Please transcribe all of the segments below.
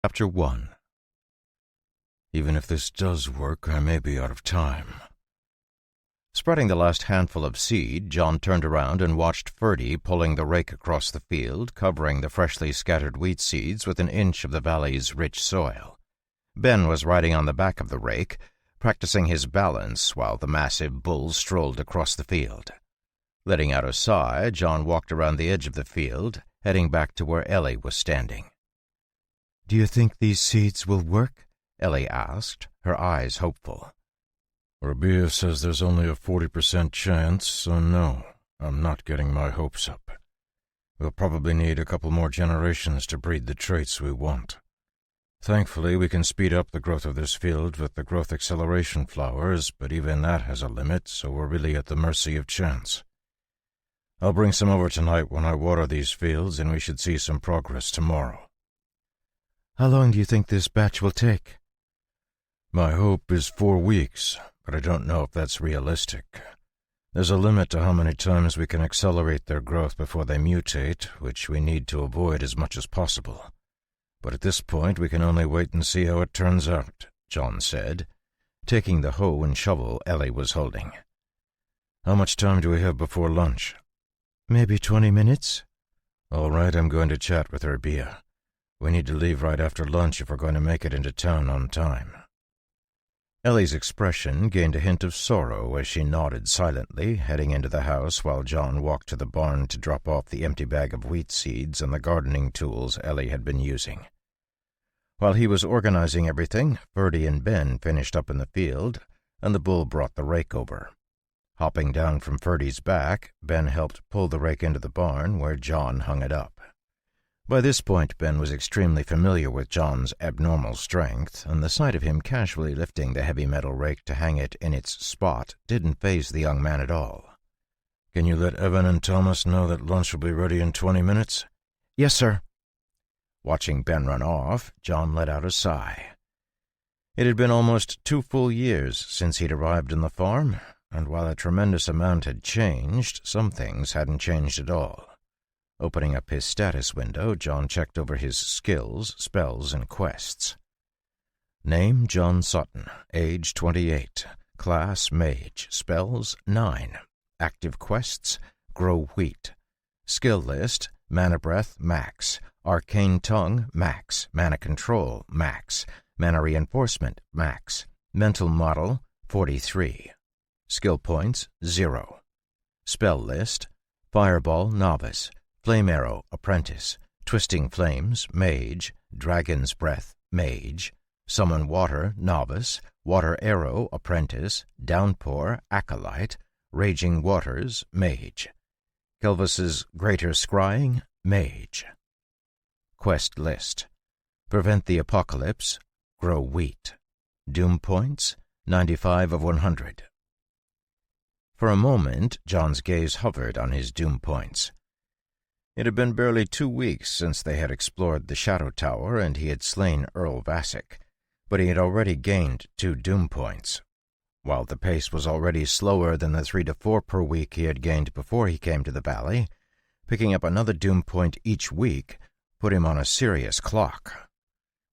Chapter 1. Even if this does work, I may be out of time. Spreading the last handful of seed, John turned around and watched Ferdy pulling the rake across the field, covering the freshly scattered wheat seeds with an inch of the valley's rich soil. Ben was riding on the back of the rake, practicing his balance while the massive bull strolled across the field. Letting out a sigh, John walked around the edge of the field, heading back to where Ellie was standing. "Do you think these seeds will work?" Ellie asked, her eyes hopeful. "Rabia says there's only a 40% chance, so no, I'm not getting my hopes up. We'll probably need a couple more generations to breed the traits we want. Thankfully, we can speed up the growth of this field with the growth acceleration flowers, but even that has a limit, so we're really at the mercy of chance. I'll bring some over tonight when I water these fields, and we should see some progress tomorrow." "How long do you think this batch will take?" "My hope is 4 weeks, but I don't know if that's realistic. There's a limit to how many times we can accelerate their growth before they mutate, which we need to avoid as much as possible. But at this point we can only wait and see how it turns out," John said, taking the hoe and shovel Ellie was holding. "How much time do we have before lunch?" "Maybe 20 minutes. "All right, I'm going to chat with Rabia. We need to leave right after lunch if we're going to make it into town on time." Ellie's expression gained a hint of sorrow as she nodded silently, heading into the house while John walked to the barn to drop off the empty bag of wheat seeds and the gardening tools Ellie had been using. While he was organizing everything, Ferdy and Ben finished up in the field, and the bull brought the rake over. Hopping down from Ferdy's back, Ben helped pull the rake into the barn where John hung it up. By this point, Ben was extremely familiar with John's abnormal strength, and the sight of him casually lifting the heavy metal rake to hang it in its spot didn't faze the young man at all. "Can you let Evan and Thomas know that lunch will be ready in 20 minutes? "Yes, sir." Watching Ben run off, John let out a sigh. It had been almost 2 full years since he'd arrived in the farm, and while a tremendous amount had changed, some things hadn't changed at all. Opening up his status window, John checked over his skills, spells, and quests. Name, John Sutton. Age, 28. Class, Mage. Spells, 9. Active quests, Grow Wheat. Skill list, Mana Breath, Max. Arcane Tongue, Max. Mana Control, Max. Mana Reinforcement, Max. Mental Model, 43. Skill points, 0. Spell list, Fireball, Novice. Flame Arrow, Apprentice. Twisting Flames, Mage. Dragon's Breath, Mage. Summon Water, Novice. Water Arrow, Apprentice. Downpour, Acolyte. Raging Waters, Mage. Kelvis's Greater Scrying, Mage. Quest list. Prevent the Apocalypse, Grow Wheat. Doom points, 95 of 100. For a moment, John's gaze hovered on his doom points. It had been barely 2 weeks since they had explored the Shadow Tower and he had slain Earl Vassic, but he had already gained 2 doom points. While the pace was already slower than the 3 to 4 per week he had gained before he came to the valley, picking up another doom point each week put him on a serious clock.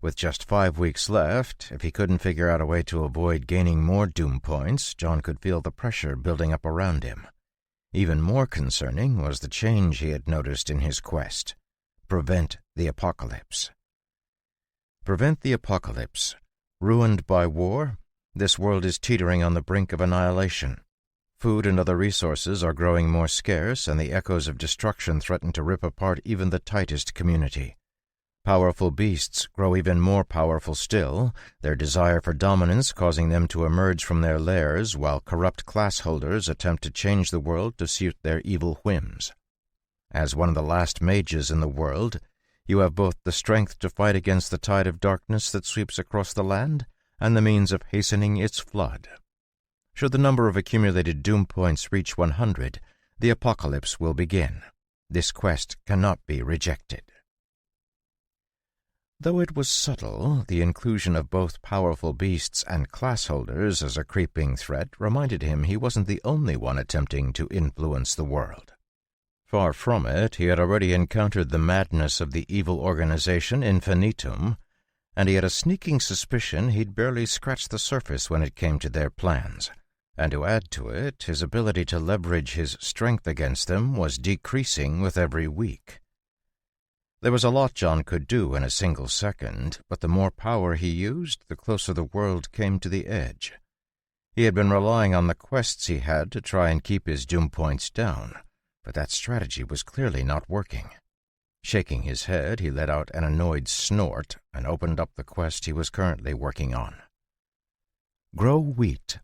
With just 5 weeks left, if he couldn't figure out a way to avoid gaining more doom points, John could feel the pressure building up around him. Even more concerning was the change he had noticed in his quest. Prevent the Apocalypse. Prevent the Apocalypse. Ruined by war, this world is teetering on the brink of annihilation. Food and other resources are growing more scarce, and the echoes of destruction threaten to rip apart even the tightest community. Powerful beasts grow even more powerful still, their desire for dominance causing them to emerge from their lairs, while corrupt class holders attempt to change the world to suit their evil whims. As one of the last mages in the world, you have both the strength to fight against the tide of darkness that sweeps across the land, and the means of hastening its flood. Should the number of accumulated doom points reach 100, the apocalypse will begin. This quest cannot be rejected. Though it was subtle, the inclusion of both powerful beasts and class holders as a creeping threat reminded him he wasn't the only one attempting to influence the world. Far from it, he had already encountered the madness of the evil organization Infinitum, and he had a sneaking suspicion he'd barely scratched the surface when it came to their plans. And to add to it, his ability to leverage his strength against them was decreasing with every week. There was a lot John could do in a single second, but the more power he used, the closer the world came to the edge. He had been relying on the quests he had to try and keep his doom points down, but that strategy was clearly not working. Shaking his head, he let out an annoyed snort and opened up the quest he was currently working on. Grow wheat.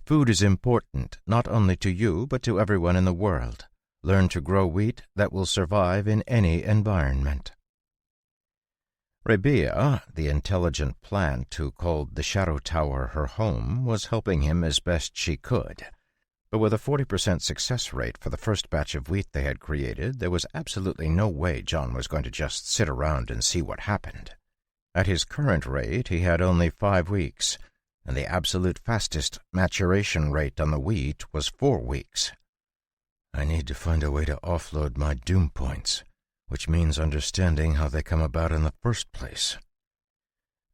Food is important, not only to you, but to everyone in the world. Learn to grow wheat that will survive in any environment. Rabia, the intelligent plant who called the Shadow Tower her home, was helping him as best she could. But with a 40% success rate for the first batch of wheat they had created, there was absolutely no way John was going to just sit around and see what happened. At his current rate, he had only 5 weeks, and the absolute fastest maturation rate on the wheat was 4 weeks. I need to find a way to offload my doom points, which means understanding how they come about in the first place.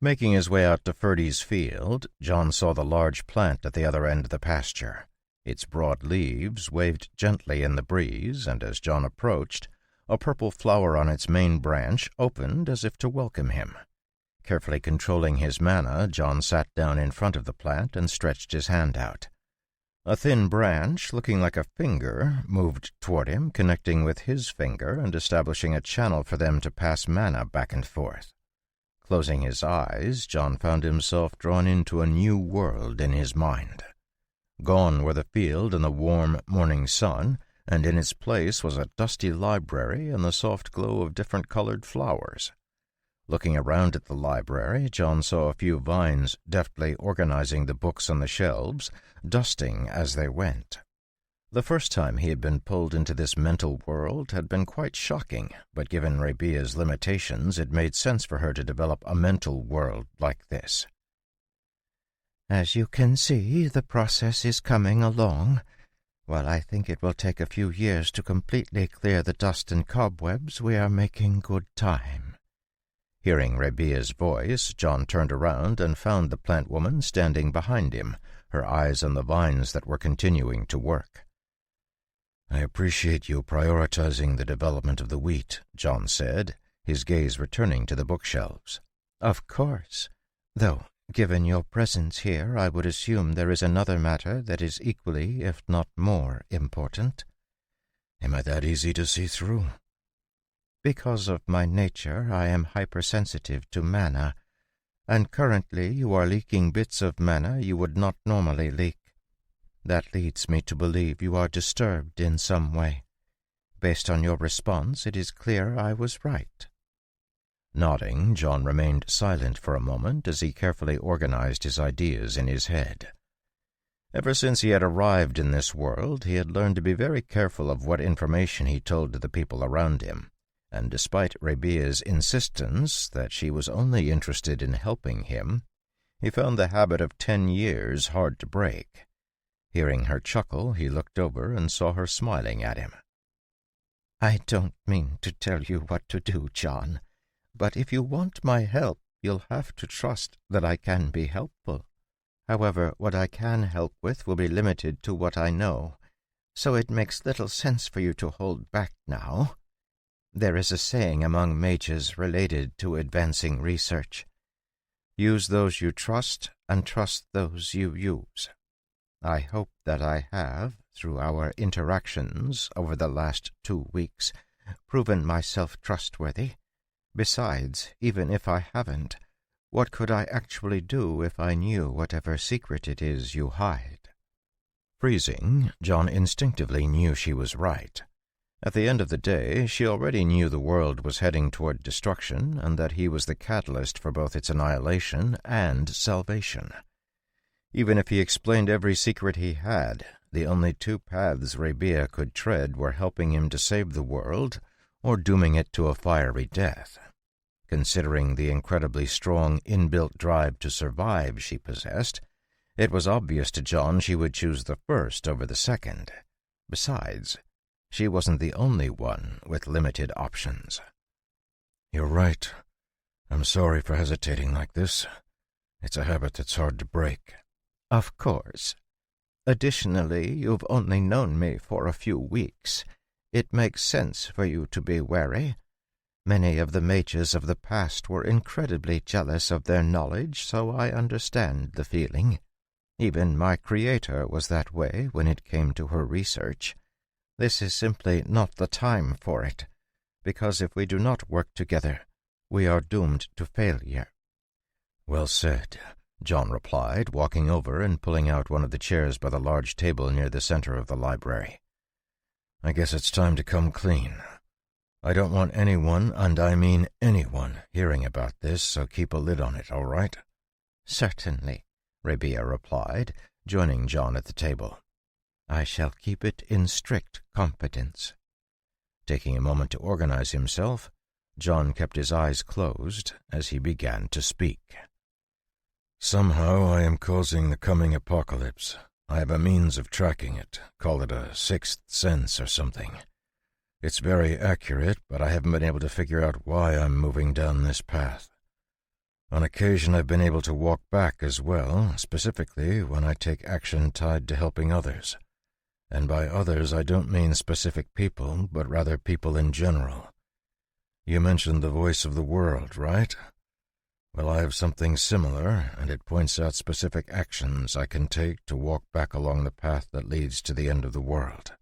Making his way out to Ferdy's field, John saw the large plant at the other end of the pasture. Its broad leaves waved gently in the breeze, and as John approached, a purple flower on its main branch opened as if to welcome him. Carefully controlling his mana, John sat down in front of the plant and stretched his hand out. A thin branch, looking like a finger, moved toward him, connecting with his finger and establishing a channel for them to pass mana back and forth. Closing his eyes, John found himself drawn into a new world in his mind. Gone were the field and the warm morning sun, and in its place was a dusty library and the soft glow of different-colored flowers. Looking around at the library, John saw a few vines deftly organizing the books on the shelves, dusting as they went. The first time he had been pulled into this mental world had been quite shocking, but given Rabia's limitations, it made sense for her to develop a mental world like this. As you can see, the process is coming along. While I think it will take a few years to completely clear the dust and cobwebs, we are making good time. Hearing Rabia's voice, John turned around and found the plant woman standing behind him, her eyes on the vines that were continuing to work. I appreciate you prioritizing the development of the wheat, John said, his gaze returning to the bookshelves. Of course. Though, given your presence here, I would assume there is another matter that is equally, if not more, important. Am I that easy to see through? Because of my nature, I am hypersensitive to mana, and currently you are leaking bits of mana you would not normally leak. That leads me to believe you are disturbed in some way. Based on your response, it is clear I was right. Nodding, John remained silent for a moment as he carefully organized his ideas in his head. Ever since he had arrived in this world, he had learned to be very careful of what information he told to the people around him, and despite Rabia's insistence that she was only interested in helping him, he found the habit of 10 years hard to break. Hearing her chuckle, he looked over and saw her smiling at him. I don't mean to tell you what to do, John, but if you want my help, you'll have to trust that I can be helpful. However, what I can help with will be limited to what I know, so it makes little sense for you to hold back now. There is a saying among mages related to advancing research. Use those you trust, and trust those you use. I hope that I have, through our interactions over the last 2 weeks, proven myself trustworthy. Besides, even if I haven't, what could I actually do if I knew whatever secret it is you hide? Freezing, John instinctively knew she was right. At the end of the day, she already knew the world was heading toward destruction and that he was the catalyst for both its annihilation and salvation. Even if he explained every secret he had, the only 2 paths Rabia could tread were helping him to save the world or dooming it to a fiery death. Considering the incredibly strong inbuilt drive to survive she possessed, it was obvious to John she would choose the first over the second. Besides, she wasn't the only one with limited options. You're right. I'm sorry for hesitating like this. It's a habit that's hard to break. Of course. Additionally, you've only known me for a few weeks. It makes sense for you to be wary. Many of the mages of the past were incredibly jealous of their knowledge, so I understand the feeling. Even my creator was that way when it came to her research. This is simply not the time for it, because if we do not work together, we are doomed to failure. Well said, John replied, walking over and pulling out one of the chairs by the large table near the center of the library. I guess it's time to come clean. I don't want anyone, and I mean anyone, hearing about this, so keep a lid on it, all right? Certainly, Rabia replied, joining John at the table. I shall keep it in strict confidence. Taking a moment to organize himself, John kept his eyes closed as he began to speak. Somehow I am causing the coming apocalypse. I have a means of tracking it. Call it a sixth sense or something. It's very accurate, but I haven't been able to figure out why I'm moving down this path. On occasion I've been able to walk back as well, specifically when I take action tied to helping others. And by others I don't mean specific people, but rather people in general. You mentioned the voice of the world, right? Well, I have something similar, and it points out specific actions I can take to walk back along the path that leads to the end of the world.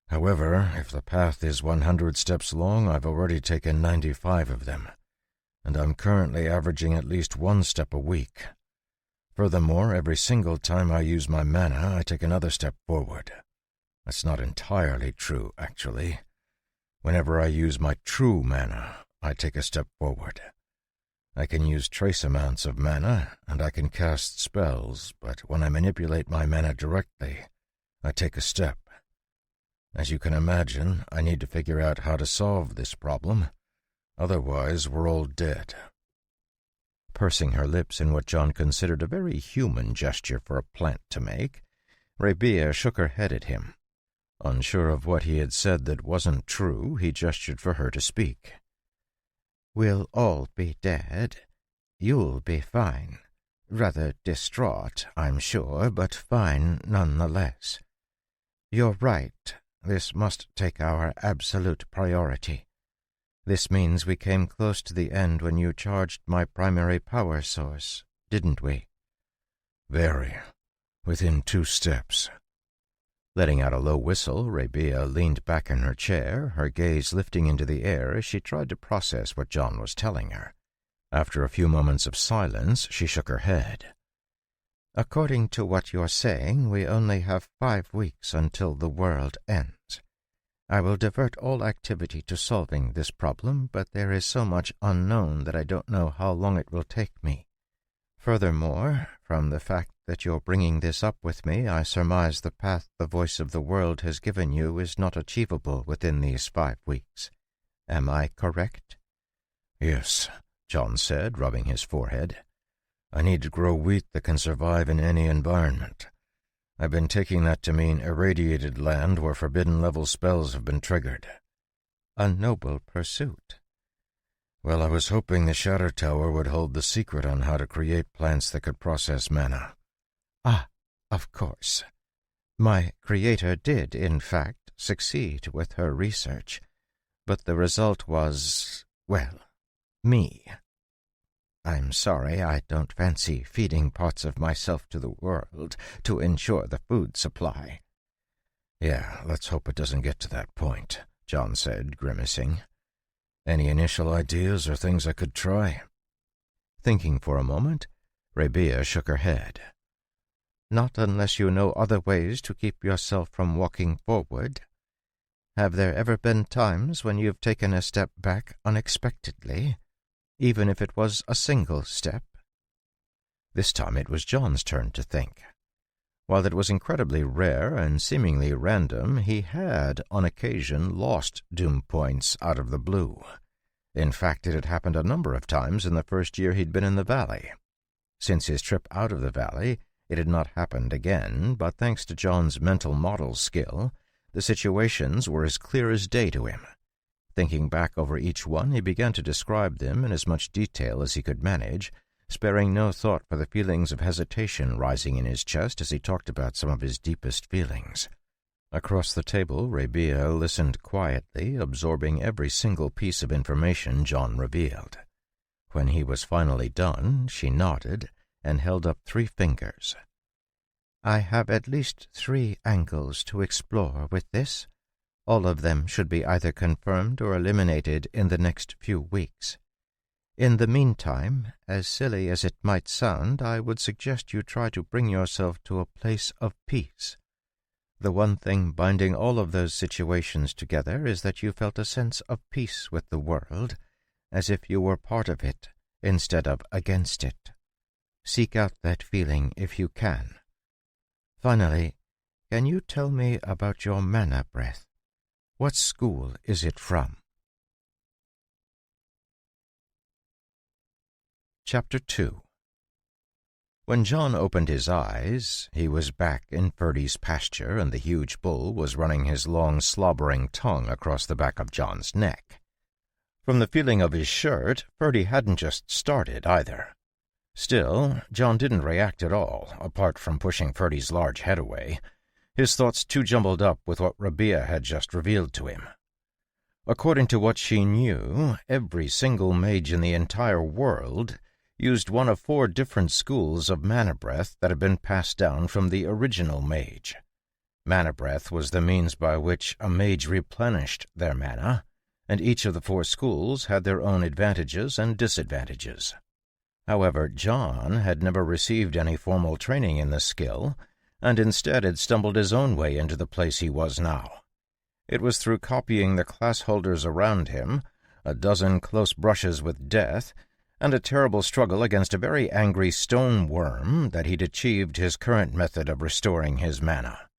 However, if the path is 100 steps long, I've already taken 95 of them, and I'm currently averaging at least 1 step a week. Furthermore, every single time I use my mana, I take another step forward. That's not entirely true, actually. Whenever I use my true mana, I take a step forward. I can use trace amounts of mana, and I can cast spells, but when I manipulate my mana directly, I take a step. As you can imagine, I need to figure out how to solve this problem. Otherwise, we're all dead. Pursing her lips in what John considered a very human gesture for a plant to make, Rabia shook her head at him. Unsure of what he had said that wasn't true, he gestured for her to speak. We'll all be dead. You'll be fine. Rather distraught, I'm sure, but fine nonetheless. You're right. This must take our absolute priority. This means we came close to the end when you charged my primary power source, didn't we? Very. Within 2 steps. Letting out a low whistle, Rabia leaned back in her chair, her gaze lifting into the air as she tried to process what John was telling her. After a few moments of silence, she shook her head. According to what you're saying, we only have 5 weeks until the world ends. I will divert all activity to solving this problem, but there is so much unknown that I don't know how long it will take me. Furthermore, from the fact that you're bringing this up with me, I surmise the path the voice of the world has given you is not achievable within these 5 weeks. Am I correct? Yes, John said, rubbing his forehead. I need to grow wheat that can survive in any environment. I've been taking that to mean irradiated land where forbidden-level spells have been triggered. A noble pursuit. Well, I was hoping the Shadow Tower would hold the secret on how to create plants that could process mana. Ah, of course. My creator did, in fact, succeed with her research, but the result was, well, me. I'm sorry, I don't fancy feeding parts of myself to the world to ensure the food supply. Yeah, let's hope it doesn't get to that point, John said, grimacing. Any initial ideas or things I could try? Thinking for a moment, Rabia shook her head. Not unless you know other ways to keep yourself from walking forward. Have there ever been times when you've taken a step back unexpectedly, even if it was a single step? This time it was John's turn to think. While it was incredibly rare and seemingly random, he had, on occasion, lost doom points out of the blue. In fact, it had happened a number of times in the first year he'd been in the valley. Since his trip out of the valley, it had not happened again, but thanks to John's mental model skill, the situations were as clear as day to him. Thinking back over each one, he began to describe them in as much detail as he could manage, sparing no thought for the feelings of hesitation rising in his chest as he talked about some of his deepest feelings. Across the table, Rabia listened quietly, absorbing every single piece of information John revealed. When he was finally done, she nodded and held up 3 fingers. "I have at least 3 angles to explore with this. All of them should be either confirmed or eliminated in the next few weeks. In the meantime, as silly as it might sound, I would suggest you try to bring yourself to a place of peace. The one thing binding all of those situations together is that you felt a sense of peace with the world, as if you were part of it instead of against it. Seek out that feeling if you can. Finally, can you tell me about your mana breath? What school is it from?" Chapter 2. When John opened his eyes, he was back in Ferdy's pasture, and the huge bull was running his long, slobbering tongue across the back of John's neck. From the feeling of his shirt, Ferdy hadn't just started either. Still, John didn't react at all, apart from pushing Ferdy's large head away, his thoughts too jumbled up with what Rabia had just revealed to him. According to what she knew, every single mage in the entire world used one of 4 different schools of mana breath that had been passed down from the original mage. Mana breath was the means by which a mage replenished their mana, and each of the 4 schools had their own advantages and disadvantages. However, John had never received any formal training in the skill, and instead had stumbled his own way into the place he was now. It was through copying the class holders around him, a dozen close brushes with death, and a terrible struggle against a very angry stone worm that he'd achieved his current method of restoring his mana.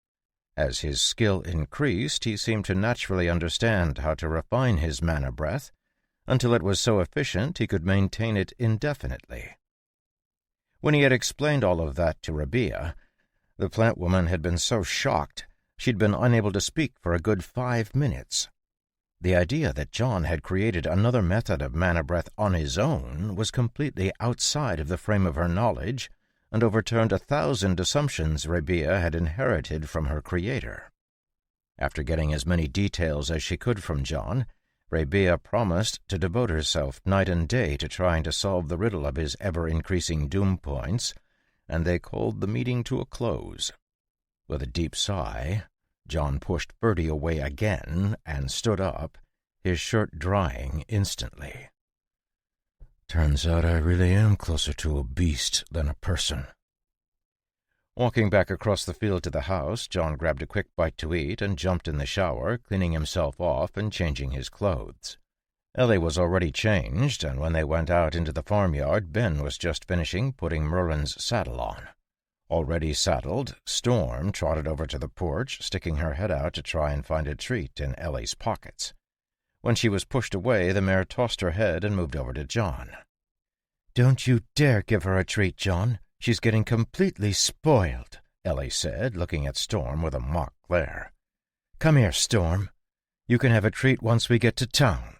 As his skill increased, he seemed to naturally understand how to refine his mana breath, until it was so efficient he could maintain it indefinitely. When he had explained all of that to Rabia, the plant woman had been so shocked she'd been unable to speak for a good 5 minutes. The idea that John had created another method of mana breath on his own was completely outside of the frame of her knowledge and overturned 1,000 assumptions Rabia had inherited from her creator. After getting as many details as she could from John, Rabia promised to devote herself night and day to trying to solve the riddle of his ever-increasing doom points, and they called the meeting to a close. With a deep sigh, John pushed Ferdy away again and stood up, his shirt drying instantly. "Turns out I really am closer to a beast than a person." Walking back across the field to the house, John grabbed a quick bite to eat and jumped in the shower, cleaning himself off and changing his clothes. Ellie was already changed, and when they went out into the farmyard, Ben was just finishing putting Merlin's saddle on. Already saddled, Storm trotted over to the porch, sticking her head out to try and find a treat in Ellie's pockets. When she was pushed away, the mare tossed her head and moved over to John. "Don't you dare give her a treat, John. She's getting completely spoiled," Ellie said, looking at Storm with a mock glare. "Come here, Storm. You can have a treat once we get to town."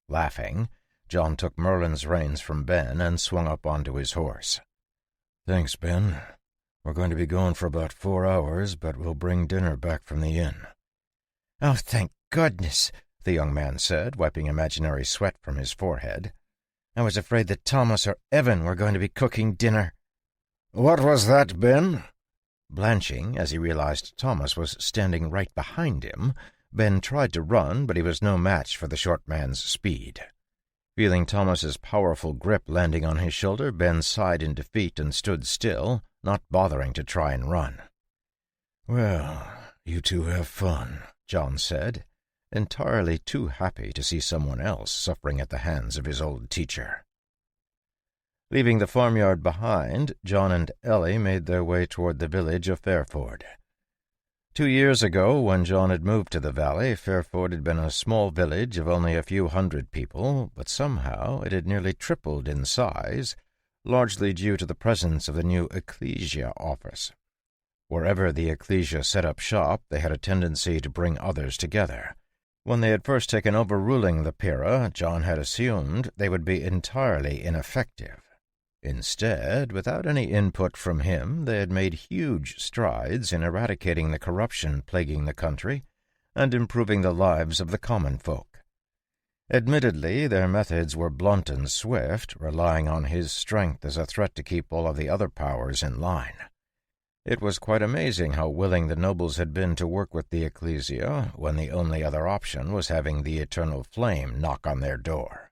Laughing, John took Merlin's reins from Ben and swung up onto his horse. "Thanks, Ben. We're going to be going for about 4 hours, but we'll bring dinner back from the inn." "Oh, thank goodness," the young man said, wiping imaginary sweat from his forehead. "I was afraid that Thomas or Evan were going to be cooking dinner." "What was that, Ben?" Blanching as he realized Thomas was standing right behind him, Ben tried to run, but he was no match for the short man's speed. Feeling Thomas's powerful grip landing on his shoulder, Ben sighed in defeat and stood still, not bothering to try and run. "Well, you two have fun," John said, entirely too happy to see someone else suffering at the hands of his old teacher. Leaving the farmyard behind, John and Ellie made their way toward the village of Fairford. 2 years ago, when John had moved to the valley, Fairford had been a small village of only a few hundred people, but somehow it had nearly tripled in size, largely due to the presence of the new Ecclesia office. Wherever the Ecclesia set up shop, they had a tendency to bring others together. When they had first taken over ruling the Pira, John had assumed they would be entirely ineffective. Instead, without any input from him, they had made huge strides in eradicating the corruption plaguing the country and improving the lives of the common folk. Admittedly, their methods were blunt and swift, relying on his strength as a threat to keep all of the other powers in line. It was quite amazing how willing the nobles had been to work with the ecclesia when the only other option was having the eternal flame knock on their door.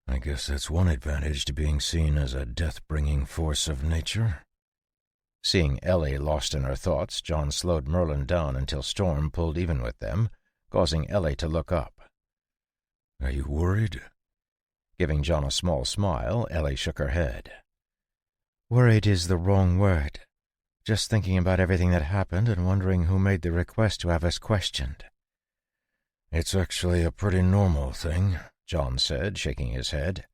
I guess that's one advantage to being seen as a death-bringing force of nature. Seeing Ellie lost in her thoughts, John slowed Merlin down until Storm pulled even with them, causing Ellie to look up. Are you worried? Giving John a small smile, Ellie shook her head. Worried is the wrong word. Just thinking about everything that happened and wondering who made the request to have us questioned. It's actually a pretty normal thing, John said, shaking his head.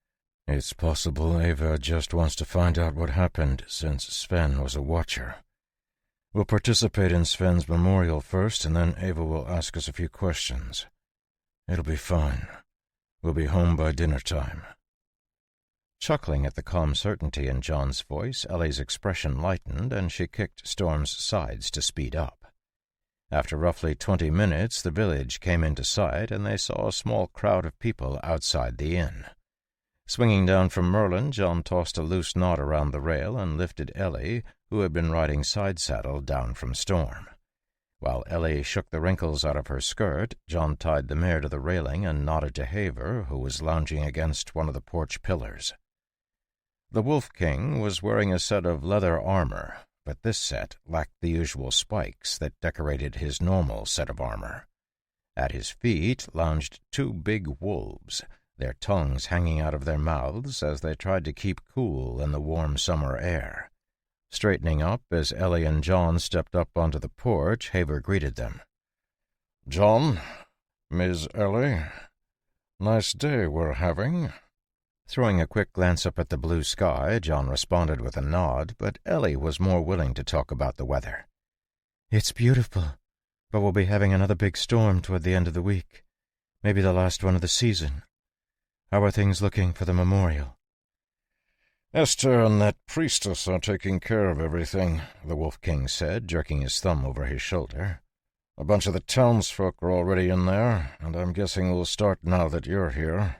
It's possible Ava just wants to find out what happened since Sven was a watcher. We'll participate in Sven's memorial first, and then Ava will ask us a few questions. It'll be fine. We'll be home by dinner time. Chuckling at the calm certainty in John's voice, Ellie's expression lightened, and she kicked Storm's sides to speed up. After roughly 20 minutes, the village came into sight, and they saw a small crowd of people outside the inn. Swinging down from Merlin, John tossed a loose knot around the rail and lifted Ellie, who had been riding side-saddle, down from Storm. While Ellie shook the wrinkles out of her skirt, John tied the mare to the railing and nodded to Haver, who was lounging against one of the porch pillars. The Wolf King was wearing a set of leather armor, but this set lacked the usual spikes that decorated his normal set of armor. At his feet lounged 2 big wolves, their tongues hanging out of their mouths as they tried to keep cool in the warm summer air. Straightening up as Ellie and John stepped up onto the porch, Haver greeted them. "John, Miss Ellie, nice day we're having." Throwing a quick glance up at the blue sky, John responded with a nod, but Ellie was more willing to talk about the weather. It's beautiful, but we'll be having another big storm toward the end of the week. Maybe the last one of the season. How are things looking for the memorial? Esther and that priestess are taking care of everything, the Wolf King said, jerking his thumb over his shoulder. A bunch of the townsfolk are already in there, and I'm guessing we'll start now that you're here.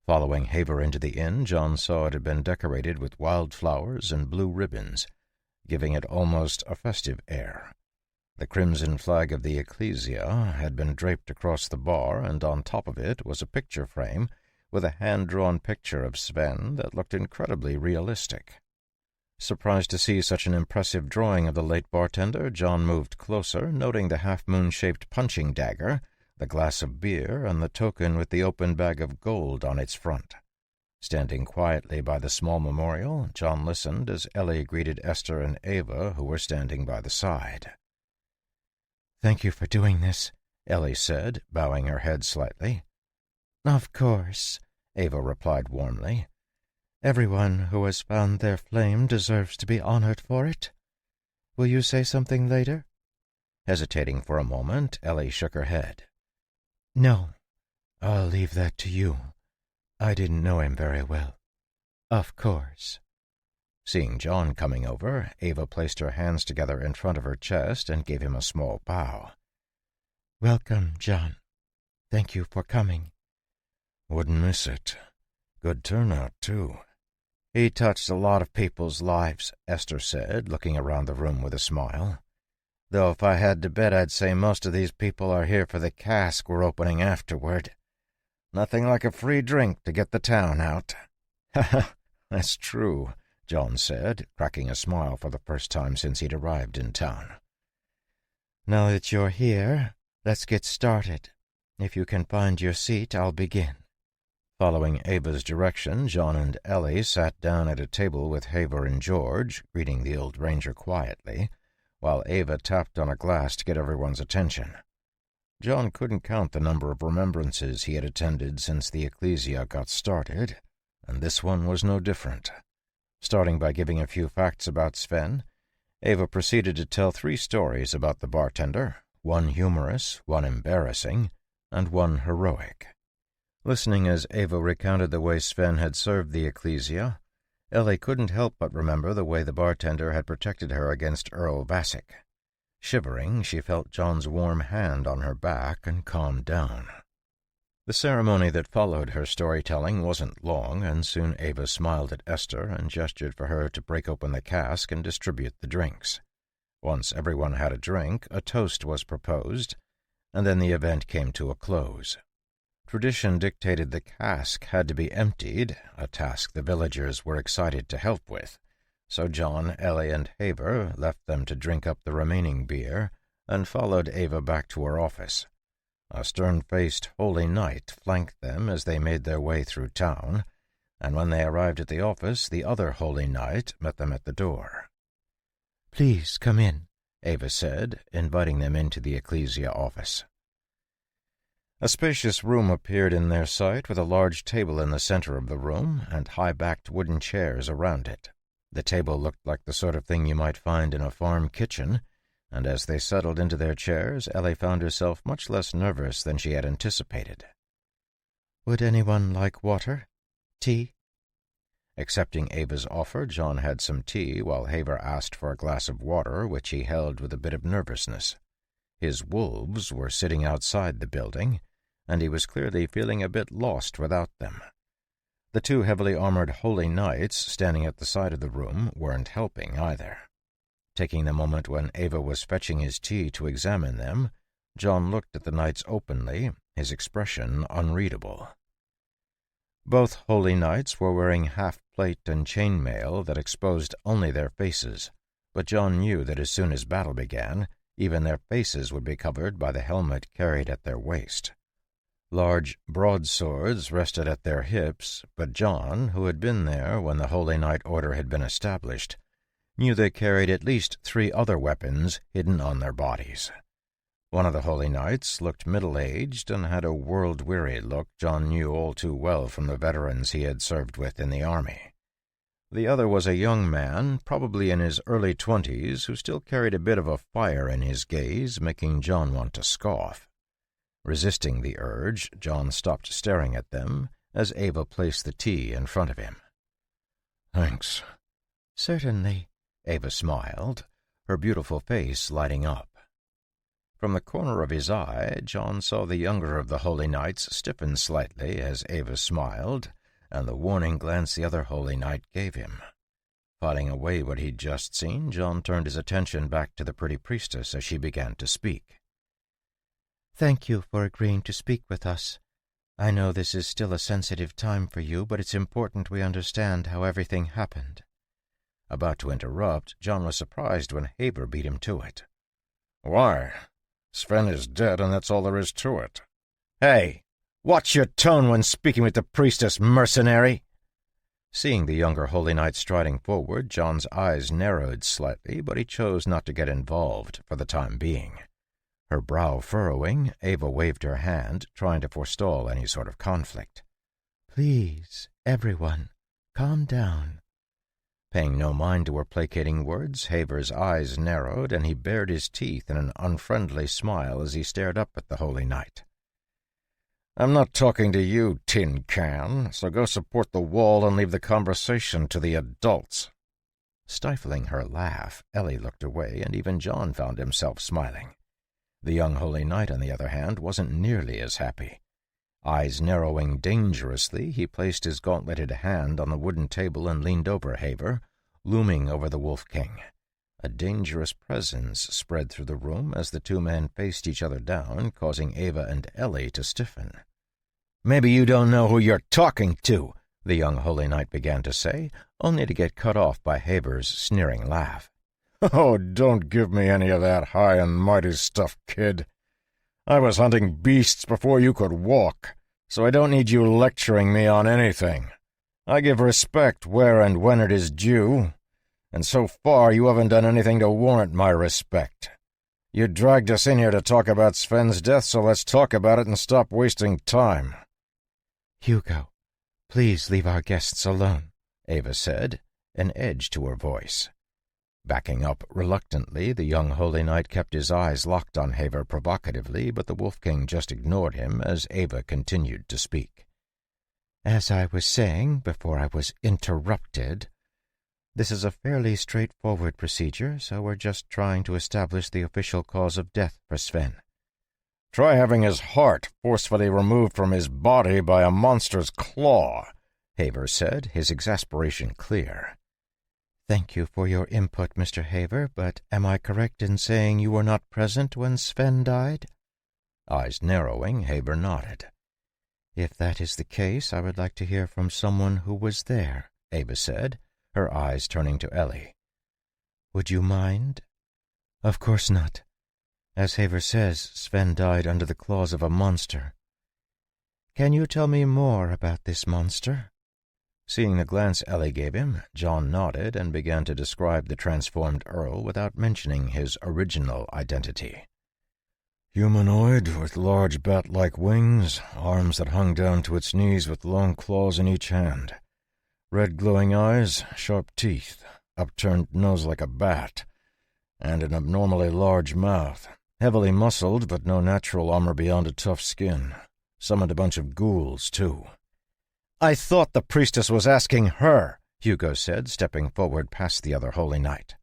Following Haver into the inn, John saw it had been decorated with wildflowers and blue ribbons, giving it almost a festive air. The crimson flag of the ecclesia had been draped across the bar, and on top of it was a picture frame with a hand-drawn picture of Sven that looked incredibly realistic. Surprised to see such an impressive drawing of the late bartender, John moved closer, noting the half-moon-shaped punching dagger, the glass of beer, and the token with the open bag of gold on its front. Standing quietly by the small memorial, John listened as Ellie greeted Esther and Ava, who were standing by the side. "Thank you for doing this," Ellie said, bowing her head slightly. "Of course," Ava replied warmly. "Everyone who has found their flame deserves to be honored for it. Will you say something later?" Hesitating for a moment, Ellie shook her head. "No, I'll leave that to you. I didn't know him very well. Of course." Seeing John coming over, Ava placed her hands together in front of her chest and gave him a small bow. "Welcome, John. Thank you for coming." "Wouldn't miss it. Good turnout, too." "He touched a lot of people's lives," Esther said, looking around the room with a smile. "Though if I had to bet, I'd say most of these people are here for the cask we're opening afterward. Nothing like a free drink to get the town out." "Ha ha, "That's true," John said, cracking a smile for the first time since he'd arrived in town. "Now that you're here, let's get started. If you can find your seat, I'll begin." Following Ava's direction, John and Ellie sat down at a table with Haver and George, greeting the old ranger quietly, while Ava tapped on a glass to get everyone's attention. John couldn't count the number of remembrances he had attended since the ecclesia got started, and this one was no different. Starting by giving a few facts about Sven, Ava proceeded to tell 3 stories about the bartender, one humorous, one embarrassing, and one heroic. Listening as Ava recounted the way Sven had served the ecclesia, Ellie couldn't help but remember the way the bartender had protected her against Earl Vassic. Shivering, she felt John's warm hand on her back and calmed down. The ceremony that followed her storytelling wasn't long, and soon Ava smiled at Esther and gestured for her to break open the cask and distribute the drinks. Once everyone had a drink, a toast was proposed, and then the event came to a close. Tradition dictated the cask had to be emptied, a task the villagers were excited to help with, so John, Ellie, and Haver left them to drink up the remaining beer and followed Ava back to her office. A stern-faced holy knight flanked them as they made their way through town, and when they arrived at the office, the other holy knight met them at the door. "Please come in," Ava said, inviting them into the ecclesia office. A spacious room appeared in their sight, with a large table in the center of the room and high-backed wooden chairs around it. The table looked like the sort of thing you might find in a farm kitchen, and as they settled into their chairs, Ellie found herself much less nervous than she had anticipated. "Would anyone like water? Tea?" Accepting Ava's offer, John had some tea, while Haver asked for a glass of water, which he held with a bit of nervousness. His wolves were sitting outside the building, and he was clearly feeling a bit lost without them. The two heavily armored holy knights standing at the side of the room weren't helping either. Taking the moment when Ava was fetching his tea to examine them, John looked at the knights openly, his expression unreadable. Both holy knights were wearing half-plate and chainmail that exposed only their faces, but John knew that as soon as battle began, even their faces would be covered by the helmet carried at their waist. Large broadswords rested at their hips, but John, who had been there when the Holy Knight Order had been established, knew they carried at least 3 other weapons hidden on their bodies. One of the Holy Knights looked middle-aged and had a world-weary look John knew all too well from the veterans he had served with in the army. The other was a young man, probably in his early 20s, who still carried a bit of a fire in his gaze, making John want to scoff. Resisting the urge, John stopped staring at them as Ava placed the tea in front of him. "Thanks." "Certainly," Ava smiled, her beautiful face lighting up. From the corner of his eye, John saw the younger of the Holy Knights stiffen slightly as Ava smiled, and the warning glance the other Holy Knight gave him. Fighting away what he'd just seen, John turned his attention back to the pretty priestess as she began to speak. "Thank you for agreeing to speak with us. I know this is still a sensitive time for you, but it's important we understand how everything happened." About to interrupt, John was surprised when Haver beat him to it. "Why? Sven is dead, and that's all there is to it." "Hey, watch your tone when speaking with the priestess, mercenary!" Seeing the younger Holy Knight striding forward, John's eyes narrowed slightly, but he chose not to get involved for the time being. Her brow furrowing, Ava waved her hand, trying to forestall any sort of conflict. "Please, everyone, calm down." Paying no mind to her placating words, Haver's eyes narrowed, and he bared his teeth in an unfriendly smile as he stared up at the Holy Knight. "I'm not talking to you, tin can, so go support the wall and leave the conversation to the adults." Stifling her laugh, Ellie looked away, and even John found himself smiling. The young Holy Knight, on the other hand, wasn't nearly as happy. Eyes narrowing dangerously, he placed his gauntleted hand on the wooden table and leaned over Haver, looming over the Wolf King. A dangerous presence spread through the room as the two men faced each other down, causing Ava and Ellie to stiffen. "Maybe you don't know who you're talking to," the young Holy Knight began to say, only to get cut off by Haver's sneering laugh. "Oh, don't give me any of that high and mighty stuff, kid. I was hunting beasts before you could walk, so I don't need you lecturing me on anything. I give respect where and when it is due, and so far you haven't done anything to warrant my respect. You dragged us in here to talk about Sven's death, so let's talk about it and stop wasting time." "Hugo, please leave our guests alone," Ava said, an edge to her voice. Backing up reluctantly, the young holy knight kept his eyes locked on Haver provocatively, but the Wolf King just ignored him as Ava continued to speak. As I was saying before I was interrupted, this is a fairly straightforward procedure, so we're just trying to establish the official cause of death for Sven. Try having his heart forcefully removed from his body by a monster's claw, Haver said, his exasperation clear. Thank you for your input, Mr. Haver, but am I correct in saying you were not present when Sven died? Eyes narrowing, Haver nodded. If that is the case, I would like to hear from someone who was there, Ava said, her eyes turning to Ellie. Would you mind? Of course not. As Haver says, Sven died under the claws of a monster. Can you tell me more about this monster? Seeing the glance Ellie gave him, John nodded and began to describe the transformed Earl without mentioning his original identity. Humanoid, with large bat-like wings, arms that hung down to its knees with long claws in each hand. Red glowing eyes, sharp teeth, upturned nose like a bat, and an abnormally large mouth. Heavily muscled, but no natural armor beyond a tough skin. Summoned a bunch of ghouls, too. I thought the priestess was asking her, Hugo said, stepping forward past the other holy knight.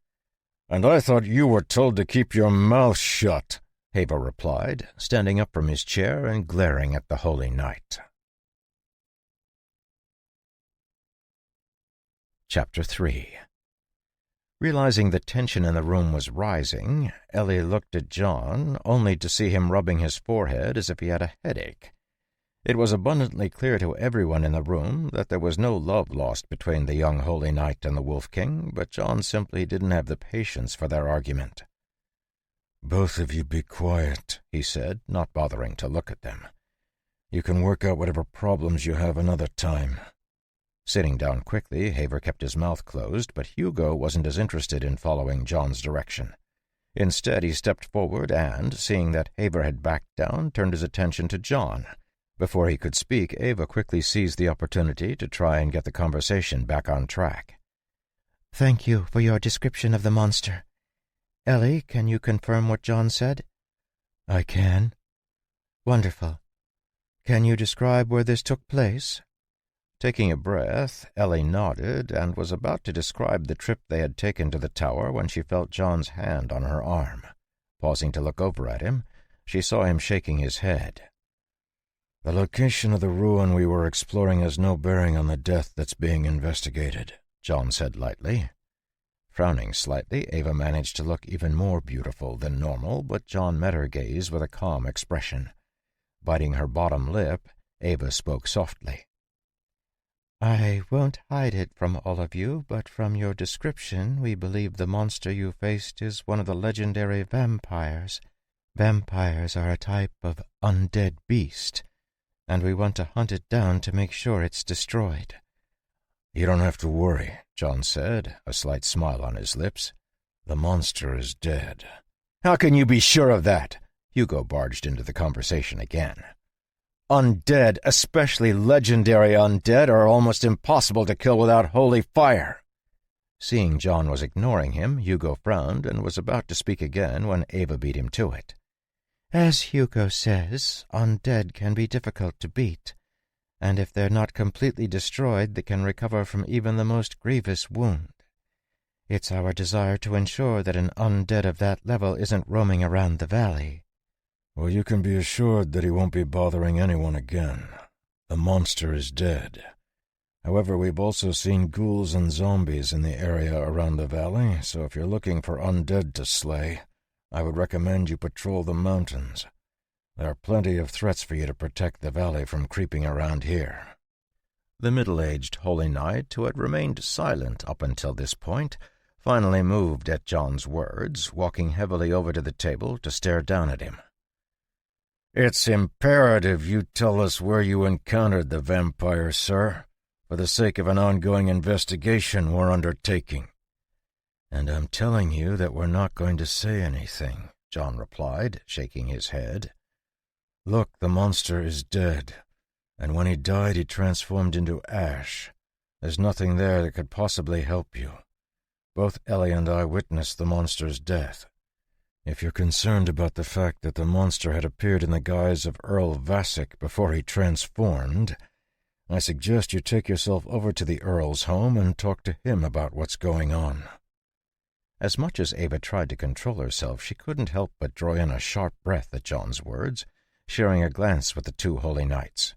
And I thought you were told to keep your mouth shut, Haver replied, standing up from his chair and glaring at the holy knight. Chapter 3. Realizing the tension in the room was rising, Ellie looked at John, only to see him rubbing his forehead as if he had a headache. It was abundantly clear to everyone in the room that there was no love lost between the young holy knight and the Wolf King, but John simply didn't have the patience for their argument. "Both of you be quiet," he said, not bothering to look at them. "You can work out whatever problems you have another time." Sitting down quickly, Haver kept his mouth closed, but Hugo wasn't as interested in following John's direction. Instead, he stepped forward and, seeing that Haver had backed down, turned his attention to John. Before he could speak, Ava quickly seized the opportunity to try and get the conversation back on track. Thank you for your description of the monster. Ellie, can you confirm what John said? I can. Wonderful. Can you describe where this took place? Taking a breath, Ellie nodded and was about to describe the trip they had taken to the tower when she felt John's hand on her arm. Pausing to look over at him, she saw him shaking his head. The location of the ruin we were exploring has no bearing on the death that's being investigated, John said lightly. Frowning slightly, Ava managed to look even more beautiful than normal, but John met her gaze with a calm expression. Biting her bottom lip, Ava spoke softly. I won't hide it from all of you, but from your description we believe the monster you faced is one of the legendary vampires. Vampires are a type of undead beast, and we want to hunt it down to make sure it's destroyed. You don't have to worry, John said, a slight smile on his lips. The monster is dead. How can you be sure of that? Hugo barged into the conversation again. Undead, especially legendary undead, are almost impossible to kill without holy fire. Seeing John was ignoring him, Hugo frowned and was about to speak again when Ava beat him to it. As Hugo says, undead can be difficult to beat, and if they're not completely destroyed, they can recover from even the most grievous wound. It's our desire to ensure that an undead of that level isn't roaming around the valley. Well, you can be assured that he won't be bothering anyone again. The monster is dead. However, we've also seen ghouls and zombies in the area around the valley, so if you're looking for undead to slay, I would recommend you patrol the mountains. There are plenty of threats for you to protect the valley from creeping around here. The middle-aged holy knight, who had remained silent up until this point, finally moved at John's words, walking heavily over to the table to stare down at him. It's imperative you tell us where you encountered the vampire, sir, for the sake of an ongoing investigation we're undertaking. And I'm telling you that we're not going to say anything, John replied, shaking his head. Look, the monster is dead, and when he died he transformed into ash. There's nothing there that could possibly help you. Both Ellie and I witnessed the monster's death. If you're concerned about the fact that the monster had appeared in the guise of Earl Vassic before he transformed, I suggest you take yourself over to the Earl's home and talk to him about what's going on." As much as Ava tried to control herself, she couldn't help but draw in a sharp breath at John's words, sharing a glance with the two holy knights.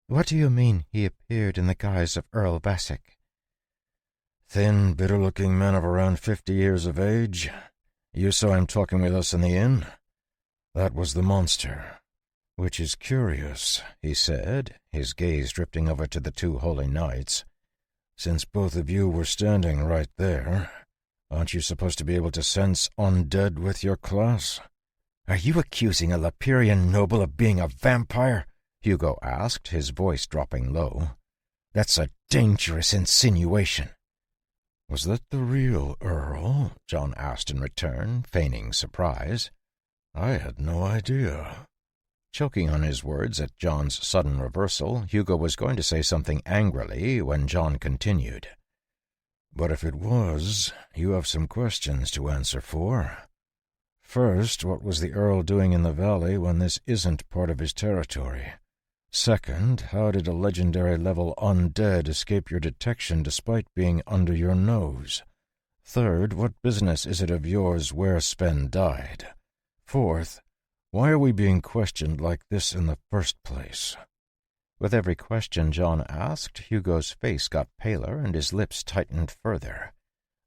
"What do you mean he appeared in the guise of Earl Vassic?" "Thin, bitter-looking man of around 50 years of age. You saw him talking with us in the inn? That was the monster. Which is curious," he said, his gaze drifting over to the two holy knights. "Since both of you were standing right there, aren't you supposed to be able to sense undead with your class?" "Are you accusing a Lapirian noble of being a vampire?" Hugo asked, his voice dropping low. "That's a dangerous insinuation." "Was that the real Earl?" John asked in return, feigning surprise. "I had no idea." Choking on his words at John's sudden reversal, Hugo was going to say something angrily when John continued. "But if it was, you have some questions to answer for. First, what was the Earl doing in the valley when this isn't part of his territory? Second, how did a legendary-level undead escape your detection despite being under your nose? Third, what business is it of yours where Sven died? Fourth, why are we being questioned like this in the first place?" With every question John asked, Hugo's face got paler and his lips tightened further.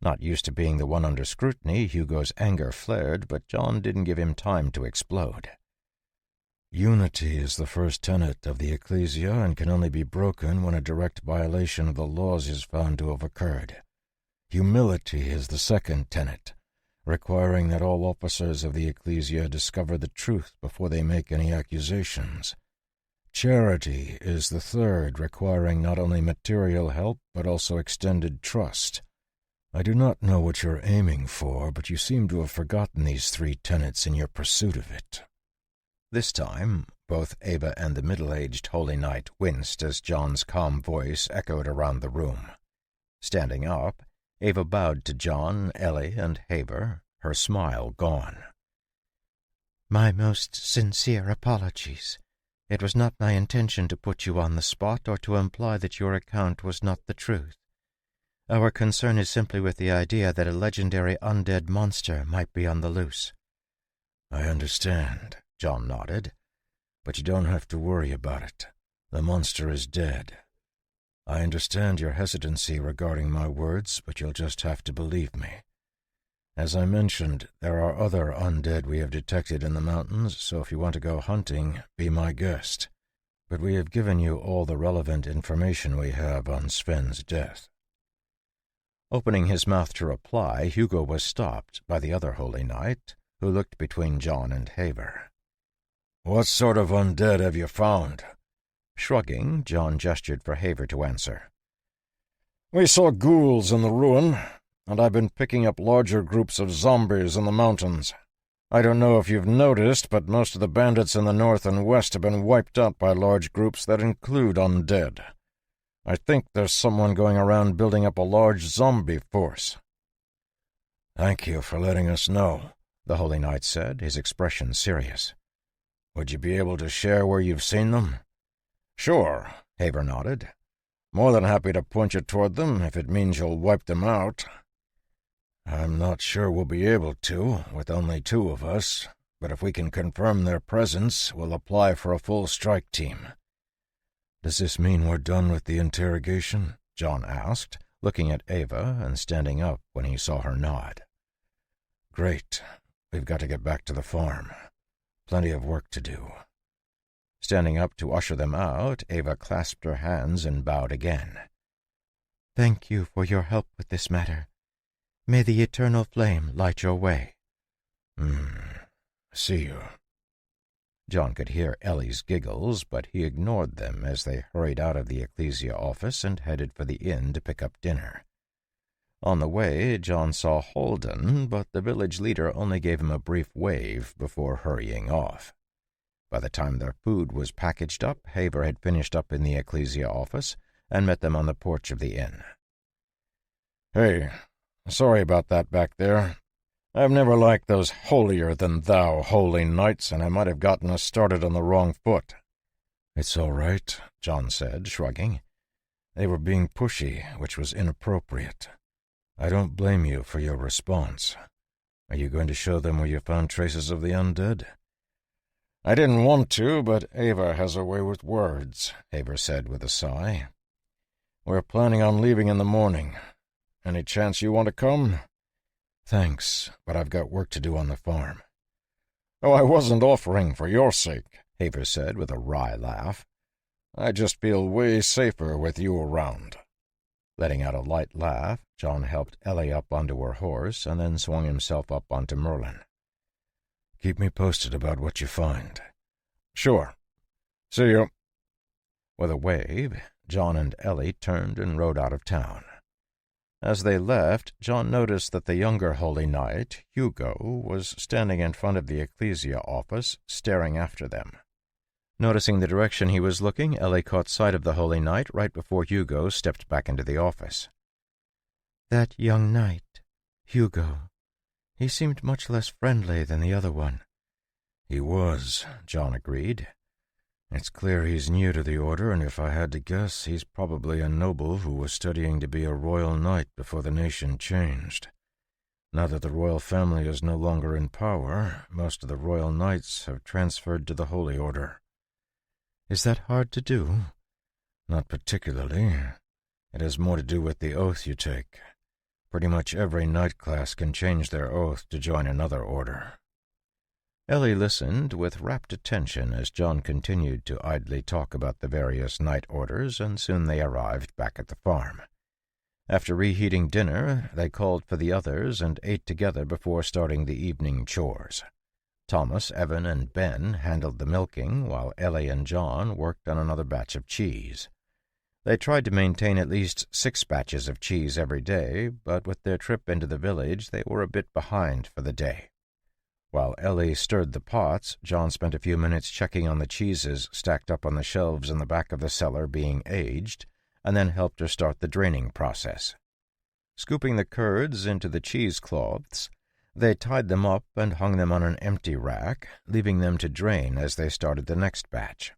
Not used to being the one under scrutiny, Hugo's anger flared, but John didn't give him time to explode. "Unity is the first tenet of the Ecclesia and can only be broken when a direct violation of the laws is found to have occurred. Humility is the second tenet, requiring that all officers of the Ecclesia discover the truth before they make any accusations. Charity is the third, requiring not only material help but also extended trust. I do not know what you're aiming for, but you seem to have forgotten these three tenets in your pursuit of it." This time, both Ava and the middle-aged holy knight winced as John's calm voice echoed around the room. Standing up, Ava bowed to John, Ellie, and Haver, her smile gone. "My most sincere apologies. It was not my intention to put you on the spot or to imply that your account was not the truth. Our concern is simply with the idea that a legendary undead monster might be on the loose." "I understand," John nodded, "but you don't have to worry about it. The monster is dead. I understand your hesitancy regarding my words, but you'll just have to believe me. As I mentioned, there are other undead we have detected in the mountains, so if you want to go hunting, be my guest. But we have given you all the relevant information we have on Sven's death." Opening his mouth to reply, Hugo was stopped by the other holy knight, who looked between John and Haver. "What sort of undead have you found?" Shrugging, John gestured for Haver to answer. "We saw ghouls in the ruin, and I've been picking up larger groups of zombies in the mountains. I don't know if you've noticed, but most of the bandits in the north and west have been wiped out by large groups that include undead. I think there's someone going around building up a large zombie force." "Thank you for letting us know," the holy knight said, his expression serious. "Would you be able to share where you've seen them?" "Sure," Haver nodded. "More than happy to point you toward them if it means you'll wipe them out." "I'm not sure we'll be able to, with only two of us, but if we can confirm their presence, we'll apply for a full strike team." "Does this mean we're done with the interrogation?" John asked, looking at Ava and standing up when he saw her nod. "Great. We've got to get back to the farm. Plenty of work to do." Standing up to usher them out, Ava clasped her hands and bowed again. "Thank you for your help with this matter. May the eternal flame light your way." See you." John could hear Ellie's giggles, but he ignored them as they hurried out of the Ecclesia office and headed for the inn to pick up dinner. On the way, John saw Holden, but the village leader only gave him a brief wave before hurrying off. By the time their food was packaged up, Haver had finished up in the Ecclesia office and met them on the porch of the inn. "Hey, Sorry about that back there. I've never liked those holier-than-thou holy nights, and I might have gotten us started on the wrong foot." "It's all right," John said, shrugging. "They were being pushy, which was inappropriate. I don't blame you for your response. Are you going to show them where you found traces of the undead?" "I didn't want to, but Ava has a way with words," Haver said with a sigh. "We're planning on leaving in the morning. Any chance you want to come?" "Thanks, but I've got work to do on the farm." "Oh, I wasn't offering for your sake," Haver said with a wry laugh. "I just feel way safer with you around." Letting out a light laugh, John helped Ellie up onto her horse and then swung himself up onto Merlin. "Keep me posted about what you find." "Sure. See you." With a wave, John and Ellie turned and rode out of town. As they left, John noticed that the younger Holy Knight, Hugo, was standing in front of the Ecclesia office, staring after them. Noticing the direction he was looking, Ellie caught sight of the Holy Knight right before Hugo stepped back into the office. "That young knight, Hugo. He seemed much less friendly than the other one." "He was," John agreed. "It's clear he's new to the order, and if I had to guess, he's probably a noble who was studying to be a royal knight before the nation changed. Now that the royal family is no longer in power, most of the royal knights have transferred to the Holy Order." "Is that hard to do?" "Not particularly. It has more to do with the oath you take. Pretty much every knight class can change their oath to join another order." Ellie listened with rapt attention as John continued to idly talk about the various knight orders, and soon they arrived back at the farm. After reheating dinner, they called for the others and ate together before starting the evening chores. Thomas, Evan, and Ben handled the milking, while Ellie and John worked on another batch of cheese. They tried to maintain at least 6 batches of cheese every day, but with their trip into the village, they were a bit behind for the day. While Ellie stirred the pots, John spent a few minutes checking on the cheeses stacked up on the shelves in the back of the cellar being aged, and then helped her start the draining process. Scooping the curds into the cheesecloths, they tied them up and hung them on an empty rack, leaving them to drain as they started the next batch.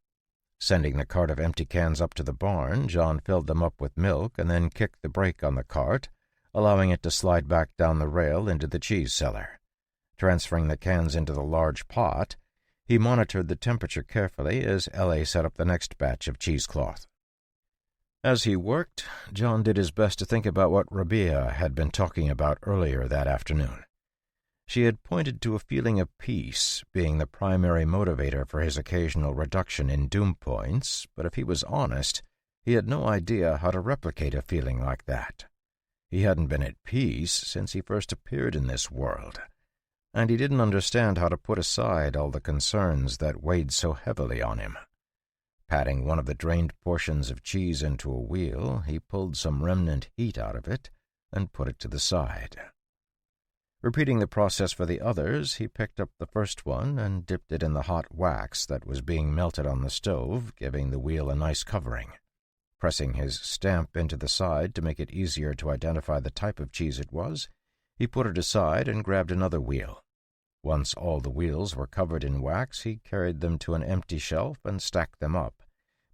Sending the cart of empty cans up to the barn, John filled them up with milk and then kicked the brake on the cart, allowing it to slide back down the rail into the cheese cellar. Transferring the cans into the large pot, he monitored the temperature carefully as Ellie set up the next batch of cheesecloth. As he worked, John did his best to think about what Rabia had been talking about earlier that afternoon. She had pointed to a feeling of peace being the primary motivator for his occasional reduction in doom points, but if he was honest, he had no idea how to replicate a feeling like that. He hadn't been at peace since he first appeared in this world, and he didn't understand how to put aside all the concerns that weighed so heavily on him. Patting one of the drained portions of cheese into a wheel, he pulled some remnant heat out of it and put it to the side. Repeating the process for the others, he picked up the first one and dipped it in the hot wax that was being melted on the stove, giving the wheel a nice covering. Pressing his stamp into the side to make it easier to identify the type of cheese it was, he put it aside and grabbed another wheel. Once all the wheels were covered in wax, he carried them to an empty shelf and stacked them up,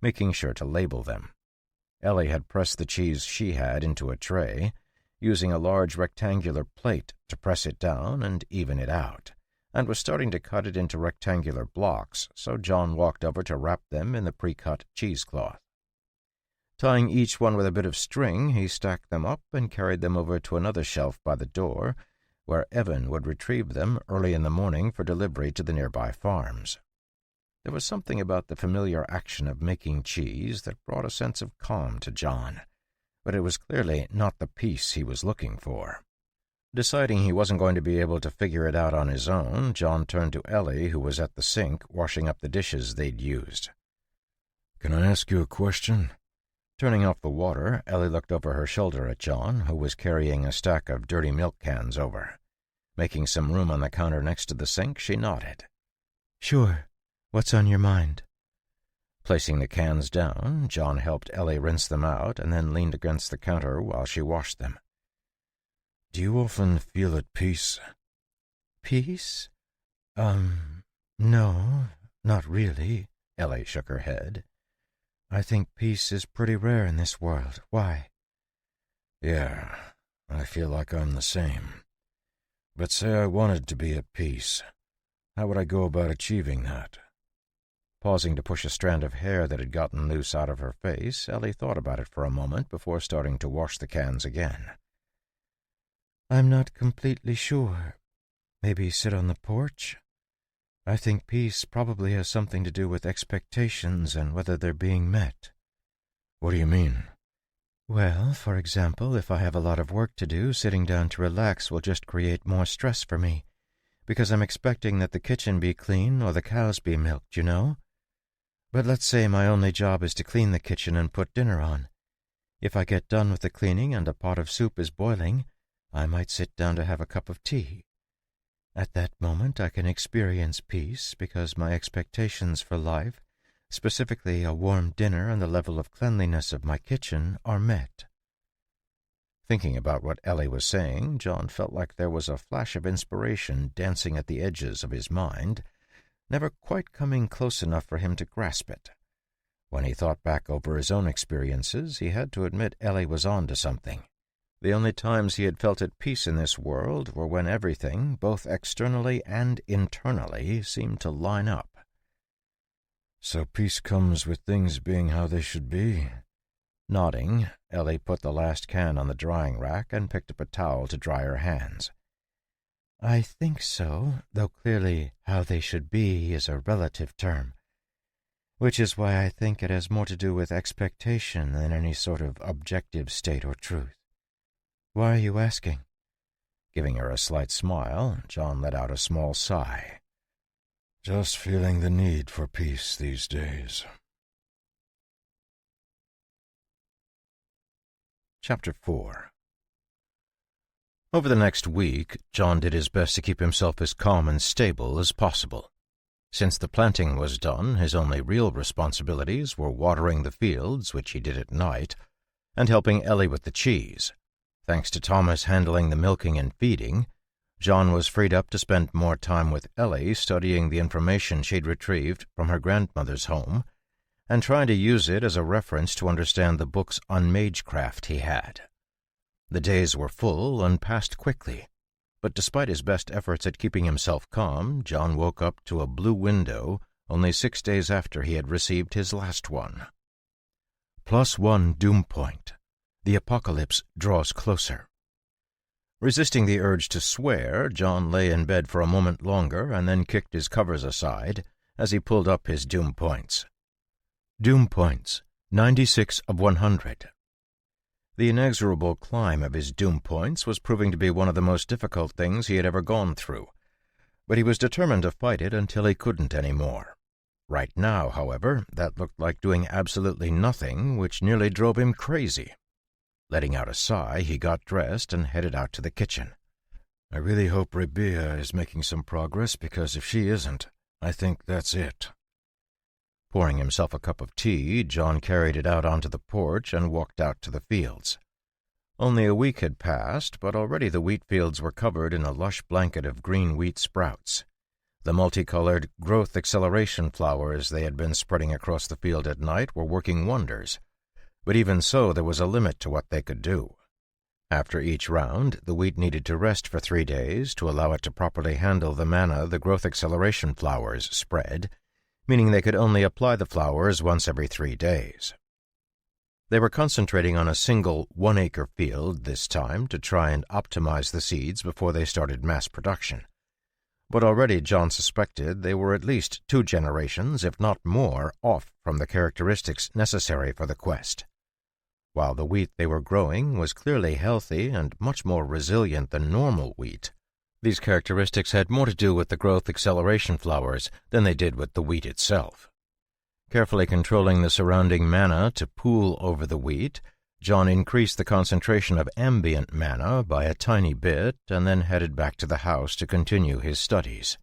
making sure to label them. Ellie had pressed the cheese she had into a tray, using a large rectangular plate to press it down and even it out, and was starting to cut it into rectangular blocks, so John walked over to wrap them in the pre-cut cheesecloth. Tying each one with a bit of string, he stacked them up and carried them over to another shelf by the door, where Evan would retrieve them early in the morning for delivery to the nearby farms. There was something about the familiar action of making cheese that brought a sense of calm to John, but it was clearly not the peace he was looking for. Deciding he wasn't going to be able to figure it out on his own, John turned to Ellie, who was at the sink washing up the dishes they'd used. "Can I ask you a question?" Turning off the water, Ellie looked over her shoulder at John, who was carrying a stack of dirty milk cans over. Making some room on the counter next to the sink, she nodded. "Sure. What's on your mind?" Placing the cans down, John helped Ellie rinse them out and then leaned against the counter while she washed them. Do you often feel at peace? Peace? No, not really. Ellie shook her head. I think peace is pretty rare in this world. Why? Yeah, I feel like I'm the same. But say I wanted to be at peace. How would I go about achieving that? Pausing to push a strand of hair that had gotten loose out of her face, Ellie thought about it for a moment before starting to wash the cans again. I'm not completely sure. Maybe sit on the porch? I think peace probably has something to do with expectations and whether they're being met. What do you mean? Well, for example, if I have a lot of work to do, sitting down to relax will just create more stress for me, because I'm expecting that the kitchen be clean or the cows be milked, you know? But let's say my only job is to clean the kitchen and put dinner on. If I get done with the cleaning and a pot of soup is boiling, I might sit down to have a cup of tea. At that moment I can experience peace because my expectations for life, specifically a warm dinner and the level of cleanliness of my kitchen, are met. Thinking about what Ellie was saying, John felt like there was a flash of inspiration dancing at the edges of his mind, never quite coming close enough for him to grasp it. When he thought back over his own experiences, he had to admit Ellie was on to something. The only times he had felt at peace in this world were when everything, both externally and internally, seemed to line up. So peace comes with things being how they should be? Nodding, Ellie put the last can on the drying rack and picked up a towel to dry her hands. I think so, though clearly how they should be is a relative term, which is why I think it has more to do with expectation than any sort of objective state or truth. Why are you asking? Giving her a slight smile, John let out a small sigh. Just feeling the need for peace these days. Chapter 4. Over the next week, John did his best to keep himself as calm and stable as possible. Since the planting was done, his only real responsibilities were watering the fields, which he did at night, and helping Ellie with the cheese. Thanks to Thomas handling the milking and feeding, John was freed up to spend more time with Ellie studying the information she'd retrieved from her grandmother's home and trying to use it as a reference to understand the books on magecraft he had. The days were full and passed quickly, but despite his best efforts at keeping himself calm, John woke up to a blue window only 6 days after he had received his last one. +1 doom point. The apocalypse draws closer. Resisting the urge to swear, John lay in bed for a moment longer and then kicked his covers aside as he pulled up his doom points. Doom points, 96 of 100. The inexorable climb of his doom points was proving to be one of the most difficult things he had ever gone through, but he was determined to fight it until he couldn't any more. Right now, however, that looked like doing absolutely nothing, which nearly drove him crazy. Letting out a sigh, he got dressed and headed out to the kitchen. I really hope Rabia is making some progress, because if she isn't, I think that's it. Pouring himself a cup of tea, John carried it out onto the porch and walked out to the fields. Only a week had passed, but already the wheat fields were covered in a lush blanket of green wheat sprouts. The multicolored growth acceleration flowers they had been spreading across the field at night were working wonders, but even so there was a limit to what they could do. After each round, the wheat needed to rest for 3 days to allow it to properly handle the manna the growth acceleration flowers spread, meaning they could only apply the flowers once every 3 days. They were concentrating on a single 1-acre field this time to try and optimize the seeds before they started mass production. But already John suspected they were at least 2 generations, if not more, off from the characteristics necessary for the quest. While the wheat they were growing was clearly healthy and much more resilient than normal wheat, these characteristics had more to do with the growth acceleration flowers than they did with the wheat itself. Carefully controlling the surrounding manna to pool over the wheat, John increased the concentration of ambient manna by a tiny bit and then headed back to the house to continue his studies.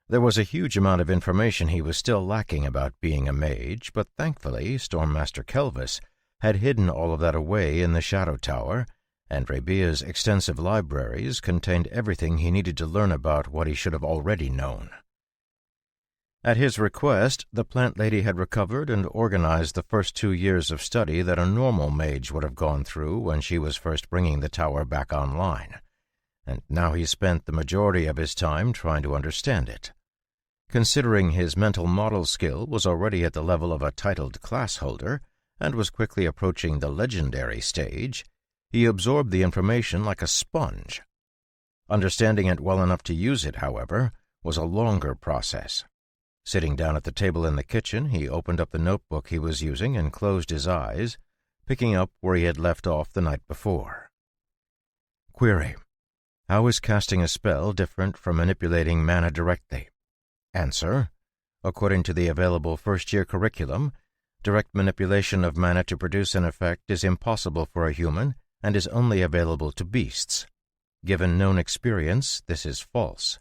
There was a huge amount of information he was still lacking about being a mage, but thankfully Stormmaster Kelvis had hidden all of that away in the Shadow Tower, and Rabea's extensive libraries contained everything he needed to learn about what he should have already known. At his request, the plant lady had recovered and organized the first 2 years of study that a normal mage would have gone through when she was first bringing the tower back online, and now he spent the majority of his time trying to understand it. Considering his mental model skill was already at the level of a titled class holder and was quickly approaching the legendary stage, he absorbed the information like a sponge. Understanding it well enough to use it, however, was a longer process. Sitting down at the table in the kitchen, he opened up the notebook he was using and closed his eyes, picking up where he had left off the night before. Query: how is casting a spell different from manipulating mana directly? Answer: according to the available first-year curriculum, direct manipulation of mana to produce an effect is impossible for a human and is only available to beasts. Given known experience, this is false.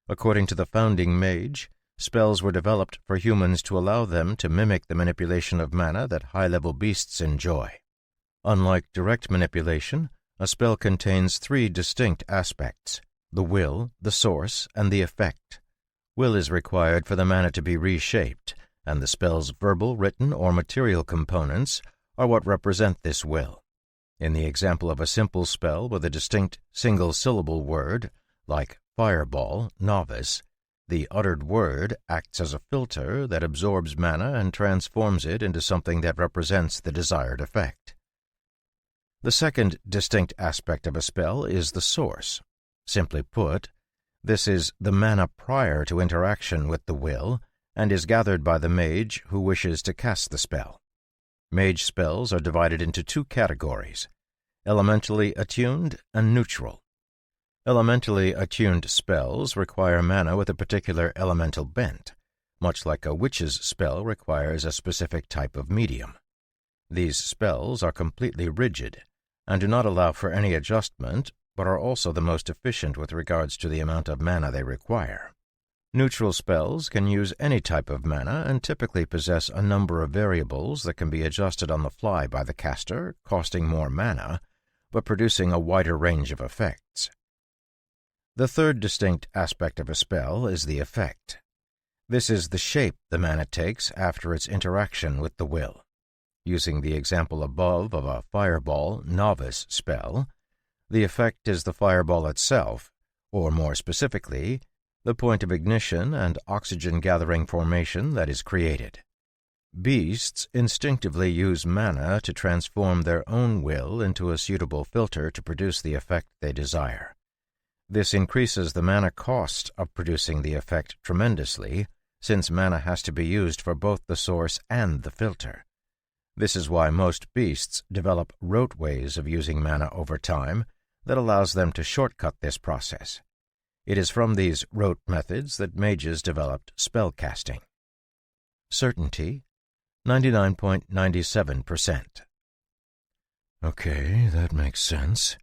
According to the founding mage, spells were developed for humans to allow them to mimic the manipulation of mana that high-level beasts enjoy. Unlike direct manipulation, a spell contains 3 distinct aspects: the will, the source, and the effect. Will is required for the mana to be reshaped, and the spell's verbal, written, or material components are what represent this will. In the example of a simple spell with a distinct single-syllable word, like fireball, novice, the uttered word acts as a filter that absorbs mana and transforms it into something that represents the desired effect. The second distinct aspect of a spell is the source. Simply put, this is the mana prior to interaction with the will and is gathered by the mage who wishes to cast the spell. Mage spells are divided into 2 categories: elementally attuned and neutral. Elementally attuned spells require mana with a particular elemental bent, much like a witch's spell requires a specific type of medium. These spells are completely rigid and do not allow for any adjustment, but are also the most efficient with regards to the amount of mana they require. Neutral spells can use any type of mana and typically possess a number of variables that can be adjusted on the fly by the caster, costing more mana, but producing a wider range of effects. The third distinct aspect of a spell is the effect. This is the shape the mana takes after its interaction with the will. Using the example above of a fireball novice spell, the effect is the fireball itself, or more specifically, the point of ignition and oxygen-gathering formation that is created. Beasts instinctively use mana to transform their own will into a suitable filter to produce the effect they desire. This increases the mana cost of producing the effect tremendously, since mana has to be used for both the source and the filter. This is why most beasts develop rote ways of using mana over time that allows them to shortcut this process. It is from these rote methods that mages developed spellcasting. Certainty, 99.97%. Okay, that makes sense.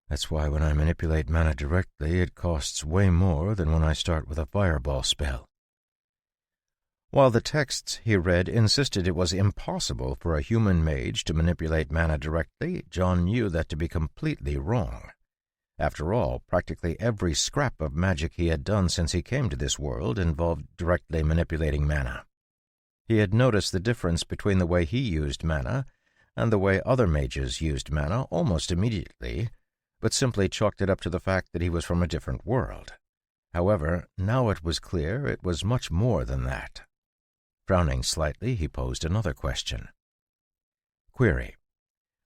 That's why when I manipulate mana directly, it costs way more than when I start with a fireball spell. While the texts he read insisted it was impossible for a human mage to manipulate mana directly, John knew that to be completely wrong. After all, practically every scrap of magic he had done since he came to this world involved directly manipulating mana. He had noticed the difference between the way he used mana and the way other mages used mana almost immediately, but simply chalked it up to the fact that he was from a different world. However, now it was clear it was much more than that. Frowning slightly, he posed another question. Query: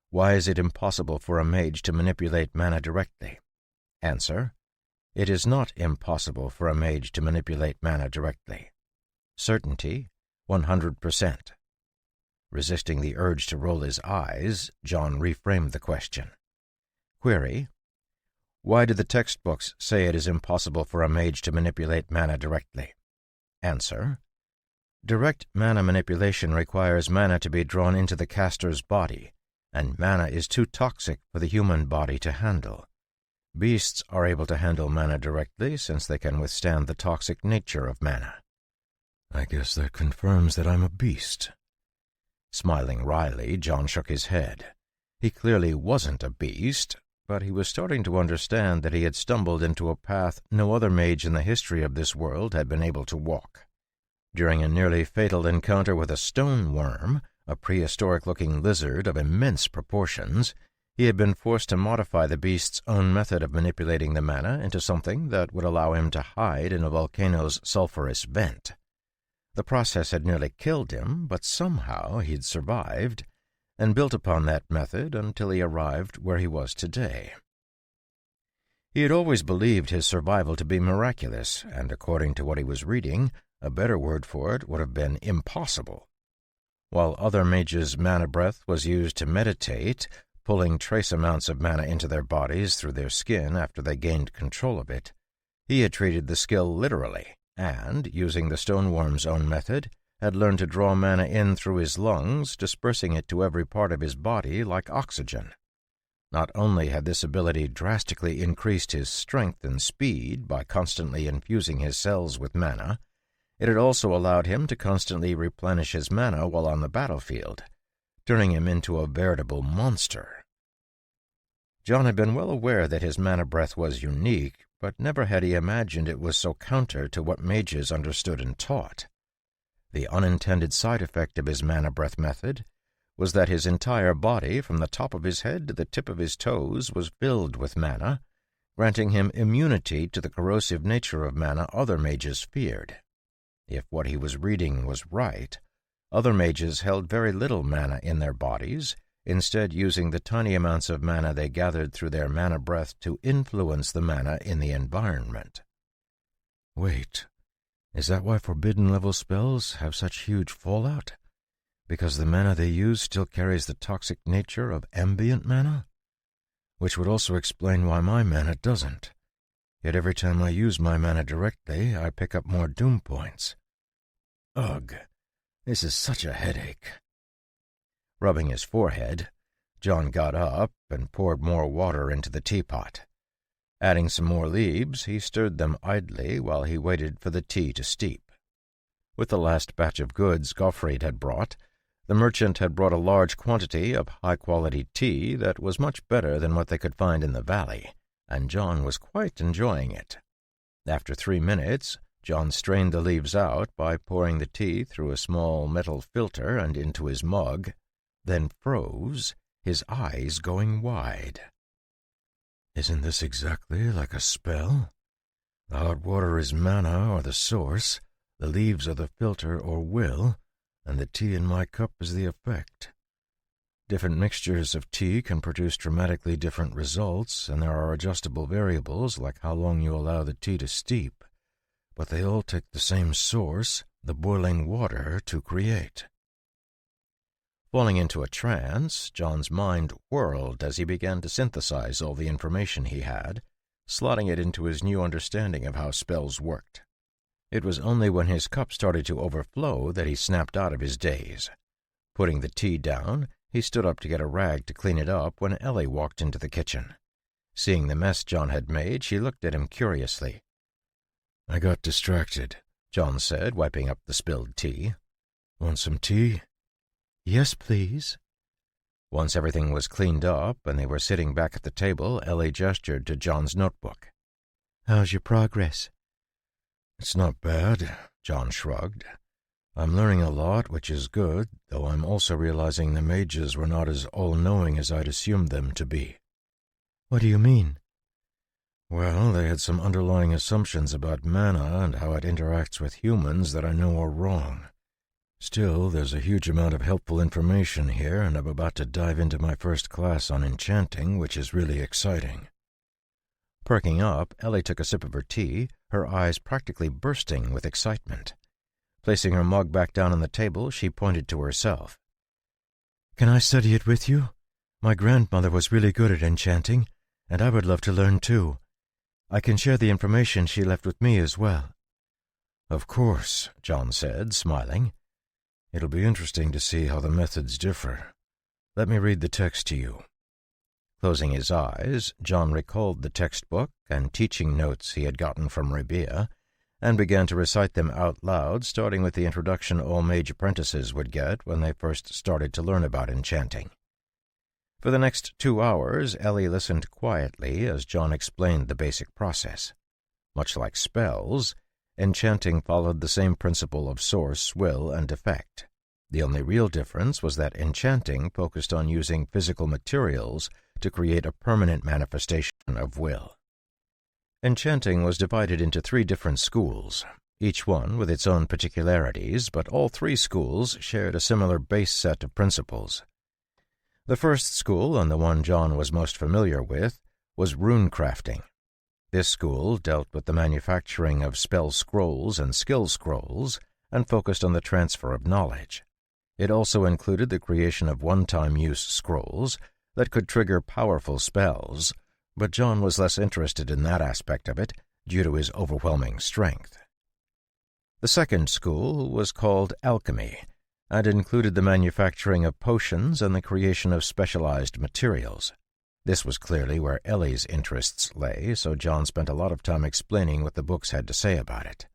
why is it impossible for a mage to manipulate mana directly? Answer: it is not impossible for a mage to manipulate mana directly. Certainty, 100%. Resisting the urge to roll his eyes, John reframed the question. Query: why do the textbooks say it is impossible for a mage to manipulate mana directly? Answer: direct mana manipulation requires mana to be drawn into the caster's body, and mana is too toxic for the human body to handle. Beasts are able to handle mana directly since they can withstand the toxic nature of mana. I guess that confirms that I'm a beast. Smiling wryly, John shook his head. He clearly wasn't a beast, but he was starting to understand that he had stumbled into a path no other mage in the history of this world had been able to walk. During a nearly fatal encounter with a stone worm, a prehistoric-looking lizard of immense proportions, he had been forced to modify the beast's own method of manipulating the mana into something that would allow him to hide in a volcano's sulphurous vent. The process had nearly killed him, but somehow he'd survived, and built upon that method until he arrived where he was today. He had always believed his survival to be miraculous, and according to what he was reading, a better word for it would have been impossible. While other mages' mana breath was used to meditate, pulling trace amounts of mana into their bodies through their skin after they gained control of it, he had treated the skill literally, and, using the stoneworm's own method, had learned to draw mana in through his lungs, dispersing it to every part of his body like oxygen. Not only had this ability drastically increased his strength and speed by constantly infusing his cells with mana, it had also allowed him to constantly replenish his mana while on the battlefield, turning him into a veritable monster. John had been well aware that his mana breath was unique, but never had he imagined it was so counter to what mages understood and taught. The unintended side effect of his mana breath method was that his entire body, from the top of his head to the tip of his toes, was filled with mana, granting him immunity to the corrosive nature of mana other mages feared. If what he was reading was right, other mages held very little mana in their bodies, instead using the tiny amounts of mana they gathered through their mana breath to influence the mana in the environment. Wait, is that why forbidden-level spells have such huge fallout? Because the mana they use still carries the toxic nature of ambient mana? Which would also explain why my mana doesn't. Yet every time I use my mana directly, I pick up more doom points. Ugh, this is such a headache. Rubbing his forehead, John got up and poured more water into the teapot. Adding some more leaves, he stirred them idly while he waited for the tea to steep. With the last batch of goods Gottfried had brought, the merchant had brought a large quantity of high-quality tea that was much better than what they could find in the valley, and John was quite enjoying it. After 3 minutes, John strained the leaves out by pouring the tea through a small metal filter and into his mug, then froze, his eyes going wide. Isn't this exactly like a spell? The hot water is mana or the source, the leaves are the filter or will, and the tea in my cup is the effect. Different mixtures of tea can produce dramatically different results, and there are adjustable variables like how long you allow the tea to steep, but they all take the same source, the boiling water, to create. Falling into a trance, John's mind whirled as he began to synthesize all the information he had, slotting it into his new understanding of how spells worked. It was only when his cup started to overflow that he snapped out of his daze. Putting the tea down, he stood up to get a rag to clean it up when Ellie walked into the kitchen. Seeing the mess John had made, she looked at him curiously. I got distracted, John said, wiping up the spilled tea. Want some tea? Yes, please. Once everything was cleaned up and they were sitting back at the table, Ellie gestured to John's notebook. How's your progress? It's not bad, John shrugged. I'm learning a lot, which is good, though I'm also realizing the mages were not as all-knowing as I'd assumed them to be. What do you mean? Well, they had some underlying assumptions about mana and how it interacts with humans that I know are wrong. Still, there's a huge amount of helpful information here, and I'm about to dive into my first class on enchanting, which is really exciting. Perking up, Ellie took a sip of her tea, her eyes practically bursting with excitement. Placing her mug back down on the table, she pointed to herself. Can I study it with you? My grandmother was really good at enchanting, and I would love to learn too. I can share the information she left with me as well. Of course, John said, smiling. It'll be interesting to see how the methods differ. Let me read the text to you. Closing his eyes, John recalled the textbook and teaching notes he had gotten from Rabia, and began to recite them out loud, starting with the introduction all mage apprentices would get when they first started to learn about enchanting. For the next 2 hours, Ellie listened quietly as John explained the basic process. Much like spells, enchanting followed the same principle of source, will, and effect. The only real difference was that enchanting focused on using physical materials to create a permanent manifestation of will. Enchanting was divided into 3 different schools, each one with its own particularities, but all 3 schools shared a similar base set of principles. The first school, and the one John was most familiar with, was rune crafting. This school dealt with the manufacturing of spell scrolls and skill scrolls and focused on the transfer of knowledge. It also included the creation of one-time use scrolls that could trigger powerful spells, but John was less interested in that aspect of it due to his overwhelming strength. The second school was called alchemy, and included the manufacturing of potions and the creation of specialized materials. This was clearly where Ellie's interests lay, so John spent a lot of time explaining what the books had to say about it.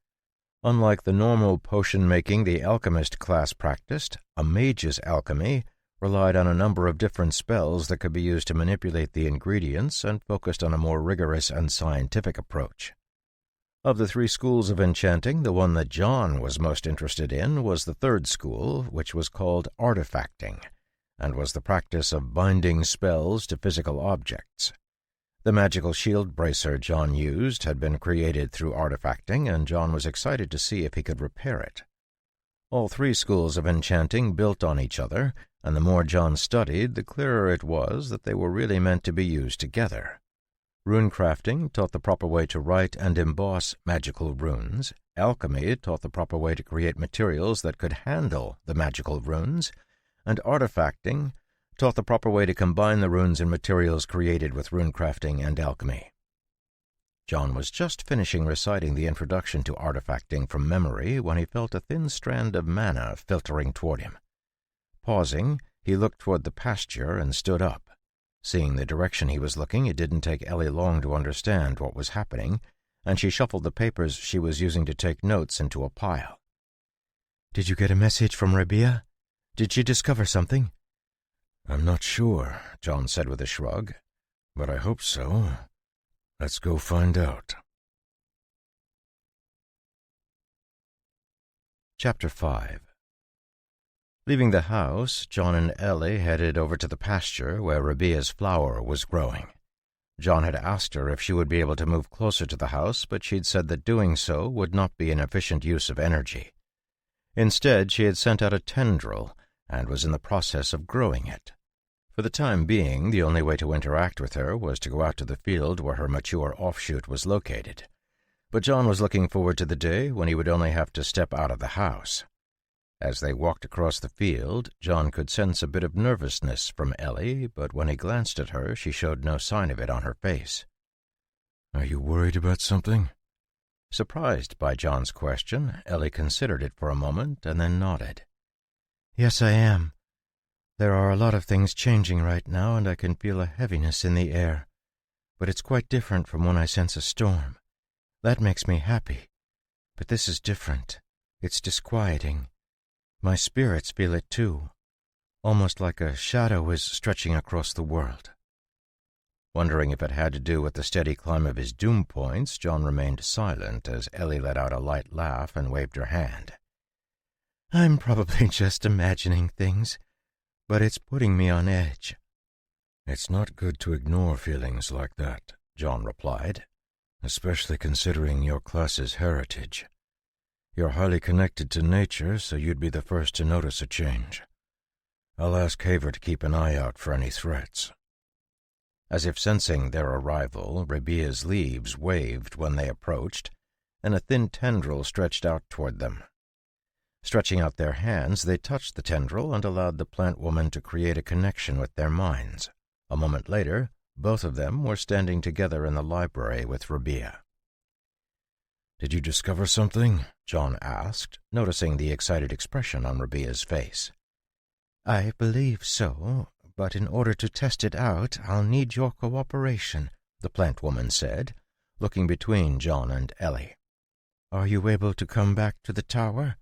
Unlike the normal potion-making the alchemist class practiced, a mage's alchemy relied on a number of different spells that could be used to manipulate the ingredients and focused on a more rigorous and scientific approach. Of the 3 schools of enchanting, the one that John was most interested in was the third school, which was called artifacting, and was the practice of binding spells to physical objects. The magical shield bracer John used had been created through artifacting, and John was excited to see if he could repair it. All 3 schools of enchanting built on each other, and the more John studied, the clearer it was that they were really meant to be used together. Runecrafting taught the proper way to write and emboss magical runes. Alchemy taught the proper way to create materials that could handle the magical runes. And artifacting taught the proper way to combine the runes and materials created with runecrafting and alchemy. John was just finishing reciting the introduction to artifacting from memory when he felt a thin strand of mana filtering toward him. Pausing, he looked toward the pasture and stood up. Seeing the direction he was looking, it didn't take Ellie long to understand what was happening, and she shuffled the papers she was using to take notes into a pile. "Did you get a message from Rabia? Did she discover something?" "I'm not sure," John said with a shrug, "but I hope so. Let's go find out." Chapter 5. Leaving the house, John and Ellie headed over to the pasture where Rabia's flower was growing. John had asked her if she would be able to move closer to the house, but she'd said that doing so would not be an efficient use of energy. Instead, she had sent out a tendril and was in the process of growing it. For the time being, the only way to interact with her was to go out to the field where her mature offshoot was located. But John was looking forward to the day when he would only have to step out of the house. As they walked across the field, John could sense a bit of nervousness from Ellie, but when he glanced at her, she showed no sign of it on her face. "Are you worried about something?" Surprised by John's question, Ellie considered it for a moment and then nodded. "Yes, I am. There are a lot of things changing right now, and I can feel a heaviness in the air. But it's quite different from when I sense a storm. That makes me happy. But this is different. It's disquieting. My spirits feel it too, almost like a shadow is stretching across the world." Wondering if it had to do with the steady climb of his doom points, John remained silent as Ellie let out a light laugh and waved her hand. "I'm probably just imagining things, but it's putting me on edge." "It's not good to ignore feelings like that," John replied, "especially considering your class's heritage. You're highly connected to nature, so you'd be the first to notice a change. I'll ask Haver to keep an eye out for any threats." As if sensing their arrival, Rabia's leaves waved when they approached, and a thin tendril stretched out toward them. Stretching out their hands, they touched the tendril and allowed the plant woman to create a connection with their minds. A moment later, both of them were standing together in the library with Rabia. "Did you discover something?" John asked, noticing the excited expression on Rabia's face. "I believe so, but in order to test it out, I'll need your cooperation," the plant woman said, looking between John and Ellie. "Are you able to come back to the tower?"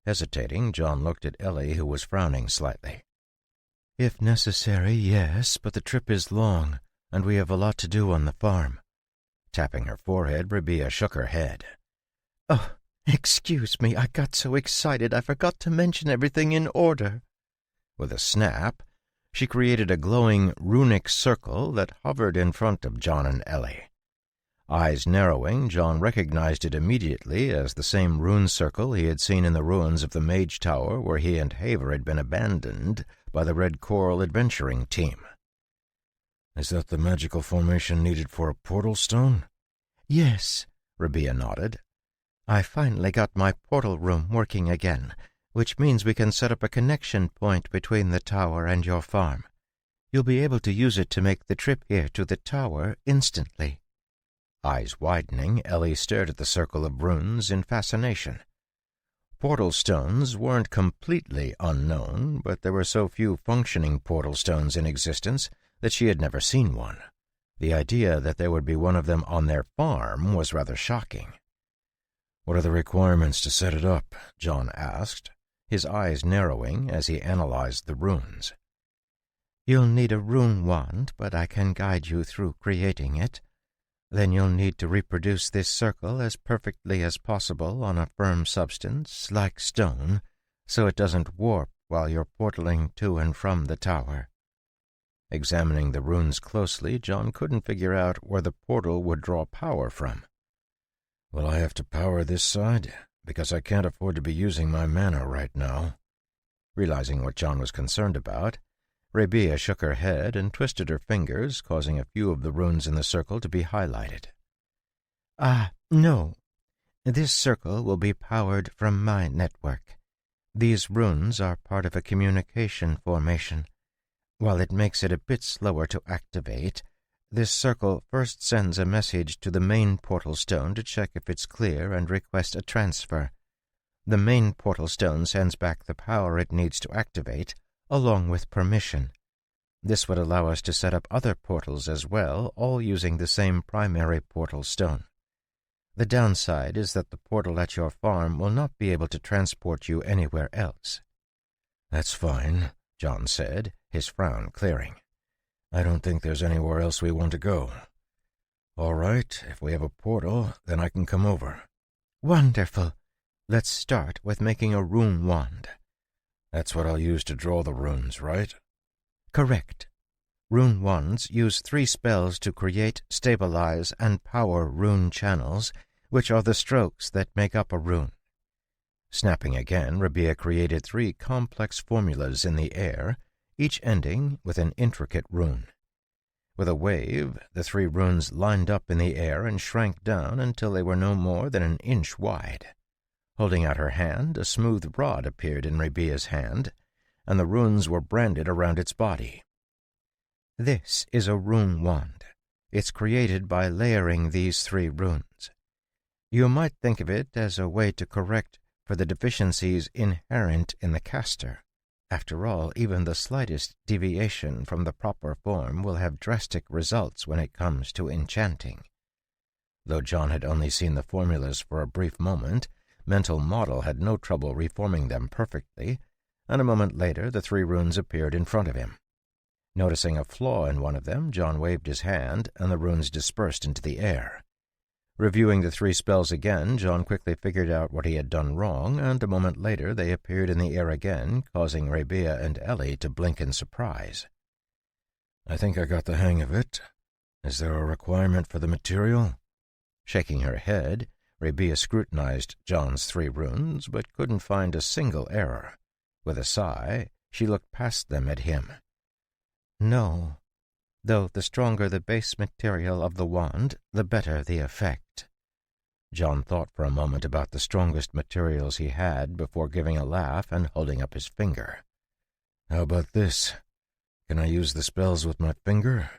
Hesitating, John looked at Ellie, who was frowning slightly. If necessary, yes, but the trip is long, and we have a lot to do on the farm. Tapping her forehead, Rabia shook her head. Oh, excuse me, I got so excited I forgot to mention everything in order. With a snap, she created a glowing runic circle that hovered in front of John and Ellie. Eyes narrowing, John recognized it immediately as the same rune circle he had seen in the ruins of the Mage Tower where he and Haver had been abandoned by the Red Coral adventuring team. Is that the magical formation needed for a portal stone? Yes, Rabia nodded. I finally got my portal room working again, which means we can set up a connection point between the tower and your farm. You'll be able to use it to make the trip here to the tower instantly. Eyes widening, Ellie stared at the circle of runes in fascination. Portal stones weren't completely unknown, but there were so few functioning portal stones in existence that she had never seen one. The idea that there would be one of them on their farm was rather shocking. What are the requirements to set it up? John asked, his eyes narrowing as he analyzed the runes. You'll need a rune wand, but I can guide you through creating it. Then you'll need to reproduce this circle as perfectly as possible on a firm substance, like stone, so it doesn't warp while you're portaling to and from the tower. Examining the runes closely, John couldn't figure out where the portal would draw power from. Will I have to power this side? Because I can't afford to be using my mana right now. Realizing what John was concerned about, Rabia shook her head and twisted her fingers, causing a few of the runes in the circle to be highlighted. No. This circle will be powered from my network. These runes are part of a communication formation. While it makes it a bit slower to activate, this circle first sends a message to the main portal stone to check if it's clear and request a transfer. The main portal stone sends back the power it needs to activate, along with permission. This would allow us to set up other portals as well, all using the same primary portal stone. The downside is that the portal at your farm will not be able to transport you anywhere else. That's fine, John said, his frown clearing. I don't think there's anywhere else we want to go. All right, if we have a portal, then I can come over. Wonderful. Let's start with making a rune wand. That's what I'll use to draw the runes, right? Correct. Rune wands use 3 spells to create, stabilize, and power rune channels, which are the strokes that make up a rune. Snapping again, Rabia created 3 complex formulas in the air, each ending with an intricate rune. With a wave, the 3 runes lined up in the air and shrank down until they were no more than an inch wide. Holding out her hand, a smooth rod appeared in Rabia's hand, and the runes were branded around its body. This is a rune wand. It's created by layering these 3 runes. You might think of it as a way to correct for the deficiencies inherent in the caster. After all, even the slightest deviation from the proper form will have drastic results when it comes to enchanting. Though John had only seen the formulas for a brief moment, Mental Model had no trouble reforming them perfectly, and a moment later the 3 runes appeared in front of him. Noticing a flaw in one of them, John waved his hand, and the runes dispersed into the air. Reviewing the 3 spells again, John quickly figured out what he had done wrong, and a moment later they appeared in the air again, causing Rabia and Ellie to blink in surprise. I think I got the hang of it. Is there a requirement for the material? Shaking her head, Rabia scrutinized John's 3 runes, but couldn't find a single error. With a sigh, she looked past them at him. No, though the stronger the base material of the wand, the better the effect. John thought for a moment about the strongest materials he had before giving a laugh and holding up his finger. How about this? Can I use the spells with my finger?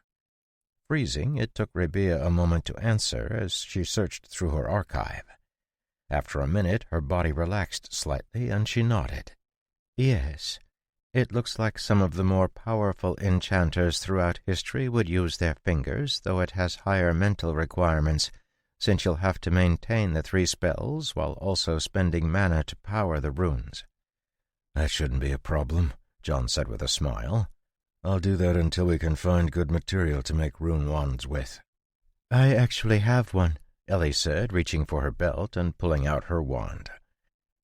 Freezing, it took Rabia a moment to answer as she searched through her archive. After a minute, her body relaxed slightly, and she nodded. Yes, it looks like some of the more powerful enchanters throughout history would use their fingers, though it has higher mental requirements, since you'll have to maintain the 3 spells while also spending mana to power the runes. That shouldn't be a problem, John said with a smile. I'll do that until we can find good material to make rune wands with. I actually have one, Ellie said, reaching for her belt and pulling out her wand.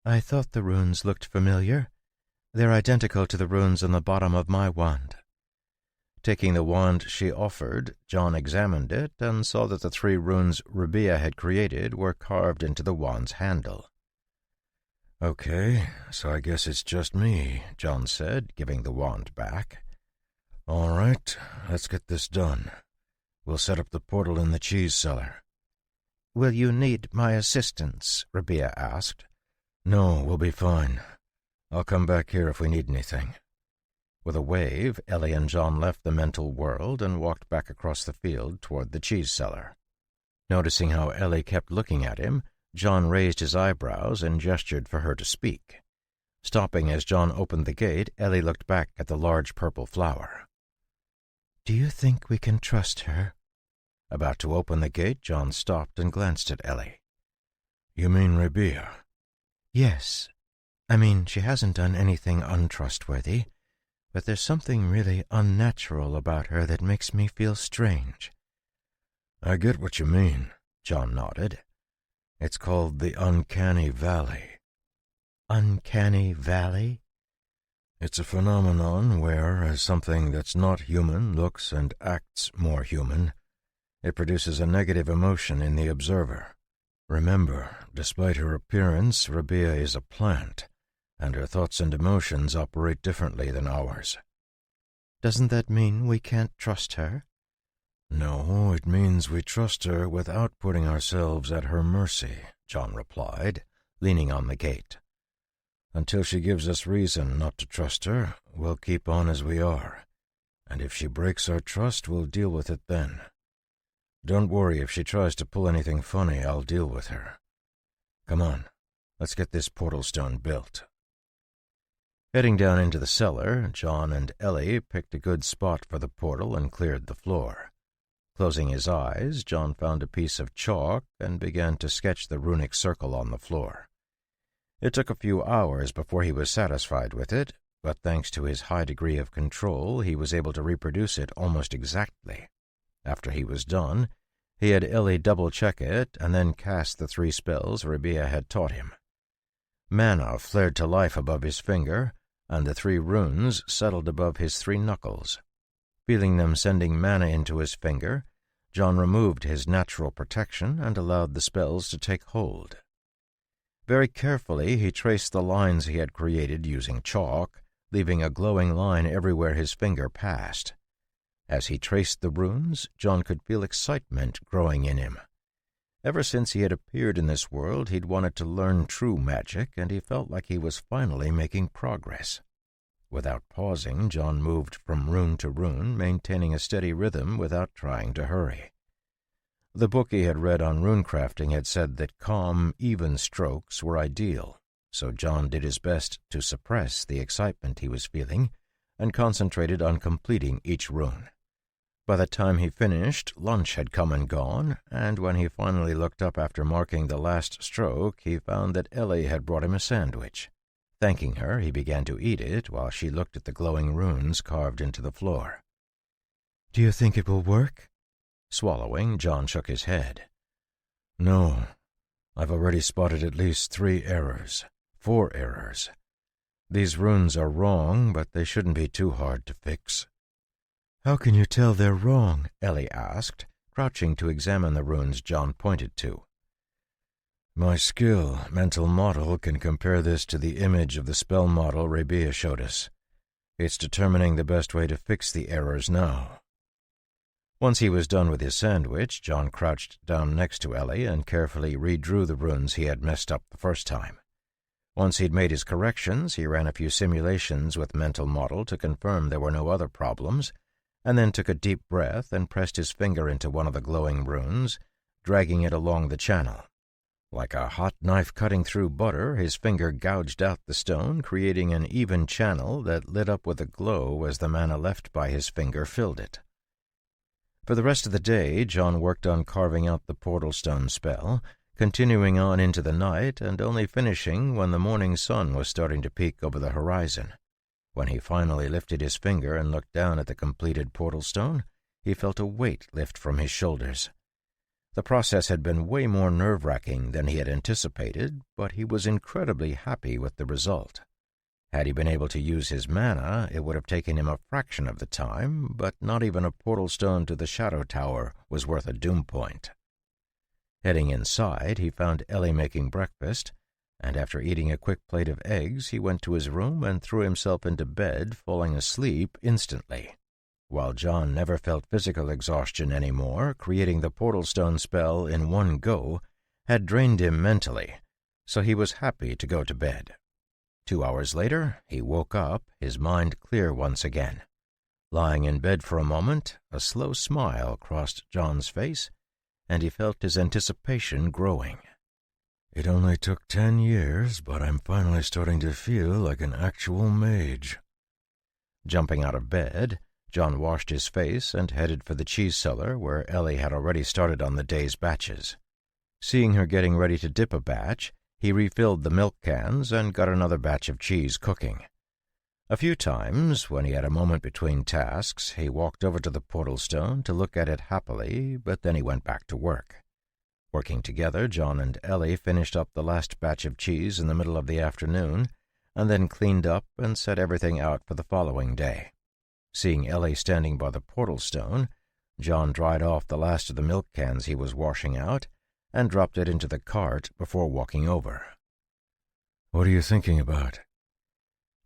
I thought the runes looked familiar. They're identical to the runes on the bottom of my wand. Taking the wand she offered, John examined it and saw that the 3 runes Rabia had created were carved into the wand's handle. Okay, so I guess it's just me, John said, giving the wand back. All right, let's get this done. We'll set up the portal in the cheese cellar. Will you need my assistance? Rabia asked. No, we'll be fine. I'll come back here if we need anything. With a wave, Ellie and John left the mental world and walked back across the field toward the cheese cellar. Noticing how Ellie kept looking at him, John raised his eyebrows and gestured for her to speak. Stopping as John opened the gate, Ellie looked back at the large purple flower. Do you think we can trust her? About to open the gate, John stopped and glanced at Ellie. You mean Rabia? Yes. I mean, she hasn't done anything untrustworthy, but there's something really unnatural about her that makes me feel strange. I get what you mean, John nodded. It's called the Uncanny Valley. Uncanny Valley? It's a phenomenon where, as something that's not human looks and acts more human, it produces a negative emotion in the observer. Remember, despite her appearance, Rabia is a plant, and her thoughts and emotions operate differently than ours. Doesn't that mean we can't trust her? No, it means we trust her without putting ourselves at her mercy, John replied, leaning on the gate. Until she gives us reason not to trust her, we'll keep on as we are, and if she breaks our trust, we'll deal with it then. Don't worry, if she tries to pull anything funny, I'll deal with her. Come on, let's get this portal stone built. Heading down into the cellar, John and Ellie picked a good spot for the portal and cleared the floor. Closing his eyes, John found a piece of chalk and began to sketch the runic circle on the floor. It took a few hours before he was satisfied with it, but thanks to his high degree of control, he was able to reproduce it almost exactly. After he was done, he had Ellie double-check it and then cast the 3 spells Rabia had taught him. Mana flared to life above his finger, and the 3 runes settled above his 3 knuckles. Feeling them sending mana into his finger, John removed his natural protection and allowed the spells to take hold. Very carefully he traced the lines he had created using chalk, leaving a glowing line everywhere his finger passed. As he traced the runes, John could feel excitement growing in him. Ever since he had appeared in this world, he'd wanted to learn true magic, and he felt like he was finally making progress. Without pausing, John moved from rune to rune, maintaining a steady rhythm without trying to hurry. The book he had read on runecrafting had said that calm, even strokes were ideal, so John did his best to suppress the excitement he was feeling and concentrated on completing each rune. By the time he finished, lunch had come and gone, and when he finally looked up after marking the last stroke, he found that Ellie had brought him a sandwich. Thanking her, he began to eat it while she looked at the glowing runes carved into the floor. "Do you think it will work?" Swallowing, John shook his head. No, I've already spotted at least 3 errors, 4 errors. These runes are wrong, but they shouldn't be too hard to fix. "How can you tell they're wrong?" Ellie asked, crouching to examine the runes John pointed to. My skill, mental model, can compare this to the image of the spell model Rabia showed us. It's determining the best way to fix the errors now. Once he was done with his sandwich, John crouched down next to Ellie and carefully redrew the runes he had messed up the first time. Once he'd made his corrections, he ran a few simulations with mental model to confirm there were no other problems, and then took a deep breath and pressed his finger into one of the glowing runes, dragging it along the channel. Like a hot knife cutting through butter, his finger gouged out the stone, creating an even channel that lit up with a glow as the mana left by his finger filled it. For the rest of the day, John worked on carving out the portal stone spell, continuing on into the night and only finishing when the morning sun was starting to peek over the horizon. When he finally lifted his finger and looked down at the completed portal stone, he felt a weight lift from his shoulders. The process had been way more nerve-wracking than he had anticipated, but he was incredibly happy with the result. Had he been able to use his mana, it would have taken him a fraction of the time, but not even a portal stone to the Shadow Tower was worth a doom point. Heading inside, he found Ellie making breakfast, and after eating a quick plate of eggs, he went to his room and threw himself into bed, falling asleep instantly. While John never felt physical exhaustion anymore, creating the portal stone spell in one go had drained him mentally, so he was happy to go to bed. 2 hours later, he woke up, his mind clear once again. Lying in bed for a moment, a slow smile crossed John's face, and he felt his anticipation growing. It only took 10 years, but I'm finally starting to feel like an actual mage. Jumping out of bed, John washed his face and headed for the cheese cellar where Ellie had already started on the day's batches. Seeing her getting ready to dip a batch, he refilled the milk cans and got another batch of cheese cooking. A few times, when he had a moment between tasks, he walked over to the portal stone to look at it happily, but then he went back to work. Working together, John and Ellie finished up the last batch of cheese in the middle of the afternoon, and then cleaned up and set everything out for the following day. Seeing Ellie standing by the portal stone, John dried off the last of the milk cans he was washing out and dropped it into the cart before walking over. "What are you thinking about?"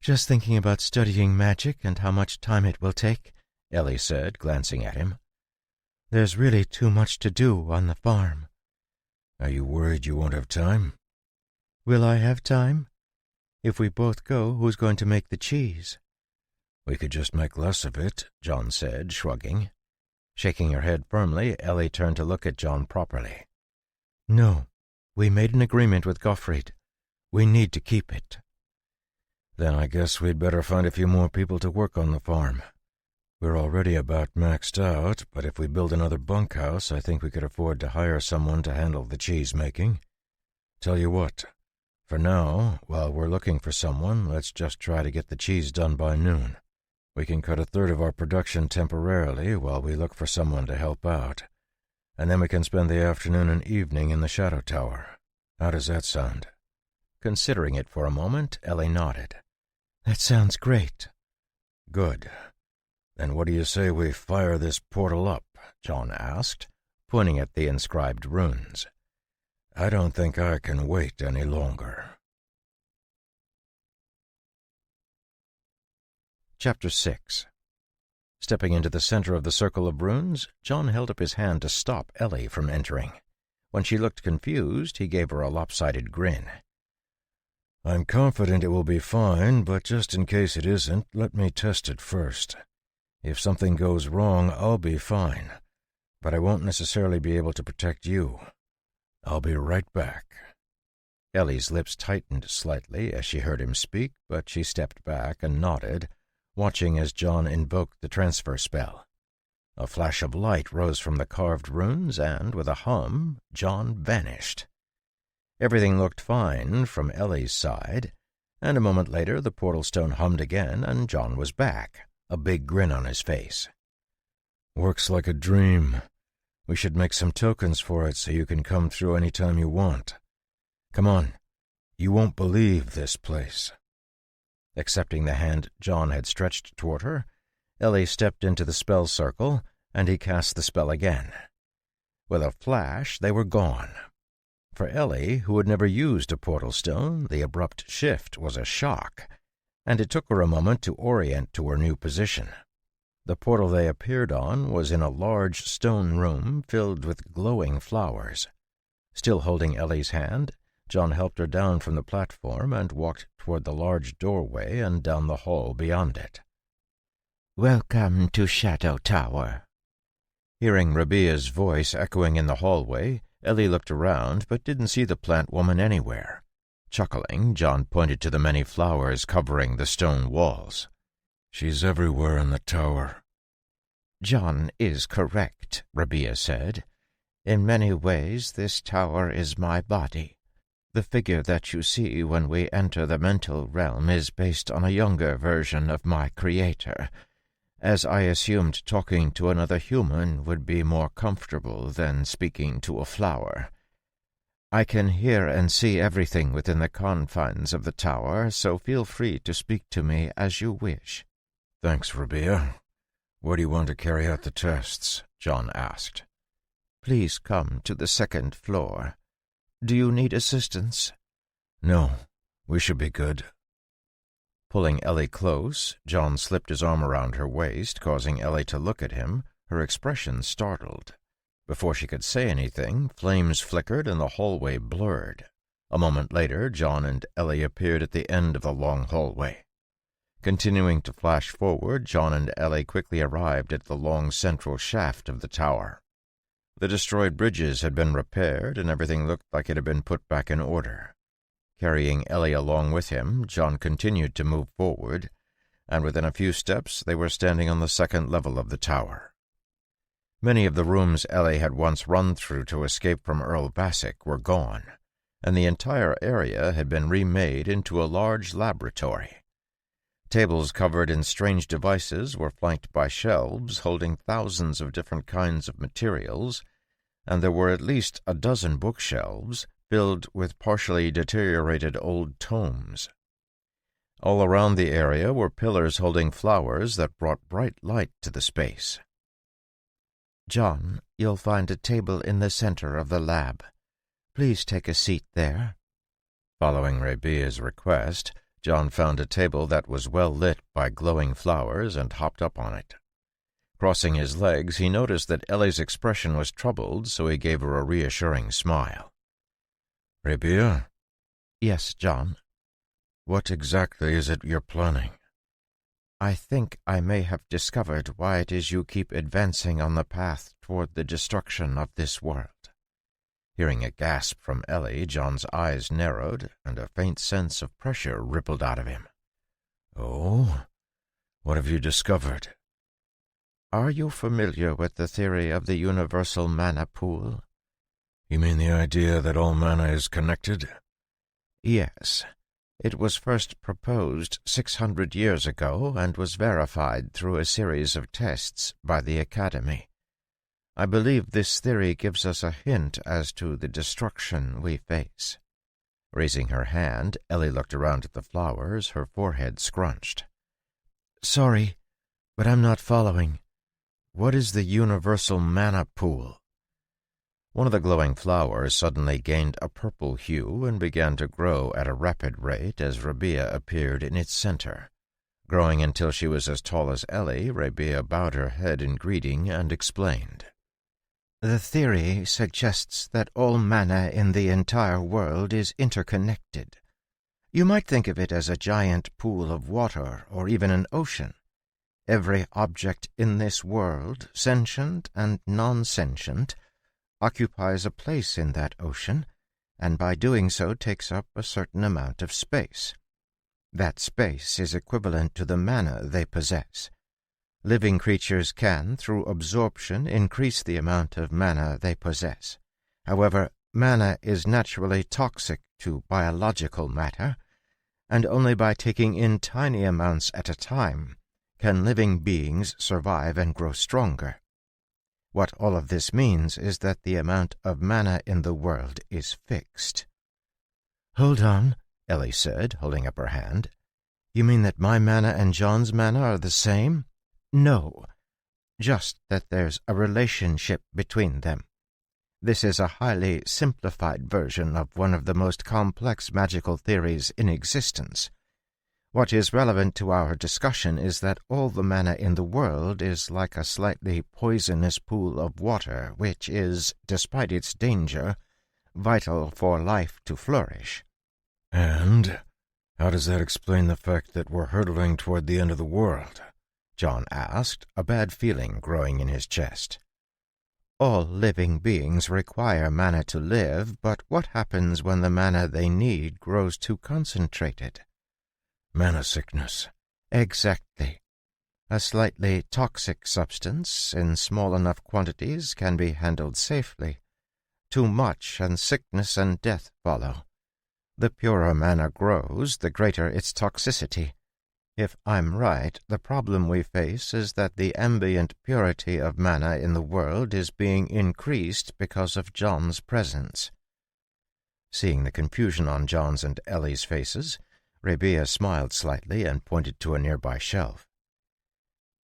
"Just thinking about studying magic and how much time it will take," Ellie said, glancing at him. "There's really too much to do on the farm." "Are you worried you won't have time?" "Will I have time? If we both go, who's going to make the cheese?" "We could just make less of it," John said, shrugging. Shaking her head firmly, Ellie turned to look at John properly. "No, we made an agreement with Gottfried. We need to keep it." "Then I guess we'd better find a few more people to work on the farm. We're already about maxed out, but if we build another bunkhouse, I think we could afford to hire someone to handle the cheese-making. Tell you what, for now, while we're looking for someone, let's just try to get the cheese done by noon. We can cut a third of our production temporarily while we look for someone to help out, and then we can spend the afternoon and evening in the Shadow Tower. How does that sound?" Considering it for a moment, Ellie nodded. "That sounds great." "Good. Then what do you say we fire this portal up?" John asked, pointing at the inscribed runes. "I don't think I can wait any longer." Chapter 6. Stepping into the center of the circle of runes, John held up his hand to stop Ellie from entering. When she looked confused, he gave her a lopsided grin. "I'm confident it will be fine, but just in case it isn't, let me test it first. If something goes wrong, I'll be fine, but I won't necessarily be able to protect you. I'll be right back." Ellie's lips tightened slightly as she heard him speak, but she stepped back and nodded, watching as John invoked the transfer spell. A flash of light rose from the carved runes, and, with a hum, John vanished. Everything looked fine from Ellie's side, and a moment later the portal stone hummed again, and John was back, a big grin on his face. "Works like a dream. We should make some tokens for it so you can come through any time you want. Come on, you won't believe this place." Accepting the hand John had stretched toward her, Ellie stepped into the spell circle, and he cast the spell again. With a flash, they were gone. For Ellie, who had never used a portal stone, the abrupt shift was a shock, and it took her a moment to orient to her new position. The portal they appeared on was in a large stone room filled with glowing flowers. Still holding Ellie's hand, John helped her down from the platform and walked toward the large doorway and down the hall beyond it. "Welcome to Shadow Tower." Hearing Rabia's voice echoing in the hallway, Ellie looked around but didn't see the plant woman anywhere. Chuckling, John pointed to the many flowers covering the stone walls. "She's everywhere in the tower." "John is correct," Rabia said. "In many ways, this tower is my body. The figure that you see when we enter the mental realm is based on a younger version of my creator, as I assumed talking to another human would be more comfortable than speaking to a flower. I can hear and see everything within the confines of the tower, so feel free to speak to me as you wish." "Thanks, Rabia. Where do you want to carry out the tests?" John asked. "Please come to the second floor. Do you need assistance?" "No, we should be good." Pulling Ellie close, John slipped his arm around her waist, causing Ellie to look at him, her expression startled. Before she could say anything, flames flickered and the hallway blurred. A moment later, John and Ellie appeared at the end of the long hallway. Continuing to flash forward, John and Ellie quickly arrived at the long central shaft of the tower. The destroyed bridges had been repaired, and everything looked like it had been put back in order. Carrying Ellie along with him, John continued to move forward, and within a few steps they were standing on the second level of the tower. Many of the rooms Ellie had once run through to escape from Earl Bassick were gone, and the entire area had been remade into a large laboratory. Tables covered in strange devices were flanked by shelves holding thousands of different kinds of materials, and there were at least a dozen bookshelves filled with partially deteriorated old tomes. All around the area were pillars holding flowers that brought bright light to the space. "John, you'll find a table in the center of the lab. Please take a seat there." Following Rabia's request, John found a table that was well lit by glowing flowers and hopped up on it. Crossing his legs, he noticed that Ellie's expression was troubled, so he gave her a reassuring smile. "Rabia?" "Yes, John." "What exactly is it you're planning?" "I think I may have discovered why it is you keep advancing on the path toward the destruction of this world." Hearing a gasp from Ellie, John's eyes narrowed, and a faint sense of pressure rippled out of him. "Oh? What have you discovered?" "Are you familiar with the theory of the universal mana pool?" "You mean the idea that all mana is connected?" "Yes. It was first proposed 600 years ago and was verified through a series of tests by the Academy. I believe this theory gives us a hint as to the destruction we face." Raising her hand, Ellie looked around at the flowers, her forehead scrunched. "Sorry, but I'm not following. What is the universal mana pool?" One of the glowing flowers suddenly gained a purple hue and began to grow at a rapid rate as Rabia appeared in its center. Growing until she was as tall as Ellie, Rabia bowed her head in greeting and explained. "The theory suggests that all mana in the entire world is interconnected. You might think of it as a giant pool of water or even an ocean. Every object in this world, sentient and non-sentient, occupies a place in that ocean, and by doing so takes up a certain amount of space. That space is equivalent to the mana they possess. Living creatures can, through absorption, increase the amount of mana they possess. However, mana is naturally toxic to biological matter, and only by taking in tiny amounts at a time can living beings survive and grow stronger. What all of this means is that the amount of mana in the world is fixed." "Hold on," Ellie said, holding up her hand. "You mean that my mana and John's mana are the same?" "No, just that there's a relationship between them. This is a highly simplified version of one of the most complex magical theories in existence. What is relevant to our discussion is that all the mana in the world is like a slightly poisonous pool of water which is, despite its danger, vital for life to flourish." "And how does that explain the fact that we're hurtling toward the end of the world?" John asked, a bad feeling growing in his chest. "All living beings require mana to live, but what happens when the mana they need grows too concentrated?" "Mana sickness." "Exactly. A slightly toxic substance in small enough quantities can be handled safely. Too much and sickness and death follow. The purer mana grows, the greater its toxicity. If I'm right, the problem we face is that the ambient purity of mana in the world is being increased because of John's presence." Seeing the confusion on John's and Ellie's faces, Rabia smiled slightly and pointed to a nearby shelf.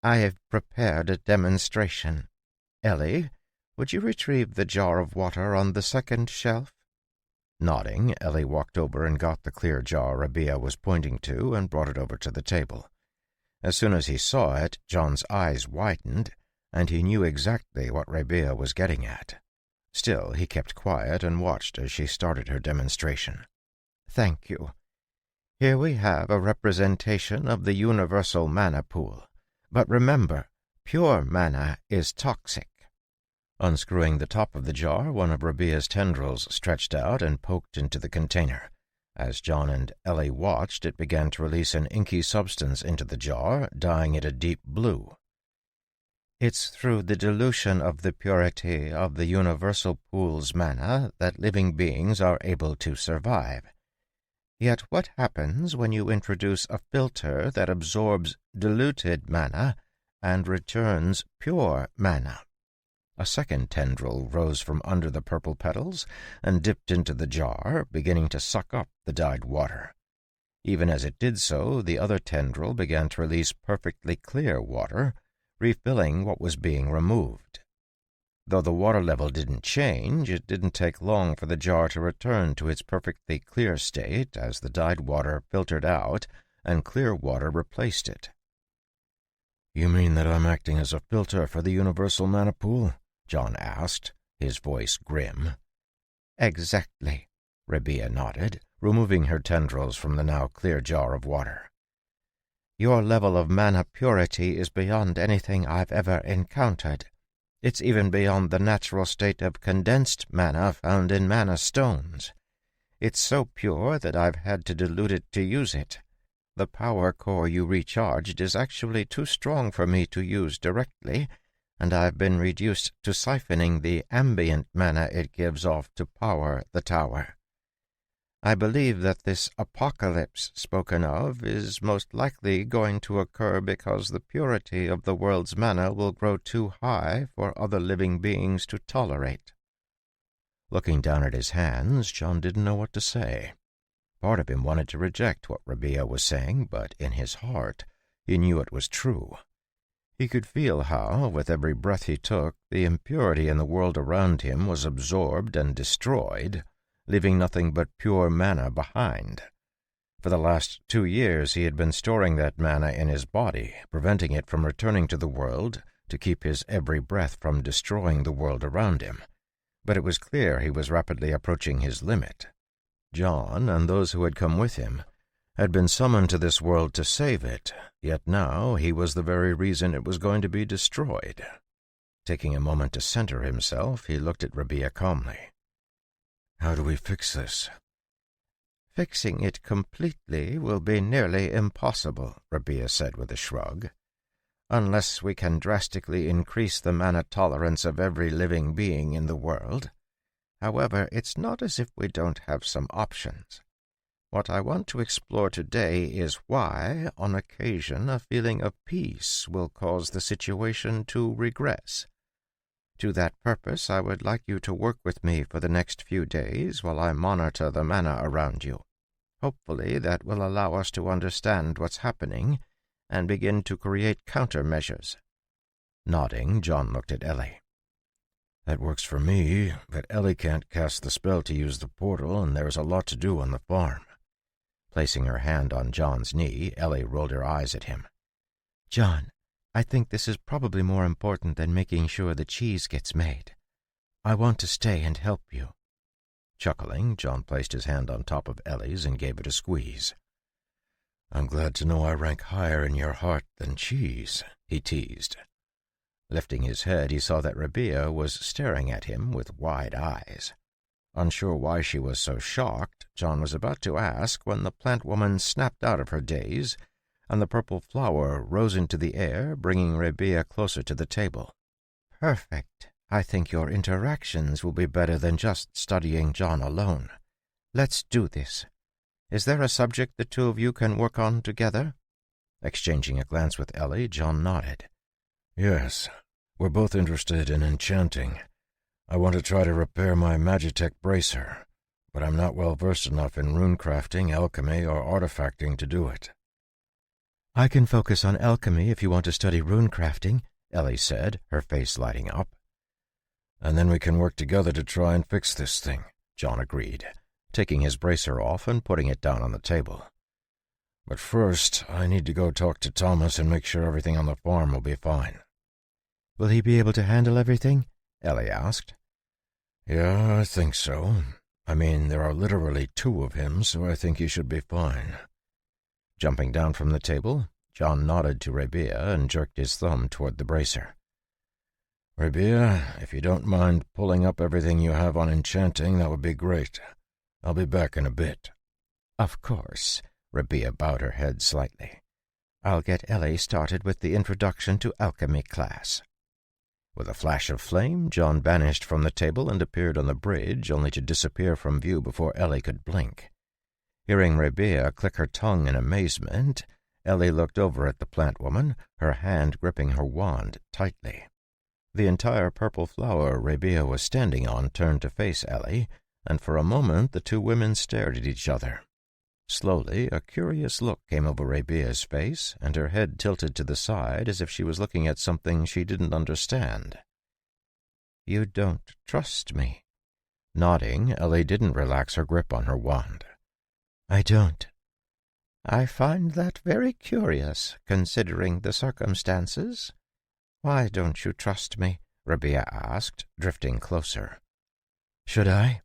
"I have prepared a demonstration. Ellie, would you retrieve the jar of water on the second shelf?" Nodding, Ellie walked over and got the clear jar Rabia was pointing to and brought it over to the table. As soon as he saw it, John's eyes widened, and he knew exactly what Rabia was getting at. Still, he kept quiet and watched as she started her demonstration. "Thank you. Here we have a representation of the universal mana pool. But remember, pure mana is toxic." Unscrewing the top of the jar, one of Rabia's tendrils stretched out and poked into the container. As John and Ellie watched, it began to release an inky substance into the jar, dyeing it a deep blue. "It's through the dilution of the purity of the universal pool's mana that living beings are able to survive. Yet what happens when you introduce a filter that absorbs diluted mana and returns pure mana?" A second tendril rose from under the purple petals and dipped into the jar, beginning to suck up the dyed water. Even as it did so, the other tendril began to release perfectly clear water, refilling what was being removed. Though the water level didn't change, it didn't take long for the jar to return to its perfectly clear state as the dyed water filtered out and clear water replaced it. "You mean that I'm acting as a filter for the universal mana pool?" John asked, his voice grim. "Exactly," Rabia nodded, removing her tendrils from the now clear jar of water. "Your level of mana purity is beyond anything I've ever encountered. It's even beyond the natural state of condensed mana found in mana stones. It's so pure that I've had to dilute it to use it. The power core you recharged is actually too strong for me to use directly, and I've been reduced to siphoning the ambient mana it gives off to power the tower. I believe that this apocalypse spoken of is most likely going to occur because the purity of the world's mana will grow too high for other living beings to tolerate." Looking down at his hands, John didn't know what to say. Part of him wanted to reject what Rabia was saying, but in his heart he knew it was true. He could feel how, with every breath he took, the impurity in the world around him was absorbed and destroyed, leaving nothing but pure mana behind. For the last 2 years he had been storing that mana in his body, preventing it from returning to the world to keep his every breath from destroying the world around him. But it was clear he was rapidly approaching his limit. John, and those who had come with him, had been summoned to this world to save it, yet now he was the very reason it was going to be destroyed. Taking a moment to center himself, he looked at Rabia calmly. "How do we fix this?" "Fixing it completely will be nearly impossible," Rabia said with a shrug. "Unless we can drastically increase the mana tolerance of every living being in the world. However, it's not as if we don't have some options. What I want to explore today is why, on occasion, a feeling of peace will cause the situation to regress. To that purpose, I would like you to work with me for the next few days while I monitor the mana around you. Hopefully that will allow us to understand what's happening and begin to create countermeasures." Nodding, John looked at Ellie. "That works for me, but Ellie can't cast the spell to use the portal, and there's a lot to do on the farm." Placing her hand on John's knee, Ellie rolled her eyes at him. "John, I think this is probably more important than making sure the cheese gets made. I want to stay and help you." Chuckling, John placed his hand on top of Ellie's and gave it a squeeze. "I'm glad to know I rank higher in your heart than cheese," he teased. Lifting his head, he saw that Rabia was staring at him with wide eyes. Unsure why she was so shocked, John was about to ask when the plant woman snapped out of her daze, and the purple flower rose into the air, bringing Rabia closer to the table. "Perfect. I think your interactions will be better than just studying John alone. Let's do this. Is there a subject the two of you can work on together?" Exchanging a glance with Ellie, John nodded. "Yes, we're both interested in enchanting. I want to try to repair my Magitech bracer, but I'm not well versed enough in runecrafting, alchemy, or artifacting to do it." "I can focus on alchemy if you want to study runecrafting," Ellie said, her face lighting up. "And then we can work together to try and fix this thing," John agreed, taking his bracer off and putting it down on the table. "But first, I need to go talk to Thomas and make sure everything on the farm will be fine." "Will he be able to handle everything?" Ellie asked. "Yeah, I think so. I mean, there are literally 2 of him, so I think he should be fine." Jumping down from the table, John nodded to Rabia and jerked his thumb toward the bracer. "Rabia, if you don't mind pulling up everything you have on enchanting, that would be great. I'll be back in a bit." "Of course." Rabia bowed her head slightly. "I'll get Ellie started with the introduction to alchemy class." With a flash of flame, John vanished from the table and appeared on the bridge, only to disappear from view before Ellie could blink. Hearing Rabia click her tongue in amazement, Ellie looked over at the plant woman, her hand gripping her wand tightly. The entire purple flower Rabia was standing on turned to face Ellie, and for a moment the 2 women stared at each other. Slowly, a curious look came over Rabia's face, and her head tilted to the side as if she was looking at something she didn't understand. "You don't trust me?" Nodding, Ellie didn't relax her grip on her wand. "I don't." "I find that very curious, considering the circumstances. Why don't you trust me?" Rabia asked, drifting closer. "Should I?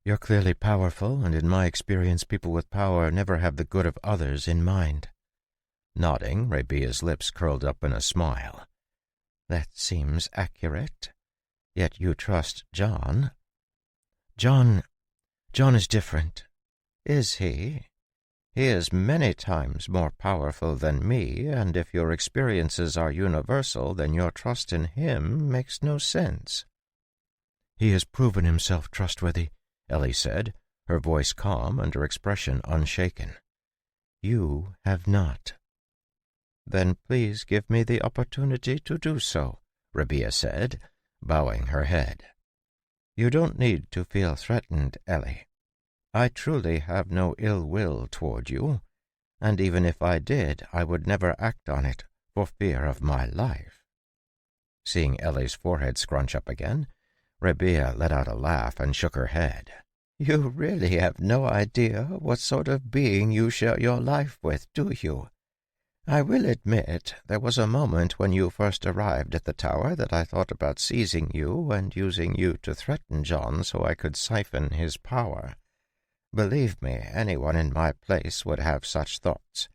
You're clearly powerful, and in my experience people with power never have the good of others in mind." Nodding, Rabia's lips curled up in a smile. "That seems accurate. Yet you trust John." John is different." "Is he? He is many times more powerful than me, and if your experiences are universal, then your trust in him makes no sense." "He has proven himself trustworthy," Ellie said, her voice calm and her expression unshaken. "You have not." "Then please give me the opportunity to do so," Rabia said, bowing her head. "You don't need to feel threatened, Ellie. I truly have no ill will toward you, and even if I did, I would never act on it for fear of my life." Seeing Ellie's forehead scrunch up again, Rabia let out a laugh and shook her head. "You really have no idea what sort of being you share your life with, do you? I will admit there was a moment when you first arrived at the tower that I thought about seizing you and using you to threaten John so I could siphon his power. Believe me, anyone in my place would have such thoughts.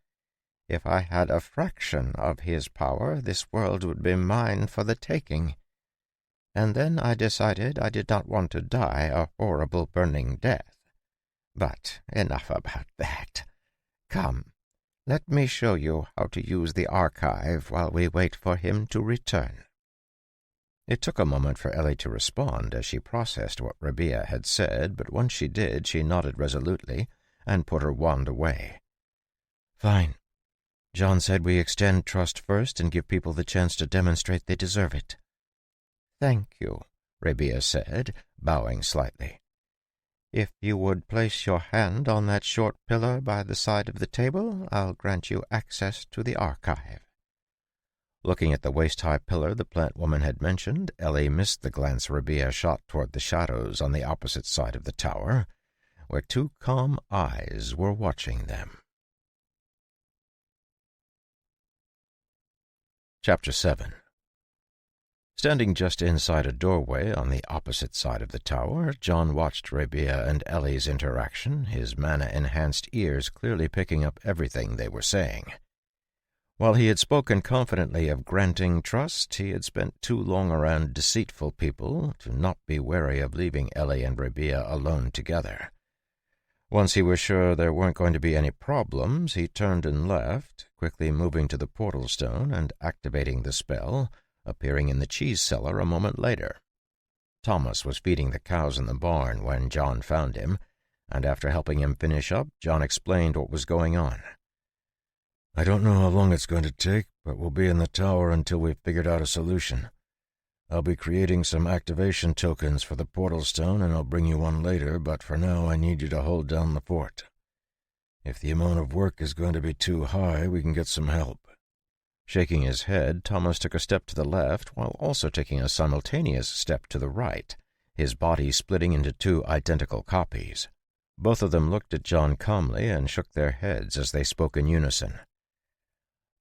If I had a fraction of his power, this world would be mine for the taking. And then I decided I did not want to die a horrible burning death. But enough about that. Come, let me show you how to use the archive while we wait for him to return." It took a moment for Ellie to respond as she processed what Rabia had said, but once she did, she nodded resolutely and put her wand away. "Fine. John said we extend trust first and give people the chance to demonstrate they deserve it." "Thank you," Rabia said, bowing slightly. "If you would place your hand on that short pillar by the side of the table, I'll grant you access to the archive." Looking at the waist-high pillar the plant woman had mentioned, Ellie missed the glance Rabia shot toward the shadows on the opposite side of the tower, where 2 calm eyes were watching them. Chapter 7. Standing just inside a doorway on the opposite side of the tower, John watched Rabia and Ellie's interaction, his mana-enhanced ears clearly picking up everything they were saying. While he had spoken confidently of granting trust, he had spent too long around deceitful people to not be wary of leaving Ellie and Rabia alone together. Once he was sure there weren't going to be any problems, he turned and left, quickly moving to the portal stone and activating the spell, appearing in the cheese cellar a moment later. Thomas was feeding the cows in the barn when John found him, and after helping him finish up, John explained what was going on. I don't know how long it's going to take, but we'll be in the tower until we've figured out a solution. I'll be creating some activation tokens for the portal stone, and I'll bring you one later, but for now I need you to hold down the fort. If the amount of work is going to be too high, we can get some help. Shaking his head, Thomas took a step to the left while also taking a simultaneous step to the right, his body splitting into two identical copies. Both of them looked at John calmly and shook their heads as they spoke in unison.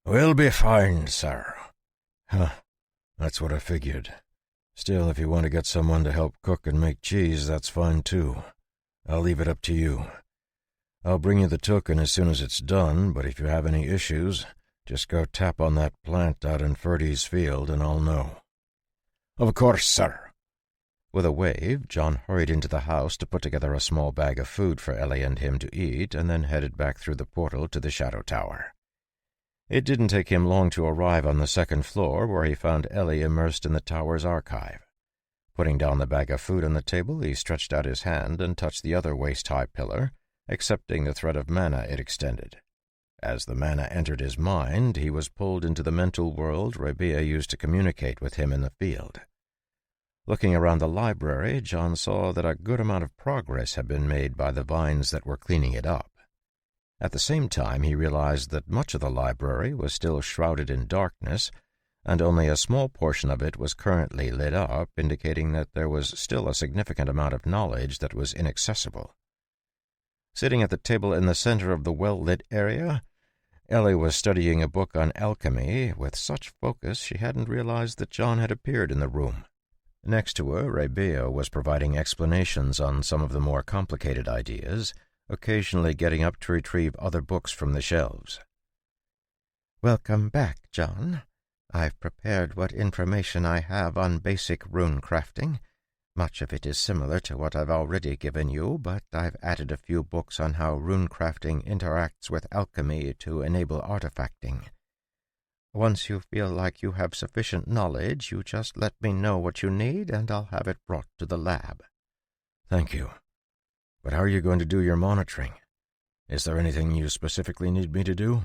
We'll be fine, sir. Huh, that's what I figured. Still, if you want to get someone to help cook and make cheese, that's fine too. I'll leave it up to you. I'll bring you the token as soon as it's done, but if you have any issues, just go tap on that plant out in Ferdy's field and I'll know. Of course, sir. With a wave, John hurried into the house to put together a small bag of food for Ellie and him to eat, and then headed back through the portal to the Shadow Tower. It didn't take him long to arrive on the second floor, where he found Ellie immersed in the tower's archive. Putting down the bag of food on the table, he stretched out his hand and touched the other waist-high pillar, accepting the thread of mana it extended. As the mana entered his mind, he was pulled into the mental world Rabia used to communicate with him in the field. Looking around the library, John saw that a good amount of progress had been made by the vines that were cleaning it up. At the same time, he realized that much of the library was still shrouded in darkness, and only a small portion of it was currently lit up, indicating that there was still a significant amount of knowledge that was inaccessible. Sitting at the table in the center of the well-lit area, Ellie was studying a book on alchemy with such focus she hadn't realized that John had appeared in the room. Next to her, Rabia was providing explanations on some of the more complicated ideas, occasionally getting up to retrieve other books from the shelves. Welcome back, John. I've prepared what information I have on basic rune crafting. Much of it is similar to what I've already given you, but I've added a few books on how rune crafting interacts with alchemy to enable artifacting. Once you feel like you have sufficient knowledge, you just let me know what you need, and I'll have it brought to the lab. Thank you. But how are you going to do your monitoring? Is there anything you specifically need me to do?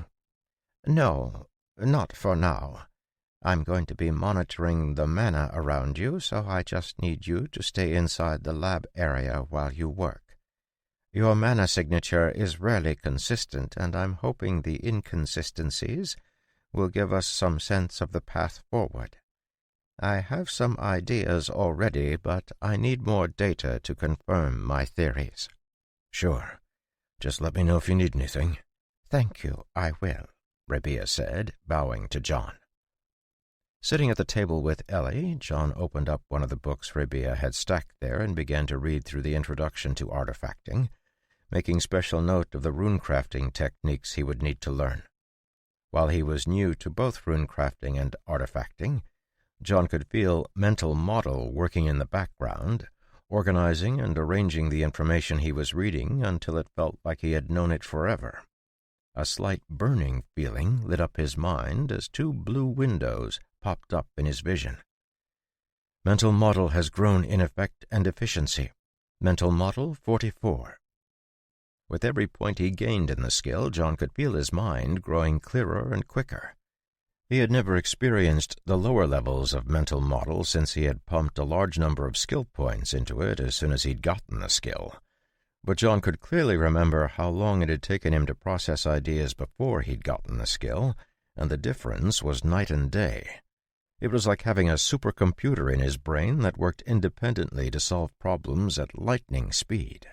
No, not for now. I'm going to be monitoring the mana around you, so I just need you to stay inside the lab area while you work. Your mana signature is rarely consistent, and I'm hoping the inconsistencies will give us some sense of the path forward. I have some ideas already, but I need more data to confirm my theories. Sure. Just let me know if you need anything. Thank you, I will, Rabia said, bowing to John. Sitting at the table with Ellie, John opened up one of the books Rabia had stacked there and began to read through the introduction to artifacting, making special note of the rune-crafting techniques he would need to learn. While he was new to both rune-crafting and artifacting, John could feel mental model working in the background, organizing and arranging the information he was reading until it felt like he had known it forever. A slight burning feeling lit up his mind as two blue windows popped up in his vision. Mental model has grown in effect and efficiency. Mental model 44. With every point he gained in the skill, John could feel his mind growing clearer and quicker. He had never experienced the lower levels of mental model since he had pumped a large number of skill points into it as soon as he'd gotten the skill. But John could clearly remember how long it had taken him to process ideas before he'd gotten the skill, and the difference was night and day. It was like having a supercomputer in his brain that worked independently to solve problems at lightning speed.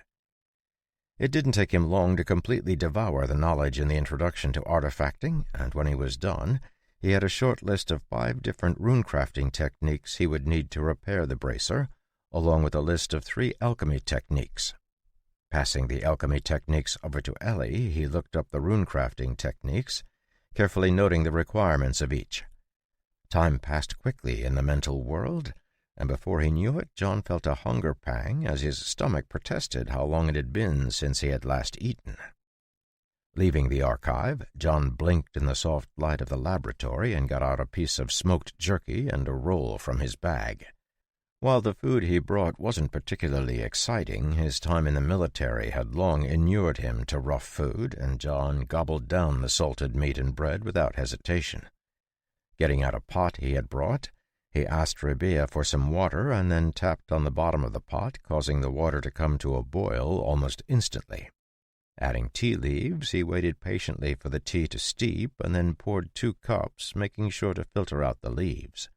It didn't take him long to completely devour the knowledge in the introduction to artifacting, and when he was done, he had a short list of 5 different rune-crafting techniques he would need to repair the bracer, along with a list of 3 alchemy techniques. Passing the alchemy techniques over to Ellie, he looked up the rune-crafting techniques, carefully noting the requirements of each. Time passed quickly in the mental world, and before he knew it, John felt a hunger pang as his stomach protested how long it had been since he had last eaten. Leaving the archive, John blinked in the soft light of the laboratory and got out a piece of smoked jerky and a roll from his bag. While the food he brought wasn't particularly exciting, his time in the military had long inured him to rough food, and John gobbled down the salted meat and bread without hesitation. Getting out a pot he had brought, he asked Rabia for some water and then tapped on the bottom of the pot, causing the water to come to a boil almost instantly. Adding tea leaves, he waited patiently for the tea to steep and then poured 2 cups, making sure to filter out the leaves.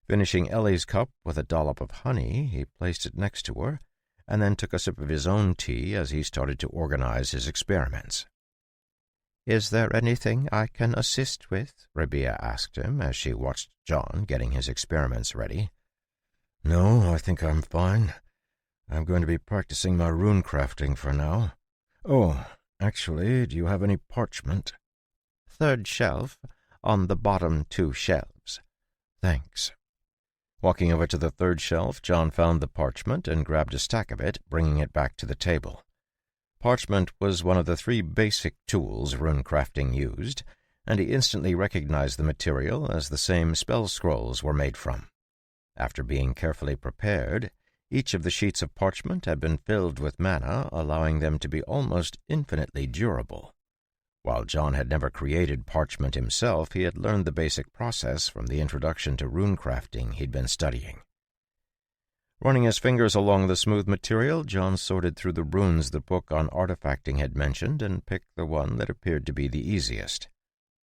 Finishing Ellie's cup with a dollop of honey, he placed it next to her and then took a sip of his own tea as he started to organize his experiments. "Is there anything I can assist with?" Rabia asked him as she watched John getting his experiments ready. "No, I think I'm fine. I'm going to be practicing my rune crafting for now. Oh, actually, do you have any parchment?" "Third shelf, on the bottom 2 shelves." "Thanks." Walking over to the 3rd shelf, John found the parchment and grabbed a stack of it, bringing it back to the table. Parchment was one of the 3 basic tools runecrafting used, and he instantly recognized the material as the same spell scrolls were made from. After being carefully prepared, each of the sheets of parchment had been filled with mana, allowing them to be almost infinitely durable. While John had never created parchment himself, he had learned the basic process from the introduction to runecrafting he'd been studying. Running his fingers along the smooth material, John sorted through the runes the book on artifacting had mentioned and picked the one that appeared to be the easiest.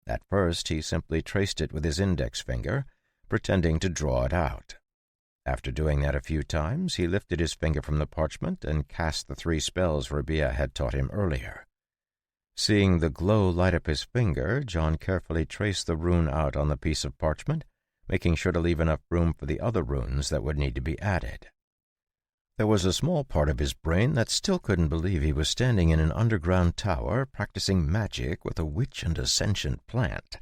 At first, he simply traced it with his index finger, pretending to draw it out. After doing that a few times, he lifted his finger from the parchment and cast the 3 spells Rabia had taught him earlier. Seeing the glow light up his finger, John carefully traced the rune out on the piece of parchment, making sure to leave enough room for the other runes that would need to be added. There was a small part of his brain that still couldn't believe he was standing in an underground tower practicing magic with a witch and a sentient plant.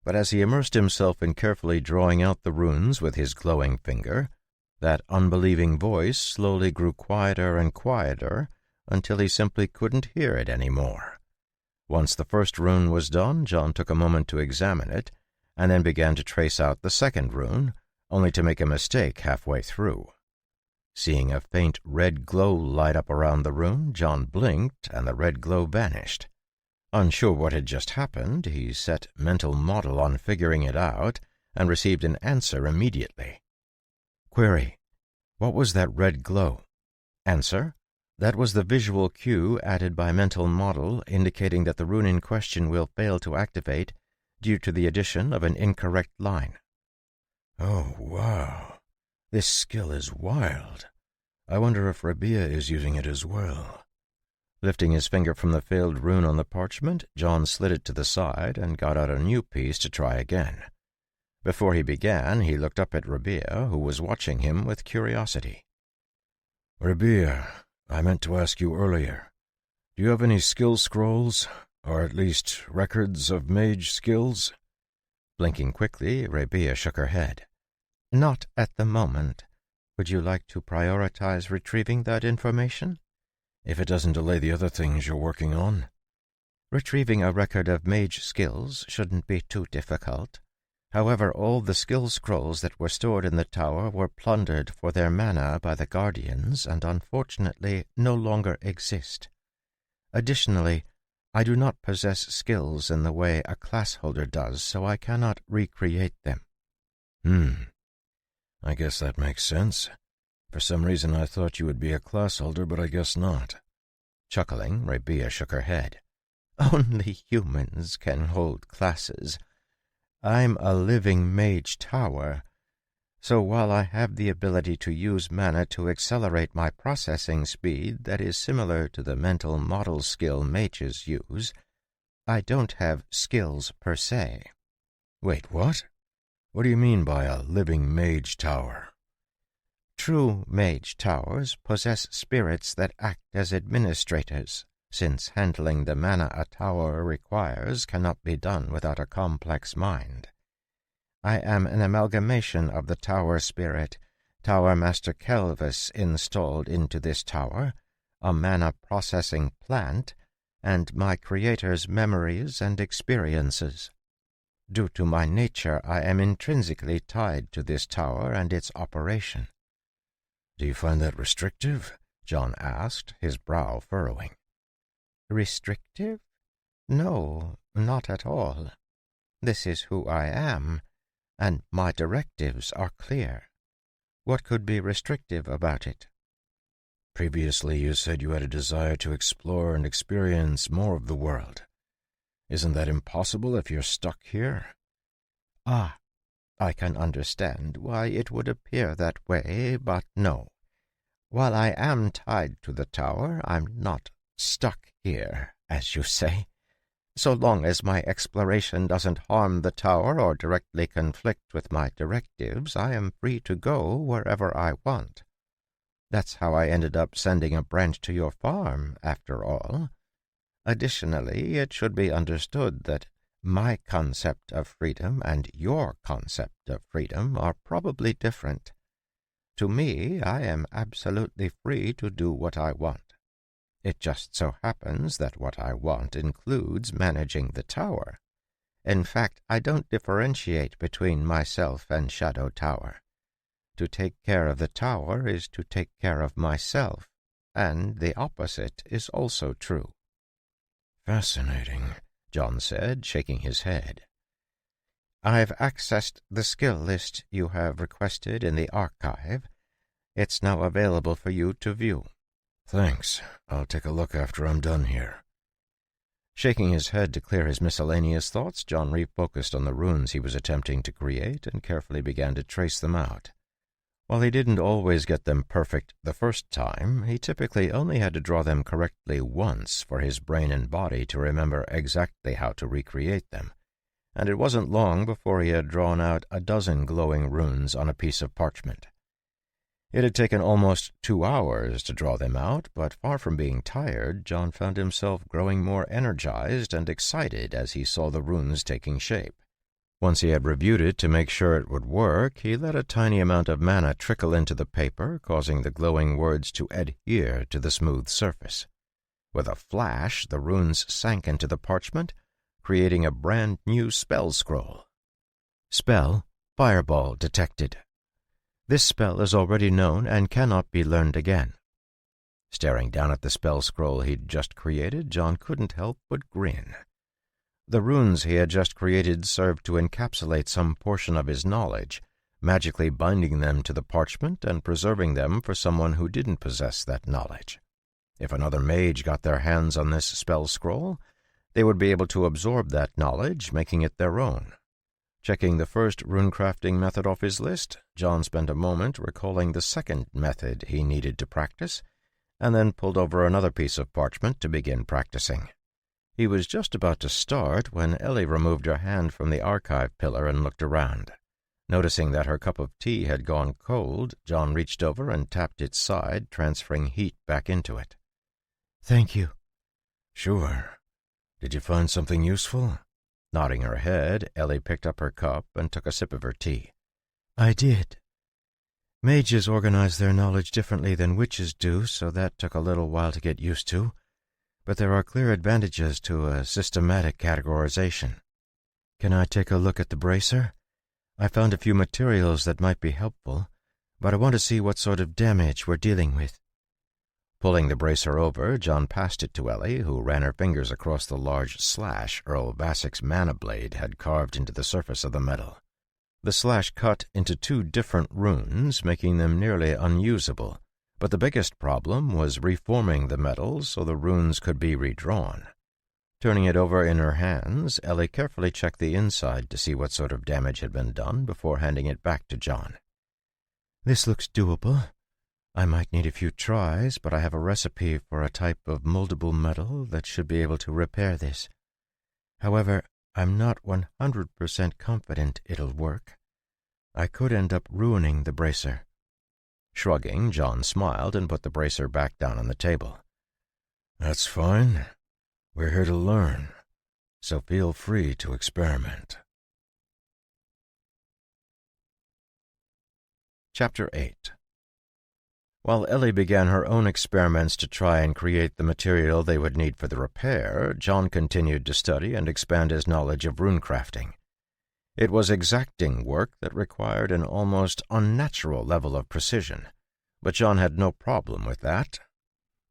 But as he immersed himself in carefully drawing out the runes with his glowing finger, that unbelieving voice slowly grew quieter and quieter until he simply couldn't hear it anymore. Once the first rune was done, John took a moment to examine it, and then began to trace out the second rune, only to make a mistake halfway through. Seeing a faint red glow light up around the rune, John blinked, and the red glow vanished. Unsure what had just happened, he set mental model on figuring it out, and received an answer immediately. Query: what was that red glow? Answer: that was the visual cue added by mental model indicating that the rune in question will fail to activate due to the addition of an incorrect line. Oh, wow. This skill is wild. I wonder if Rabia is using it as well. Lifting his finger from the failed rune on the parchment, John slid it to the side and got out a new piece to try again. Before he began, he looked up at Rabia, who was watching him with curiosity. Rabia, I meant to ask you earlier. Do you have any skill scrolls, or at least records of mage skills? Blinking quickly, Rabia shook her head. Not at the moment. Would you like to prioritize retrieving that information? If it doesn't delay the other things you're working on. Retrieving a record of mage skills shouldn't be too difficult. However, all the skill scrolls that were stored in the tower were plundered for their mana by the Guardians and unfortunately no longer exist. Additionally, I do not possess skills in the way a class holder does, so I cannot recreate them. I guess that makes sense. For some reason I thought you would be a class holder, but I guess not. Chuckling, Rabia shook her head. Only humans can hold classes. I'm a living mage tower, so while I have the ability to use mana to accelerate my processing speed that is similar to the mental model skill mages use, I don't have skills per se. Wait, what? What do you mean by a living mage tower? True mage towers possess spirits that act as administrators, since handling the mana a tower requires cannot be done without a complex mind. I am an amalgamation of the tower spirit, Tower Master Kelvis installed into this tower, a mana processing plant, and my creator's memories and experiences. Due to my nature, I am intrinsically tied to this tower and its operation. Do you find that restrictive? John asked, his brow furrowing. Restrictive? No, not at all. This is who I am, and my directives are clear. What could be restrictive about it? Previously you said you had a desire to explore and experience more of the world. Isn't that impossible if you're stuck here? Ah, I can understand why it would appear that way, but no. While I am tied to the tower, I'm not stuck here, as you say. So long as my exploration doesn't harm the tower or directly conflict with my directives, I am free to go wherever I want. That's how I ended up sending a branch to your farm, after all. Additionally, it should be understood that my concept of freedom and your concept of freedom are probably different. To me, I am absolutely free to do what I want. It just so happens that what I want includes managing the tower. In fact, I don't differentiate between myself and Shadow Tower. To take care of the tower is to take care of myself, and the opposite is also true. Fascinating, John said, shaking his head. I've accessed the skill list you have requested in the archive. It's now available for you to view. Thanks. I'll take a look after I'm done here. Shaking his head to clear his miscellaneous thoughts, John refocused on the runes he was attempting to create and carefully began to trace them out. While he didn't always get them perfect the first time, he typically only had to draw them correctly once for his brain and body to remember exactly how to recreate them, and it wasn't long before he had drawn out 12 glowing runes on a piece of parchment. It had taken almost 2 hours to draw them out, but far from being tired, John found himself growing more energized and excited as he saw the runes taking shape. Once he had reviewed it to make sure it would work, he let a tiny amount of mana trickle into the paper, causing the glowing words to adhere to the smooth surface. With a flash, the runes sank into the parchment, creating a brand new spell scroll. Spell, Fireball detected. This spell is already known and cannot be learned again. Staring down at the spell scroll he'd just created, John couldn't help but grin. The runes he had just created served to encapsulate some portion of his knowledge, magically binding them to the parchment and preserving them for someone who didn't possess that knowledge. If another mage got their hands on this spell scroll, they would be able to absorb that knowledge, making it their own. Checking the first runecrafting method off his list, John spent a moment recalling the second method he needed to practice, and then pulled over another piece of parchment to begin practicing. He was just about to start when Ellie removed her hand from the archive pillar and looked around. Noticing that her cup of tea had gone cold, John reached over and tapped its side, transferring heat back into it. "Thank you." "Sure. Did you find something useful?" Nodding her head, Ellie picked up her cup and took a sip of her tea. "I did. Mages organize their knowledge differently than witches do, so that took a little while to get used to. But there are clear advantages to a systematic categorization. Can I take a look at the bracer? I found a few materials that might be helpful, but I want to see what sort of damage we're dealing with." Pulling the bracer over, John passed it to Ellie, who ran her fingers across the large slash Earl Vassic's mana blade had carved into the surface of the metal. The slash cut into 2 different runes, making them nearly unusable, but the biggest problem was reforming the metal so the runes could be redrawn. Turning it over in her hands, Ellie carefully checked the inside to see what sort of damage had been done before handing it back to John. "This looks doable. I might need a few tries, but I have a recipe for a type of moldable metal that should be able to repair this. However, I'm not 100% confident it'll work. I could end up ruining the bracer." Shrugging, John smiled and put the bracer back down on the table. "That's fine. We're here to learn, so feel free to experiment." Chapter 8. While Ellie began her own experiments to try and create the material they would need for the repair, John continued to study and expand his knowledge of runecrafting. It was exacting work that required an almost unnatural level of precision, but John had no problem with that.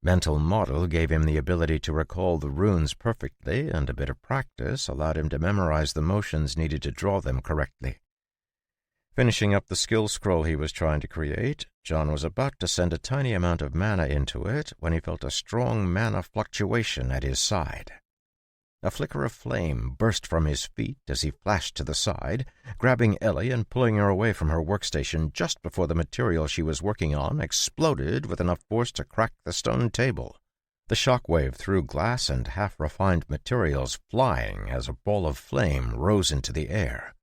Mental model gave him the ability to recall the runes perfectly, and a bit of practice allowed him to memorize the motions needed to draw them correctly. Finishing up the skill scroll he was trying to create, John was about to send a tiny amount of mana into it when he felt a strong mana fluctuation at his side. A flicker of flame burst from his feet as he flashed to the side, grabbing Ellie and pulling her away from her workstation just before the material she was working on exploded with enough force to crack the stone table. The shockwave threw glass and half-refined materials flying as a ball of flame rose into the air.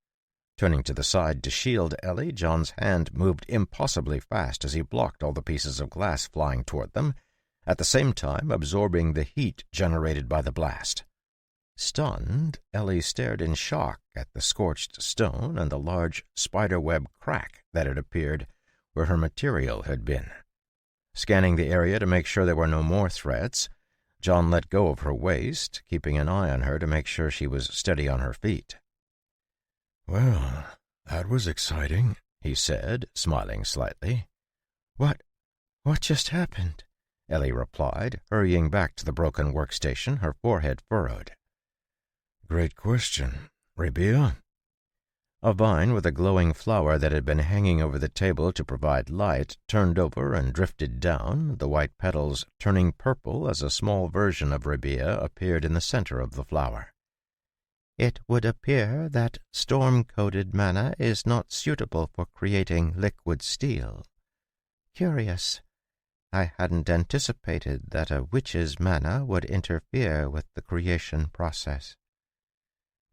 Turning to the side to shield Ellie, John's hand moved impossibly fast as he blocked all the pieces of glass flying toward them, at the same time absorbing the heat generated by the blast. Stunned, Ellie stared in shock at the scorched stone and the large spiderweb crack that had appeared where her material had been. Scanning the area to make sure there were no more threats, John let go of her waist, keeping an eye on her to make sure she was steady on her feet. "Well, that was exciting," he said, smiling slightly. What just happened?" Ellie replied, hurrying back to the broken workstation, her forehead furrowed. "Great question. Rabia?" A vine with a glowing flower that had been hanging over the table to provide light turned over and drifted down, the white petals turning purple as a small version of Rabia appeared in the center of the flower. "It would appear that storm-coated mana is not suitable for creating liquid steel. Curious. I hadn't anticipated that a witch's mana would interfere with the creation process."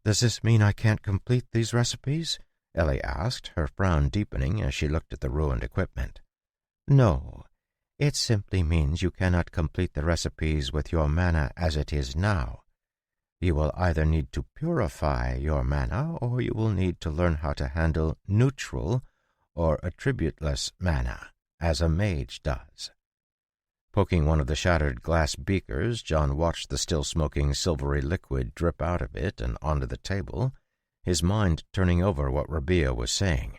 "Does this mean I can't complete these recipes?" Ellie asked, her frown deepening as she looked at the ruined equipment. "No. It simply means you cannot complete the recipes with your mana as it is now. You will either need to purify your mana, or you will need to learn how to handle neutral or attributeless mana, as a mage does." Poking one of the shattered glass beakers, John watched the still-smoking silvery liquid drip out of it and onto the table, his mind turning over what Rabia was saying.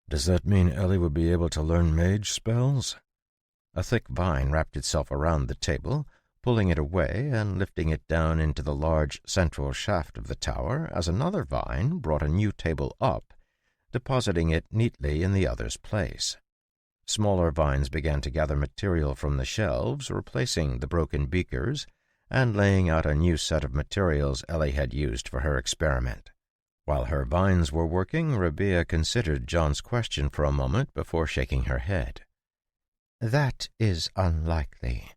"Does that mean Ellie would be able to learn mage spells?" A thick vine wrapped itself around the table, pulling it away and lifting it down into the large central shaft of the tower as another vine brought a new table up, depositing it neatly in the other's place. Smaller vines began to gather material from the shelves, replacing the broken beakers and laying out a new set of materials Ellie had used for her experiment. While her vines were working, Rabia considered John's question for a moment before shaking her head. "That is unlikely.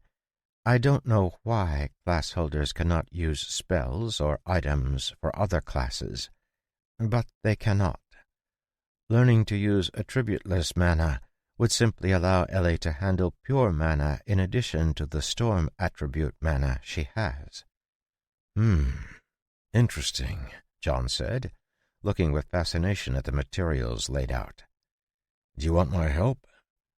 I don't know why class holders cannot use spells or items for other classes, but they cannot. Learning to use attributeless mana would simply allow Ellie to handle pure mana in addition to the storm attribute mana she has." Interesting," John said, looking with fascination at the materials laid out. "Do you want my help?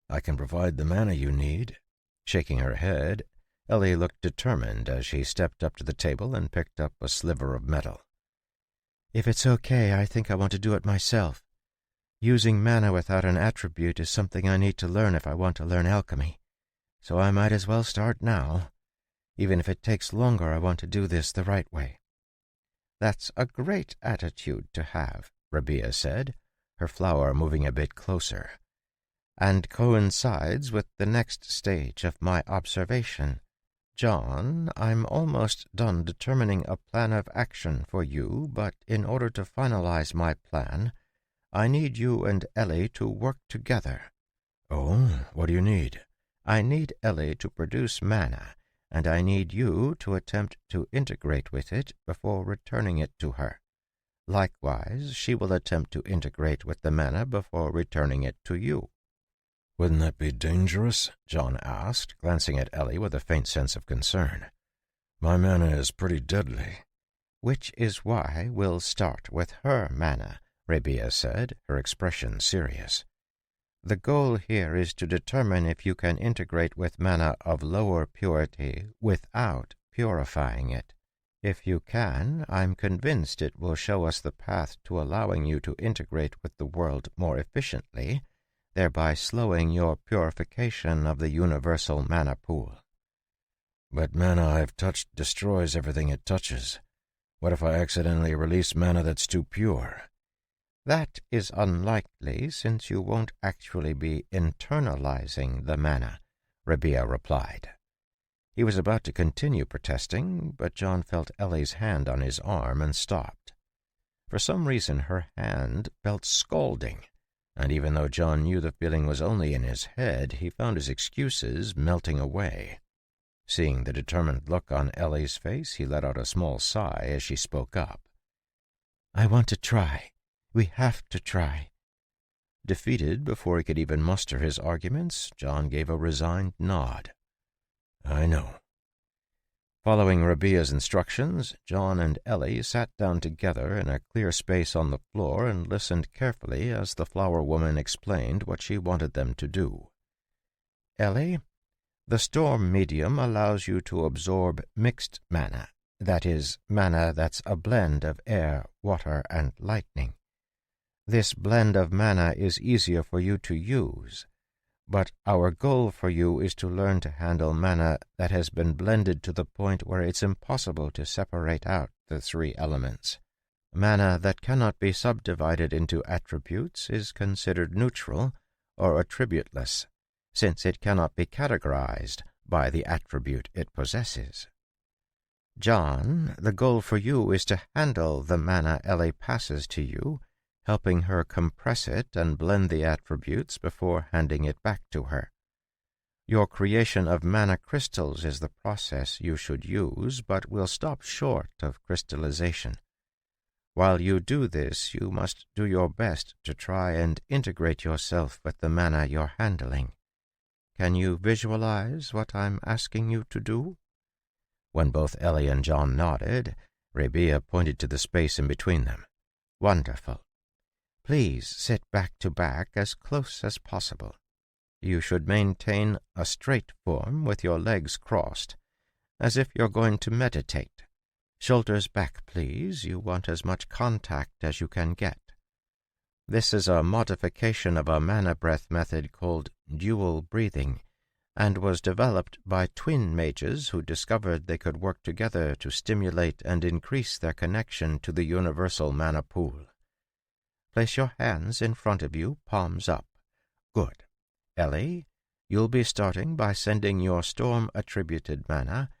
I can provide the mana you need." Shaking her head, Ellie looked determined as she stepped up to the table and picked up a sliver of metal. "If it's okay, I think I want to do it myself. Using mana without an attribute is something I need to learn if I want to learn alchemy, so I might as well start now. Even if it takes longer, I want to do this the right way." "That's a great attitude to have," Rabia said, her flower moving a bit closer, "and coincides with the next stage of my observation. John, I'm almost done determining a plan of action for you, but in order to finalize my plan, I need you and Ellie to work together." "Oh, what do you need?" "I need Ellie to produce mana, and I need you to attempt to integrate with it before returning it to her. Likewise, she will attempt to integrate with the mana before returning it to you." "Wouldn't that be dangerous?" John asked, glancing at Ellie with a faint sense of concern. "My mana is pretty deadly." "Which is why we'll start with her mana," Rabia said, her expression serious. "The goal here is to determine if you can integrate with mana of lower purity without purifying it. If you can, I'm convinced it will show us the path to allowing you to integrate with the world more efficiently thereby slowing your purification of the universal mana pool. But mana I've touched destroys everything it touches. What if I accidentally release mana that's too pure? That is unlikely, since you won't actually be internalizing the mana, Rabia replied. He was about to continue protesting, but John felt Ellie's hand on his arm and stopped. For some reason her hand felt scalding, and even though John knew the feeling was only in his head, he found his excuses melting away. Seeing the determined look on Ellie's face, he let out a small sigh as she spoke up. "I want to try. We have to try." Defeated before he could even muster his arguments, John gave a resigned nod. "I know." Following Rabia's instructions, John and Ellie sat down together in a clear space on the floor and listened carefully as the flower woman explained what she wanted them to do. "Ellie, the storm medium allows you to absorb mixed mana, that is, mana that's a blend of air, water, and lightning. This blend of mana is easier for you to use, but our goal for you is to learn to handle mana that has been blended to the point where it's impossible to separate out the three elements. Mana that cannot be subdivided into attributes is considered neutral or attributeless, since it cannot be categorized by the attribute it possesses. John, the goal for you is to handle the mana Ellie passes to you, helping her compress it and blend the attributes before handing it back to her. Your creation of mana crystals is the process you should use, but will stop short of crystallization. While you do this, you must do your best to try and integrate yourself with the mana you're handling. Can you visualize what I'm asking you to do?" When both Ellie and John nodded, Rabia pointed to the space in between them. "Wonderful. Please sit back to back as close as possible. You should maintain a straight form with your legs crossed, as if you're going to meditate. Shoulders back, please. You want as much contact as you can get. This is a modification of a mana breath method called dual breathing, and was developed by twin mages who discovered they could work together to stimulate and increase their connection to the universal mana pool. Place your hands in front of you, palms up. Good. Ellie, you'll be starting by sending your storm-attributed mana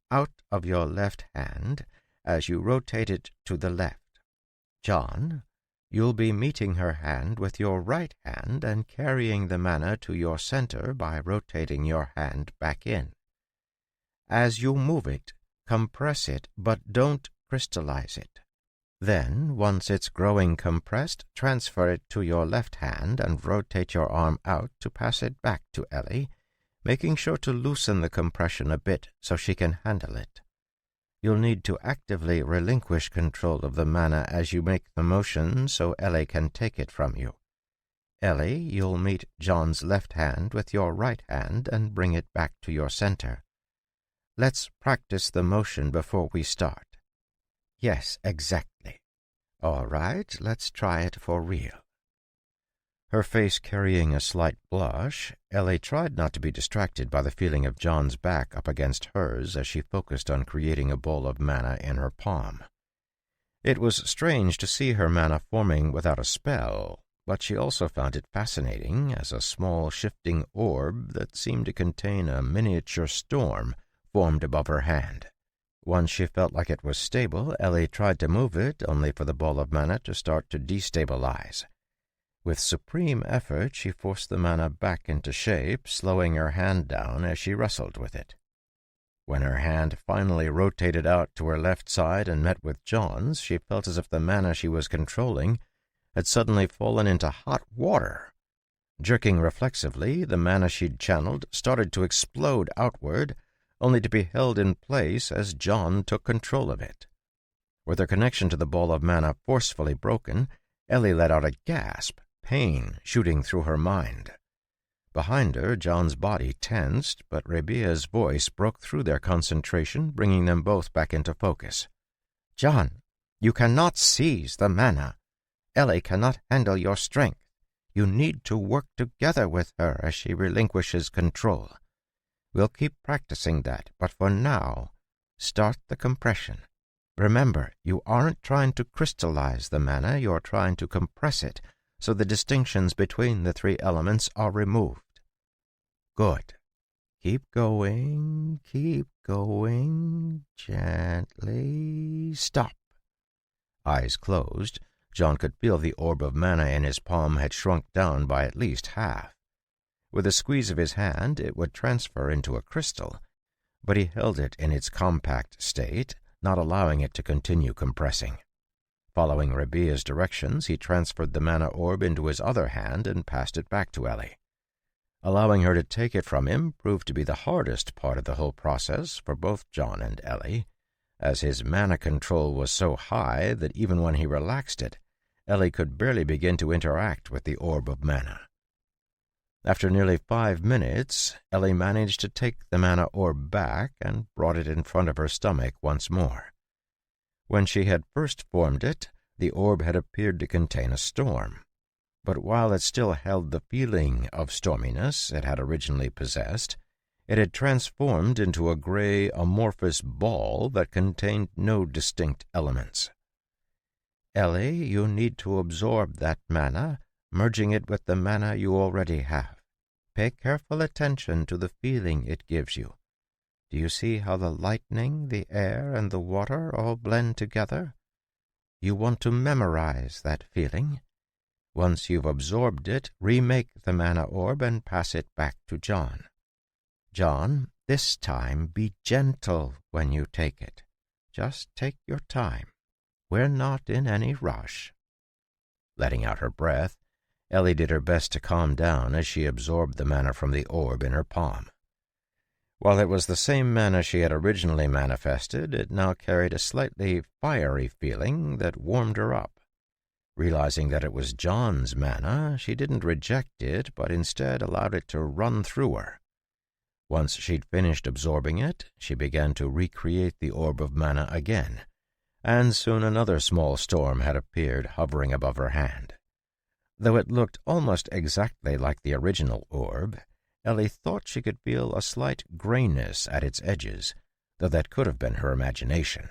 out of your left hand as you rotate it to the left. John, you'll be meeting her hand with your right hand and carrying the mana to your center by rotating your hand back in. As you move it, compress it, but don't crystallize it. Then, once it's growing compressed, transfer it to your left hand and rotate your arm out to pass it back to Ellie, making sure to loosen the compression a bit so she can handle it. You'll need to actively relinquish control of the mana as you make the motion so Ellie can take it from you. Ellie, you'll meet John's left hand with your right hand and bring it back to your center. Let's practice the motion before we start. Yes, exactly. All right, let's try it for real. Her face carrying a slight blush, Ellie tried not to be distracted by the feeling of John's back up against hers as she focused on creating a ball of mana in her palm. It was strange to see her mana forming without a spell, but she also found it fascinating as a small shifting orb that seemed to contain a miniature storm formed above her hand. Once she felt like it was stable, Ellie tried to move it, only for the ball of mana to start to destabilize. With supreme effort, she forced the mana back into shape, slowing her hand down as she wrestled with it. When her hand finally rotated out to her left side and met with John's, she felt as if the mana she was controlling had suddenly fallen into hot water. Jerking reflexively, the mana she'd channeled started to explode outward, only to be held in place as John took control of it. With her connection to the ball of mana forcefully broken, Ellie let out a gasp, pain shooting through her mind. Behind her, John's body tensed, but Rabia's voice broke through their concentration, bringing them both back into focus. "John, you cannot seize the mana. Ellie cannot handle your strength. You need to work together with her as she relinquishes control. We'll keep practicing that, but for now, start the compression. Remember, you aren't trying to crystallize the mana, you're trying to compress it, so the distinctions between the three elements are removed. Good. Keep going, gently. Stop. Eyes closed, John could feel the orb of mana in his palm had shrunk down by at least half. With a squeeze of his hand, it would transfer into a crystal, but he held it in its compact state, not allowing it to continue compressing. Following Rabia's directions, he transferred the mana orb into his other hand and passed it back to Ellie. Allowing her to take it from him proved to be the hardest part of the whole process for both John and Ellie, as his mana control was so high that even when he relaxed it, Ellie could barely begin to interact with the orb of mana. After nearly 5 minutes, Ellie managed to take the mana orb back and brought it in front of her stomach once more. When she had first formed it, the orb had appeared to contain a storm. But while it still held the feeling of storminess it had originally possessed, it had transformed into a gray, amorphous ball that contained no distinct elements. Ellie, you need to absorb that mana, merging it with the mana you already have. Pay careful attention to the feeling it gives you. Do you see how the lightning, the air, and the water all blend together? You want to memorize that feeling. Once you've absorbed it, remake the mana orb and pass it back to John. John, this time be gentle when you take it. Just take your time. We're not in any rush. Letting out her breath, Ellie did her best to calm down as she absorbed the mana from the orb in her palm. While it was the same mana she had originally manifested, it now carried a slightly fiery feeling that warmed her up. Realizing that it was John's mana, she didn't reject it, but instead allowed it to run through her. Once she'd finished absorbing it, she began to recreate the orb of mana again, and soon another small storm had appeared hovering above her hand. Though it looked almost exactly like the original orb, Ellie thought she could feel a slight grayness at its edges, though that could have been her imagination.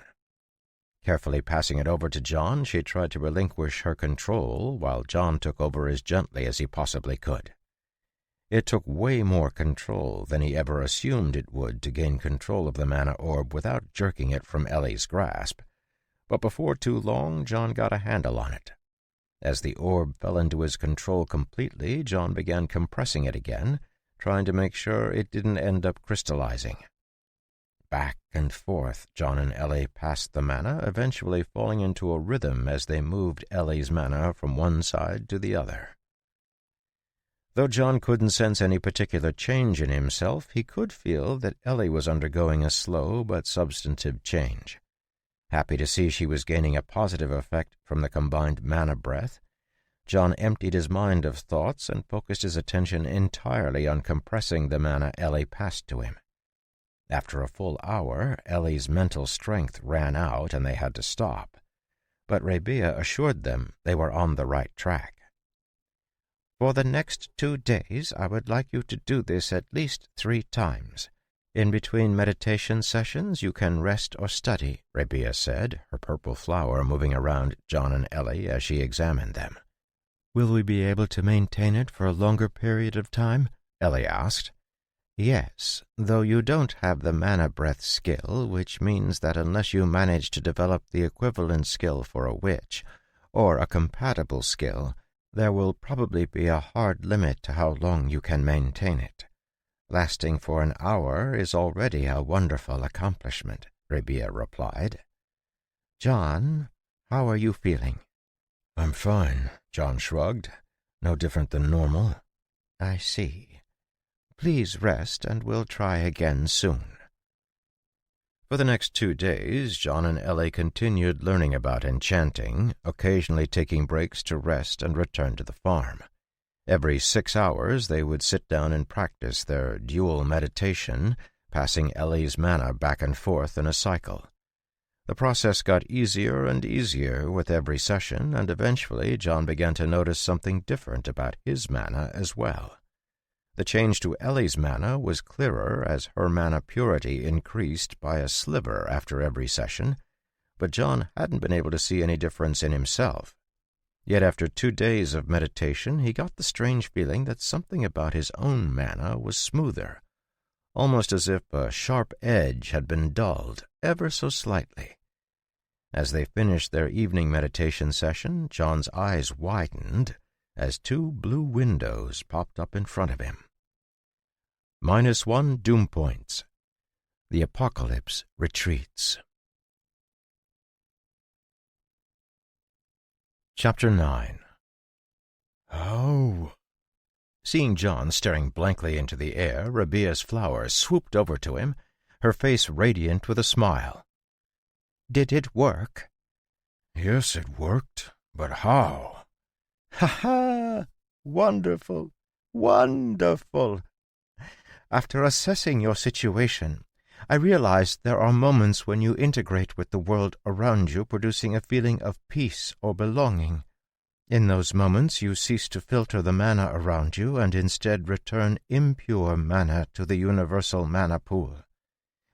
Carefully passing it over to John, she tried to relinquish her control, while John took over as gently as he possibly could. It took way more control than he ever assumed it would to gain control of the mana orb without jerking it from Ellie's grasp, but before too long John got a handle on it. As the orb fell into his control completely, John began compressing it again, trying to make sure it didn't end up crystallizing. Back and forth, John and Ellie passed the mana, eventually falling into a rhythm as they moved Ellie's mana from one side to the other. Though John couldn't sense any particular change in himself, he could feel that Ellie was undergoing a slow but substantive change. Happy to see she was gaining a positive effect from the combined mana breath, John emptied his mind of thoughts and focused his attention entirely on compressing the mana Ellie passed to him. After a full hour, Ellie's mental strength ran out and they had to stop, but Rabia assured them they were on the right track. For the next 2 days, I would like you to do this at least 3 times. In between meditation sessions, you can rest or study, Rabia said, her purple flower moving around John and Ellie as she examined them. Will we be able to maintain it for a longer period of time? Ellie asked. Yes, though you don't have the mana breath skill, which means that unless you manage to develop the equivalent skill for a witch, or a compatible skill, there will probably be a hard limit to how long you can maintain it. Lasting for an hour is already a wonderful accomplishment, Rabia replied. John, how are you feeling? I'm fine, John shrugged. No different than normal. I see. Please rest, and we'll try again soon. For the next 2 days, John and Ellie continued learning about enchanting, occasionally taking breaks to rest and return to the farm. Every 6 hours they would sit down and practice their dual meditation, passing Ellie's mana back and forth in a cycle. The process got easier and easier with every session, and eventually John began to notice something different about his mana as well. The change to Ellie's mana was clearer as her mana purity increased by a sliver after every session, but John hadn't been able to see any difference in himself. Yet after 2 days of meditation, he got the strange feeling that something about his own mana was smoother, almost as if a sharp edge had been dulled ever so slightly. As they finished their evening meditation session, John's eyes widened as 2 blue windows popped up in front of him. -1 doom points. The apocalypse retreats. Chapter 9. Oh! Seeing John staring blankly into the air, Rabia's flower swooped over to him, her face radiant with a smile. Did it work? Yes, it worked. But how? Ha! Wonderful! Wonderful! After assessing your situation, I realized there are moments when you integrate with the world around you, producing a feeling of peace or belonging. In those moments, you cease to filter the mana around you and instead return impure mana to the universal mana pool.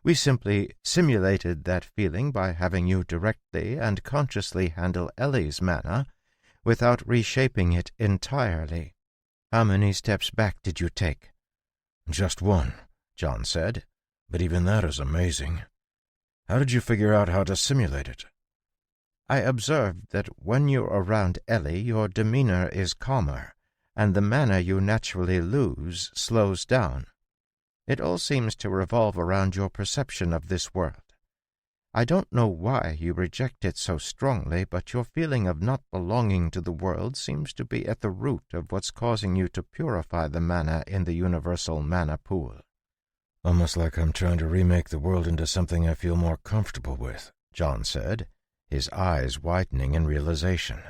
We simply simulated that feeling by having you directly and consciously handle Ellie's mana without reshaping it entirely. How many steps back did you take? Just 1, John said, but even that is amazing. How did you figure out how to simulate it? I observed that when you're around Ellie, your demeanor is calmer, and the mana you naturally lose slows down. It all seems to revolve around your perception of this world. I don't know why you reject it so strongly, but your feeling of not belonging to the world seems to be at the root of what's causing you to purify the mana in the universal mana pool. Almost like I'm trying to remake the world into something I feel more comfortable with, John said, his eyes widening in realization.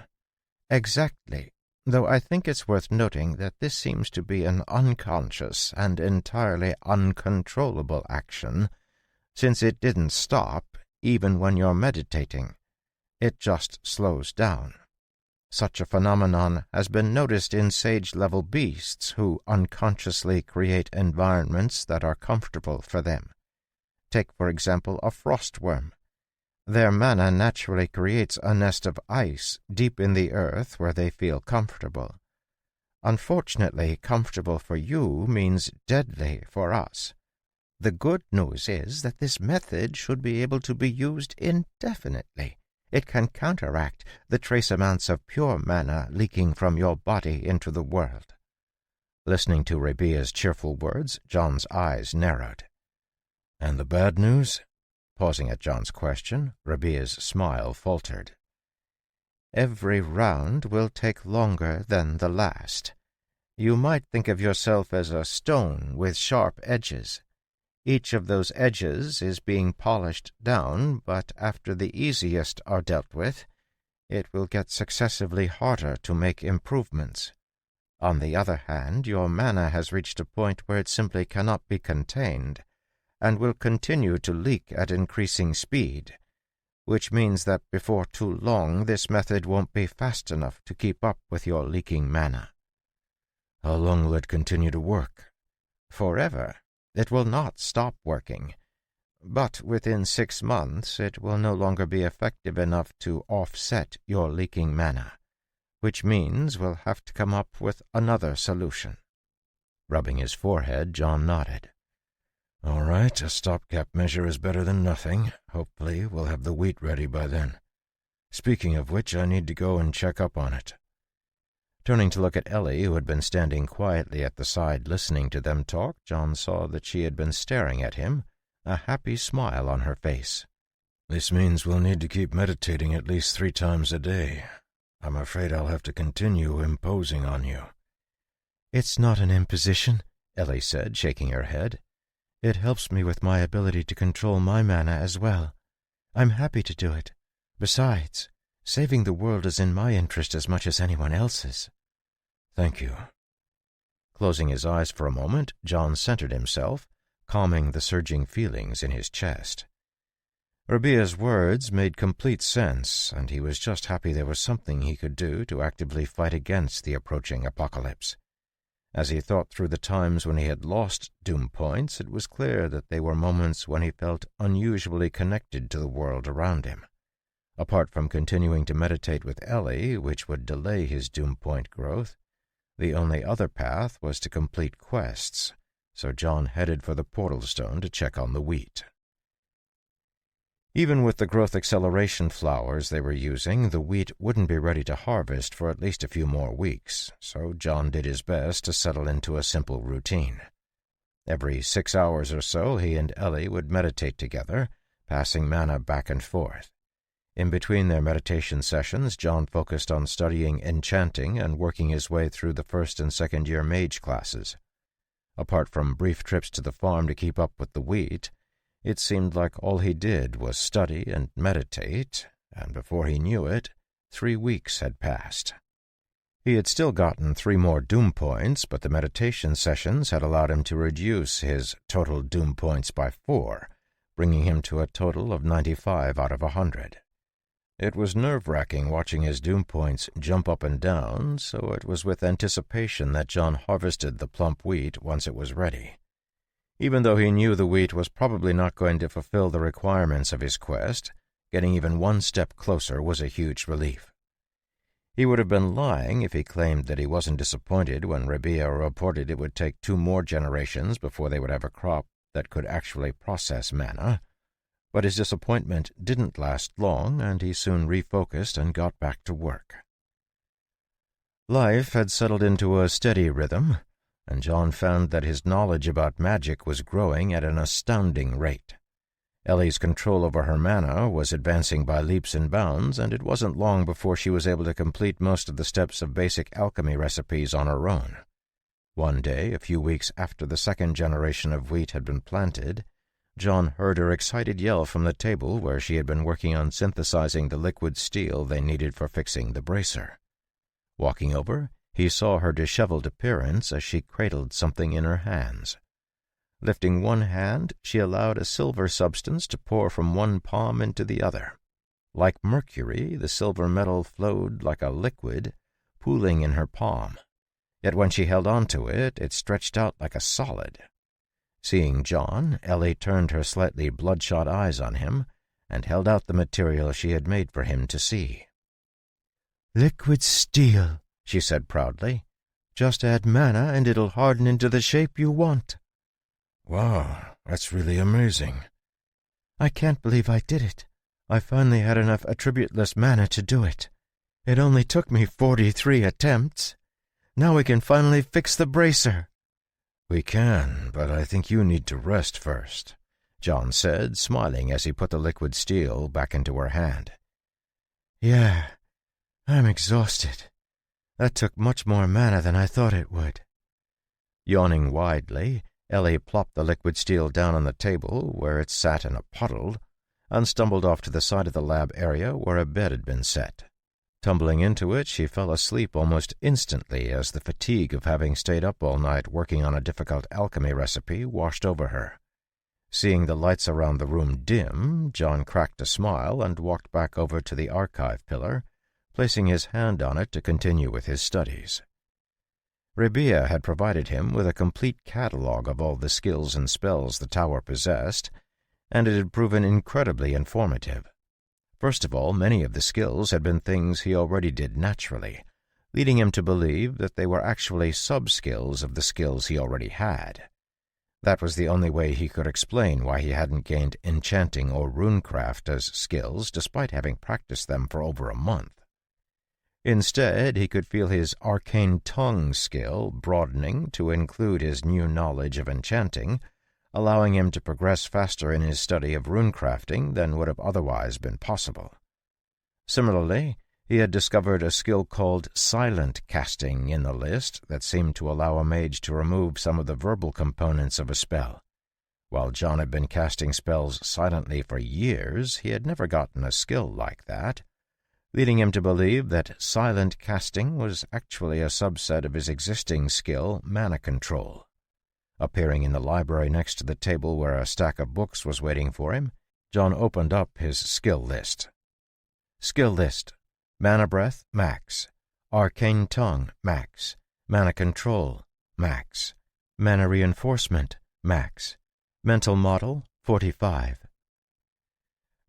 Exactly, though I think it's worth noting that this seems to be an unconscious and entirely uncontrollable action, since it didn't stop even when you're meditating. It just slows down. Such a phenomenon has been noticed in sage-level beasts who unconsciously create environments that are comfortable for them. Take, for example, a frostworm. Their mana naturally creates a nest of ice deep in the earth where they feel comfortable. Unfortunately, comfortable for you means deadly for us. The good news is that this method should be able to be used indefinitely. It can counteract the trace amounts of pure mana leaking from your body into the world. Listening to Rabia's cheerful words, John's eyes narrowed. And the bad news? Pausing at John's question, Rabia's smile faltered. Every round will take longer than the last. You might think of yourself as a stone with sharp edges. Each of those edges is being polished down, but after the easiest are dealt with, it will get successively harder to make improvements. On the other hand, your mana has reached a point where it simply cannot be contained, and will continue to leak at increasing speed, which means that before too long this method won't be fast enough to keep up with your leaking mana. How long will it continue to work? Forever. It will not stop working, but within 6 months it will no longer be effective enough to offset your leaking mana, which means we'll have to come up with another solution. Rubbing his forehead, John nodded. All right, a stopgap measure is better than nothing. Hopefully we'll have the wheat ready by then. Speaking of which, I need to go and check up on it. Turning to look at Ellie, who had been standing quietly at the side listening to them talk, John saw that she had been staring at him, a happy smile on her face. This means we'll need to keep meditating at least 3 times a day. I'm afraid I'll have to continue imposing on you. It's not an imposition, Ellie said, shaking her head. It helps me with my ability to control my mana as well. I'm happy to do it. Besides, saving the world is in my interest as much as anyone else's. Thank you. Closing his eyes for a moment, John centered himself, calming the surging feelings in his chest. Rabia's words made complete sense, and he was just happy there was something he could do to actively fight against the approaching apocalypse. As he thought through the times when he had lost doom points, it was clear that they were moments when he felt unusually connected to the world around him. Apart from continuing to meditate with Ellie, which would delay his doom point growth, the only other path was to complete quests, so John headed for the portal stone to check on the wheat. Even with the growth acceleration flowers they were using, the wheat wouldn't be ready to harvest for at least a few more weeks, so John did his best to settle into a simple routine. Every 6 hours or so he and Ellie would meditate together, passing mana back and forth. In between their meditation sessions, John focused on studying enchanting and working his way through the first and second-year mage classes. Apart from brief trips to the farm to keep up with the wheat, it seemed like all he did was study and meditate, and before he knew it, 3 weeks had passed. He had still gotten 3 more doom points, but the meditation sessions had allowed him to reduce his total doom points by 4, bringing him to a total of 95 out of 100. It was nerve-wracking watching his doom points jump up and down, so it was with anticipation that John harvested the plump wheat once it was ready. Even though he knew the wheat was probably not going to fulfill the requirements of his quest, getting even 1 step closer was a huge relief. He would have been lying if he claimed that he wasn't disappointed when Rabia reported it would take 2 more generations before they would have a crop that could actually process mana. But his disappointment didn't last long, and he soon refocused and got back to work. Life had settled into a steady rhythm, and John found that his knowledge about magic was growing at an astounding rate. Ellie's control over her mana was advancing by leaps and bounds, and it wasn't long before she was able to complete most of the steps of basic alchemy recipes on her own. One day, a few weeks after the second generation of wheat had been planted, John heard her excited yell from the table where she had been working on synthesizing the liquid steel they needed for fixing the bracer. Walking over, he saw her disheveled appearance as she cradled something in her hands. Lifting one hand, she allowed a silver substance to pour from one palm into the other. Like mercury, the silver metal flowed like a liquid, pooling in her palm. Yet when she held onto it, it stretched out like a solid. Seeing John, Ellie turned her slightly bloodshot eyes on him and held out the material she had made for him to see. "Liquid steel," she said proudly. "Just add mana and it'll harden into the shape you want." Wow, that's really amazing. "I can't believe I did it. I finally had enough attributeless mana to do it. It only took me 43 attempts. Now we can finally fix the bracer." We can, but I think you need to rest first, John said, smiling as he put the liquid steel back into her hand. "Yeah, I'm exhausted. That took much more mana than I thought it would." Yawning widely, Ellie plopped the liquid steel down on the table, where it sat in a puddle, and stumbled off to the side of the lab area where a bed had been set. Tumbling into it, she fell asleep almost instantly as the fatigue of having stayed up all night working on a difficult alchemy recipe washed over her. Seeing the lights around the room dim, John cracked a smile and walked back over to the archive pillar, placing his hand on it to continue with his studies. Rabia had provided him with a complete catalog of all the skills and spells the tower possessed, and it had proven incredibly informative. First of all, many of the skills had been things he already did naturally, leading him to believe that they were actually sub-skills of the skills he already had. That was the only way he could explain why he hadn't gained enchanting or runecraft as skills despite having practiced them for over a month. Instead, he could feel his arcane tongue skill broadening to include his new knowledge of enchanting, allowing him to progress faster in his study of runecrafting than would have otherwise been possible. Similarly, he had discovered a skill called silent casting in the list that seemed to allow a mage to remove some of the verbal components of a spell. While John had been casting spells silently for years, he had never gotten a skill like that, leading him to believe that silent casting was actually a subset of his existing skill, mana control. Appearing in the library next to the table where a stack of books was waiting for him, John opened up his skill list. Skill list: Mana Breath, max. Arcane Tongue, max. Mana Control, max. Mana Reinforcement, max. Mental Model, 45.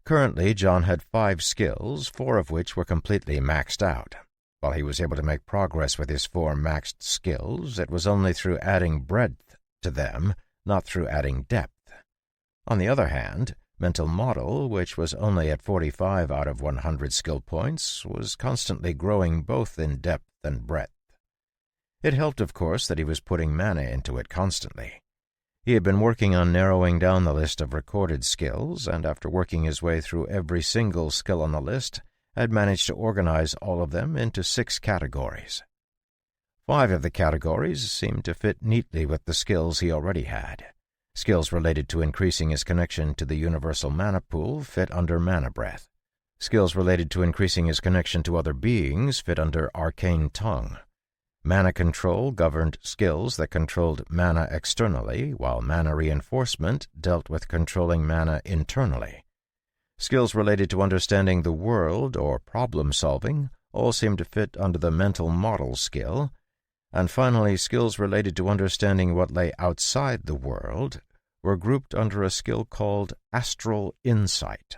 Currently, John had 5 skills, 4 of which were completely maxed out. While he was able to make progress with his 4 maxed skills, it was only through adding breadth to them, not through adding depth. On the other hand, Mental Model, which was only at 45 out of 100 skill points, was constantly growing both in depth and breadth. It helped, of course, that he was putting mana into it constantly. He had been working on narrowing down the list of recorded skills, and after working his way through every single skill on the list, had managed to organize all of them into 6 categories. 5 of the categories seemed to fit neatly with the skills he already had. Skills related to increasing his connection to the universal mana pool fit under Mana Breath. Skills related to increasing his connection to other beings fit under Arcane Tongue. Mana Control governed skills that controlled mana externally, while Mana Reinforcement dealt with controlling mana internally. Skills related to understanding the world or problem-solving all seemed to fit under the Mental Model skill, and finally skills related to understanding what lay outside the world were grouped under a skill called Astral Insight.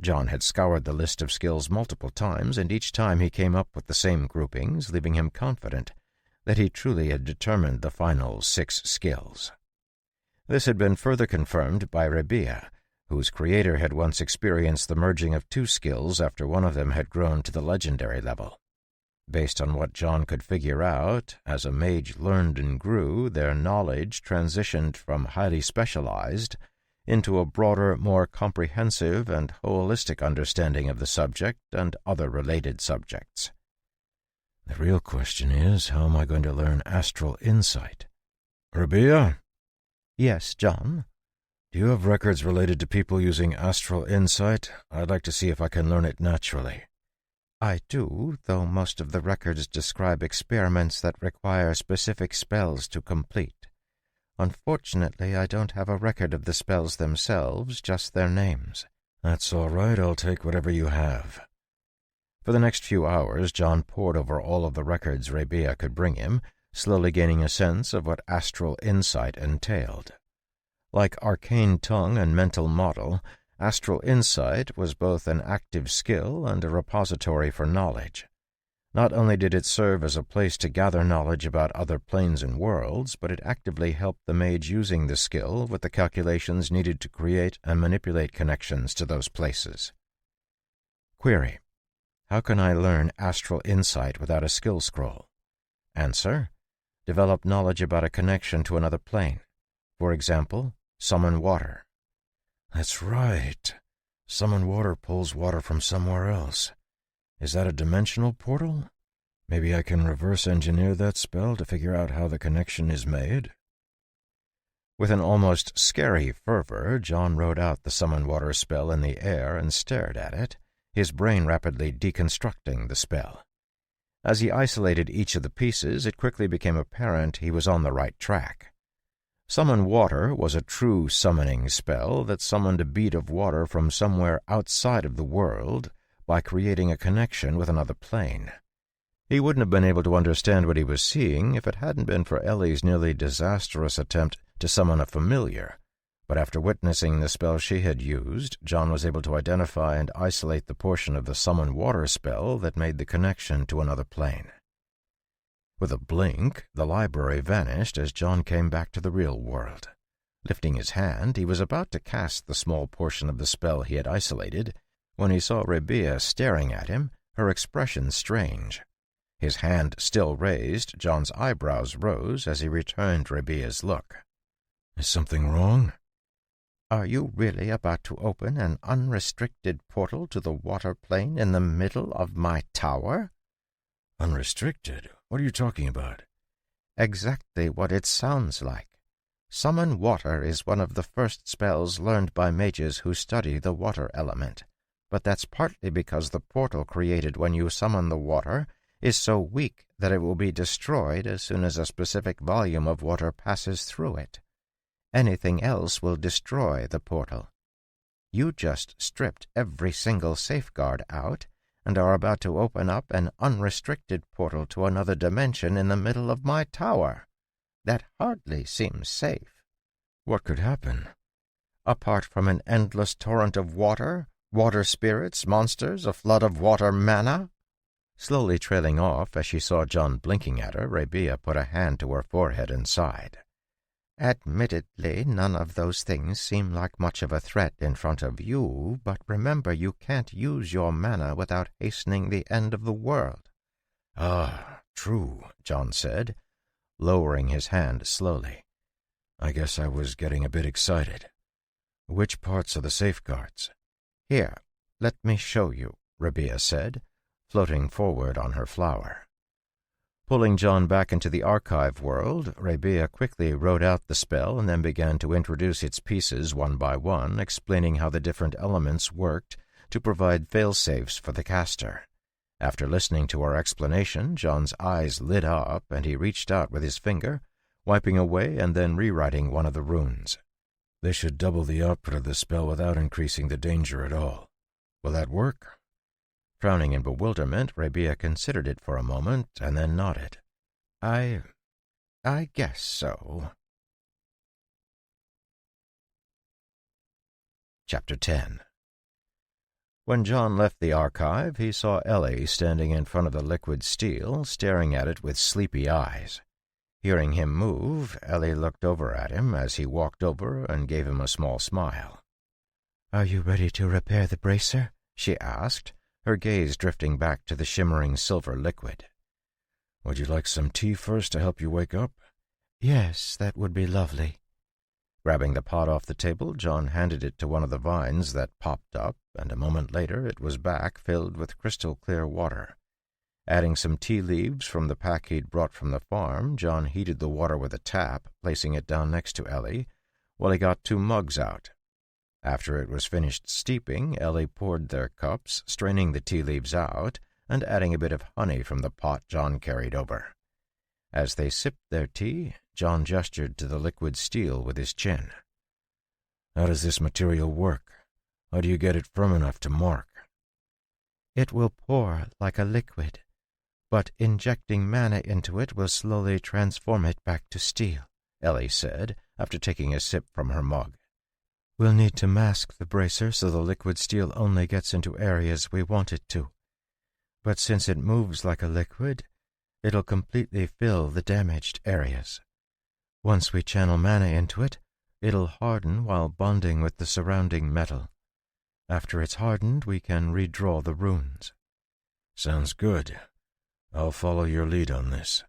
John had scoured the list of skills multiple times, and each time he came up with the same groupings, leaving him confident that he truly had determined the final 6 skills. This had been further confirmed by Rabia, whose creator had once experienced the merging of 2 skills after one of them had grown to the legendary level. Based on what John could figure out, as a mage learned and grew, their knowledge transitioned from highly specialized into a broader, more comprehensive and holistic understanding of the subject and other related subjects. The real question is, how am I going to learn Astral Insight? Rabia? Yes, John? Do you have records related to people using Astral Insight? I'd like to see if I can learn it naturally. I do, though most of the records describe experiments that require specific spells to complete. Unfortunately, I don't have a record of the spells themselves, just their names. That's all right, I'll take whatever you have. For the next few hours, John pored over all of the records Rabia could bring him, slowly gaining a sense of what Astral Insight entailed. Like Arcane Tongue and Mental Model, Astral Insight was both an active skill and a repository for knowledge. Not only did it serve as a place to gather knowledge about other planes and worlds, but it actively helped the mage using the skill with the calculations needed to create and manipulate connections to those places. Query: how can I learn Astral Insight without a skill scroll? Answer: develop knowledge about a connection to another plane. For example, summon water. That's right. Summon water pulls water from somewhere else. Is that a dimensional portal? Maybe I can reverse engineer that spell to figure out how the connection is made? With an almost scary fervor, John wrote out the summon water spell in the air and stared at it, his brain rapidly deconstructing the spell. As he isolated each of the pieces, it quickly became apparent he was on the right track. Summon Water was a true summoning spell that summoned a bead of water from somewhere outside of the world by creating a connection with another plane. He wouldn't have been able to understand what he was seeing if it hadn't been for Ellie's nearly disastrous attempt to summon a familiar, but after witnessing the spell she had used, John was able to identify and isolate the portion of the Summon Water spell that made the connection to another plane. With a blink, the library vanished as John came back to the real world. Lifting his hand, he was about to cast the small portion of the spell he had isolated when he saw Rabia staring at him, her expression strange. His hand still raised, John's eyebrows rose as he returned Rabia's look. Is something wrong? Are you really about to open an unrestricted portal to the water plane in the middle of my tower? Unrestricted? What are you talking about? Exactly what it sounds like. Summon Water is one of the first spells learned by mages who study the water element, but that's partly because the portal created when you summon the water is so weak that it will be destroyed as soon as a specific volume of water passes through it. Anything else will destroy the portal. You just stripped every single safeguard out and are about to open up an unrestricted portal to another dimension in the middle of my tower. That hardly seems safe. What could happen? Apart from an endless torrent of water, water spirits, monsters, a flood of water mana? Slowly trailing off as she saw John blinking at her, Rabia put a hand to her forehead and sighed. Admittedly, none of those things seem like much of a threat in front of you, but remember you can't use your mana without hastening the end of the world. Ah, true, John said, lowering his hand slowly. I guess I was getting a bit excited. Which parts are the safeguards? Here, let me show you, Rabia said, floating forward on her flower. Pulling John back into the archive world, Rabia quickly wrote out the spell and then began to introduce its pieces one by one, explaining how the different elements worked to provide fail-safes for the caster. After listening to her explanation, John's eyes lit up and he reached out with his finger, wiping away and then rewriting one of the runes. They should double the output of the spell without increasing the danger at all. Will that work? Frowning in bewilderment, Rabia considered it for a moment and then nodded. I guess so. Chapter 10. When John left the archive, he saw Ellie standing in front of the liquid steel, staring at it with sleepy eyes. Hearing him move, Ellie looked over at him as he walked over and gave him a small smile. "Are you ready to repair the bracer?" she asked, her gaze drifting back to the shimmering silver liquid. Would you like some tea first to help you wake up? Yes, that would be lovely. Grabbing the pot off the table, John handed it to one of the vines that popped up, and a moment later it was back filled with crystal-clear water. Adding some tea leaves from the pack he'd brought from the farm, John heated the water with a tap, placing it down next to Ellie, while he got 2 mugs out. After it was finished steeping, Ellie poured their cups, straining the tea leaves out, and adding a bit of honey from the pot John carried over. As they sipped their tea, John gestured to the liquid steel with his chin. How does this material work? How do you get it firm enough to mark? It will pour like a liquid, but injecting mana into it will slowly transform it back to steel, Ellie said, after taking a sip from her mug. We'll need to mask the bracer so the liquid steel only gets into areas we want it to. But since it moves like a liquid, it'll completely fill the damaged areas. Once we channel mana into it, it'll harden while bonding with the surrounding metal. After it's hardened, we can redraw the runes. Sounds good. I'll follow your lead on this.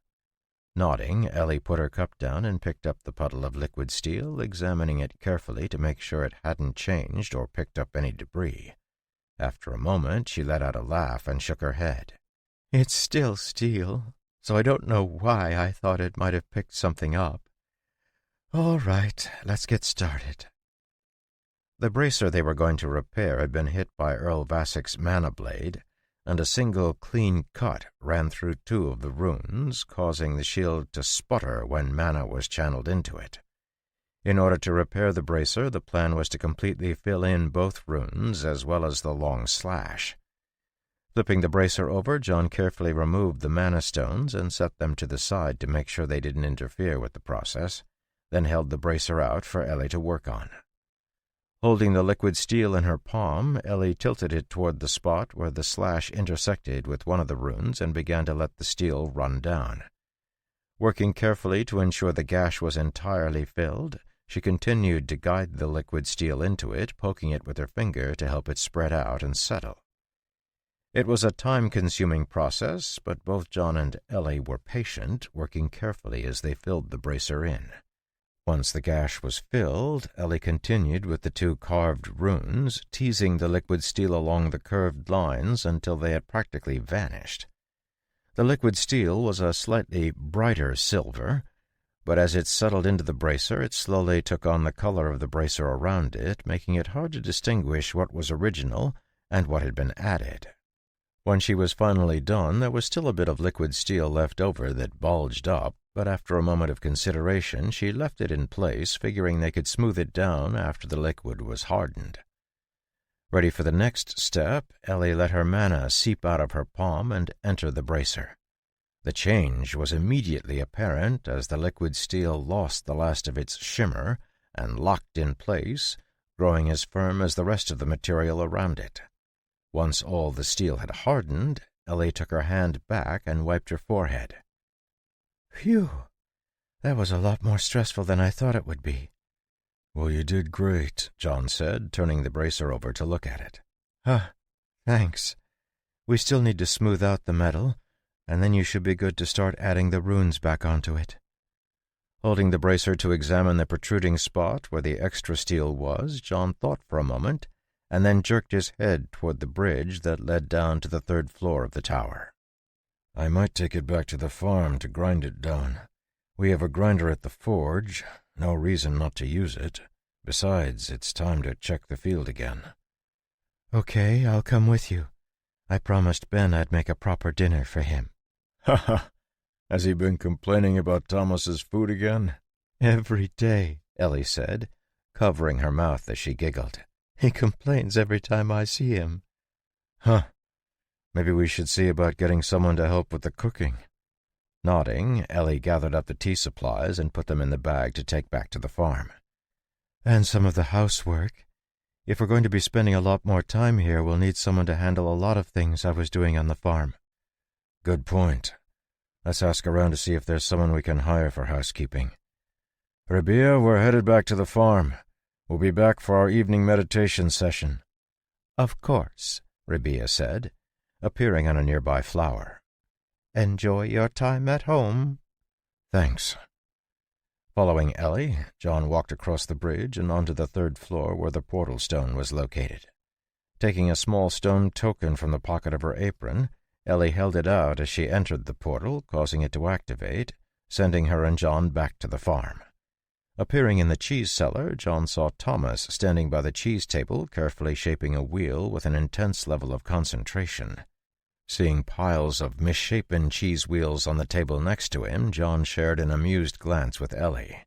Nodding, Ellie put her cup down and picked up the puddle of liquid steel, examining it carefully to make sure it hadn't changed or picked up any debris. After a moment, she let out a laugh and shook her head. It's still steel, so I don't know why I thought it might have picked something up. All right, let's get started. The bracer they were going to repair had been hit by Earl Vassic's mana blade, and a single clean cut ran through 2 of the runes, causing the shield to sputter when mana was channeled into it. In order to repair the bracer, the plan was to completely fill in both runes as well as the long slash. Flipping the bracer over, John carefully removed the mana stones and set them to the side to make sure they didn't interfere with the process, then held the bracer out for Ellie to work on. Holding the liquid steel in her palm, Ellie tilted it toward the spot where the slash intersected with one of the runes and began to let the steel run down. Working carefully to ensure the gash was entirely filled, she continued to guide the liquid steel into it, poking it with her finger to help it spread out and settle. It was a time-consuming process, but both John and Ellie were patient, working carefully as they filled the bracer in. Once the gash was filled, Ellie continued with the 2 carved runes, teasing the liquid steel along the curved lines until they had practically vanished. The liquid steel was a slightly brighter silver, but as it settled into the bracer, it slowly took on the color of the bracer around it, making it hard to distinguish what was original and what had been added. When she was finally done, there was still a bit of liquid steel left over that bulged up, but after a moment of consideration, she left it in place, figuring they could smooth it down after the liquid was hardened. Ready for the next step, Ellie let her mana seep out of her palm and enter the bracer. The change was immediately apparent as the liquid steel lost the last of its shimmer and locked in place, growing as firm as the rest of the material around it. Once all the steel had hardened, Ellie took her hand back and wiped her forehead. Phew! That was a lot more stressful than I thought it would be. Well, you did great, John said, turning the bracer over to look at it. Thanks. We still need to smooth out the metal, and then you should be good to start adding the runes back onto it. Holding the bracer to examine the protruding spot where the extra steel was, John thought for a moment, and then jerked his head toward the bridge that led down to the third floor of the tower. I might take it back to the farm to grind it down. We have a grinder at the forge. No reason not to use it. Besides, it's time to check the field again. Okay, I'll come with you. I promised Ben I'd make a proper dinner for him. Ha ha! Has he been complaining about Thomas's food again? Every day, Ellie said, covering her mouth as she giggled. He complains every time I see him. Huh. Maybe we should see about getting someone to help with the cooking. Nodding, Ellie gathered up the tea supplies and put them in the bag to take back to the farm. And some of the housework. If we're going to be spending a lot more time here, we'll need someone to handle a lot of things I was doing on the farm. Good point. Let's ask around to see if there's someone we can hire for housekeeping. Rabia, we're headed back to the farm. We'll be back for our evening meditation session. Of course, Rabia said, appearing on a nearby flower. Enjoy your time at home. Thanks. Following Ellie, John walked across the bridge and onto the third floor where the portal stone was located. Taking a small stone token from the pocket of her apron, Ellie held it out as she entered the portal, causing it to activate, sending her and John back to the farm. Appearing in the cheese cellar, John saw Thomas standing by the cheese table, carefully shaping a wheel with an intense level of concentration. Seeing piles of misshapen cheese wheels on the table next to him, John shared an amused glance with Ellie.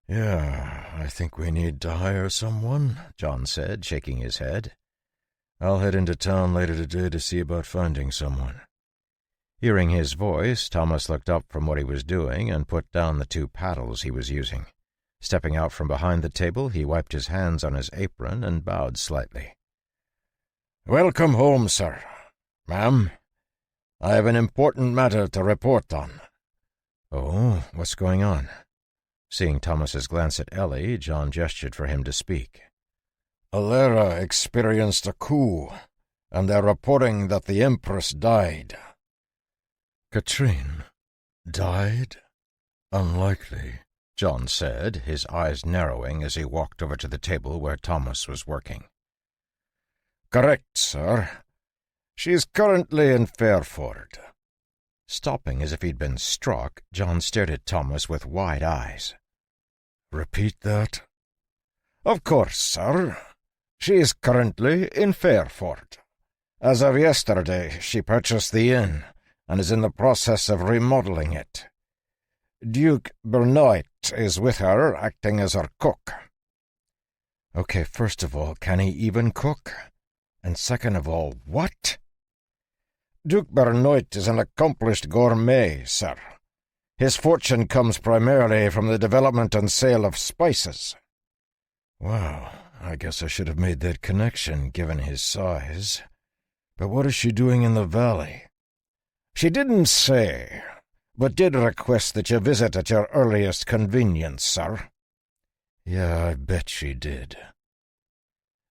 Yeah, I think we need to hire someone, John said, shaking his head. I'll head into town later today to see about finding someone. Hearing his voice, Thomas looked up from what he was doing and put down the 2 paddles he was using. Stepping out from behind the table, he wiped his hands on his apron and bowed slightly. Welcome home, sir. Ma'am, I have an important matter to report on. Oh, what's going on? Seeing Thomas's glance at Ellie, John gestured for him to speak. Alera experienced a coup, and they're reporting that the Empress died. Katrine died? Unlikely, John said, his eyes narrowing as he walked over to the table where Thomas was working. Correct, sir. She is currently in Fairford. Stopping as if he'd been struck, John stared at Thomas with wide eyes. Repeat that? Of course, sir. She is currently in Fairford. As of yesterday, she purchased the inn and is in the process of remodeling it. Duke Bernard is with her, acting as her cook. Okay, first of all, can he even cook? And second of all, what? Duke Bernard is an accomplished gourmet, sir. His fortune comes primarily from the development and sale of spices. Wow, I guess I should have made that connection, given his size. But what is she doing in the valley? She didn't say, but did request that you visit at your earliest convenience, sir. Yeah, I bet she did.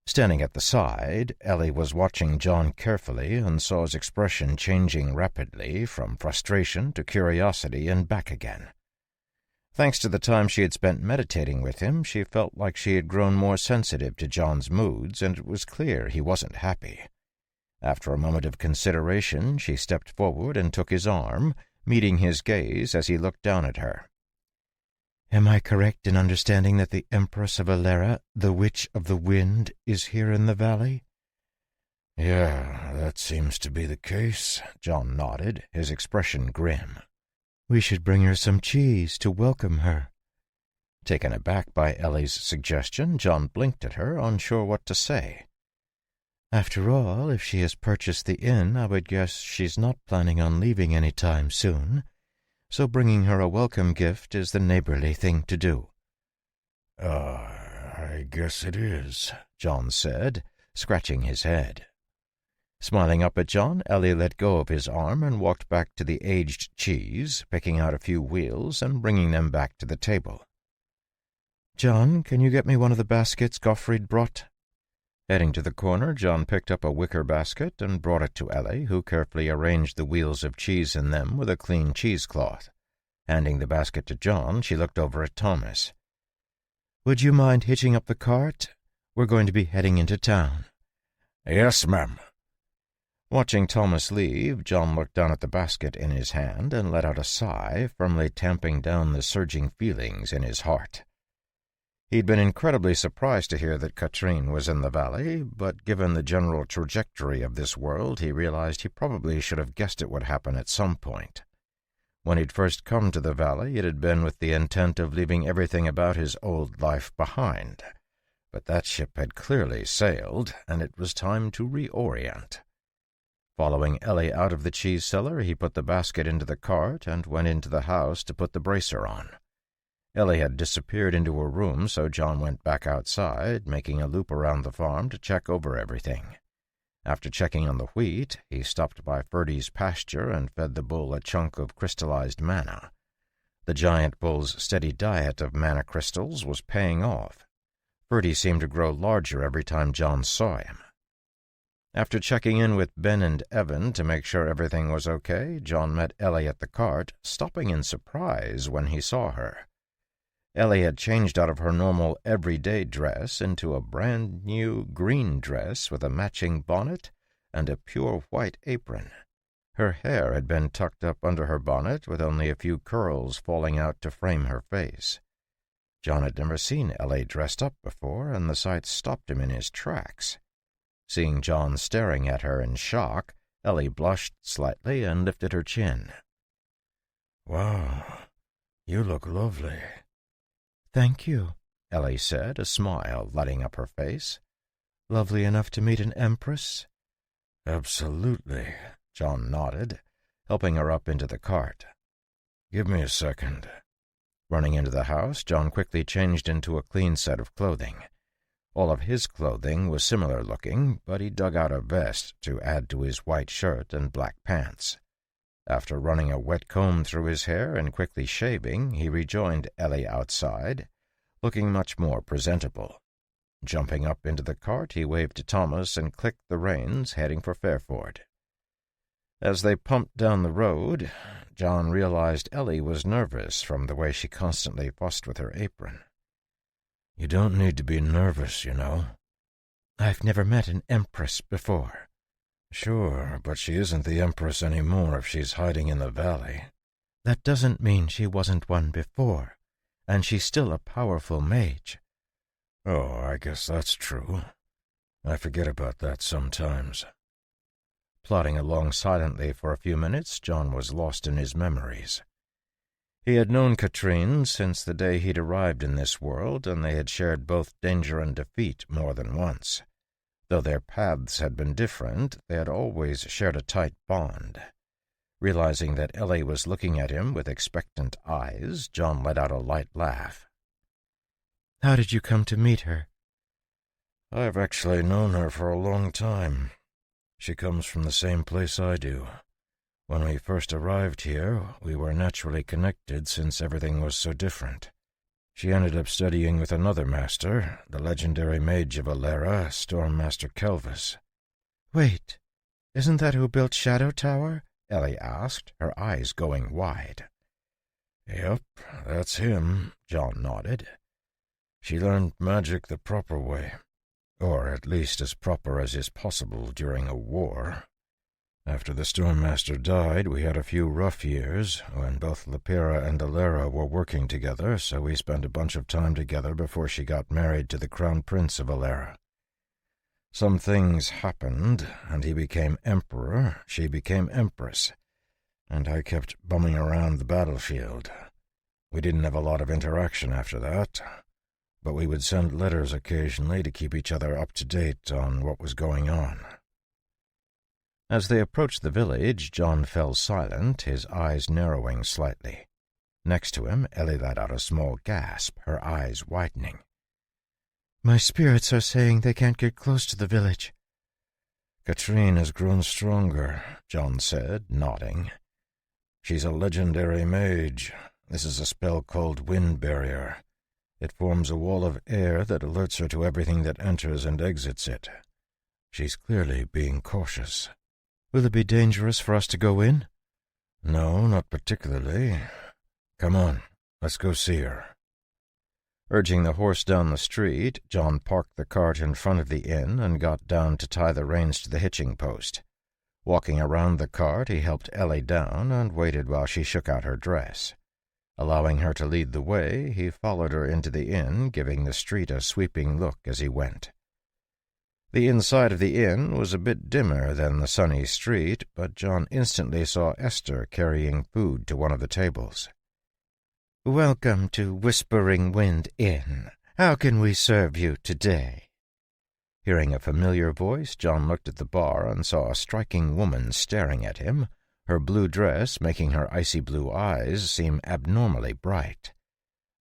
Standing at the side, Ellie was watching John carefully and saw his expression changing rapidly from frustration to curiosity and back again. Thanks to the time she had spent meditating with him, she felt like she had grown more sensitive to John's moods, and it was clear he wasn't happy. After a moment of consideration, she stepped forward and took his arm, meeting his gaze as he looked down at her. Am I correct in understanding that the Empress of Alera, the Witch of the Wind, is here in the valley? Yeah, that seems to be the case, John nodded, his expression grim. We should bring her some cheese to welcome her. Taken aback by Ellie's suggestion, John blinked at her, unsure what to say. After all, if she has purchased the inn, I would guess she's not planning on leaving any time soon, so bringing her a welcome gift is the neighborly thing to do." I guess it is," John said, scratching his head. Smiling up at John, Ellie let go of his arm and walked back to the aged cheese, picking out a few wheels and bringing them back to the table. "John, can you get me one of the baskets Gottfried brought?" Heading to the corner, John picked up a wicker basket and brought it to Ellie, who carefully arranged the wheels of cheese in them with a clean cheesecloth. Handing the basket to John, she looked over at Thomas. "Would you mind hitching up the cart? We're going to be heading into town." "Yes, ma'am." Watching Thomas leave, John looked down at the basket in his hand and let out a sigh, firmly tamping down the surging feelings in his heart. He'd been incredibly surprised to hear that Katrine was in the valley, but given the general trajectory of this world, he realized he probably should have guessed it would happen at some point. When he'd first come to the valley, it had been with the intent of leaving everything about his old life behind. But that ship had clearly sailed, and it was time to reorient. Following Ellie out of the cheese cellar, he put the basket into the cart and went into the house to put the bracer on. Ellie had disappeared into her room, so John went back outside, making a loop around the farm to check over everything. After checking on the wheat, he stopped by Ferdy's pasture and fed the bull a chunk of crystallized manna. The giant bull's steady diet of manna crystals was paying off. Ferdy seemed to grow larger every time John saw him. After checking in with Ben and Evan to make sure everything was okay, John met Ellie at the cart, stopping in surprise when he saw her. Ellie had changed out of her normal everyday dress into a brand-new green dress with a matching bonnet and a pure white apron. Her hair had been tucked up under her bonnet with only a few curls falling out to frame her face. John had never seen Ellie dressed up before, and the sight stopped him in his tracks. Seeing John staring at her in shock, Ellie blushed slightly and lifted her chin. "Wow, you look lovely." "Thank you," Ellie said, a smile lighting up her face. "Lovely enough to meet an empress?" "Absolutely," John nodded, helping her up into the cart. "Give me a second." Running into the house, John quickly changed into a clean set of clothing. All of his clothing was similar looking, but he dug out a vest to add to his white shirt and black pants. After running a wet comb through his hair and quickly shaving, he rejoined Ellie outside, looking much more presentable. Jumping up into the cart, he waved to Thomas and clicked the reins, heading for Fairford. As they pumped down the road, John realized Ellie was nervous from the way she constantly fussed with her apron. "You don't need to be nervous, you know." "I've never met an empress before." "Sure, but she isn't the empress anymore if she's hiding in the valley." "That doesn't mean she wasn't one before, and she's still a powerful mage." "Oh, I guess that's true. I forget about that sometimes." Plodding along silently for a few minutes, John was lost in his memories. He had known Katrine since the day he'd arrived in this world, and they had shared both danger and defeat more than once. Though their paths had been different, they had always shared a tight bond. Realizing that Ellie was looking at him with expectant eyes, John let out a light laugh. "How did you come to meet her?" "I've actually known her for a long time. She comes from the same place I do. When we first arrived here, we were naturally connected since everything was so different. She ended up studying with another master, the legendary mage of Alera, Stormmaster Kelvis." "Wait, isn't that who built Shadow Tower?" Ellie asked, her eyes going wide. "Yep, that's him," John nodded. "She learned magic the proper way, or at least as proper as is possible during a war. After the Stormmaster died, we had a few rough years, when both Lepira and Alera were working together, so we spent a bunch of time together before she got married to the Crown Prince of Alera. Some things happened, and he became Emperor, she became Empress, and I kept bumming around the battlefield. We didn't have a lot of interaction after that, but we would send letters occasionally to keep each other up to date on what was going on. As they approached the village, John fell silent, his eyes narrowing slightly. Next to him, Ellie let out a small gasp, her eyes widening. "My spirits are saying they can't get close to the village." "Katrine has grown stronger," John said, nodding. "She's a legendary mage. This is a spell called Wind Barrier. It forms a wall of air that alerts her to everything that enters and exits it. She's clearly being cautious." "Will it be dangerous for us to go in?" "No, not particularly. Come on, let's go see her." Urging the horse down the street, John parked the cart in front of the inn and got down to tie the reins to the hitching post. Walking around the cart, he helped Ellie down and waited while she shook out her dress. Allowing her to lead the way, he followed her into the inn, giving the street a sweeping look as he went. The inside of the inn was a bit dimmer than the sunny street, but John instantly saw Esther carrying food to one of the tables. "Welcome to Whispering Wind Inn. How can we serve you today?" Hearing a familiar voice, John looked at the bar and saw a striking woman staring at him, her blue dress making her icy blue eyes seem abnormally bright.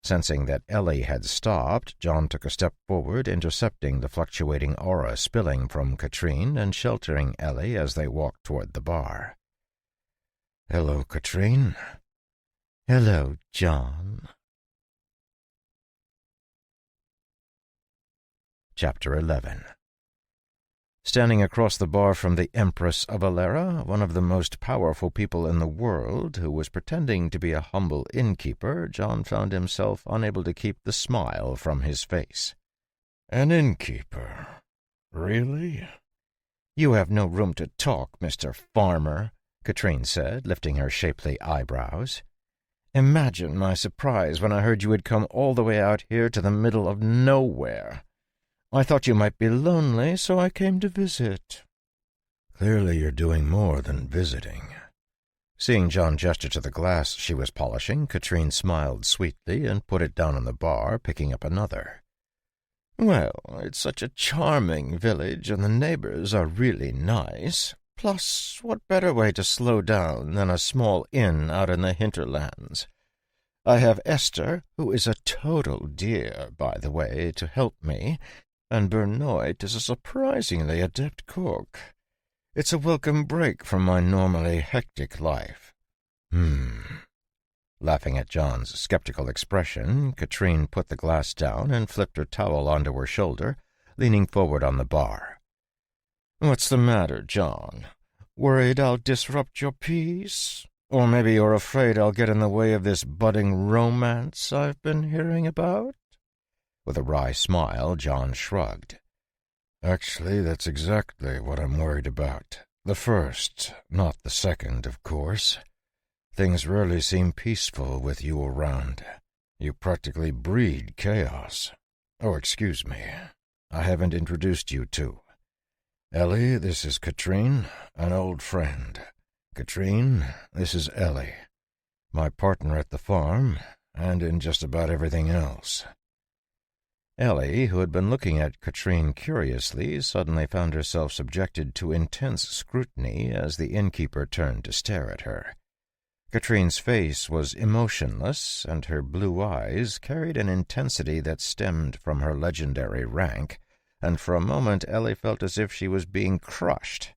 Sensing that Ellie had stopped, John took a step forward, intercepting the fluctuating aura spilling from Katrine and sheltering Ellie as they walked toward the bar. "Hello, Katrine." "Hello, John." Chapter 11. Standing across the bar from the Empress of Alera, one of the most powerful people in the world, who was pretending to be a humble innkeeper, John found himself unable to keep the smile from his face. "An innkeeper? Really?" "You have no room to talk, Mr. Farmer," Katrine said, lifting her shapely eyebrows. "Imagine my surprise when I heard you had come all the way out here to the middle of nowhere. I thought you might be lonely, so I came to visit." "Clearly you're doing more than visiting." Seeing John gesture to the glass she was polishing, Katrine smiled sweetly and put it down on the bar, picking up another. "Well, it's such a charming village, and the neighbors are really nice. Plus, what better way to slow down than a small inn out in the hinterlands? I have Esther, who is a total dear, by the way, to help me, and Bernard is a surprisingly adept cook. It's a welcome break from my normally hectic life." Laughing at John's skeptical expression, Katrine put the glass down and flipped her towel onto her shoulder, leaning forward on the bar. "What's the matter, John? Worried I'll disrupt your peace? Or maybe you're afraid I'll get in the way of this budding romance I've been hearing about?" With a wry smile, John shrugged. "Actually, that's exactly what I'm worried about. The first, not the second, of course. Things rarely seem peaceful with you around. You practically breed chaos. Oh, excuse me. I haven't introduced you two. Ellie, this is Katrine, an old friend. Katrine, this is Ellie, my partner at the farm, and in just about everything else." Ellie, who had been looking at Katrine curiously, suddenly found herself subjected to intense scrutiny as the innkeeper turned to stare at her. Katrine's face was emotionless, and her blue eyes carried an intensity that stemmed from her legendary rank, and for a moment Ellie felt as if she was being crushed.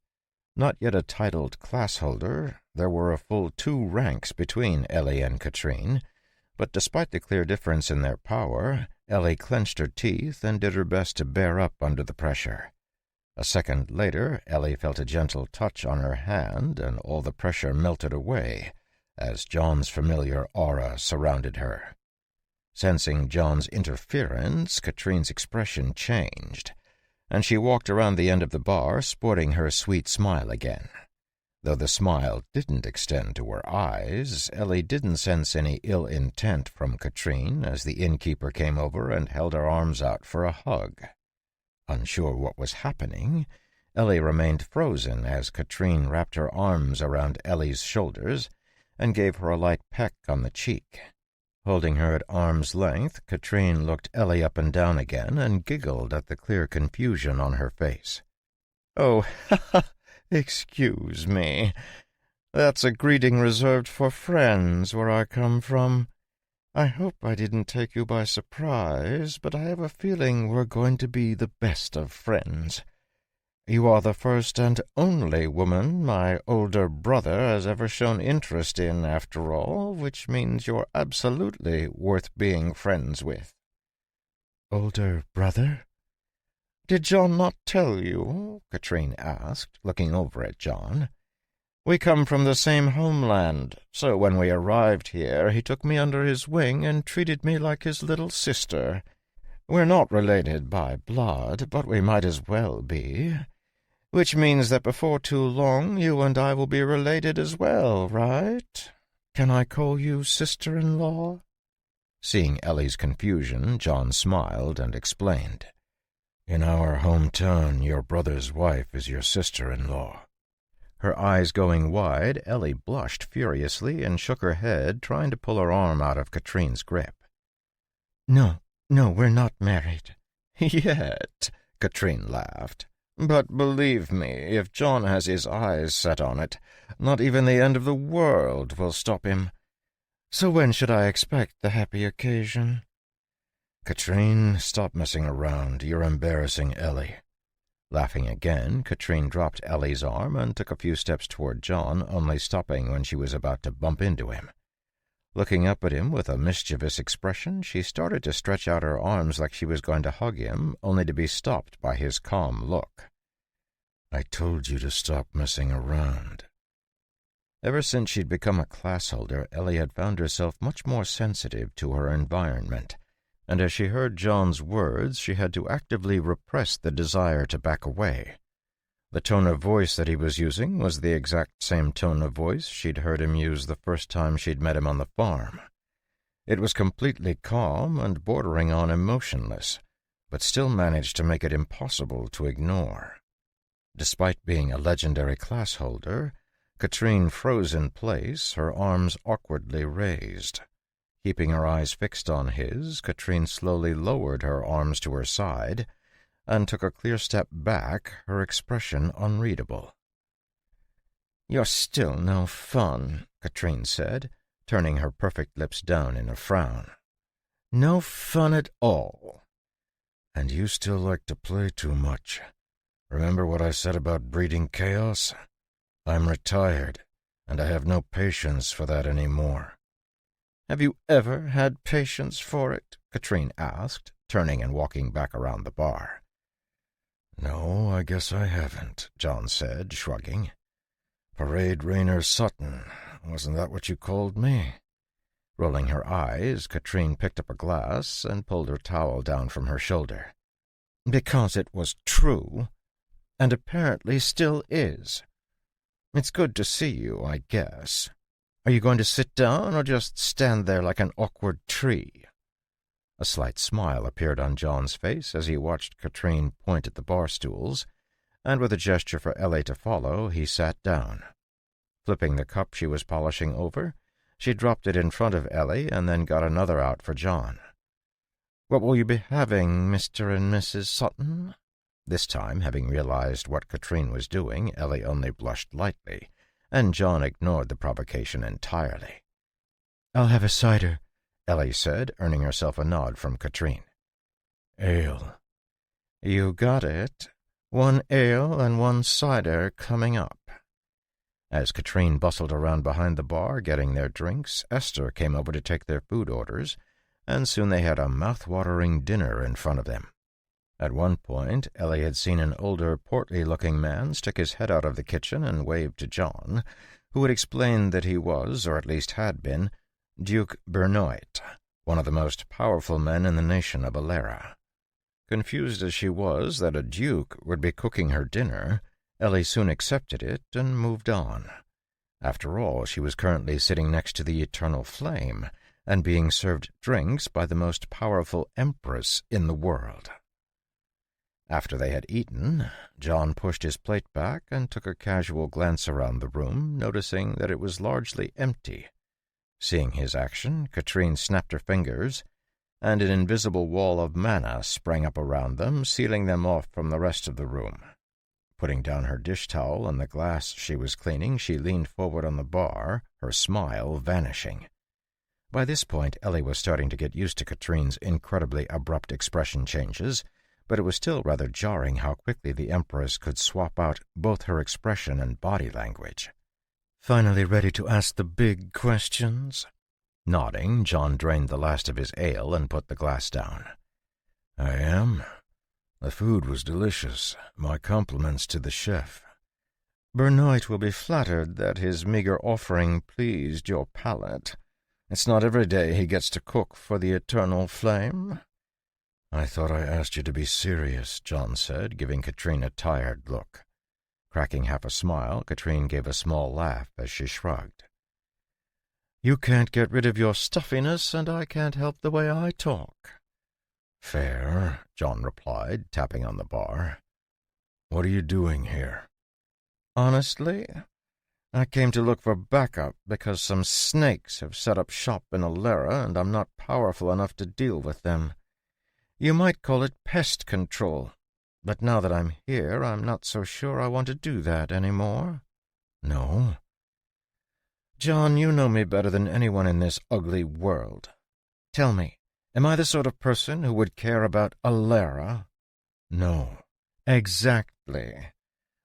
Not yet a titled class-holder, there were a full 2 ranks between Ellie and Katrine, but despite the clear difference in their power, Ellie clenched her teeth and did her best to bear up under the pressure. A second later, Ellie felt a gentle touch on her hand, and all the pressure melted away as John's familiar aura surrounded her. Sensing John's interference, Katrine's expression changed, and she walked around the end of the bar, sporting her sweet smile again. Though the smile didn't extend to her eyes, Ellie didn't sense any ill intent from Katrine as the innkeeper came over and held her arms out for a hug. Unsure what was happening, Ellie remained frozen as Katrine wrapped her arms around Ellie's shoulders and gave her a light peck on the cheek. Holding her at arm's length, Katrine looked Ellie up and down again and giggled at the clear confusion on her face. "Oh, excuse me. That's a greeting reserved for friends where I come from. I hope I didn't take you by surprise, but I have a feeling we're going to be the best of friends. You are the first and only woman my older brother has ever shown interest in, after all, which means you're absolutely worth being friends with." "Older brother?" "Did John not tell you?" Katrine asked, looking over at John. "We come from the same homeland, so when we arrived here he took me under his wing and treated me like his little sister. We're not related by blood, but we might as well be. Which means that before too long you and I will be related as well, right? Can I call you sister-in-law?" Seeing Ellie's confusion, John smiled and explained. "In our hometown, your brother's wife is your sister-in-law." Her eyes going wide, Ellie blushed furiously and shook her head, trying to pull her arm out of Katrine's grip. No, we're not married." "Yet," Katrine laughed. "But believe me, if John has his eyes set on it, not even the end of the world will stop him. So when should I expect the happy occasion?" "Katrine, stop messing around. You're embarrassing Ellie." Laughing again, Katrine dropped Ellie's arm and took a few steps toward John, only stopping when she was about to bump into him. Looking up at him with a mischievous expression, she started to stretch out her arms like she was going to hug him, only to be stopped by his calm look. "I told you to stop messing around." Ever since she'd become a class holder, Ellie had found herself much more sensitive to her environment, and as she heard John's words, she had to actively repress the desire to back away. The tone of voice that he was using was the exact same tone of voice she'd heard him use the first time she'd met him on the farm. It was completely calm and bordering on emotionless, but still managed to make it impossible to ignore. Despite being a legendary class holder, Katrine froze in place, her arms awkwardly raised. Keeping her eyes fixed on his, Katrine slowly lowered her arms to her side and took a clear step back, her expression unreadable. "You're still no fun," Katrine said, turning her perfect lips down in a frown. "No fun at all." "And you still like to play too much. Remember what I said about breeding chaos? I'm retired, and I have no patience for that anymore." "Have you ever had patience for it?" Katrine asked, turning and walking back around the bar. "No, I guess I haven't," John said, shrugging. "Parade Rainer Sutton, wasn't that what you called me?" Rolling her eyes, Katrine picked up a glass and pulled her towel down from her shoulder. "Because it was true, and apparently still is. It's good to see you, I guess. Are you going to sit down or just stand there like an awkward tree?" A slight smile appeared on John's face as he watched Katrine point at the bar stools, and with a gesture for Ellie to follow, he sat down. Flipping the cup she was polishing over, she dropped it in front of Ellie and then got another out for John. "What will you be having, Mr. and Mrs. Sutton?" This time, having realized what Katrine was doing, Ellie only blushed lightly, and John ignored the provocation entirely. "I'll have a cider," Ellie said, earning herself a nod from Katrine. "Ale." "You got it. 1 ale and 1 cider coming up." As Katrine bustled around behind the bar getting their drinks, Esther came over to take their food orders, and soon they had a mouth-watering dinner in front of them. At one point, Ellie had seen an older, portly-looking man stick his head out of the kitchen and wave to John, who had explained that he was, or at least had been, Duke Bernoit, one of the most powerful men in the nation of Alera. Confused as she was that a duke would be cooking her dinner, Ellie soon accepted it and moved on. After all, she was currently sitting next to the eternal flame and being served drinks by the most powerful empress in the world. After they had eaten, John pushed his plate back and took a casual glance around the room, noticing that it was largely empty. Seeing his action, Katrine snapped her fingers, and an invisible wall of mana sprang up around them, sealing them off from the rest of the room. Putting down her dish towel and the glass she was cleaning, she leaned forward on the bar, her smile vanishing. By this point, Ellie was starting to get used to Katrine's incredibly abrupt expression changes, but it was still rather jarring how quickly the Empress could swap out both her expression and body language. "Finally ready to ask the big questions?" Nodding, John drained the last of his ale and put the glass down. "I am. The food was delicious. My compliments to the chef." "Bernard will be flattered that his meager offering pleased your palate. It's not every day he gets to cook for the eternal flame." "I thought I asked you to be serious," John said, giving Katrine a tired look. Cracking half a smile, Katrine gave a small laugh as she shrugged. "You can't get rid of your stuffiness, and I can't help the way I talk." "Fair," John replied, tapping on the bar. "What are you doing here?" "Honestly, I came to look for backup because some snakes have set up shop in Alara, and I'm not powerful enough to deal with them. You might call it pest control, but now that I'm here, I'm not so sure I want to do that anymore." "No?" "John, you know me better than anyone in this ugly world. Tell me, am I the sort of person who would care about Alara?" "No." "Exactly.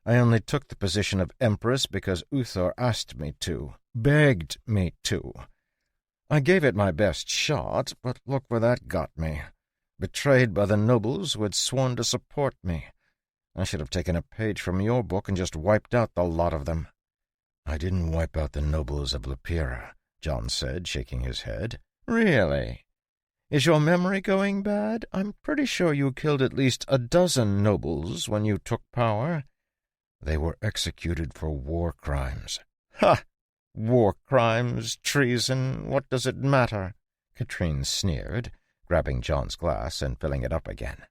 I only took the position of Empress because Uthor asked me to, begged me to. I gave it my best shot, but look where that got me. Betrayed by the nobles who had sworn to support me. I should have taken a page from your book and just wiped out the lot of them." "I didn't wipe out the nobles of Lepira," John said, shaking his head. "Really? Is your memory going bad? I'm pretty sure you killed at least a dozen nobles when you took power." "They were executed for war crimes." "Ha! War crimes, treason, what does it matter?" Katrine sneered, grabbing John's glass and filling it up again.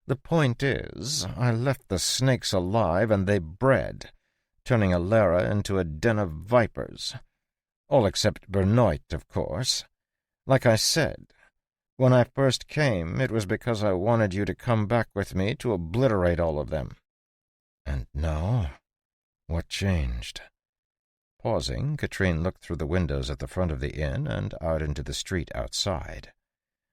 "The point is, I left the snakes alive and they bred, turning Alara into a den of vipers. All except Bernard, of course. Like I said, when I first came, it was because I wanted you to come back with me to obliterate all of them." "And now? What changed?" Pausing, Katrine looked through the windows at the front of the inn and out into the street outside.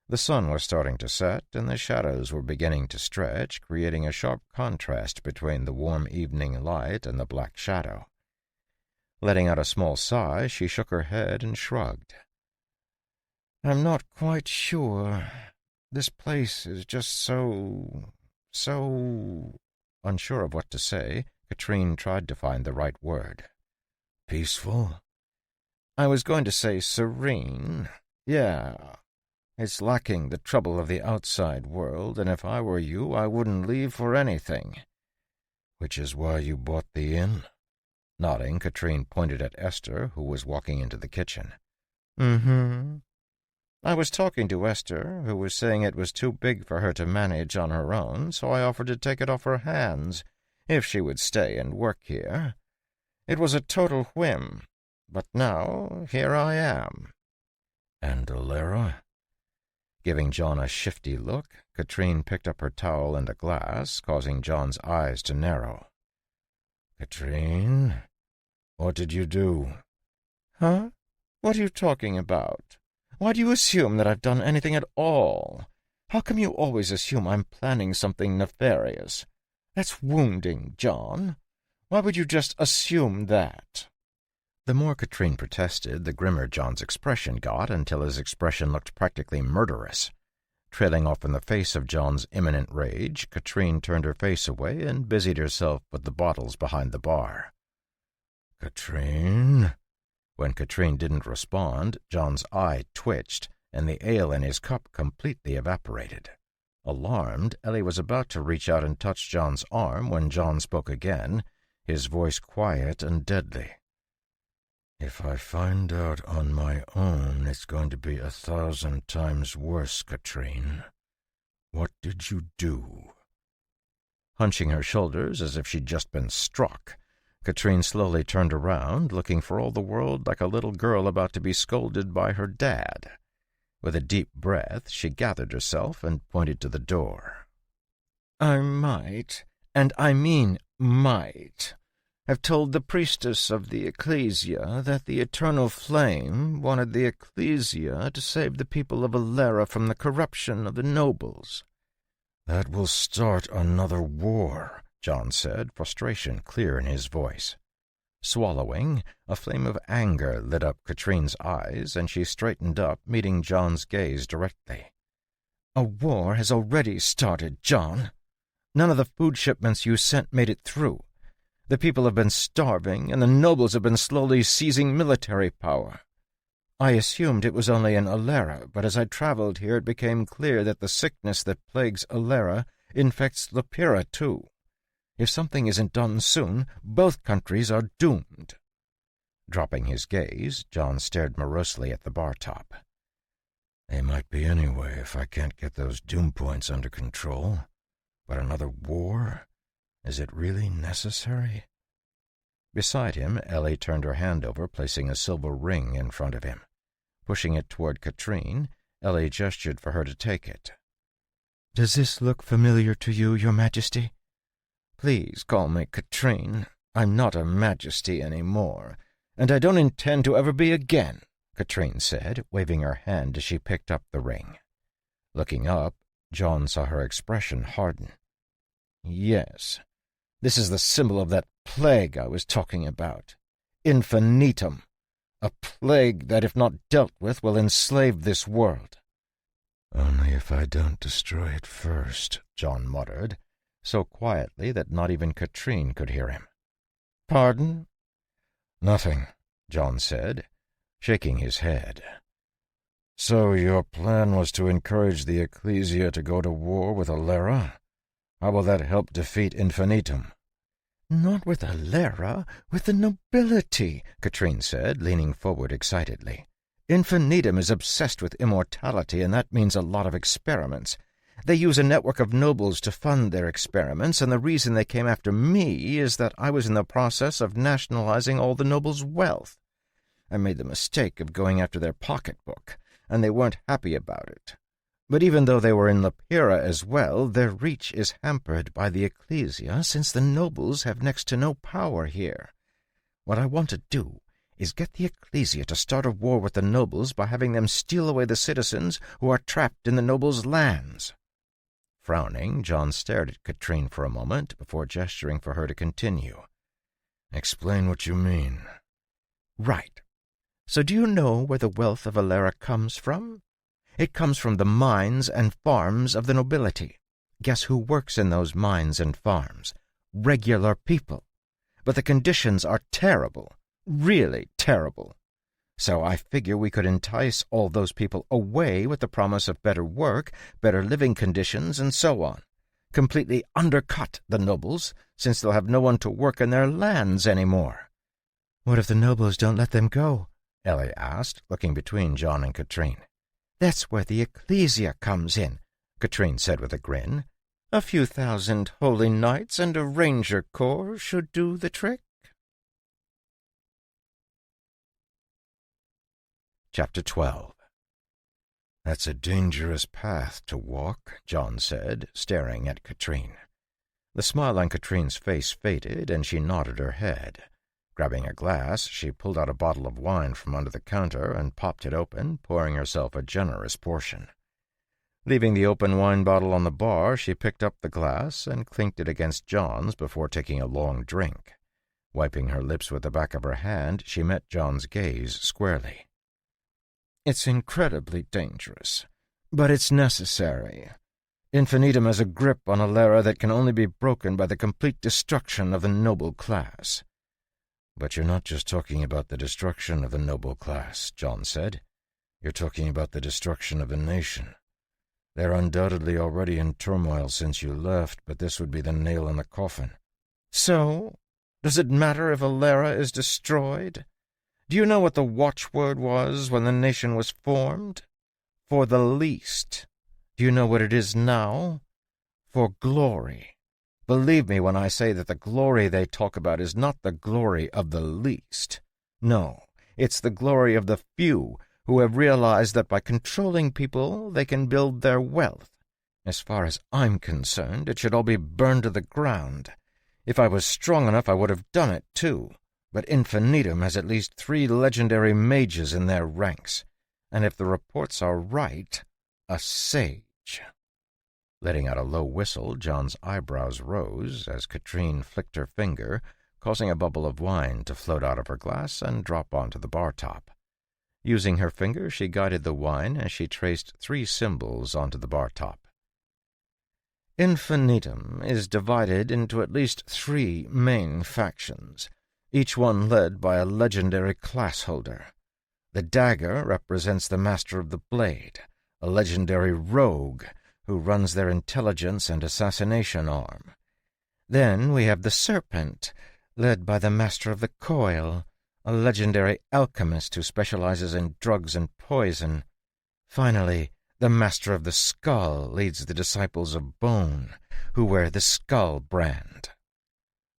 The sun was starting to set, and the shadows were beginning to stretch, creating a sharp contrast between the warm evening light and the black shadow. Letting out a small sigh, she shook her head and shrugged. "I'm not quite sure. This place is just so... Unsure of what to say, Katrine tried to find the right word. "Peaceful?" "I was going to say serene. Yeah. It's lacking the trouble of the outside world, and if I were you, I wouldn't leave for anything." "Which is why you bought the inn?" Nodding, Katrine pointed at Esther, who was walking into the kitchen. "Mm-hmm. I was talking to Esther, who was saying it was too big for her to manage on her own, so I offered to take it off her hands, if she would stay and work here. It was a total whim, but now here I am." "And Alara?" Giving John a shifty look, Katrine picked up her towel and a glass, causing John's eyes to narrow. "Katrine, what did you do?" "Huh? What are you talking about? Why do you assume that I've done anything at all? How come you always assume I'm planning something nefarious? That's wounding, John. Why would you just assume that?" The more Katrine protested, the grimmer John's expression got, until his expression looked practically murderous. Trailing off in the face of John's imminent rage, Katrine turned her face away and busied herself with the bottles behind the bar. "Katrine?" When Katrine didn't respond, John's eye twitched, and the ale in his cup completely evaporated. Alarmed, Ellie was about to reach out and touch John's arm when John spoke again, his voice quiet and deadly. "If I find out on my own, it's going to be 1,000 times worse, Katrine. What did you do?" Hunching her shoulders as if she'd just been struck, Katrine slowly turned around, looking for all the world like a little girl about to be scolded by her dad. With a deep breath, she gathered herself and pointed to the door. "I might, and I mean might, have told the priestess of the Ecclesia that the Eternal Flame wanted the Ecclesia to save the people of Alera from the corruption of the nobles." "That will start another war," John said, frustration clear in his voice. Swallowing, a flame of anger lit up Katrine's eyes, and she straightened up, meeting John's gaze directly. "A war has already started, John. None of the food shipments you sent made it through. The people have been starving, and the nobles have been slowly seizing military power. I assumed it was only in Alera, but as I traveled here it became clear that the sickness that plagues Alera infects Lepira too. If something isn't done soon, both countries are doomed." Dropping his gaze, John stared morosely at the bar top. "They might be anyway if I can't get those doom points under control. But another war? Is it really necessary?" Beside him, Ellie turned her hand over, placing a silver ring in front of him. Pushing it toward Katrine, Ellie gestured for her to take it. "Does this look familiar to you, Your Majesty?" "Please call me Katrine. I'm not a majesty any more, and I don't intend to ever be again," Katrine said, waving her hand as she picked up the ring. Looking up, John saw her expression harden. "Yes, this is the symbol of that plague I was talking about. Infinitum. A plague that, if not dealt with, will enslave this world." "Only if I don't destroy it first," John muttered, so quietly that not even Katrine could hear him. "Pardon?" "Nothing," John said, shaking his head. "So your plan was to encourage the Ecclesia to go to war with Alera? How will that help defeat Infinitum?" "Not with Alera, with the nobility," Katrine said, leaning forward excitedly. "Infinitum is obsessed with immortality, and that means a lot of experiments. They use a network of nobles to fund their experiments, and the reason they came after me is that I was in the process of nationalizing all the nobles' wealth. I made the mistake of going after their pocketbook, and they weren't happy about it. But even though they were in Lepira as well, their reach is hampered by the Ecclesia, since the nobles have next to no power here. What I want to do is get the Ecclesia to start a war with the nobles by having them steal away the citizens who are trapped in the nobles' lands." Frowning, John stared at Katrine for a moment before gesturing for her to continue. "Explain what you mean." "Right. So do you know where the wealth of Alera comes from? It comes from the mines and farms of the nobility. Guess who works in those mines and farms? Regular people. But the conditions are terrible, really terrible. So I figure we could entice all those people away with the promise of better work, better living conditions, and so on. Completely undercut the nobles, since they'll have no one to work in their lands anymore." "What if the nobles don't let them go?" Ellie asked, looking between John and Katrine. "That's where the Ecclesia comes in," Katrine said with a grin. "A few thousand holy knights and a ranger corps should do the trick." Chapter 12. "That's a dangerous path to walk," John said, staring at Katrine. The smile on Katrine's face faded, and she nodded her head. Grabbing a glass, she pulled out a bottle of wine from under the counter and popped it open, pouring herself a generous portion. Leaving the open wine bottle on the bar, she picked up the glass and clinked it against John's before taking a long drink. Wiping her lips with the back of her hand, she met John's gaze squarely. "It's incredibly dangerous, but it's necessary. Infinitum has a grip on Alera that can only be broken by the complete destruction of the noble class." "But you're not just talking about the destruction of the noble class," John said. "You're talking about the destruction of the nation. They're undoubtedly already in turmoil since you left, but this would be the nail in the coffin." "So? Does it matter if Alera is destroyed? Do you know what the watchword was when the nation was formed? For the least. Do you know what it is now? For glory. Believe me when I say that the glory they talk about is not the glory of the least. No, it's the glory of the few who have realized that by controlling people they can build their wealth. As far as I'm concerned, it should all be burned to the ground. If I was strong enough, I would have done it, too. But Infinitum has at least 3 legendary mages in their ranks, and if the reports are right, a sage. Letting out a low whistle, John's eyebrows rose as Katrine flicked her finger, causing a bubble of wine to float out of her glass and drop onto the bar top. Using her finger, she guided the wine as she traced 3 symbols onto the bar top. Infinitum is divided into at least 3 main factions, each one led by a legendary class holder. The dagger represents the master of the blade, a legendary rogue who runs their intelligence and assassination arm. Then we have the serpent, led by the master of the coil, a legendary alchemist who specializes in drugs and poison. Finally, the master of the skull leads the disciples of bone, who wear the skull brand.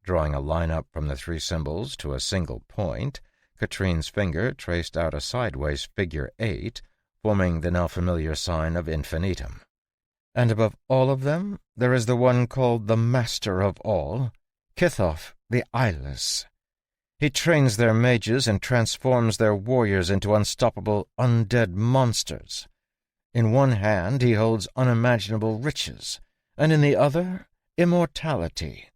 Drawing a line up from the 3 symbols to a single point, Katrine's finger traced out a sideways figure 8, forming the now familiar sign of infinitum. And above all of them, there is the one called the Master of All, Kithoff the Eyeless. He trains their mages and transforms their warriors into unstoppable undead monsters. In one hand he holds unimaginable riches, and in the other, immortality,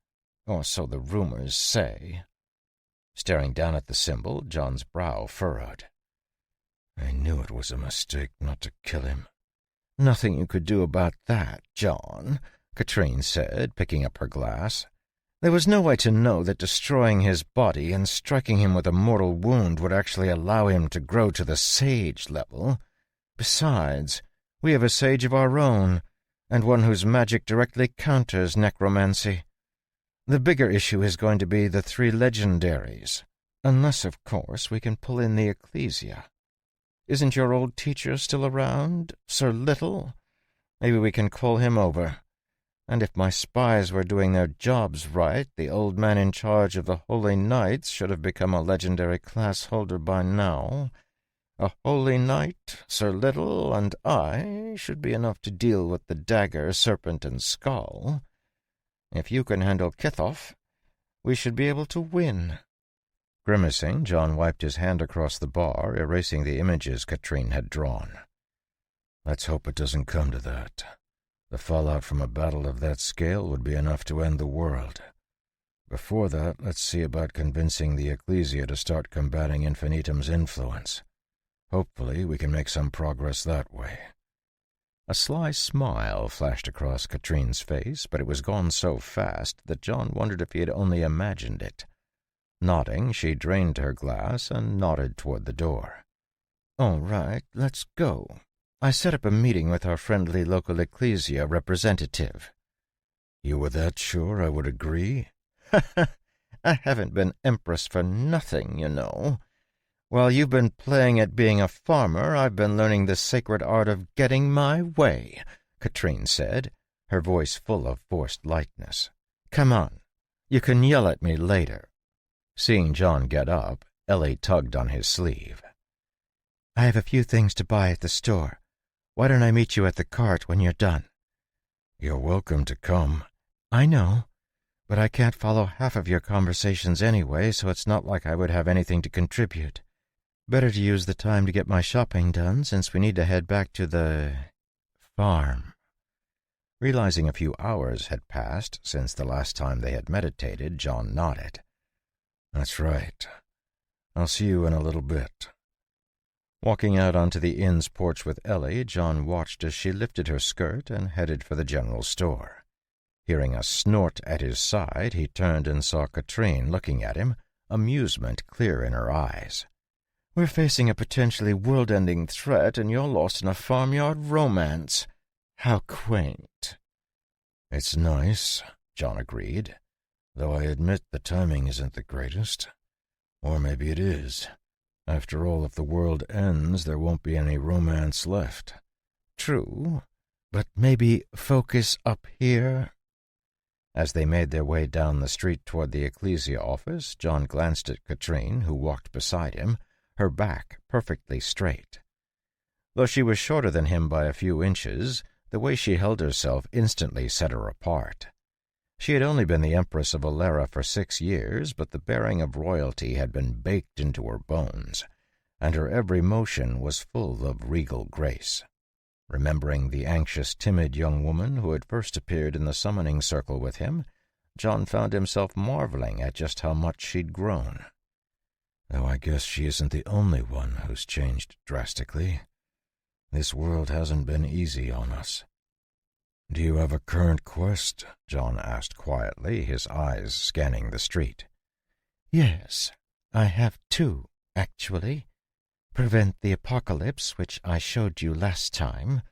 or so the rumors say. Staring down at the symbol, John's brow furrowed. I knew it was a mistake not to kill him. Nothing you could do about that, John, Katrine said, picking up her glass. There was no way to know that destroying his body and striking him with a mortal wound would actually allow him to grow to the sage level. Besides, we have a sage of our own, and one whose magic directly counters necromancy. The bigger issue is going to be the 3 legendaries, unless, of course, we can pull in the Ecclesia. Isn't your old teacher still around, Sir Little? Maybe we can call him over. And if my spies were doing their jobs right, the old man in charge of the Holy Knights should have become a legendary class holder by now. A Holy Knight, Sir Little, and I should be enough to deal with the dagger, serpent, and skull. If you can handle Kithoff, we should be able to win. Grimacing, John wiped his hand across the bar, erasing the images Katrine had drawn. Let's hope it doesn't come to that. The fallout from a battle of that scale would be enough to end the world. Before that, let's see about convincing the Ecclesia to start combating Infinitum's influence. Hopefully, we can make some progress that way. A sly smile flashed across Katrine's face, but it was gone so fast that John wondered if he had only imagined it. Nodding, she drained her glass and nodded toward the door. All right, let's go. I set up a meeting with our friendly local Ecclesia representative. You were that sure I would agree? I haven't been Empress for nothing, you know. While you've been playing at being a farmer, I've been learning the sacred art of getting my way, Katrine said, her voice full of forced lightness. Come on, you can yell at me later. Seeing John get up, Ellie tugged on his sleeve. I have a few things to buy at the store. Why don't I meet you at the cart when you're done? You're welcome to come. I know, but I can't follow half of your conversations anyway, so it's not like I would have anything to contribute. Better to use the time to get my shopping done, since we need to head back to the farm. Realizing a few hours had passed since the last time they had meditated, John nodded. That's right. I'll see you in a little bit. Walking out onto the inn's porch with Ellie, John watched as she lifted her skirt and headed for the general store. Hearing a snort at his side, he turned and saw Katrine looking at him, amusement clear in her eyes. We're facing a potentially world-ending threat, and you're lost in a farmyard romance. How quaint. It's nice, John agreed, though I admit the timing isn't the greatest. Or maybe it is. After all, if the world ends, there won't be any romance left. True, but maybe focus up here. As they made their way down the street toward the Ecclesia office, John glanced at Katrine, who walked beside him, her back perfectly straight. Though she was shorter than him by a few inches, the way she held herself instantly set her apart. She had only been the Empress of Valera for 6 years, but the bearing of royalty had been baked into her bones, and her every motion was full of regal grace. Remembering the anxious, timid young woman who had first appeared in the summoning circle with him, John found himself marveling at just how much she'd grown. Though I guess she isn't the only one who's changed drastically. This world hasn't been easy on us. Do you have a current quest? John asked quietly, his eyes scanning the street. Yes, I have 2, actually. Prevent the apocalypse, which I showed you last time.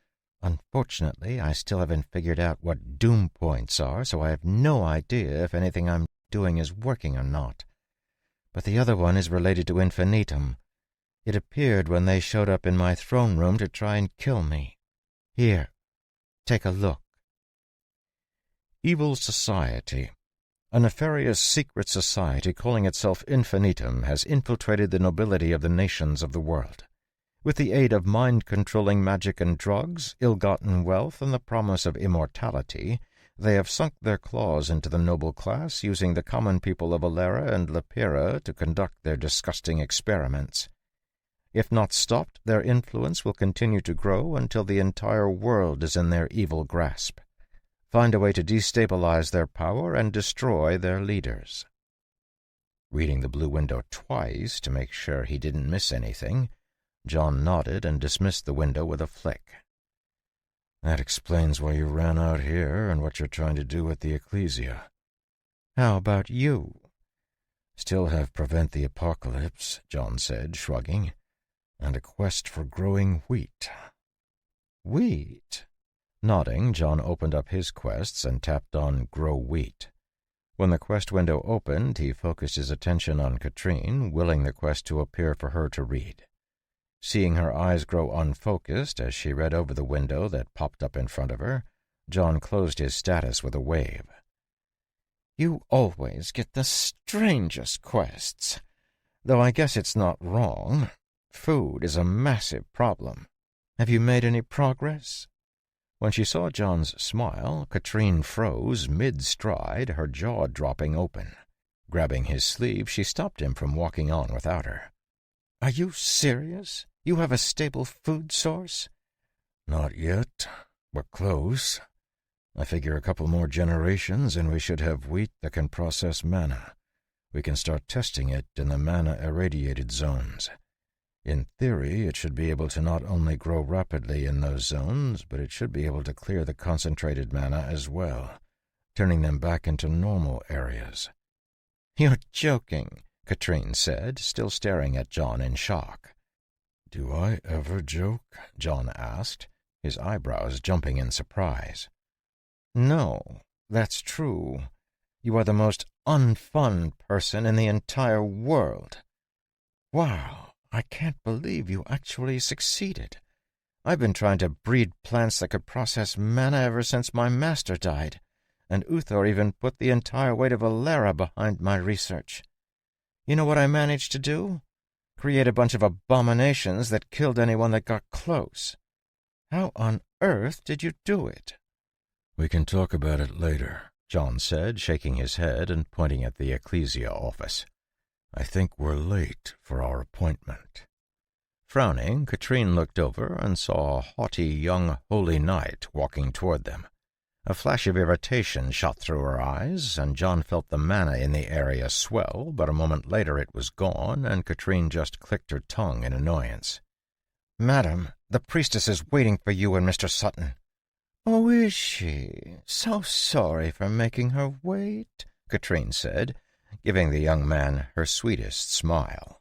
Unfortunately, I still haven't figured out what doom points are, so I have no idea if anything I'm doing is working or not. But the other one is related to infinitum. It appeared when they showed up in my throne room to try and kill me. Here, take a look. Evil Society. A nefarious secret society calling itself Infinitum has infiltrated the nobility of the nations of the world. With the aid of mind-controlling magic and drugs, ill-gotten wealth, and the promise of immortality, they have sunk their claws into the noble class, using the common people of Valera and Lepira to conduct their disgusting experiments. If not stopped, their influence will continue to grow until the entire world is in their evil grasp. Find a way to destabilize their power and destroy their leaders. Reading the blue window twice to make sure he didn't miss anything, John nodded and dismissed the window with a flick. That explains why you ran out here and what you're trying to do at the Ecclesia. How about you? Still have Prevent the Apocalypse, John said, shrugging, and a quest for growing wheat. Wheat? Nodding, John opened up his quests and tapped on Grow Wheat. When the quest window opened, he focused his attention on Katrine, willing the quest to appear for her to read. Seeing her eyes grow unfocused as she read over the window that popped up in front of her, John closed his status with a wave. You always get the strangest quests. Though I guess it's not wrong. Food is a massive problem. Have you made any progress? When she saw John's smile, Katrine froze mid-stride, her jaw dropping open. Grabbing his sleeve, she stopped him from walking on without her. Are you serious? You have a stable food source? Not yet. We're close. I figure a couple more generations and we should have wheat that can process mana. We can start testing it in the mana-irradiated zones. In theory, it should be able to not only grow rapidly in those zones, but it should be able to clear the concentrated mana as well, turning them back into normal areas. You're joking, Katrine said, still staring at John in shock. Do I ever joke? John asked, his eyebrows jumping in surprise. No, that's true. You are the most unfun person in the entire world. Wow. I can't believe you actually succeeded. I've been trying to breed plants that could process mana ever since my master died, and Uthor even put the entire weight of Valera behind my research. You know what I managed to do? Create a bunch of abominations that killed anyone that got close. How on earth did you do it? We can talk about it later, John said, shaking his head and pointing at the Ecclesia office. I think we're late for our appointment. Frowning, Katrine looked over and saw a haughty young holy knight walking toward them. A flash of irritation shot through her eyes, and John felt the mana in the area swell, but a moment later it was gone, and Katrine just clicked her tongue in annoyance. Madam, the priestess is waiting for you and Mr. Sutton. Oh, is she? So sorry for making her wait, Katrine said, giving the young man her sweetest smile.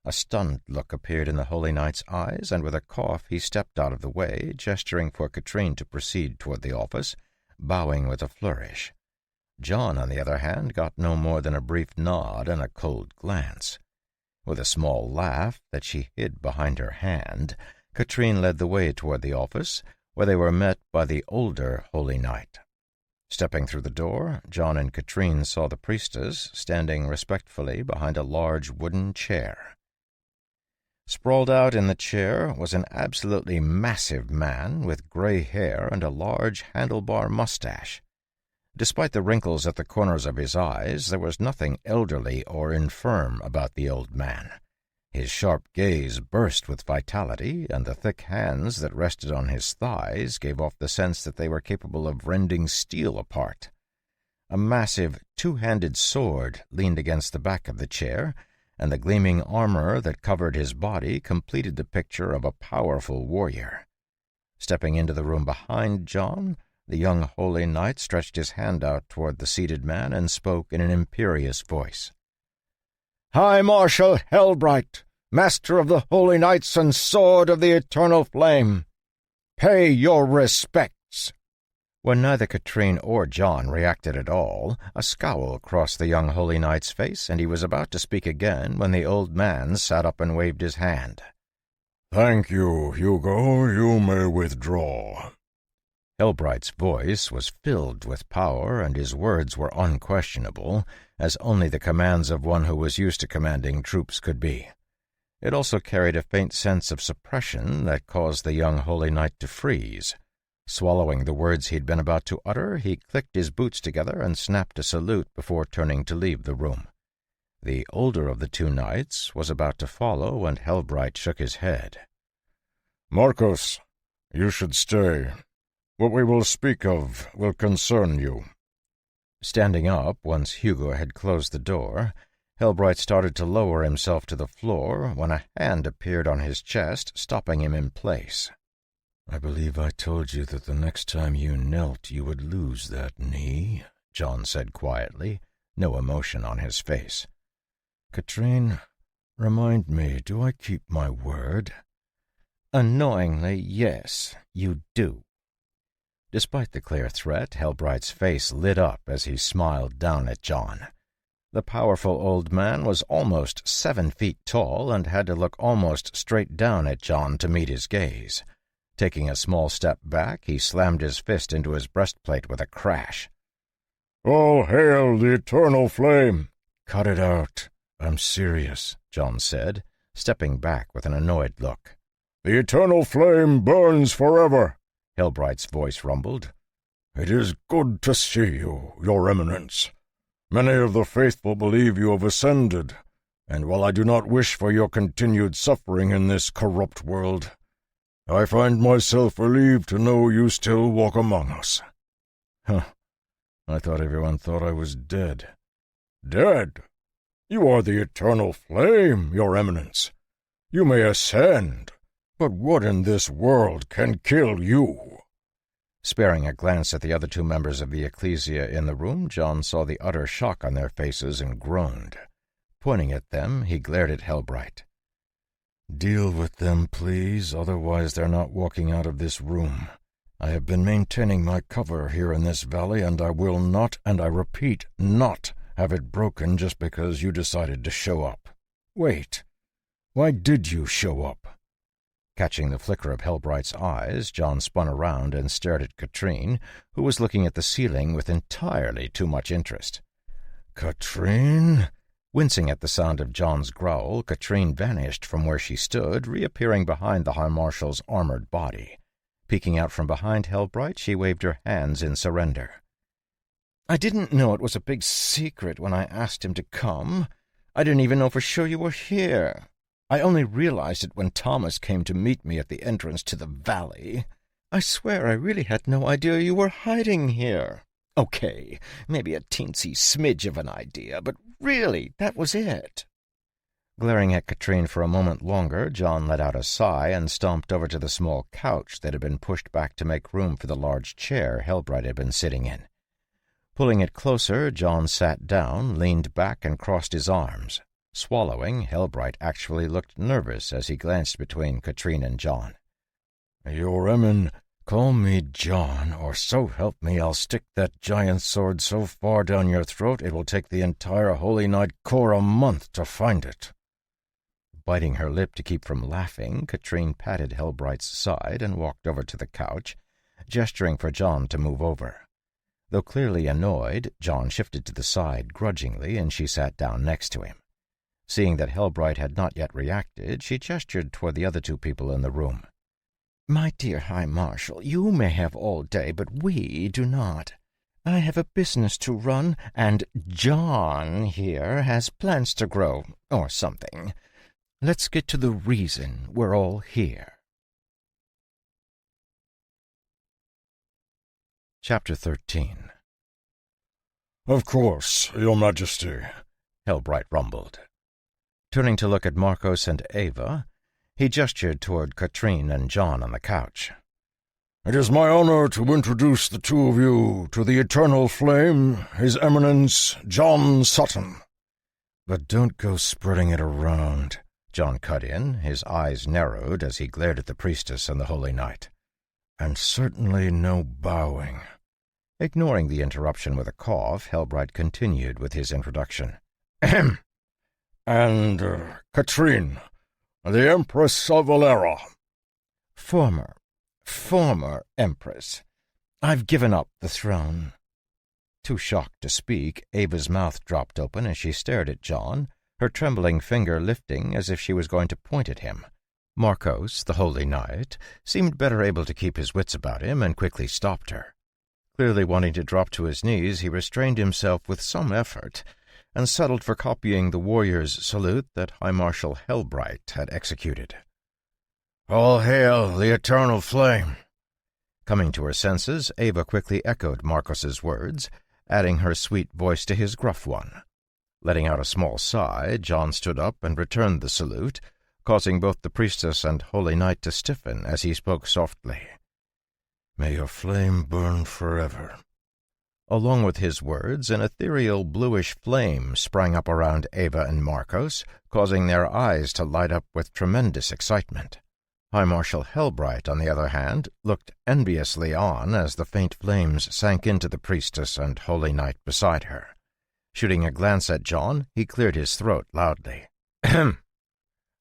A stunned look appeared in the holy knight's eyes, and with a cough he stepped out of the way, gesturing for Katrine to proceed toward the office, bowing with a flourish. John, on the other hand, got no more than a brief nod and a cold glance. With a small laugh that she hid behind her hand, Katrine led the way toward the office, where they were met by the older holy knight. Stepping through the door, John and Katrine saw the priestess standing respectfully behind a large wooden chair. Sprawled out in the chair was an absolutely massive man with gray hair and a large handlebar mustache. Despite the wrinkles at the corners of his eyes, there was nothing elderly or infirm about the old man. His sharp gaze burst with vitality, and the thick hands that rested on his thighs gave off the sense that they were capable of rending steel apart. A massive two-handed sword leaned against the back of the chair, and the gleaming armor that covered his body completed the picture of a powerful warrior. Stepping into the room behind John, the young holy knight stretched his hand out toward the seated man and spoke in an imperious voice. "High Marshal Hellbright, Master of the Holy Knights and Sword of the Eternal Flame, pay your respects." When neither Katrine or John reacted at all, a scowl crossed the young holy knight's face, and he was about to speak again when the old man sat up and waved his hand. "Thank you, Hugo. You may withdraw." Hellbright's voice was filled with power, and his words were unquestionable, as only the commands of one who was used to commanding troops could be. It also carried a faint sense of suppression that caused the young holy knight to freeze. Swallowing the words he'd been about to utter, he clicked his boots together and snapped a salute before turning to leave the room. The older of the two knights was about to follow when Hellbright shook his head. "Marcus, you should stay. What we will speak of will concern you." Standing up once Hugo had closed the door, Hellbright started to lower himself to the floor when a hand appeared on his chest, stopping him in place. "I believe I told you that the next time you knelt you would lose that knee," John said quietly, no emotion on his face. "Katrine, remind me, do I keep my word?" "Annoyingly, yes, you do." Despite the clear threat, Hellbright's face lit up as he smiled down at John. The powerful old man was almost 7 feet tall and had to look almost straight down at John to meet his gaze. Taking a small step back, he slammed his fist into his breastplate with a crash. "All hail the eternal flame!" "Cut it out. I'm serious," John said, stepping back with an annoyed look. "The eternal flame burns forever," Hellbright's voice rumbled. "It is good to see you, Your Eminence. Many of the faithful believe you have ascended, and while I do not wish for your continued suffering in this corrupt world, I find myself relieved to know you still walk among us." "Huh. I thought everyone thought I was dead." "Dead? You are the eternal flame, Your Eminence. You may ascend, but what in this world can kill you?" Sparing a glance at the other two members of the ecclesia in the room, John saw the utter shock on their faces and groaned. Pointing at them, he glared at Hellbright. "Deal with them, please, otherwise they're not walking out of this room. I have been maintaining my cover here in this valley, and I will not, and I repeat, not, have it broken just because you decided to show up. Wait, why did you show up?" Catching the flicker of Hellbright's eyes, John spun around and stared at Katrine, who was looking at the ceiling with entirely too much interest. "Katrine?" Wincing at the sound of John's growl, Katrine vanished from where she stood, reappearing behind the High Marshal's armored body. Peeking out from behind Hellbright, she waved her hands in surrender. "I didn't know it was a big secret when I asked him to come. I didn't even know for sure you were here. I only realized it when Thomas came to meet me at the entrance to the valley. I swear I really had no idea you were hiding here. Okay, maybe a teensy smidge of an idea, but really, that was it." Glaring at Katrine for a moment longer, John let out a sigh and stomped over to the small couch that had been pushed back to make room for the large chair Hellbright had been sitting in. Pulling it closer, John sat down, leaned back, and crossed his arms. Swallowing, Hellbright actually looked nervous as he glanced between Katrine and John. "Your Emin, call me John, or so help me I'll stick that giant sword so far down your throat it will take the entire Holy Knight Corps a month to find it." Biting her lip to keep from laughing, Katrine patted Hellbright's side and walked over to the couch, gesturing for John to move over. Though clearly annoyed, John shifted to the side grudgingly, and she sat down next to him. Seeing that Helbright had not yet reacted, she gestured toward the other two people in the room. "My dear High Marshal, you may have all day, but we do not. I have a business to run, and John here has plants to grow, or something. Let's get to the reason we're all here." Chapter 13. "Of course, Your Majesty," Helbright rumbled. Turning to look at Marcos and Ava, he gestured toward Katrine and John on the couch. "It is my honor to introduce the two of you to the Eternal Flame, His Eminence John Sutton." "But don't go spreading it around," John cut in, his eyes narrowed as he glared at the priestess and the Holy Knight. "And certainly no bowing." Ignoring the interruption with a cough, Helbright continued with his introduction. "Ahem. And Katrine, the Empress of Valera." Former Empress. I've given up the throne." Too shocked to speak, Ava's mouth dropped open as she stared at John, her trembling finger lifting as if she was going to point at him. Marcos, the Holy Knight, seemed better able to keep his wits about him and quickly stopped her. Clearly wanting to drop to his knees, he restrained himself with some effort and settled for copying the warrior's salute that High Marshal Helbright had executed. "All hail the Eternal Flame." Coming to her senses, Ava quickly echoed Marcos's words, adding her sweet voice to his gruff one. Letting out a small sigh, John stood up and returned the salute, causing both the priestess and Holy Knight to stiffen as he spoke softly. "May your flame burn forever." Along with his words, an ethereal bluish flame sprang up around Ava and Marcos, causing their eyes to light up with tremendous excitement. High Marshal Helbright, on the other hand, looked enviously on as the faint flames sank into the priestess and Holy Knight beside her. Shooting a glance at John, he cleared his throat loudly. "Ahem.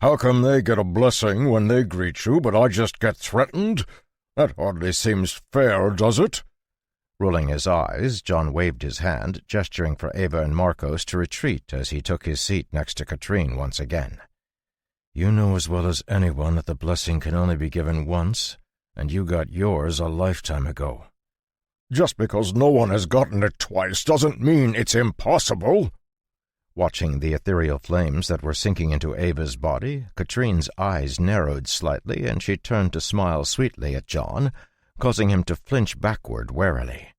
How come they get a blessing when they greet you, but I just get threatened? That hardly seems fair, does it?" Rolling his eyes, John waved his hand, gesturing for Ava and Marcos to retreat as he took his seat next to Katrine once again. "You know as well as anyone that the blessing can only be given once, and you got yours a lifetime ago." "Just because no one has gotten it twice doesn't mean it's impossible." Watching the ethereal flames that were sinking into Ava's body, Katrine's eyes narrowed slightly, and she turned to smile sweetly at John, causing him to flinch backward warily.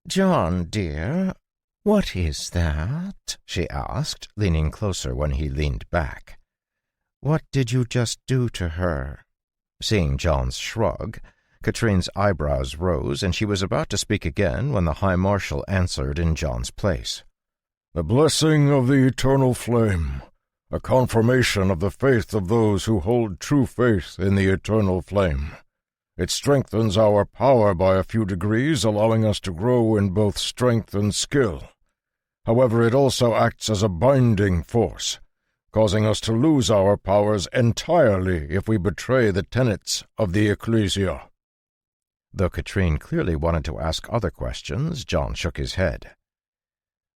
"John, dear, what is that?" she asked, leaning closer when he leaned back. "What did you just do to her?" Seeing John's shrug, Katrine's eyebrows rose, and she was about to speak again when the High Marshal answered in John's place. "The blessing of the Eternal Flame, a confirmation of the faith of those who hold true faith in the Eternal Flame. It strengthens our power by a few degrees, allowing us to grow in both strength and skill. However, it also acts as a binding force, causing us to lose our powers entirely if we betray the tenets of the Ecclesia." Though Katrine clearly wanted to ask other questions, John shook his head.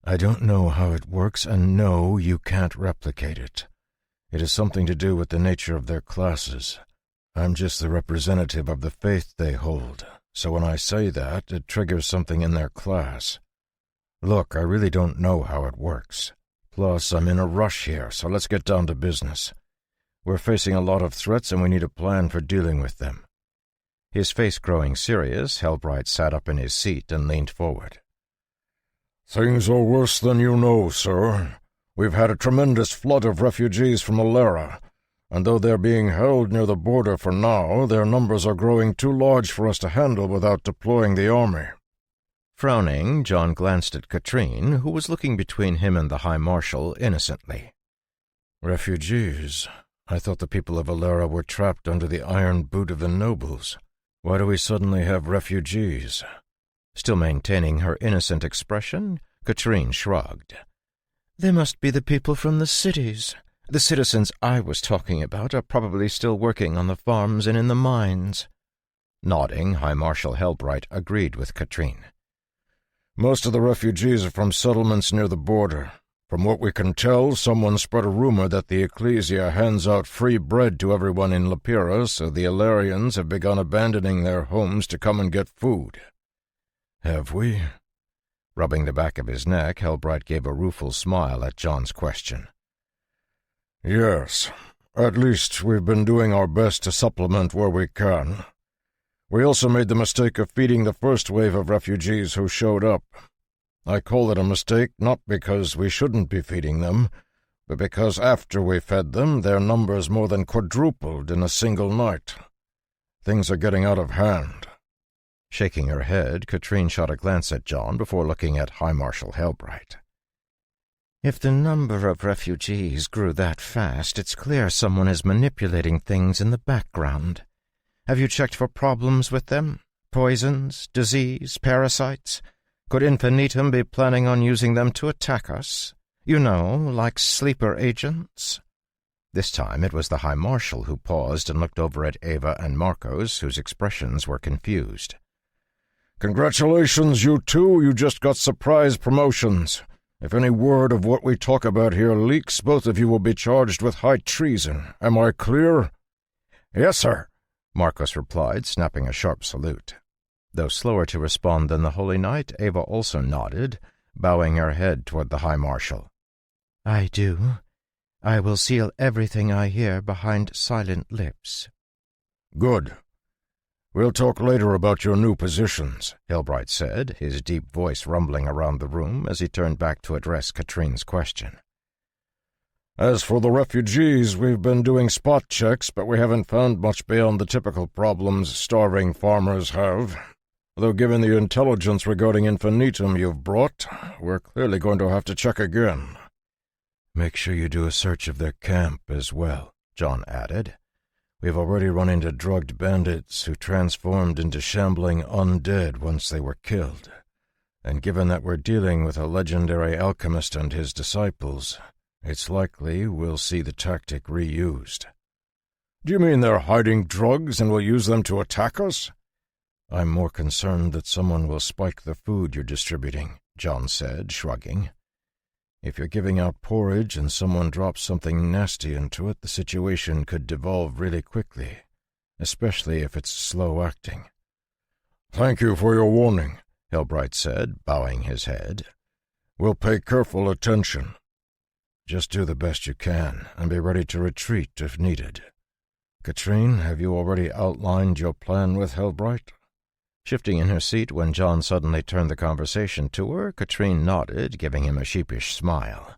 "I don't know how it works, and no, you can't replicate it. It has something to do with the nature of their classes. I'm just the representative of the faith they hold, so when I say that, it triggers something in their class. Look, I really don't know how it works. Plus, I'm in a rush here, so let's get down to business. We're facing a lot of threats, and we need a plan for dealing with them." His face growing serious, Helbright sat up in his seat and leaned forward. "Things are worse than you know, sir. We've had a tremendous flood of refugees from Valera, and though they're being held near the border for now, their numbers are growing too large for us to handle without deploying the army." Frowning, John glanced at Katrine, who was looking between him and the High Marshal innocently. "Refugees? I thought the people of Valera were trapped under the iron boot of the nobles. Why do we suddenly have refugees?" Still maintaining her innocent expression, Katrine shrugged. "They must be the people from the cities. The citizens I was talking about are probably still working on the farms and in the mines." Nodding, High Marshal Helbright agreed with Katrine. Most of the refugees are from settlements near the border. From what we can tell, someone spread a rumor that the Ecclesia hands out free bread to everyone in Lapira, so the Illyrians have begun abandoning their homes to come and get food. Have we? Rubbing the back of his neck, Helbright gave a rueful smile at John's question. Yes. At least we've been doing our best to supplement where we can. We also made the mistake of feeding the first wave of refugees who showed up. I call it a mistake not because we shouldn't be feeding them, but because after we fed them, their numbers more than quadrupled in a single night. Things are getting out of hand. Shaking her head, Katrine shot a glance at John before looking at High Marshal Helbright. If the number of refugees grew that fast, it's clear someone is manipulating things in the background. Have you checked for problems with them? Poisons, disease, parasites? Could Infinitum be planning on using them to attack us? You know, like sleeper agents? This time it was the High Marshal who paused and looked over at Ava and Marcos, whose expressions were confused. Congratulations, you two. You just got surprise promotions. If any word of what we talk about here leaks, both of you will be charged with high treason. Am I clear? Yes, sir, Marcos replied, snapping a sharp salute. Though slower to respond than the Holy Knight, Ava also nodded, bowing her head toward the High Marshal. I do. I will seal everything I hear behind silent lips. Good. We'll talk later about your new positions, Helbright said, his deep voice rumbling around the room as he turned back to address Katrine's question. As for the refugees, we've been doing spot checks, but we haven't found much beyond the typical problems starving farmers have. Though given the intelligence regarding Infinitum you've brought, we're clearly going to have to check again. Make sure you do a search of their camp as well, John added. We've already run into drugged bandits who transformed into shambling undead once they were killed. And given that we're dealing with a legendary alchemist and his disciples, it's likely we'll see the tactic reused. Do you mean they're hiding drugs and will use them to attack us? I'm more concerned that someone will spike the food you're distributing, John said, shrugging. If you're giving out porridge and someone drops something nasty into it, the situation could devolve really quickly, especially if it's slow-acting. Thank you for your warning, Helbright said, bowing his head. We'll pay careful attention. Just do the best you can, and be ready to retreat if needed. Katrine, have you already outlined your plan with Helbright? Shifting in her seat when John suddenly turned the conversation to her, Katrine nodded, giving him a sheepish smile.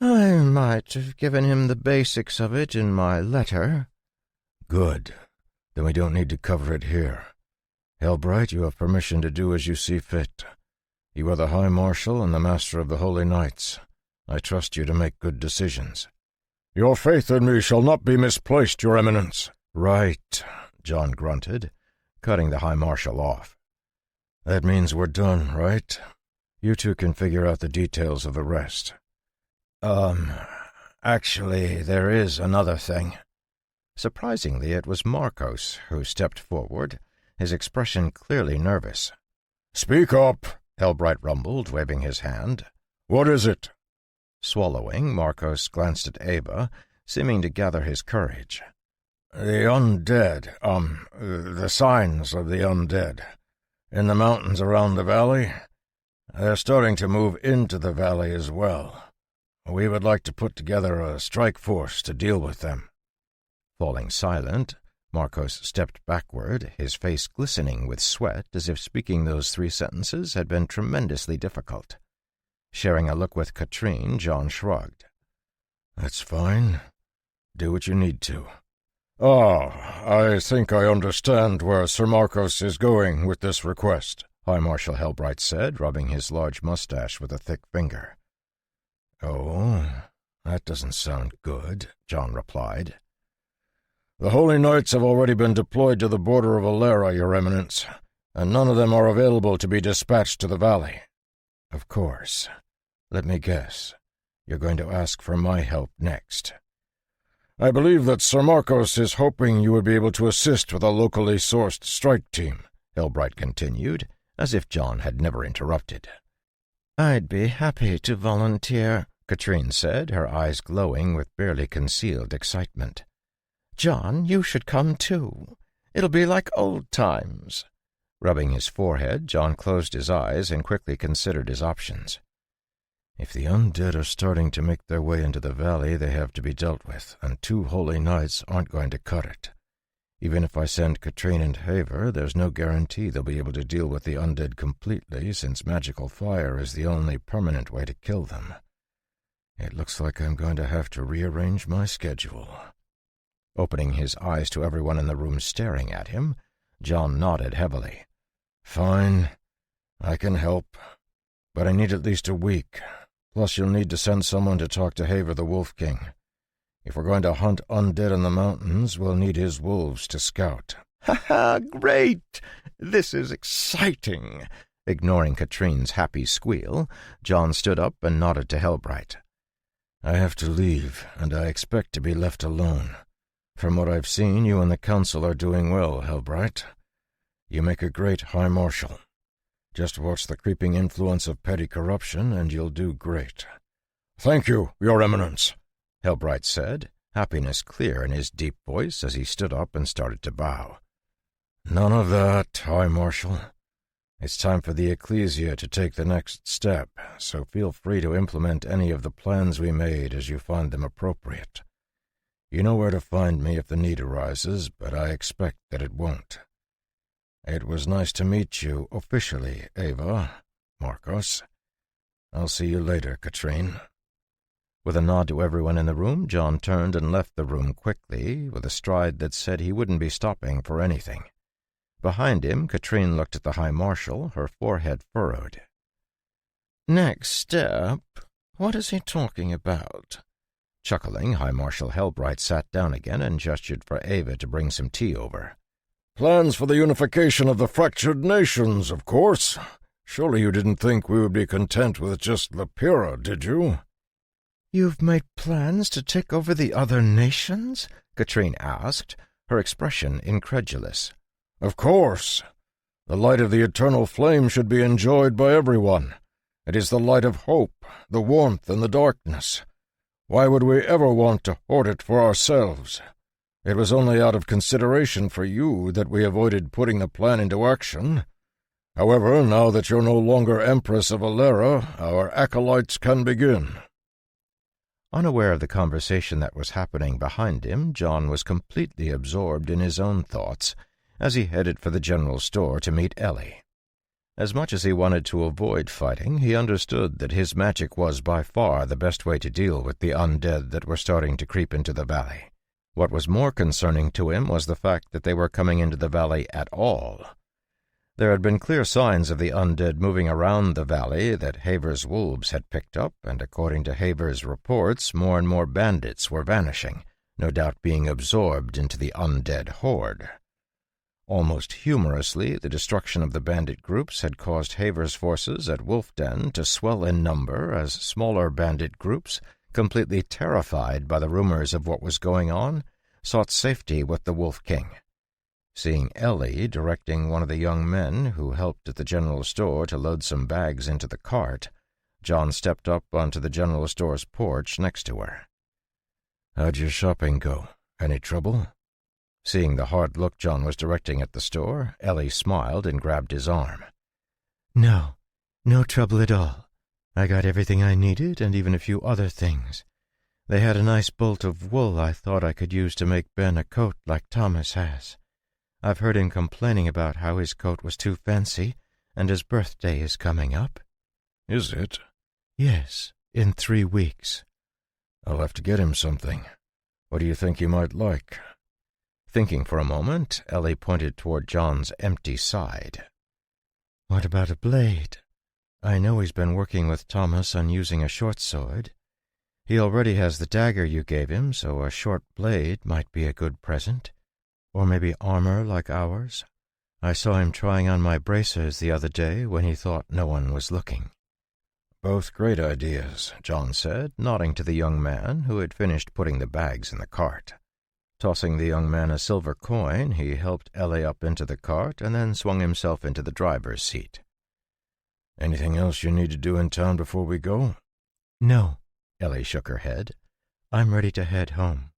I might have given him the basics of it in my letter. Good. Then we don't need to cover it here. Helbright, you have permission to do as you see fit. You are the High Marshal and the Master of the Holy Knights. I trust you to make good decisions. Your faith in me shall not be misplaced, Your Eminence. Right, John grunted, cutting the High Marshal off. That means we're done, right? You two can figure out the details of the rest. Actually, there is another thing. Surprisingly, it was Marcos who stepped forward, his expression clearly nervous. Speak up, Helbright rumbled, waving his hand. What is it? Swallowing, Marcos glanced at Ava, seeming to gather his courage. The undead, the signs of the undead. In the mountains around the valley, they're starting to move into the valley as well. We would like to put together a strike force to deal with them. Falling silent, Marcos stepped backward, his face glistening with sweat as if speaking those 3 sentences had been tremendously difficult. Sharing a look with Katrine, John shrugged. That's fine. Do what you need to. I think I understand where Sir Marcos is going with this request, High Marshal Helbright said, rubbing his large mustache with a thick finger. Oh, that doesn't sound good, John replied. The Holy Knights have already been deployed to the border of Alera, Your Eminence, and none of them are available to be dispatched to the valley. Of course. Let me guess. You're going to ask for my help next. I believe that Sir Marcos is hoping you would be able to assist with a locally sourced strike team, Helbright continued, as if John had never interrupted. "I'd be happy to volunteer," Katrine said, her eyes glowing with barely concealed excitement. "John, you should come too. It'll be like old times." Rubbing his forehead, John closed his eyes and quickly considered his options. If the undead are starting to make their way into the valley, they have to be dealt with, and 2 holy nights aren't going to cut it. Even if I send Katrine and Haver, there's no guarantee they'll be able to deal with the undead completely, since magical fire is the only permanent way to kill them. It looks like I'm going to have to rearrange my schedule. Opening his eyes to everyone in the room staring at him, John nodded heavily. Fine, I can help, but I need at least a week. Plus you'll need to send someone to talk to Haver the Wolf King. If we're going to hunt undead in the mountains, we'll need his wolves to scout. "Ha-ha, great! This is exciting!" Ignoring Katrine's happy squeal, John stood up and nodded to Helbright. "I have to leave, and I expect to be left alone. From what I've seen, you and the council are doing well, Helbright. You make a great High Marshal. Just watch the creeping influence of petty corruption, and you'll do great." "Thank you, Your Eminence," Helbright said, happiness clear in his deep voice as he stood up and started to bow. "None of that, High Marshal. It's time for the Ecclesia to take the next step, so feel free to implement any of the plans we made as you find them appropriate. You know where to find me if the need arises, but I expect that it won't. It was nice to meet you officially, Ava, Marcos. I'll see you later, Katrine." With a nod to everyone in the room, John turned and left the room quickly, with a stride that said he wouldn't be stopping for anything. Behind him, Katrine looked at the High Marshal, her forehead furrowed. "Next step? What is he talking about?" Chuckling, High Marshal Helbright sat down again and gestured for Ava to bring some tea over. "Plans for the unification of the fractured nations, of course. Surely you didn't think we would be content with just Lepira, did you?" "You've made plans to take over the other nations?" Katrine asked, her expression incredulous. "Of course. The light of the eternal flame should be enjoyed by everyone. It is the light of hope, the warmth in the darkness. Why would we ever want to hoard it for ourselves? It was only out of consideration for you that we avoided putting the plan into action. However, now that you're no longer Empress of Alera, our acolytes can begin." Unaware of the conversation that was happening behind him, John was completely absorbed in his own thoughts as he headed for the general store to meet Ellie. As much as he wanted to avoid fighting, he understood that his magic was by far the best way to deal with the undead that were starting to creep into the valley. What was more concerning to him was the fact that they were coming into the valley at all. There had been clear signs of the undead moving around the valley that Haver's wolves had picked up, and according to Haver's reports, more and more bandits were vanishing, no doubt being absorbed into the undead horde. Almost humorously, the destruction of the bandit groups had caused Haver's forces at Wolf Den to swell in number as smaller bandit groups, completely terrified by the rumors of what was going on, sought safety with the Wolf King. Seeing Ellie directing one of the young men who helped at the general store to load some bags into the cart, John stepped up onto the general store's porch next to her. "How'd your shopping go? Any trouble?" Seeing the hard look John was directing at the store, Ellie smiled and grabbed his arm. "No trouble at all. I got everything I needed and even a few other things. They had a nice bolt of wool I thought I could use to make Ben a coat like Thomas has. I've heard him complaining about how his coat was too fancy, and his birthday is coming up." "Is it?" "Yes, in 3 weeks." "I'll have to get him something. What do you think he might like?" Thinking for a moment, Ellie pointed toward John's empty side. "What about a blade? I know he's been working with Thomas on using a short sword. He already has the dagger you gave him, so a short blade might be a good present. Or maybe armor like ours. I saw him trying on my bracers the other day when he thought no one was looking." "Both great ideas," John said, nodding to the young man who had finished putting the bags in the cart. Tossing the young man a silver coin, he helped Ellie up into the cart and then swung himself into the driver's seat. Anything else you need to do in town before we go? No, Ellie shook her head. I'm ready to head home.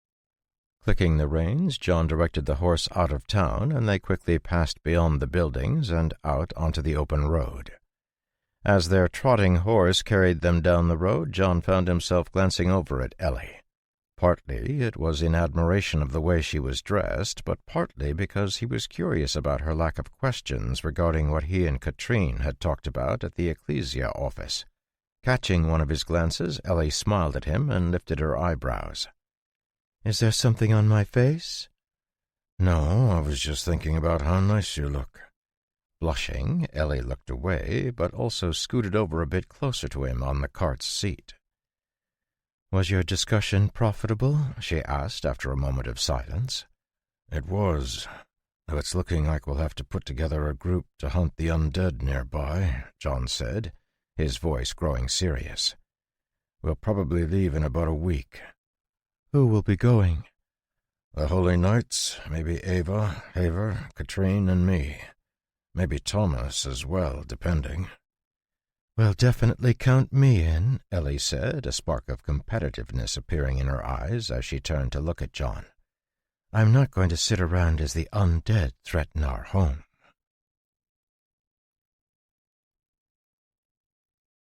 Clicking the reins, John directed the horse out of town, and they quickly passed beyond the buildings and out onto the open road. As their trotting horse carried them down the road, John found himself glancing over at Ellie. Partly it was in admiration of the way she was dressed, but partly because he was curious about her lack of questions regarding what he and Katrine had talked about at the Ecclesia office. Catching one of his glances, Ellie smiled at him and lifted her eyebrows. Is there something on my face? No, I was just thinking about how nice you look. Blushing, Ellie looked away, but also scooted over a bit closer to him on the cart's seat. Was your discussion profitable? She asked after a moment of silence. It was, though it's looking like we'll have to put together a group to hunt the undead nearby, John said, his voice growing serious. We'll probably leave in about a week. Who will be going? The Holy Knights, maybe Ava, Haver, Katrine, and me. Maybe Thomas as well, depending. Well, definitely count me in, Ellie said, a spark of competitiveness appearing in her eyes as she turned to look at John. I'm not going to sit around as the undead threaten our home.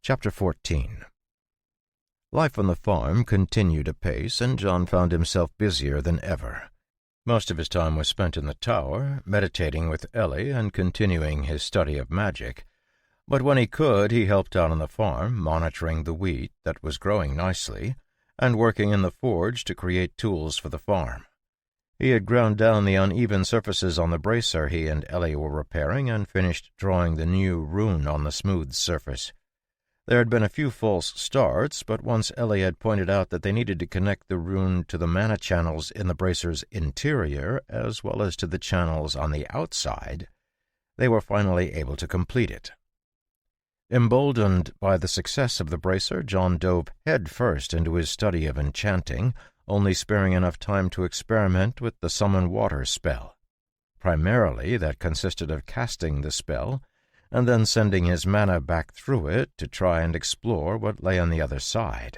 Chapter 14. Life on the farm continued apace, and John found himself busier than ever. Most of his time was spent in the tower, meditating with Ellie and continuing his study of magic, but when he could, he helped out on the farm, monitoring the wheat that was growing nicely, and working in the forge to create tools for the farm. He had ground down the uneven surfaces on the bracer he and Ellie were repairing and finished drawing the new rune on the smooth surface. There had been a few false starts, but once Ellie had pointed out that they needed to connect the rune to the mana channels in the bracer's interior as well as to the channels on the outside, they were finally able to complete it. Emboldened by the success of the bracer, John dove headfirst into his study of enchanting, only sparing enough time to experiment with the summon water spell. Primarily, that consisted of casting the spell and then sending his mana back through it to try and explore what lay on the other side.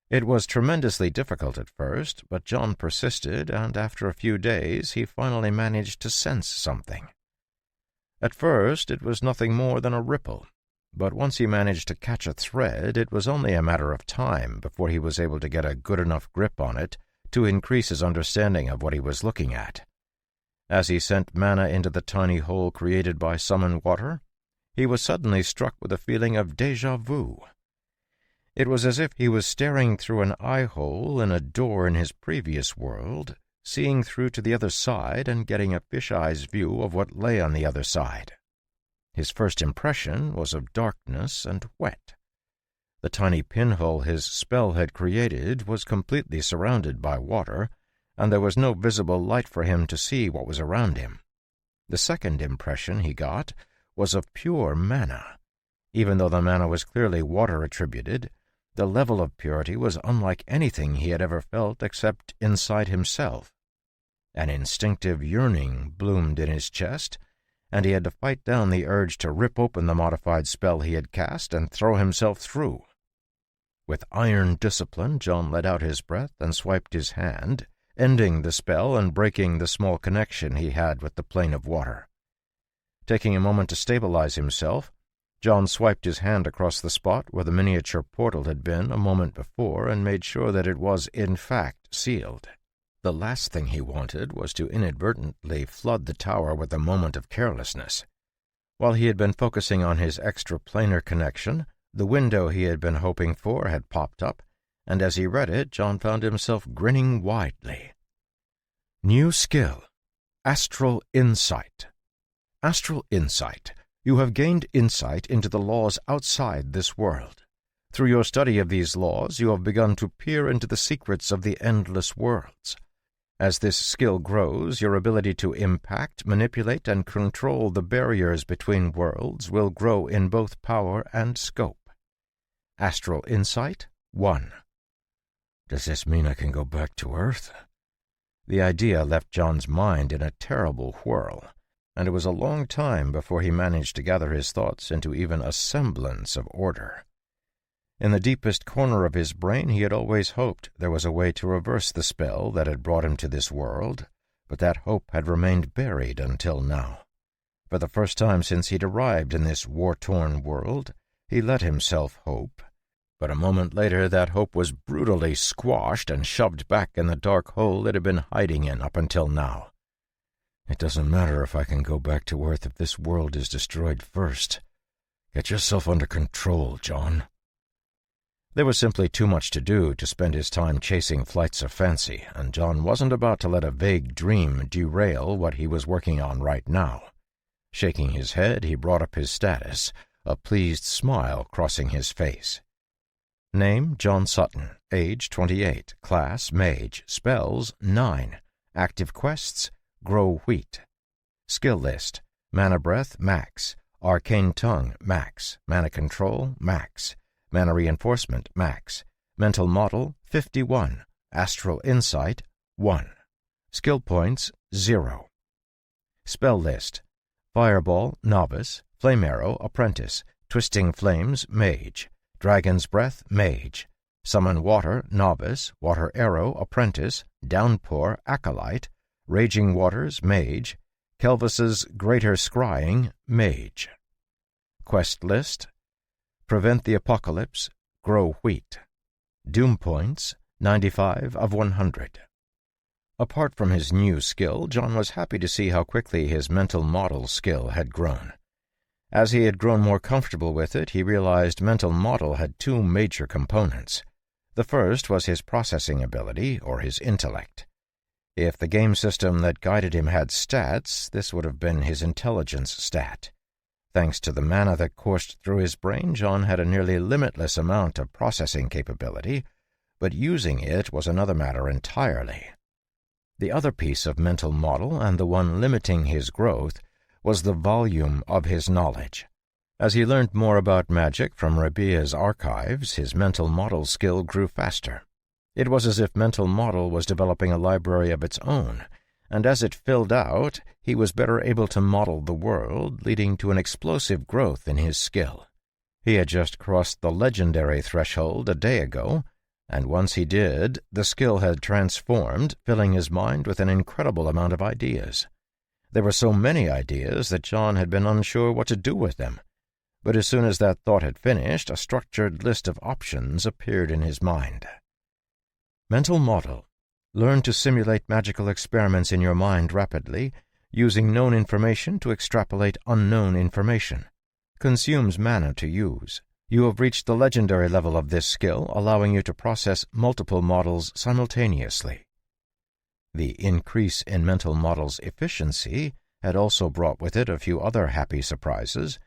It was tremendously difficult at first, but John persisted, and after a few days he finally managed to sense something. At first it was nothing more than a ripple, but once he managed to catch a thread, it was only a matter of time before he was able to get a good enough grip on it to increase his understanding of what he was looking at. As he sent mana into the tiny hole created by summoned water, he was suddenly struck with a feeling of déjà vu. It was as if he was staring through an eye-hole in a door in his previous world, seeing through to the other side and getting a fish-eye's view of what lay on the other side. His first impression was of darkness and wet. The tiny pinhole his spell had created was completely surrounded by water, and there was no visible light for him to see what was around him. The second impression he got was of pure mana. Even though the mana was clearly water-attributed, the level of purity was unlike anything he had ever felt except inside himself. An instinctive yearning bloomed in his chest, and he had to fight down the urge to rip open the modified spell he had cast and throw himself through. With iron discipline, John let out his breath and swiped his hand, ending the spell and breaking the small connection he had with the plane of water. Taking a moment to stabilize himself, John swiped his hand across the spot where the miniature portal had been a moment before and made sure that it was, in fact, sealed. The last thing he wanted was to inadvertently flood the tower with a moment of carelessness. While he had been focusing on his extraplanar connection, the window he had been hoping for had popped up, and as he read it, John found himself grinning widely. New skill, Astral Insight. Astral Insight. You have gained insight into the laws outside this world. Through your study of these laws, you have begun to peer into the secrets of the endless worlds. As this skill grows, your ability to impact, manipulate, and control the barriers between worlds will grow in both power and scope. Astral Insight 1. Does this mean I can go back to Earth? The idea left John's mind in a terrible whirl, and it was a long time before he managed to gather his thoughts into even a semblance of order. In the deepest corner of his brain he had always hoped there was a way to reverse the spell that had brought him to this world, but that hope had remained buried until now. For the first time since he'd arrived in this war-torn world, he let himself hope, but a moment later that hope was brutally squashed and shoved back in the dark hole it had been hiding in up until now. It doesn't matter if I can go back to Earth if this world is destroyed first. Get yourself under control, John. There was simply too much to do to spend his time chasing flights of fancy, and John wasn't about to let a vague dream derail what he was working on right now. Shaking his head, he brought up his status, a pleased smile crossing his face. Name, John Sutton. Age, 28. Class, Mage. Spells, 9. Active quests, Grow Wheat. Skill list, Mana Breath, Max. Arcane Tongue, Max. Mana Control, Max. Mana Reinforcement, Max. Mental Model, 51. Astral Insight, 1. Skill points, 0. Spell list, Fireball, Novice. Flame Arrow, Apprentice. Twisting Flames, Mage. Dragon's Breath, Mage. Summon Water, Novice. Water Arrow, Apprentice. Downpour, Acolyte. Raging Waters, Mage. Kelvis's Greater Scrying, Mage. Quest list, Prevent the Apocalypse, Grow Wheat. Doom points, 95 of 100. Apart from his new skill, John was happy to see how quickly his mental model skill had grown. As he had grown more comfortable with it, he realized mental model had two major components. The first was his processing ability, or his intellect. If the game system that guided him had stats, this would have been his intelligence stat. Thanks to the mana that coursed through his brain, John had a nearly limitless amount of processing capability, but using it was another matter entirely. The other piece of mental model, and the one limiting his growth, was the volume of his knowledge. As he learned more about magic from Rabia's archives, his mental model skill grew faster. It was as if mental model was developing a library of its own, and as it filled out, he was better able to model the world, leading to an explosive growth in his skill. He had just crossed the legendary threshold a day ago, and once he did, the skill had transformed, filling his mind with an incredible amount of ideas. There were so many ideas that John had been unsure what to do with them, but as soon as that thought had finished, a structured list of options appeared in his mind. Mental model. Learn to simulate magical experiments in your mind rapidly, using known information to extrapolate unknown information. Consumes mana to use. You have reached the legendary level of this skill, allowing you to process multiple models simultaneously. The increase in mental model's efficiency had also brought with it a few other happy surprises,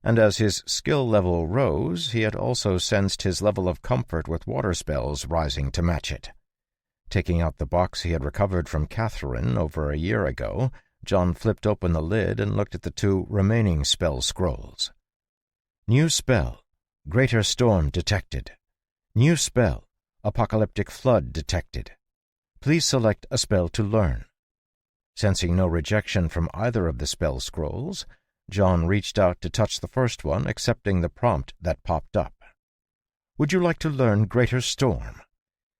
and as his skill level rose, he had also sensed his level of comfort with water spells rising to match it. Taking out the box he had recovered from Catherine over a year ago, John flipped open the lid and looked at the two remaining spell scrolls. New spell, Greater Storm detected. New spell, Apocalyptic Flood detected. Please select a spell to learn. Sensing no rejection from either of the spell scrolls, John reached out to touch the first one, accepting the prompt that popped up. Would you like to learn Greater Storm?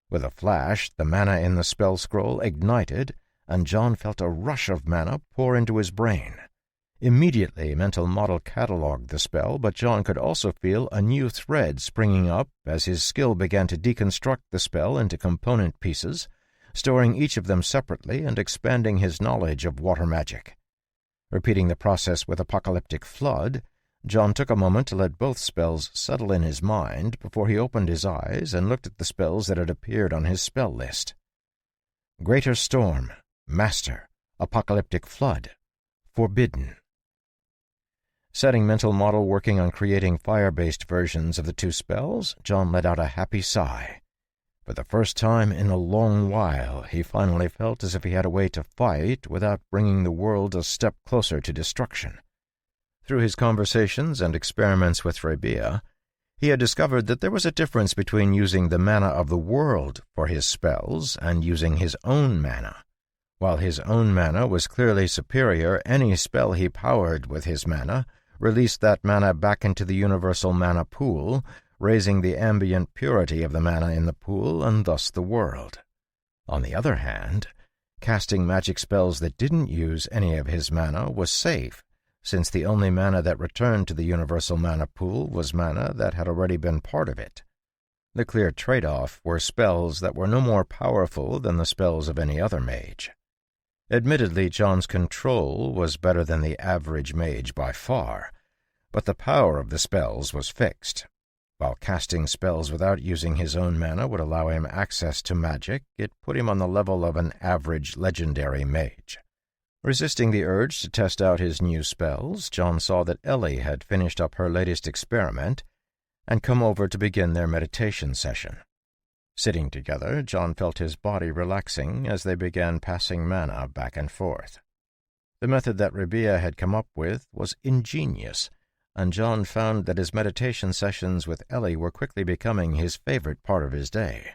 With a flash, the mana in the spell scroll ignited, and John felt a rush of mana pour into his brain. Immediately, mental model catalogued the spell, but John could also feel a new thread springing up as his skill began to deconstruct the spell into component pieces, storing each of them separately and expanding his knowledge of water magic. Repeating the process with Apocalyptic Flood, John took a moment to let both spells settle in his mind before he opened his eyes and looked at the spells that had appeared on his spell list. Greater Storm, Master, Apocalyptic Flood, Forbidden. Setting mental model working on creating fire-based versions of the two spells, John let out a happy sigh. For the first time in a long while, he finally felt as if he had a way to fight without bringing the world a step closer to destruction. Through his conversations and experiments with Rabia, he had discovered that there was a difference between using the mana of the world for his spells and using his own mana. While his own mana was clearly superior, any spell he powered with his mana released that mana back into the universal mana pool, raising the ambient purity of the mana in the pool and thus the world. On the other hand, casting magic spells that didn't use any of his mana was safe, since the only mana that returned to the universal mana pool was mana that had already been part of it. The clear trade-off were spells that were no more powerful than the spells of any other mage. Admittedly, John's control was better than the average mage by far, but the power of the spells was fixed. While casting spells without using his own mana would allow him access to magic, it put him on the level of an average legendary mage. Resisting the urge to test out his new spells, John saw that Ellie had finished up her latest experiment and come over to begin their meditation session. Sitting together, John felt his body relaxing as they began passing mana back and forth. The method that Rabia had come up with was ingenious, and John found that his meditation sessions with Ellie were quickly becoming his favorite part of his day.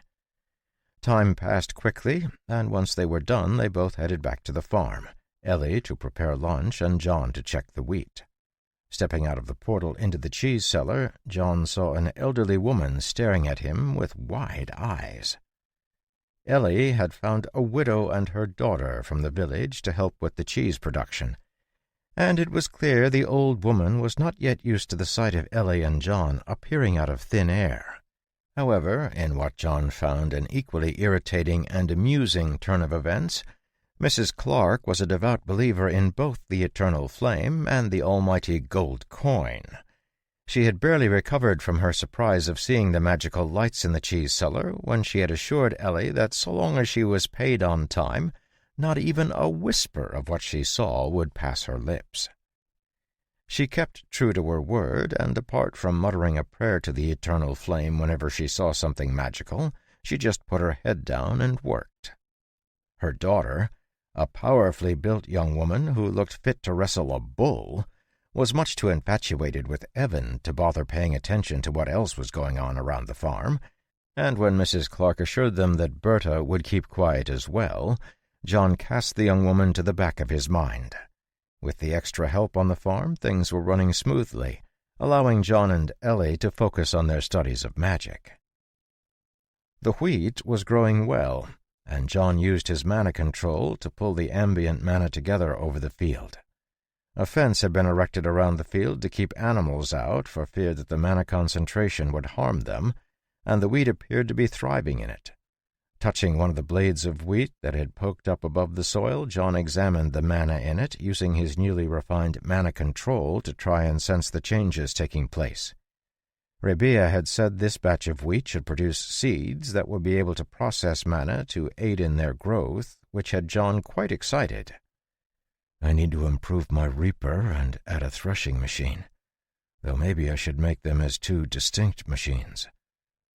Time passed quickly, and once they were done, they both headed back to the farm, Ellie to prepare lunch and John to check the wheat. Stepping out of the portal into the cheese cellar, John saw an elderly woman staring at him with wide eyes. Ellie had found a widow and her daughter from the village to help with the cheese production, and it was clear the old woman was not yet used to the sight of Ellie and John appearing out of thin air. However, in what John found an equally irritating and amusing turn of events, Mrs. Clark was a devout believer in both the eternal flame and the almighty gold coin. She had barely recovered from her surprise of seeing the magical lights in the cheese cellar when she had assured Ellie that so long as she was paid on time, not even a whisper of what she saw would pass her lips. She kept true to her word, and apart from muttering a prayer to the eternal flame whenever she saw something magical, she just put her head down and worked. Her daughter, a powerfully built young woman who looked fit to wrestle a bull, was much too infatuated with Evan to bother paying attention to what else was going on around the farm, and when Mrs. Clark assured them that Berta would keep quiet as well, John cast the young woman to the back of his mind. With the extra help on the farm, things were running smoothly, allowing John and Ellie to focus on their studies of magic. The wheat was growing well, and John used his mana control to pull the ambient mana together over the field. A fence had been erected around the field to keep animals out for fear that the mana concentration would harm them, and the wheat appeared to be thriving in it. Touching one of the blades of wheat that had poked up above the soil, John examined the mana in it, using his newly refined mana control to try and sense the changes taking place. Rabia had said this batch of wheat should produce seeds that would be able to process mana to aid in their growth, which had John quite excited. I need to improve my reaper and add a threshing machine, though maybe I should make them as two distinct machines.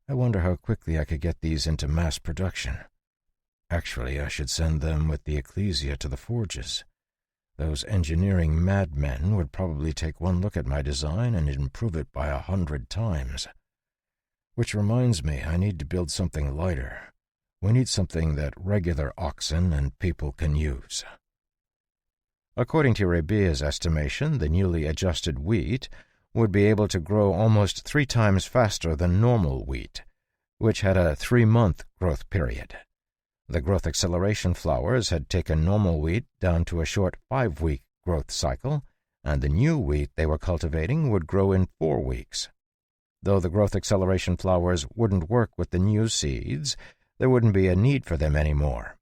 I wonder how quickly I could get these into mass production. Actually, I should send them with the ecclesia to the forges. Those engineering madmen would probably take one look at my design and improve it by 100 times. Which reminds me, I need to build something lighter. We need something that regular oxen and people can use. According to Rabia's estimation, the newly adjusted wheat would be able to grow almost 3 times faster than normal wheat, which had a 3-month growth period. The growth acceleration flowers had taken normal wheat down to a short 5-week growth cycle, and the new wheat they were cultivating would grow in 4 weeks. Though the growth acceleration flowers wouldn't work with the new seeds, there wouldn't be a need for them anymore.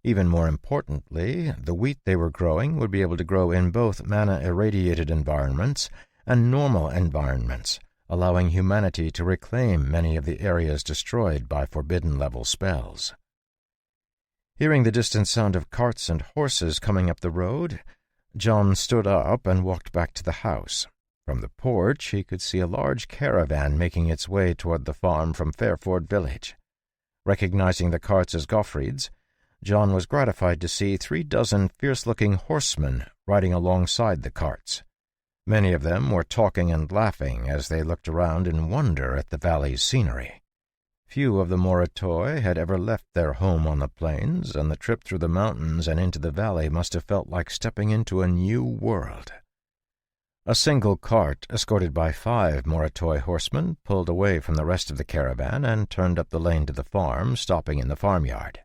Even more importantly, the wheat they were growing would be able to grow in both mana-irradiated environments and normal environments, allowing humanity to reclaim many of the areas destroyed by forbidden-level spells. Hearing the distant sound of carts and horses coming up the road, John stood up and walked back to the house. From the porch he could see a large caravan making its way toward the farm from Fairford village. Recognizing the carts as Gottfried's, John was gratified to see 36 fierce-looking horsemen riding alongside the carts. Many of them were talking and laughing as they looked around in wonder at the valley's scenery. Few of the Moritoi had ever left their home on the plains, and the trip through the mountains and into the valley must have felt like stepping into a new world. A single cart, escorted by 5 Moritoi horsemen, pulled away from the rest of the caravan and turned up the lane to the farm, stopping in the farmyard.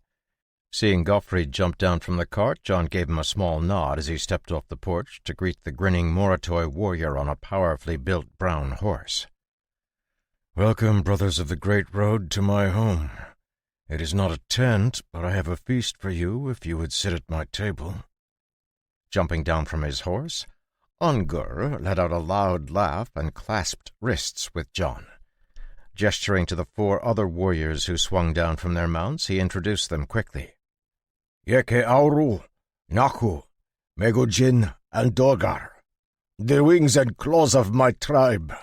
Seeing Gottfried jump down from the cart, John gave him a small nod as he stepped off the porch to greet the grinning Moritoi warrior on a powerfully built brown horse. "Welcome, brothers of the Great Road, to my home. It is not a tent, but I have a feast for you if you would sit at my table." Jumping down from his horse, Ungur let out a loud laugh and clasped wrists with John. Gesturing to the 4 other warriors who swung down from their mounts, he introduced them quickly. Yeke Auru, Naku, Megujin, and Dogar, the wings and claws of my tribe.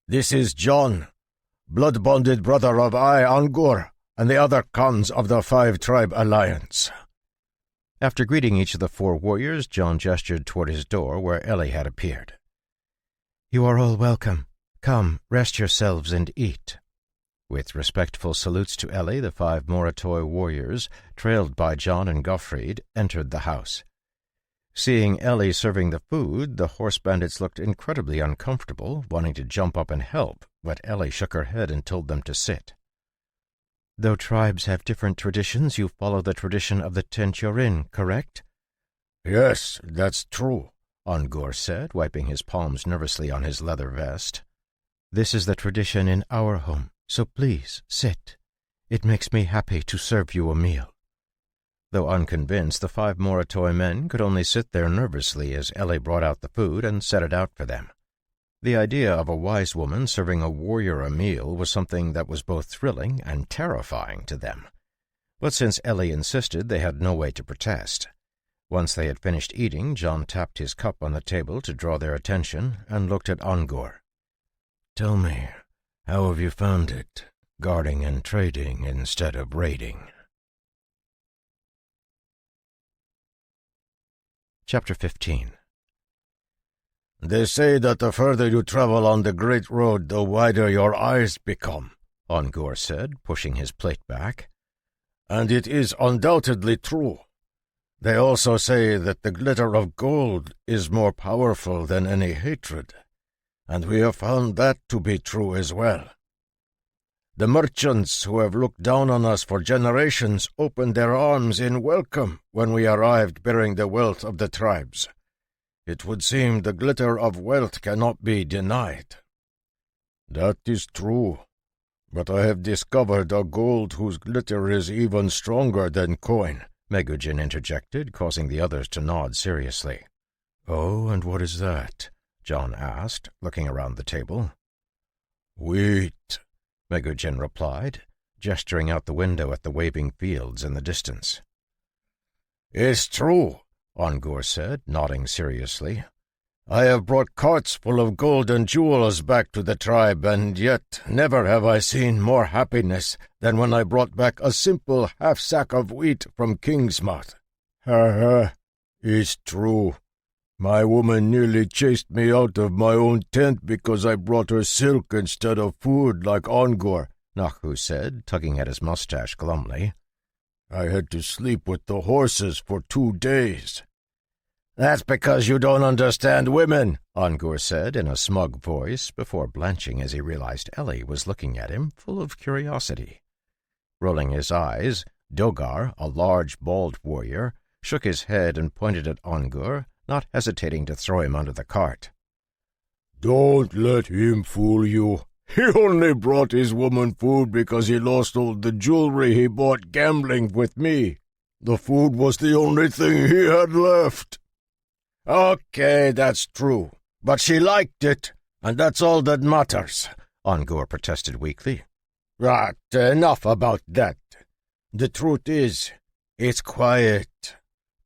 This is John, blood-bonded brother of Ungur and the other Khans of the 5-tribe alliance. After greeting each of the 4 warriors, John gestured toward his door where Ellie had appeared. "You are all welcome. Come, rest yourselves and eat." With respectful salutes to Ellie, the 5 Moritoi warriors, trailed by John and Gottfried, entered the house. Seeing Ellie serving the food, the horse bandits looked incredibly uncomfortable, wanting to jump up and help, but Ellie shook her head and told them to sit. "Though tribes have different traditions, you follow the tradition of the tent you're in, correct?" "Yes, that's true," Ungur said, wiping his palms nervously on his leather vest. "This is the tradition in our home, so please sit. It makes me happy to serve you a meal." Though unconvinced, the 5 Moritoi men could only sit there nervously as Ellie brought out the food and set it out for them. The idea of a wise woman serving a warrior a meal was something that was both thrilling and terrifying to them. But since Ellie insisted, they had no way to protest. Once they had finished eating, John tapped his cup on the table to draw their attention and looked at Ungur. "Tell me, how have you found it, guarding and trading instead of raiding?" Chapter 15. They say that the further you travel on the Great Road, the wider your eyes become, Ungur said, pushing his plate back. And it is undoubtedly true. They also say that the glitter of gold is more powerful than any hatred, and we have found that to be true as well. The merchants who have looked down on us for generations opened their arms in welcome when we arrived bearing the wealth of the tribes. It would seem the glitter of wealth cannot be denied. That is true, but I have discovered a gold whose glitter is even stronger than coin, Megujin interjected, causing the others to nod seriously. "Oh, and what is that?" John asked, looking around the table. "Wheat," Megujin replied, gesturing out the window at the waving fields in the distance. "It's true," Ungur said, nodding seriously. "I have brought carts full of gold and jewels back to the tribe, and yet never have I seen more happiness than when I brought back a simple half-sack of wheat from Kingsmouth. Ha! It's true. My woman nearly chased me out of my own tent because I brought her silk instead of food like Ungur," Nahu said, tugging at his mustache glumly. "I had to sleep with the horses for 2 days." "That's because you don't understand women," Ungur said in a smug voice, before blanching as he realized Ellie was looking at him, full of curiosity. Rolling his eyes, Dogar, a large, bald warrior, shook his head and pointed at Ungur, not hesitating to throw him under the cart. "Don't let him fool you. He only brought his woman food because he lost all the jewelry he bought gambling with me. The food was the only thing he had left." "Okay, that's true. But she liked it, and that's all that matters," Ungur protested weakly. "Right, enough about that. The truth is, it's quiet.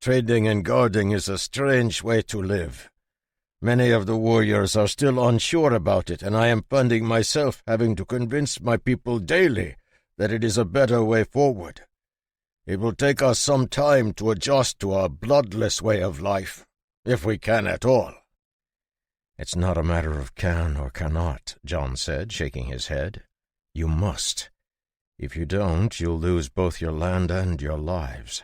Trading and guarding is a strange way to live. Many of the warriors are still unsure about it, and I am finding myself having to convince my people daily that it is a better way forward. It will take us some time to adjust to a bloodless way of life, if we can at all." "It's not a matter of can or cannot," John said, shaking his head. "You must. If you don't, you'll lose both your land and your lives.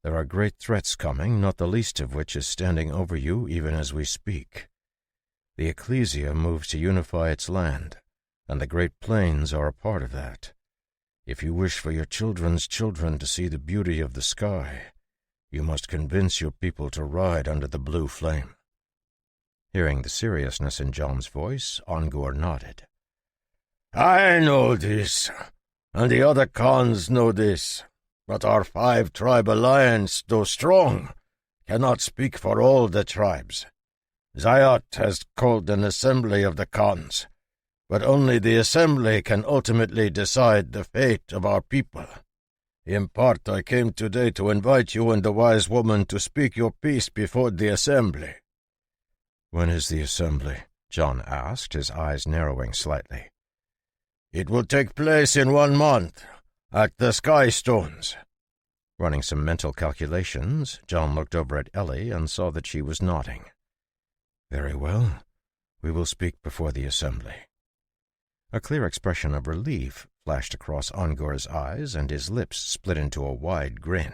There are great threats coming, not the least of which is standing over you even as we speak. The Ecclesia moves to unify its land, and the Great Plains are a part of that. If you wish for your children's children to see the beauty of the sky, you must convince your people to ride under the blue flame." Hearing the seriousness in John's voice, Ongor nodded. "I know this, and the other Khans know this, but our 5-tribe alliance, though strong, cannot speak for all the tribes. Zayat has called an assembly of the Khans, but only the assembly can ultimately decide the fate of our people. In part, I came today to invite you and the wise woman to speak your piece before the assembly." "When is the assembly?" John asked, his eyes narrowing slightly. "It will take place in 1 month, at the Sky Stones." Running some mental calculations, John looked over at Ellie and saw that she was nodding. "Very well. We will speak before the assembly." A clear expression of relief flashed across Ongor's eyes, and his lips split into a wide grin.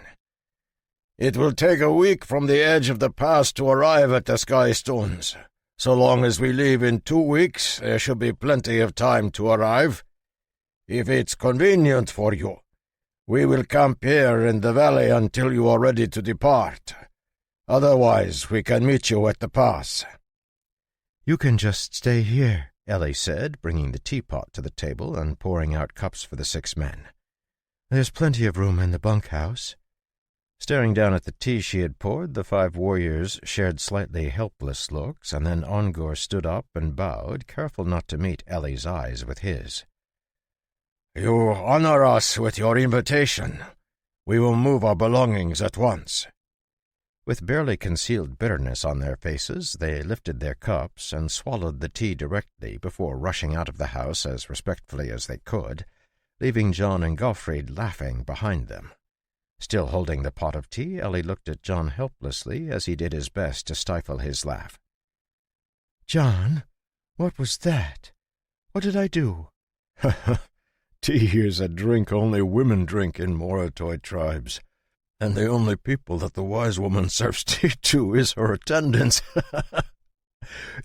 "It will take a week from the edge of the pass to arrive at the Sky Stones. So long as we leave in 2 weeks, there should be plenty of time to arrive. If it's convenient for you, we will camp here in the valley until you are ready to depart. Otherwise, we can meet you at the pass." "You can just stay here," Ellie said, bringing the teapot to the table and pouring out cups for the 6 men. "There's plenty of room in the bunkhouse." Staring down at the tea she had poured, the 5 warriors shared slightly helpless looks, and then Ongor stood up and bowed, careful not to meet Ellie's eyes with his. "You honor us with your invitation. We will move our belongings at once." With barely concealed bitterness on their faces, they lifted their cups and swallowed the tea directly before rushing out of the house as respectfully as they could, leaving John and Gottfried laughing behind them. Still holding the pot of tea, Ellie looked at John helplessly as he did his best to stifle his laugh. "John, what was that? What did I do?" "Tea is a drink only women drink in Moratoi tribes, and the only people that the wise woman serves tea to is her attendants.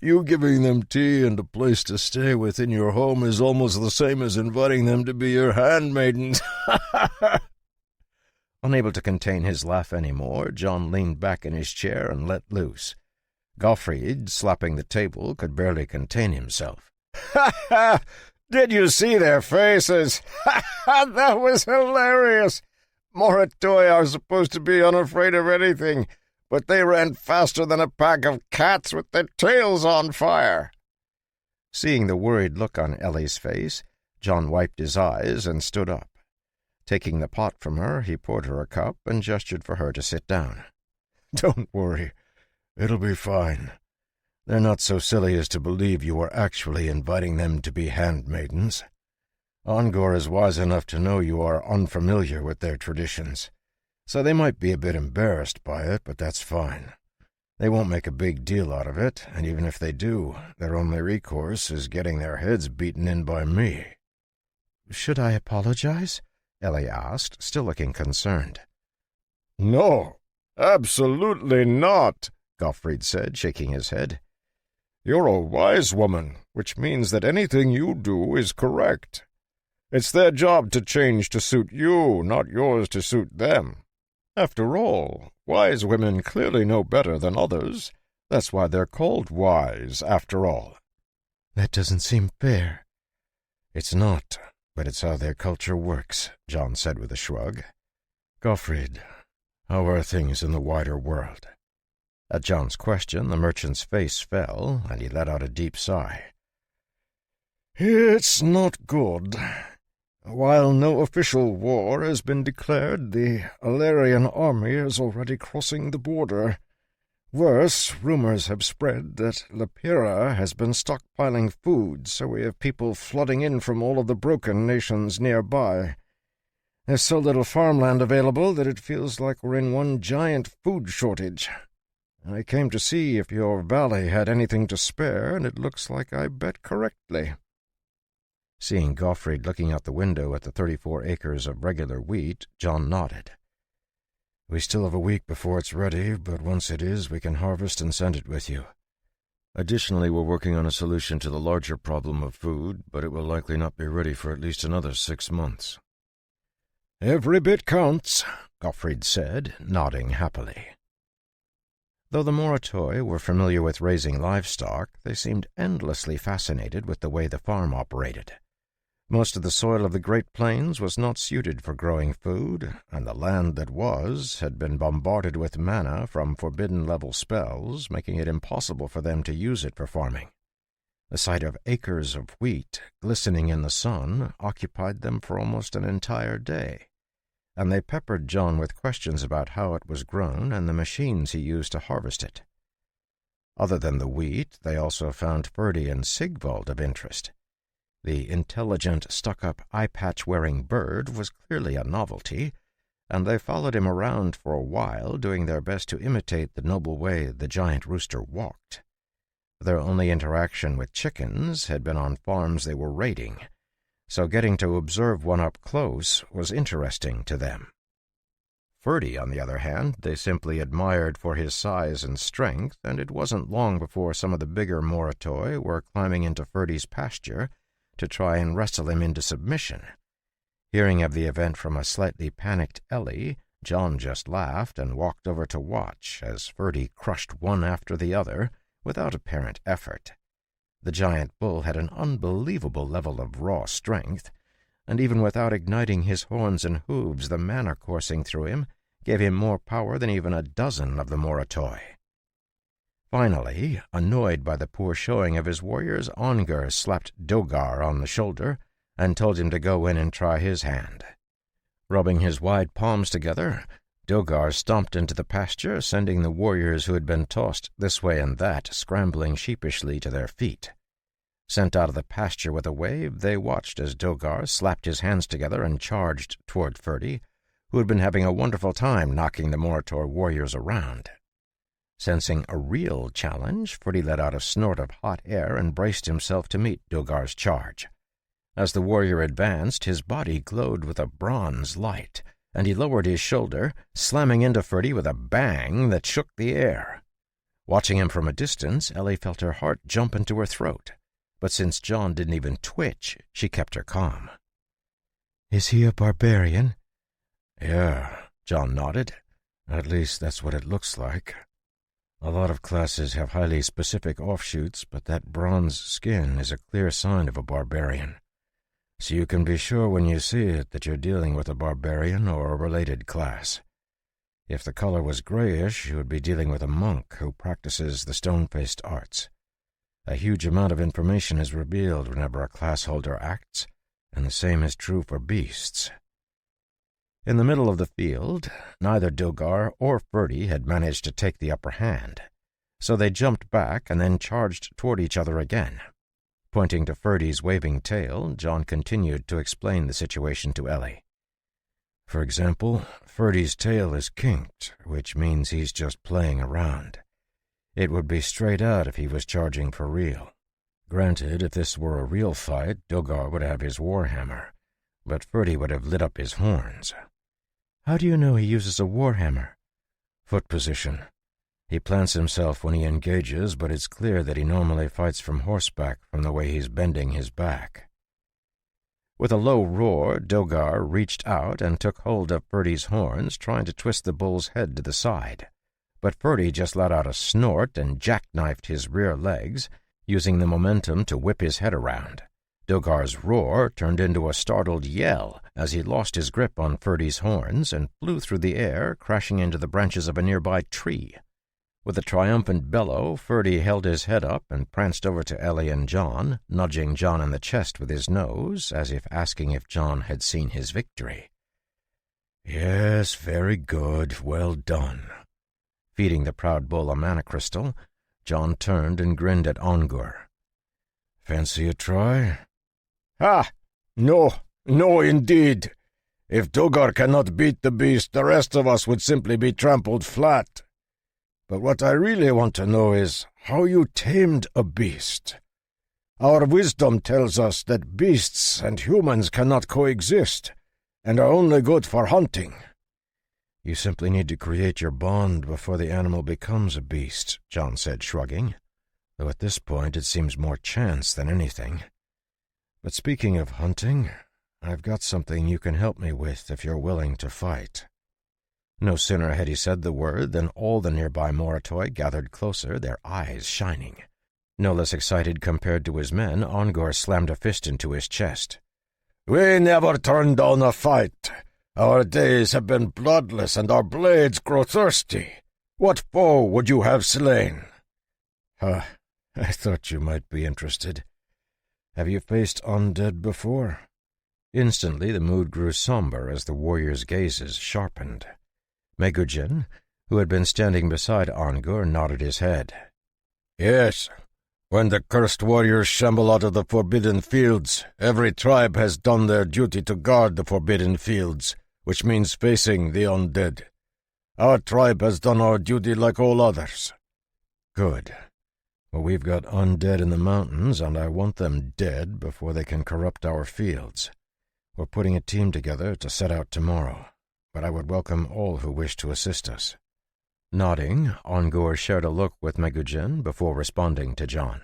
You giving them tea and a place to stay within your home is almost the same as inviting them to be your handmaidens." Unable to contain his laugh any more, John leaned back in his chair and let loose. Gottfried, slapping the table, could barely contain himself. "Ha ha! Did you see their faces? Ha ha! That was hilarious! Moratoi are supposed to be unafraid of anything, but they ran faster than a pack of cats with their tails on fire." Seeing the worried look on Ellie's face, John wiped his eyes and stood up. Taking the pot from her, he poured her a cup and gestured for her to sit down. "Don't worry. It'll be fine. They're not so silly as to believe you were actually inviting them to be handmaidens. Ongor is wise enough to know you are unfamiliar with their traditions, so they might be a bit embarrassed by it, but that's fine. They won't make a big deal out of it, and even if they do, their only recourse is getting their heads beaten in by me." "Should I apologize?" Ellie asked, still looking concerned. "No, absolutely not," Gottfried said, shaking his head. "You're a wise woman, which means that anything you do is correct. It's their job to change to suit you, not yours to suit them. After all, wise women clearly know better than others. That's why they're called wise, after all." "That doesn't seem fair." "It's not, but it's how their culture works," John said with a shrug. "Gottfried, how are things in the wider world?" At John's question, the merchant's face fell, and he let out a deep sigh. "It's not good. While no official war has been declared, the Alarian army is already crossing the border. Worse, rumors have spread that Lapira has been stockpiling food, so we have people flooding in from all of the broken nations nearby. There's so little farmland available that it feels like we're in one giant food shortage. I came to see if your valley had anything to spare, and it looks like I bet correctly." Seeing Gottfried looking out the window at the 34 acres of regular wheat, John nodded. We still have a week before it's ready, but once it is, we can harvest and send it with you. Additionally, we're working on a solution to the larger problem of food, but it will likely not be ready for at least another 6 months. Every bit counts, Gottfried said, nodding happily. Though the Moratoi were familiar with raising livestock, they seemed endlessly fascinated with the way the farm operated. Most of the soil of the Great Plains was not suited for growing food, and the land that was had been bombarded with mana from forbidden-level spells, making it impossible for them to use it for farming. The sight of acres of wheat glistening in the sun occupied them for almost an entire day, and they peppered John with questions about how it was grown and the machines he used to harvest it. Other than the wheat, they also found Ferdy and Sigvald of interest. The intelligent, stuck-up, eye-patch-wearing bird was clearly a novelty, and they followed him around for a while, doing their best to imitate the noble way the giant rooster walked. Their only interaction with chickens had been on farms they were raiding, so getting to observe one up close was interesting to them. Ferdy, on the other hand, they simply admired for his size and strength, and it wasn't long before some of the bigger Moratoi were climbing into Ferdy's pasture to try and wrestle him into submission. Hearing of the event from a slightly panicked Ellie, John just laughed and walked over to watch as Ferdy crushed one after the other without apparent effort. The giant bull had an unbelievable level of raw strength, and even without igniting his horns and hooves, the mana coursing through him gave him more power than even a dozen of the Moratoi. Finally, annoyed by the poor showing of his warriors, Ongar slapped Dogar on the shoulder and told him to go in and try his hand. Rubbing his wide palms together, Dogar stomped into the pasture, sending the warriors who had been tossed this way and that scrambling sheepishly to their feet. Sent out of the pasture with a wave, they watched as Dogar slapped his hands together and charged toward Ferdy, who had been having a wonderful time knocking the Morator warriors around. Sensing a real challenge, Ferdy let out a snort of hot air and braced himself to meet Dogar's charge. As the warrior advanced, his body glowed with a bronze light, and he lowered his shoulder, slamming into Ferdy with a bang that shook the air. Watching him from a distance, Ellie felt her heart jump into her throat, but since John didn't even twitch, she kept her calm. "Is he a barbarian?" "Yeah," John nodded. "At least that's what it looks like. A lot of classes have highly specific offshoots, but that bronze skin is a clear sign of a barbarian. So you can be sure when you see it that you're dealing with a barbarian or a related class. If the color was grayish, you would be dealing with a monk who practices the stone-faced arts. A huge amount of information is revealed whenever a class holder acts, and the same is true for beasts." In the middle of the field, neither Dogar or Ferdy had managed to take the upper hand, so they jumped back and then charged toward each other again. Pointing to Ferdy's waving tail, John continued to explain the situation to Ellie. "For example, Ferdy's tail is kinked, which means he's just playing around. It would be straight out if he was charging for real. Granted, if this were a real fight, Dogar would have his warhammer, but Ferdy would have lit up his horns." "How do you know he uses a warhammer?" "Foot position. He plants himself when he engages, but it's clear that he normally fights from horseback from the way he's bending his back." With a low roar, Dogar reached out and took hold of Ferdy's horns, trying to twist the bull's head to the side. But Ferdy just let out a snort and jackknifed his rear legs, using the momentum to whip his head around. Dogar's roar turned into a startled yell as he lost his grip on Ferdy's horns and flew through the air, crashing into the branches of a nearby tree. With a triumphant bellow, Ferdy held his head up and pranced over to Ellie and John, nudging John in the chest with his nose, as if asking if John had seen his victory. "Yes, very good, well done." Feeding the proud bull a mana crystal, John turned and grinned at Ongur. "Fancy a try?" "Ah, no, indeed. If Dogar cannot beat the beast, the rest of us would simply be trampled flat. But what I really want to know is how you tamed a beast. Our wisdom tells us that beasts and humans cannot coexist, and are only good for hunting." "You simply need to create your bond before the animal becomes a beast," John said, shrugging, "though at this point it seems more chance than anything. But speaking of hunting, I've got something you can help me with if you're willing to fight." No sooner had he said the word than all the nearby Moritoi gathered closer, their eyes shining. No less excited compared to his men, Ongor slammed a fist into his chest. "We never turn down a fight. Our days have been bloodless and our blades grow thirsty. What foe would you have slain?" I thought you might be interested. Have you faced undead before?" Instantly the mood grew somber as the warriors' gazes sharpened. Megujin, who had been standing beside Ongor, nodded his head. "Yes. When the cursed warriors shamble out of the Forbidden Fields, every tribe has done their duty to guard the Forbidden Fields, which means facing the undead. Our tribe has done our duty like all others." "Good. Well, we've got undead in the mountains, and I want them dead before they can corrupt our fields. We're putting a team together to set out tomorrow, but I would welcome all who wish to assist us." Nodding, Ongor shared a look with Megujin before responding to John.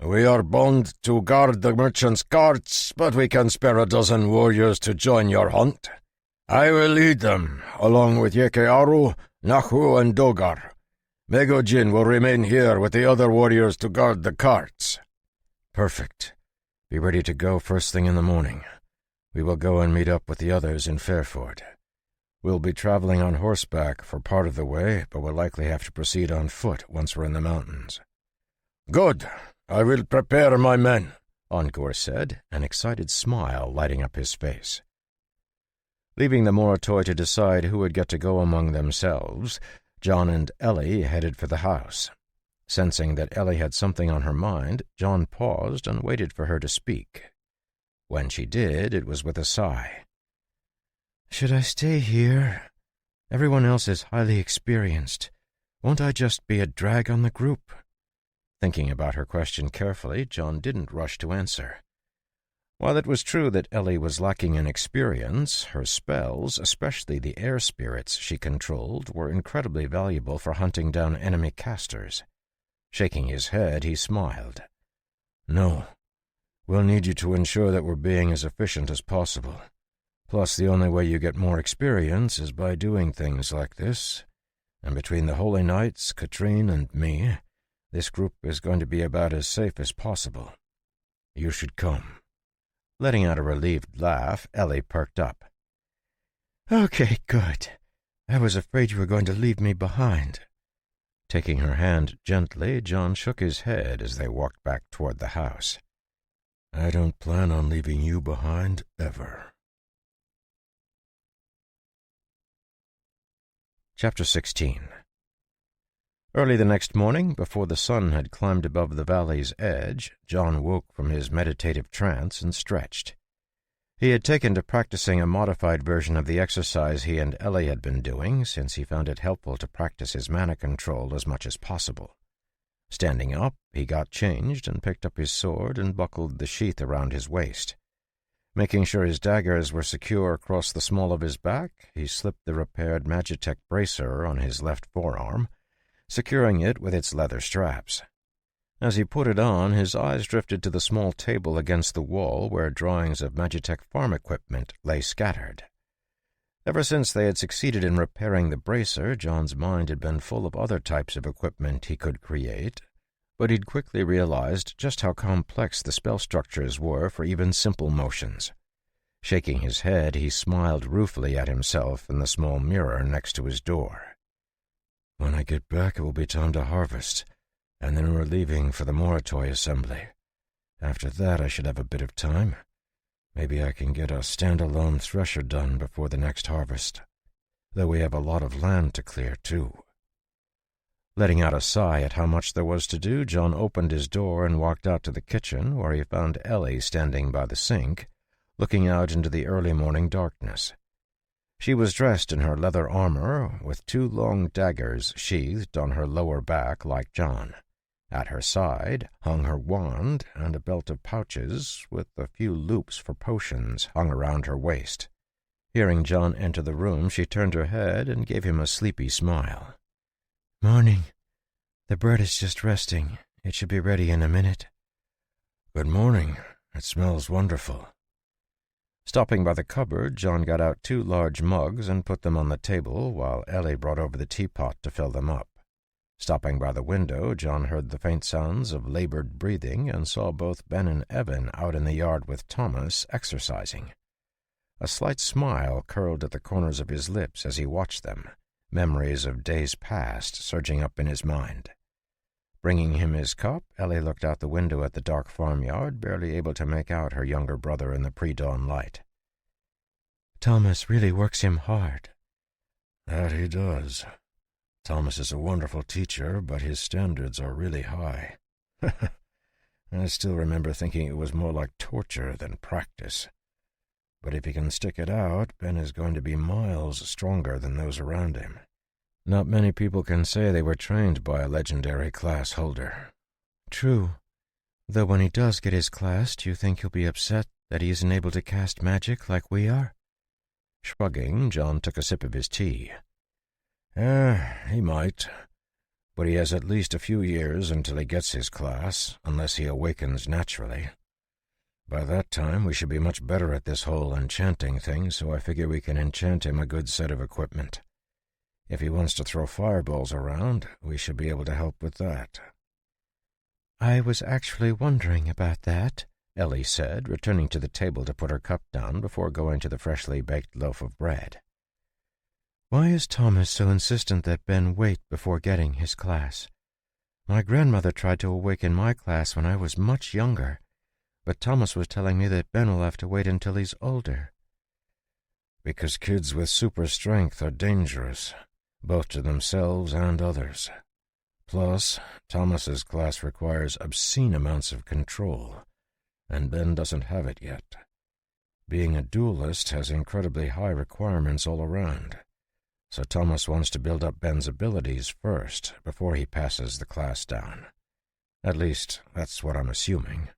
"We are bound to guard the merchants' carts, but we can spare a dozen warriors to join your hunt. I will lead them, along with Yekearu, Nahu, and Dogar. Megujin will remain here with the other warriors to guard the carts." "Perfect. Be ready to go first thing in the morning. We will go and meet up with the others in Fairford. We'll be traveling on horseback for part of the way, but we'll likely have to proceed on foot once we're in the mountains." "Good. I will prepare my men," Ongor said, an excited smile lighting up his face. Leaving the Moritoi to decide who would get to go among themselves, John and Ellie headed for the house. Sensing that Ellie had something on her mind, John paused and waited for her to speak. When she did, it was with a sigh. "Should I stay here? Everyone else is highly experienced. Won't I just be a drag on the group?" Thinking about her question carefully, John didn't rush to answer. While it was true that Ellie was lacking in experience, her spells, especially the air spirits she controlled, were incredibly valuable for hunting down enemy casters. Shaking his head, he smiled. "No. We'll need you to ensure that we're being as efficient as possible. Plus, the only way you get more experience is by doing things like this. And between the Holy Knights, Katrine, and me, this group is going to be about as safe as possible. You should come." Letting out a relieved laugh, Ellie perked up. "Okay, good. I was afraid you were going to leave me behind." Taking her hand gently, John shook his head as they walked back toward the house. "I don't plan on leaving you behind, ever." Chapter 16. Early the next morning, before the sun had climbed above the valley's edge, John woke from his meditative trance and stretched. He had taken to practicing a modified version of the exercise he and Ellie had been doing, since he found it helpful to practice his mana control as much as possible. Standing up, he got changed and picked up his sword and buckled the sheath around his waist. Making sure his daggers were secure across the small of his back, he slipped the repaired Magitech bracer on his left forearm, securing it with its leather straps. As he put it on, his eyes drifted to the small table against the wall where drawings of Magitech farm equipment lay scattered. Ever since they had succeeded in repairing the bracer, John's mind had been full of other types of equipment he could create, but he'd quickly realized just how complex the spell structures were for even simple motions. Shaking his head, he smiled ruefully at himself in the small mirror next to his door. "When I get back, it will be time to harvest, and then we're leaving for the Moritoi assembly. After that, I should have a bit of time. Maybe I can get a standalone thresher done before the next harvest, though we have a lot of land to clear, too." Letting out a sigh at how much there was to do, John opened his door and walked out to the kitchen, where he found Ellie standing by the sink, looking out into the early morning darkness. She was dressed in her leather armor, with 2 long daggers sheathed on her lower back like John. At her side hung her wand and a belt of pouches with a few loops for potions hung around her waist. Hearing John enter the room, she turned her head and gave him a sleepy smile. "Morning. The bird is just resting. It should be ready in a minute." "Good morning. It smells wonderful." Stopping by the cupboard, John got out 2 large mugs and put them on the table, while Ellie brought over the teapot to fill them up. Stopping by the window, John heard the faint sounds of labored breathing and saw both Ben and Evan out in the yard with Thomas, exercising. A slight smile curled at the corners of his lips as he watched them, memories of days past surging up in his mind. Bringing him his cup, Ellie looked out the window at the dark farmyard, barely able to make out her younger brother in the pre-dawn light. "Thomas really works him hard." "That he does. Thomas is a wonderful teacher, but his standards are really high." I still remember thinking it was more like torture than practice. But if he can stick it out, Ben is going to be miles stronger than those around him. Not many people can say they were trained by a legendary class holder. "True. Though when he does get his class, do you think he'll be upset that he isn't able to cast magic like we are?" Shrugging, John took a sip of his tea. He might. But he has at least a few years until he gets his class, unless he awakens naturally. By that time, we should be much better at this whole enchanting thing, so I figure we can enchant him a good set of equipment. If he wants to throw fireballs around, we should be able to help with that." "I was actually wondering about that," Ellie said, returning to the table to put her cup down before going to the freshly baked loaf of bread. "Why is Thomas so insistent that Ben wait before getting his class? My grandmother tried to awaken my class when I was much younger, but Thomas was telling me that Ben will have to wait until he's older." "Because kids with super strength are dangerous, both to themselves and others. Plus, Thomas's class requires obscene amounts of control, and Ben doesn't have it yet. Being a duelist has incredibly high requirements all around, so Thomas wants to build up Ben's abilities first before he passes the class down. At least, that's what I'm assuming."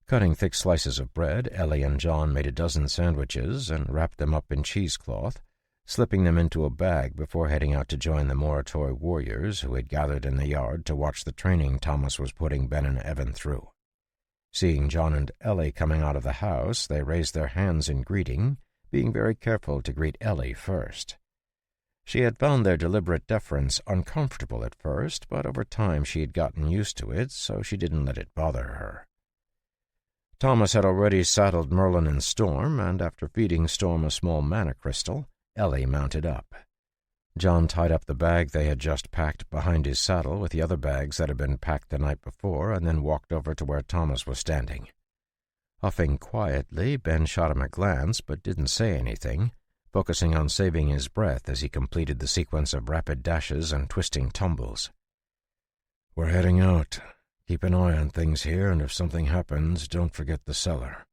Cutting thick slices of bread, Ellie and John made a dozen sandwiches and wrapped them up in cheesecloth, slipping them into a bag before heading out to join the Moritoi warriors who had gathered in the yard to watch the training Thomas was putting Ben and Evan through. Seeing John and Ellie coming out of the house, they raised their hands in greeting, being very careful to greet Ellie first. She had found their deliberate deference uncomfortable at first, but over time she had gotten used to it, so she didn't let it bother her. Thomas had already saddled Merlin and Storm, and after feeding Storm a small mana crystal, Ellie mounted up. John tied up the bag they had just packed behind his saddle with the other bags that had been packed the night before, and then walked over to where Thomas was standing. Huffing quietly, Ben shot him a glance but didn't say anything, focusing on saving his breath as he completed the sequence of rapid dashes and twisting tumbles. "We're heading out. Keep an eye on things here, and if something happens, don't forget the cellar.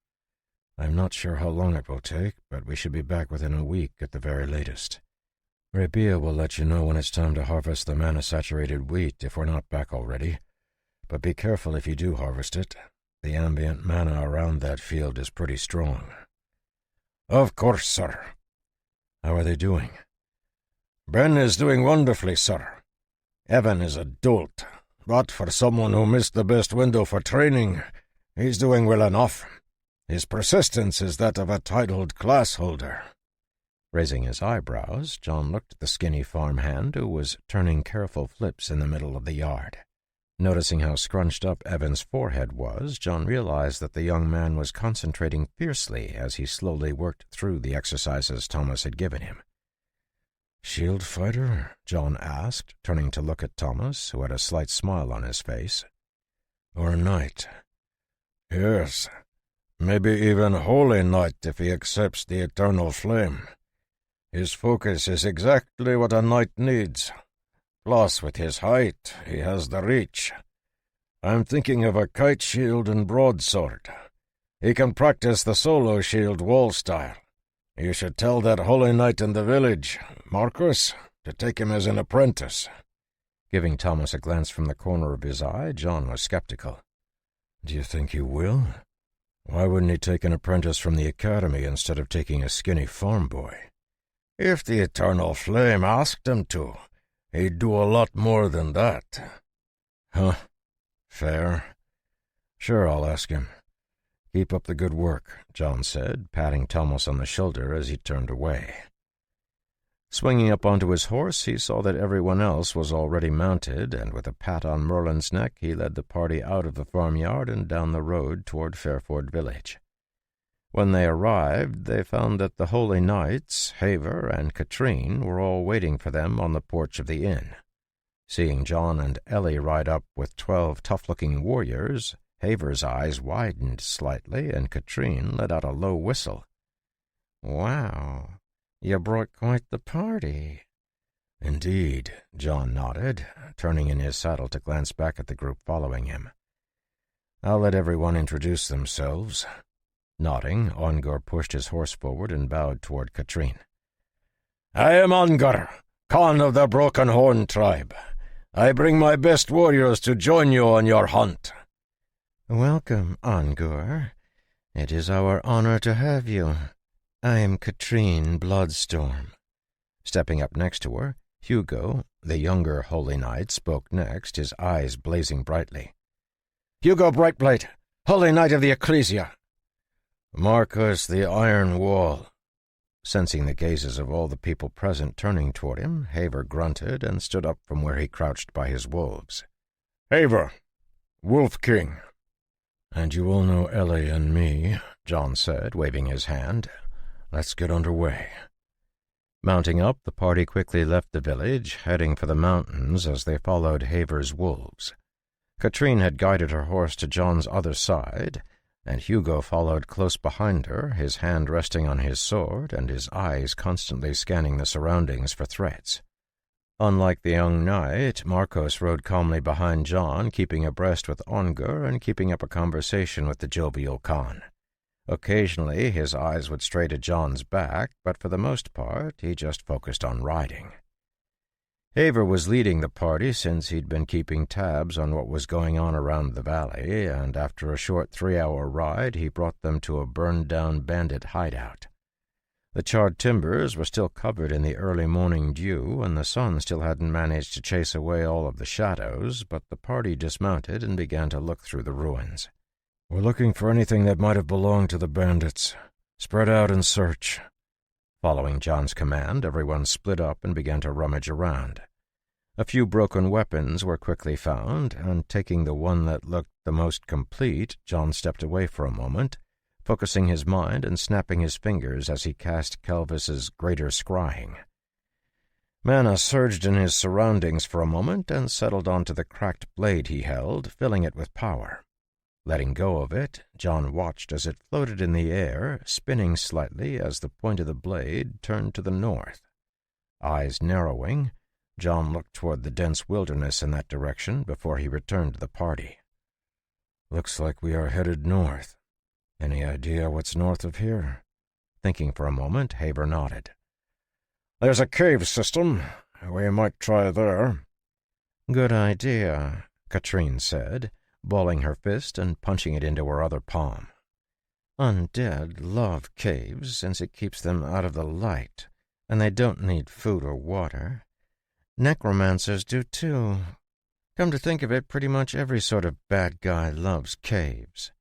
I'm not sure how long it will take, but we should be back within a week at the very latest. Rabia will let you know when it's time to harvest the mana-saturated wheat if we're not back already, but be careful if you do harvest it. The ambient mana around that field is pretty strong." "Of course, sir." "How are they doing?" "Ben is doing wonderfully, sir. Evan is a dolt, but for someone who missed the best window for training, he's doing well enough. His persistence is that of a titled class holder." Raising his eyebrows, John looked at the skinny farmhand who was turning careful flips in the middle of the yard. Noticing how scrunched up Evan's forehead was, John realized that the young man was concentrating fiercely as he slowly worked through the exercises Thomas had given him. "Shield fighter?" John asked, turning to look at Thomas, who had a slight smile on his face. "Or knight?" "Yes. Maybe even holy knight if he accepts the eternal flame. His focus is exactly what a knight needs. Plus, with his height, he has the reach. I'm thinking of a kite shield and broadsword. He can practice the solo shield wall style. You should tell that holy knight in the village, Marcus, to take him as an apprentice." Giving Thomas a glance from the corner of his eye, John was skeptical. "Do you think he will? Why wouldn't he take an apprentice from the academy instead of taking a skinny farm boy?" "If the Eternal Flame asked him to, he'd do a lot more than that." "Huh. Fair. Sure, I'll ask him. Keep up the good work," John said, patting Thomas on the shoulder as he turned away. Swinging up onto his horse, he saw that everyone else was already mounted, and with a pat on Merlin's neck, he led the party out of the farmyard and down the road toward Fairford village. When they arrived, they found that the holy knights, Haver and Katrine, were all waiting for them on the porch of the inn. Seeing John and Ellie ride up with 12 tough-looking warriors, Haver's eyes widened slightly, and Katrine let out a low whistle. "Wow, you brought quite the party." "Indeed," John nodded, turning in his saddle to glance back at the group following him. "I'll let everyone introduce themselves." Nodding, Ongar pushed his horse forward and bowed toward Katrine. "I am Ongar, Khan of the Broken Horn tribe. I bring my best warriors to join you on your hunt." "Welcome, Ongar. It is our honor to have you. I am Katrine Bloodstorm." Stepping up next to her, Hugo, the younger holy knight, spoke next, his eyes blazing brightly. "Hugo Brightblade, Holy Knight of the Ecclesia." "Marcus the Iron Wall." Sensing the gazes of all the people present turning toward him, Haver grunted and stood up from where he crouched by his wolves. "Haver, Wolf King." "And you all know Ellie and me," John said, waving his hand. "Let's get under way." Mounting up, the party quickly left the village, heading for the mountains as they followed Haver's wolves. Katrine had guided her horse to John's other side, and Hugo followed close behind her, his hand resting on his sword and his eyes constantly scanning the surroundings for threats. Unlike the young knight, Marcos rode calmly behind John, keeping abreast with Ongar and keeping up a conversation with the jovial Khan. Occasionally his eyes would stray to John's back, but for the most part he just focused on riding. Haver was leading the party since he'd been keeping tabs on what was going on around the valley, and after a short 3-hour ride he brought them to a burned-down bandit hideout. The charred timbers were still covered in the early morning dew, and the sun still hadn't managed to chase away all of the shadows, but the party dismounted and began to look through the ruins. "We're looking for anything that might have belonged to the bandits. Spread out and search." Following John's command, everyone split up and began to rummage around. A few broken weapons were quickly found, and taking the one that looked the most complete, John stepped away for a moment, focusing his mind and snapping his fingers as he cast Kelvis's greater scrying. Mana surged in his surroundings for a moment and settled onto the cracked blade he held, filling it with power. Letting go of it, John watched as it floated in the air, spinning slightly as the point of the blade turned to the north. Eyes narrowing, John looked toward the dense wilderness in that direction before he returned to the party. "Looks like we are headed north. Any idea what's north of here?" Thinking for a moment, Haver nodded. "There's a cave system. We might try there." "Good idea," Katrine said, balling her fist and punching it into her other palm. "Undead love caves since it keeps them out of the light, and they don't need food or water. Necromancers do too. Come to think of it, pretty much every sort of bad guy loves caves."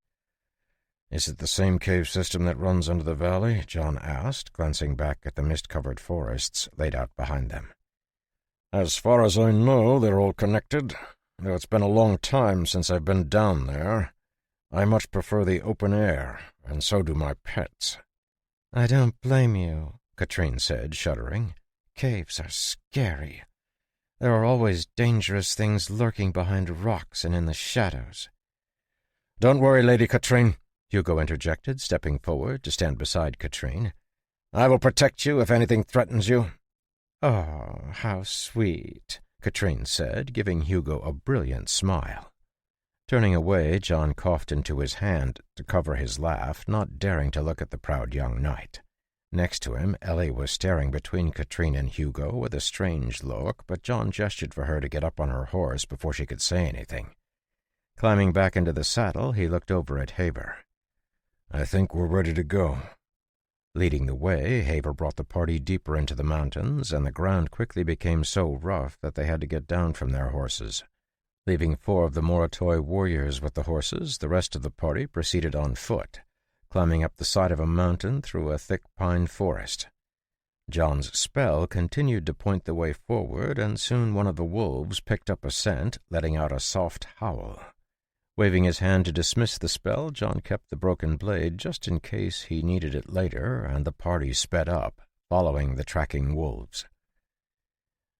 "Is it the same cave system that runs under the valley?" John asked, glancing back at the mist-covered forests laid out behind them. "As far as I know, they're all connected, though it's been a long time since I've been down there. I much prefer the open air, and so do my pets." "I don't blame you," Katrine said, shuddering. "Caves are scary. There are always dangerous things lurking behind rocks and in the shadows." "Don't worry, Lady Katrine," Hugo interjected, stepping forward to stand beside Katrine. "I will protect you if anything threatens you." "Oh, how sweet," Katrine said, giving Hugo a brilliant smile. Turning away, John coughed into his hand to cover his laugh, not daring to look at the proud young knight. Next to him, Ellie was staring between Katrine and Hugo with a strange look, but John gestured for her to get up on her horse before she could say anything. Climbing back into the saddle, he looked over at Haber. "I think we're ready to go." Leading the way, Haber brought the party deeper into the mountains, and the ground quickly became so rough that they had to get down from their horses. Leaving 4 of the Moratoi warriors with the horses, the rest of the party proceeded on foot, climbing up the side of a mountain through a thick pine forest. John's spell continued to point the way forward, and soon one of the wolves picked up a scent, letting out a soft howl. Waving his hand to dismiss the spell, John kept the broken blade just in case he needed it later, and the party sped up, following the tracking wolves.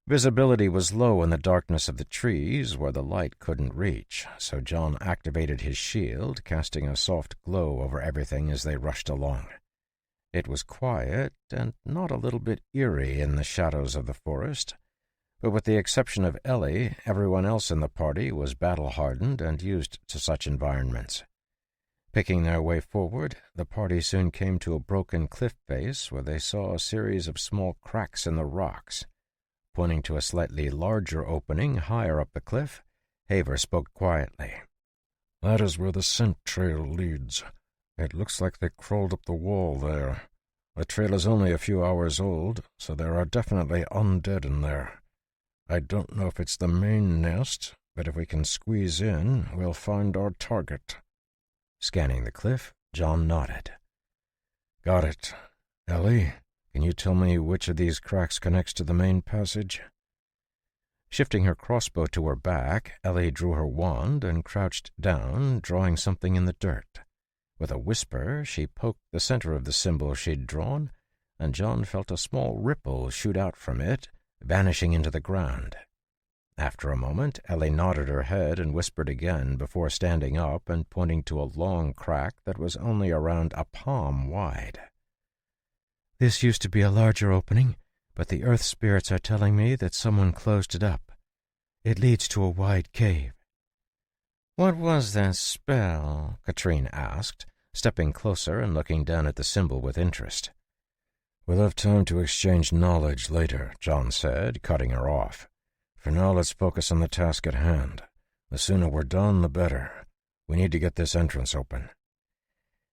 Visibility was low in the darkness of the trees where the light couldn't reach, so John activated his shield, casting a soft glow over everything as they rushed along. It was quiet and not a little bit eerie in the shadows of the forest, but with the exception of Ellie, everyone else in the party was battle-hardened and used to such environments. Picking their way forward, the party soon came to a broken cliff face where they saw a series of small cracks in the rocks. Pointing to a slightly larger opening higher up the cliff, Haver spoke quietly. "That is where the scent trail leads. It looks like they crawled up the wall there. The trail is only a few hours old, so there are definitely undead in there. I don't know if it's the main nest, but if we can squeeze in, we'll find our target." Scanning the cliff, John nodded. "Got it. Ellie, can you tell me which of these cracks connects to the main passage?" Shifting her crossbow to her back, Ellie drew her wand and crouched down, drawing something in the dirt. With a whisper, she poked the center of the symbol she'd drawn, and John felt a small ripple shoot out from it, vanishing into the ground. After a moment, Ellie nodded her head and whispered again before standing up and pointing to a long crack that was only around a palm wide. "This used to be a larger opening, but the earth spirits are telling me that someone closed it up. It leads to a wide cave." "What was that spell?" Katrine asked, stepping closer and looking down at the symbol with interest. "We'll have time to exchange knowledge later," John said, cutting her off. "For now, let's focus on the task at hand. The sooner we're done, the better. We need to get this entrance open."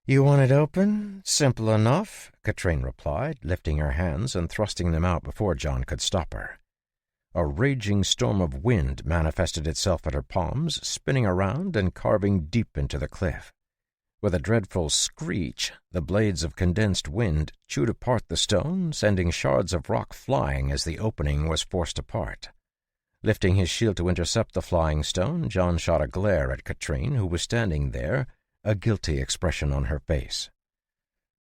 "You want it open? Simple enough," Katrine replied, lifting her hands and thrusting them out before John could stop her. A raging storm of wind manifested itself at her palms, spinning around and carving deep into the cliff. With a dreadful screech, the blades of condensed wind chewed apart the stone, sending shards of rock flying as the opening was forced apart. Lifting his shield to intercept the flying stone, John shot a glare at Katrine, who was standing there, a guilty expression on her face.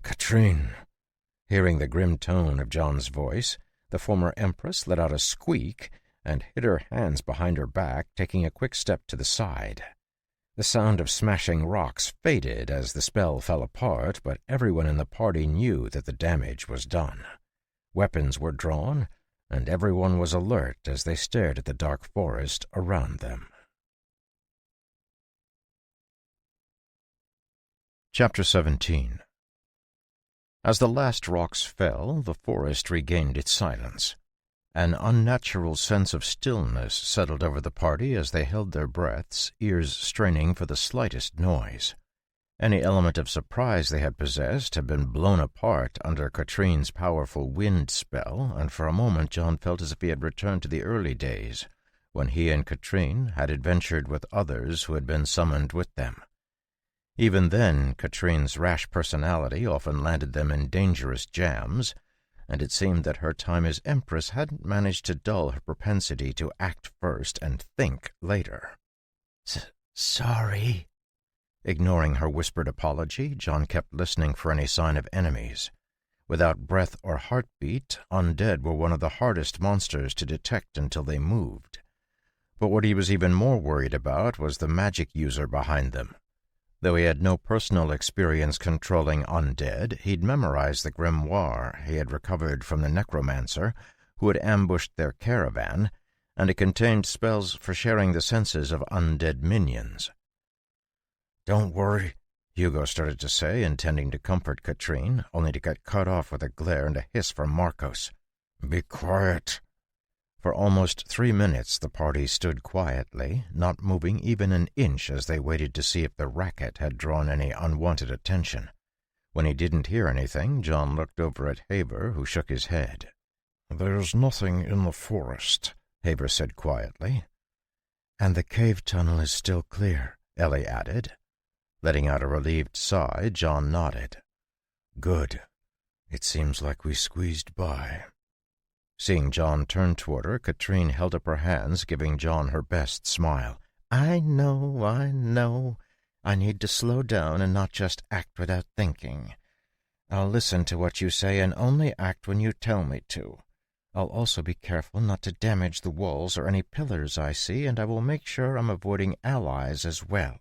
"Katrine!" Hearing the grim tone of John's voice, the former empress let out a squeak and hid her hands behind her back, taking a quick step to the side. The sound of smashing rocks faded as the spell fell apart, but everyone in the party knew that the damage was done. Weapons were drawn, and everyone was alert as they stared at the dark forest around them. Chapter 17. As the last rocks fell, the forest regained its silence. An unnatural sense of stillness settled over the party as they held their breaths, ears straining for the slightest noise. Any element of surprise they had possessed had been blown apart under Katrine's powerful wind spell, and for a moment John felt as if he had returned to the early days, when he and Katrine had adventured with others who had been summoned with them. Even then, Katrine's rash personality often landed them in dangerous jams, and it seemed that her time as Empress hadn't managed to dull her propensity to act first and think later. "Sorry." Ignoring her whispered apology, John kept listening for any sign of enemies. Without breath or heartbeat, undead were one of the hardest monsters to detect until they moved. But what he was even more worried about was the magic user behind them. Though he had no personal experience controlling undead, he'd memorized the grimoire he had recovered from the necromancer who had ambushed their caravan, and it contained spells for sharing the senses of undead minions. "Don't worry. Hugo started to say, intending to comfort Katrine, only to get cut off with a glare and a hiss from Marcos. "Be quiet." For almost 3 minutes the party stood quietly, not moving even an inch as they waited to see if the racket had drawn any unwanted attention. When he didn't hear anything, John looked over at Haber, who shook his head. "There's nothing in the forest," Haber said quietly. "And the cave tunnel is still clear," Ellie added. Letting out a relieved sigh, John nodded. "Good. It seems like we squeezed by." Seeing John turn toward her, Katrine held up her hands, giving John her best smile. I know. I need to slow down and not just act without thinking. I'll listen to what you say and only act when you tell me to. I'll also be careful not to damage the walls or any pillars I see, and I will make sure I'm avoiding allies as well."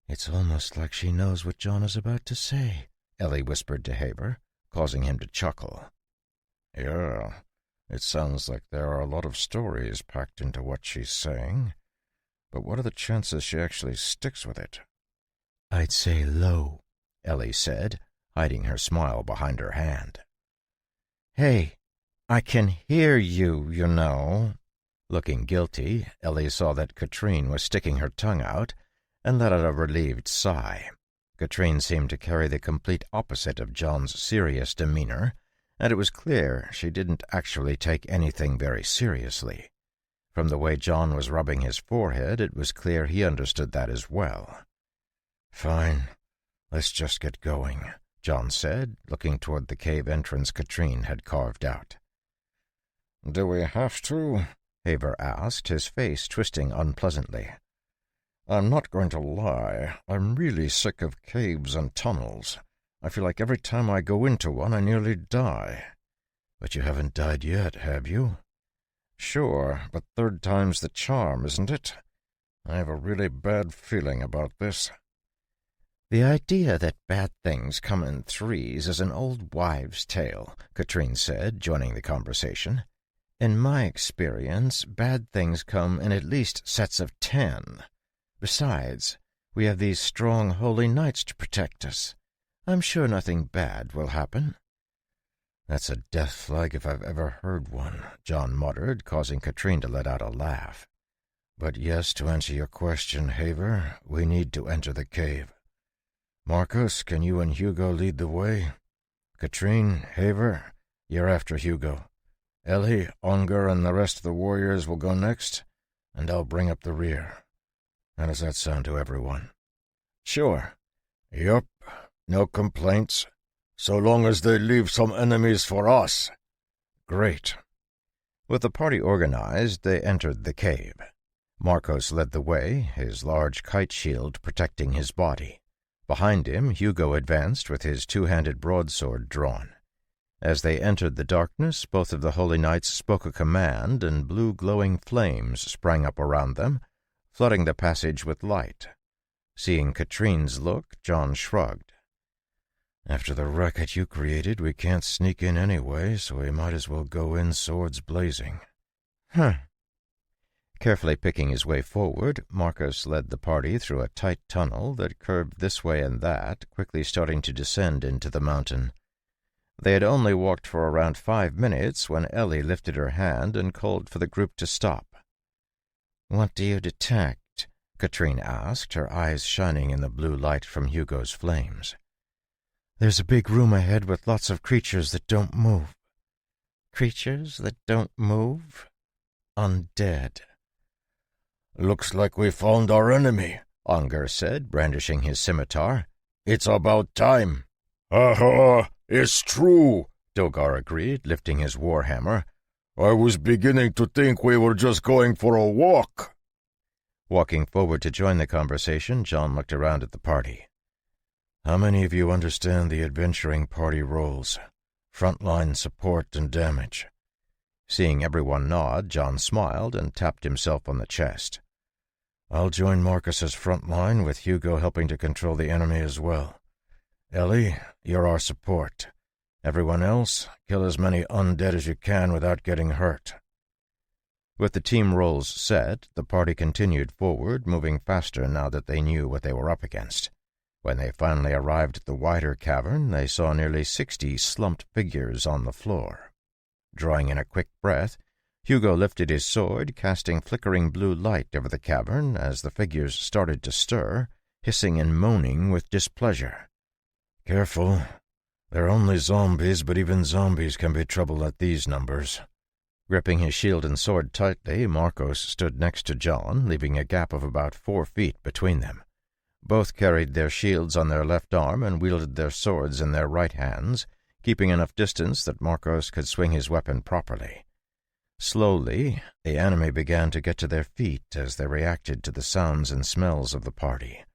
"It's almost like she knows what John is about to say," Ellie whispered to Haber, causing him to chuckle. "Yeah, it sounds like there are a lot of stories packed into what she's saying. But what are the chances she actually sticks with it?" "I'd say low," Ellie said, hiding her smile behind her hand. "Hey, I can hear you, you know." Looking guilty, Ellie saw that Katrine was sticking her tongue out and let out a relieved sigh. Katrine seemed to carry the complete opposite of John's serious demeanor, and it was clear she didn't actually take anything very seriously. From the way John was rubbing his forehead, it was clear he understood that as well. "Fine. Let's just get going," John said, looking toward the cave entrance Katrine had carved out. "Do we have to?" Haber asked, his face twisting unpleasantly. "I'm not going to lie. I'm really sick of caves and tunnels. I feel like every time I go into one, I nearly die." "But you haven't died yet, have you?" "Sure, but third time's the charm, isn't it? I have a really bad feeling about this." "The idea that bad things come in threes is an old wives' tale," Katrine said, joining the conversation. "In my experience, bad things come in at least sets of 10. Besides, we have these strong holy knights to protect us. I'm sure nothing bad will happen." "That's a death flag if I've ever heard one," John muttered, causing Katrine to let out a laugh. "But yes, to answer your question, Haver, we need to enter the cave. Marcus, can you and Hugo lead the way? Katrine, Haver, you're after Hugo. Ellie, Unger, and the rest of the warriors will go next, and I'll bring up the rear. How does that sound to everyone?" "Sure." "Yup, no complaints, so long as they leave some enemies for us." "Great." With the party organized, they entered the cave. Marcos led the way, his large kite shield protecting his body. Behind him, Hugo advanced with his two-handed broadsword drawn. As they entered the darkness, both of the holy knights spoke a command, and blue glowing flames sprang up around them, flooding the passage with light. Seeing Katrine's look, John shrugged. "After the racket you created, we can't sneak in anyway, so we might as well go in swords blazing." "Huh." Carefully picking his way forward, Marcus led the party through a tight tunnel that curved this way and that, quickly starting to descend into the mountain. They had only walked for around 5 minutes when Ellie lifted her hand and called for the group to stop. "What do you detect?" Katrine asked, her eyes shining in the blue light from Hugo's flames. "There's a big room ahead with lots of creatures that don't move." "Creatures that don't move?" "Undead." "Looks like we found our enemy," Unger said, brandishing his scimitar. "It's about time." "Ha! It's true," Dogar agreed, lifting his warhammer. "I was beginning to think we were just going for a walk." Walking forward to join the conversation, John looked around at the party. "How many of you understand the adventuring party roles? Frontline, support, and damage?" Seeing everyone nod, John smiled and tapped himself on the chest. "I'll join Marcus's front line, with Hugo helping to control the enemy as well. Ellie, you're our support. Everyone else, kill as many undead as you can without getting hurt." With the team roles set, the party continued forward, moving faster now that they knew what they were up against. When they finally arrived at the wider cavern, they saw nearly 60 slumped figures on the floor. Drawing in a quick breath, Hugo lifted his sword, casting flickering blue light over the cavern as the figures started to stir, hissing and moaning with displeasure. "Careful. They're only zombies, but even zombies can be trouble at these numbers." Gripping his shield and sword tightly, Marcos stood next to John, leaving a gap of about 4 feet between them. Both carried their shields on their left arm and wielded their swords in their right hands, keeping enough distance that Marcos could swing his weapon properly. Slowly, the enemy began to get to their feet as they reacted to the sounds and smells of the party.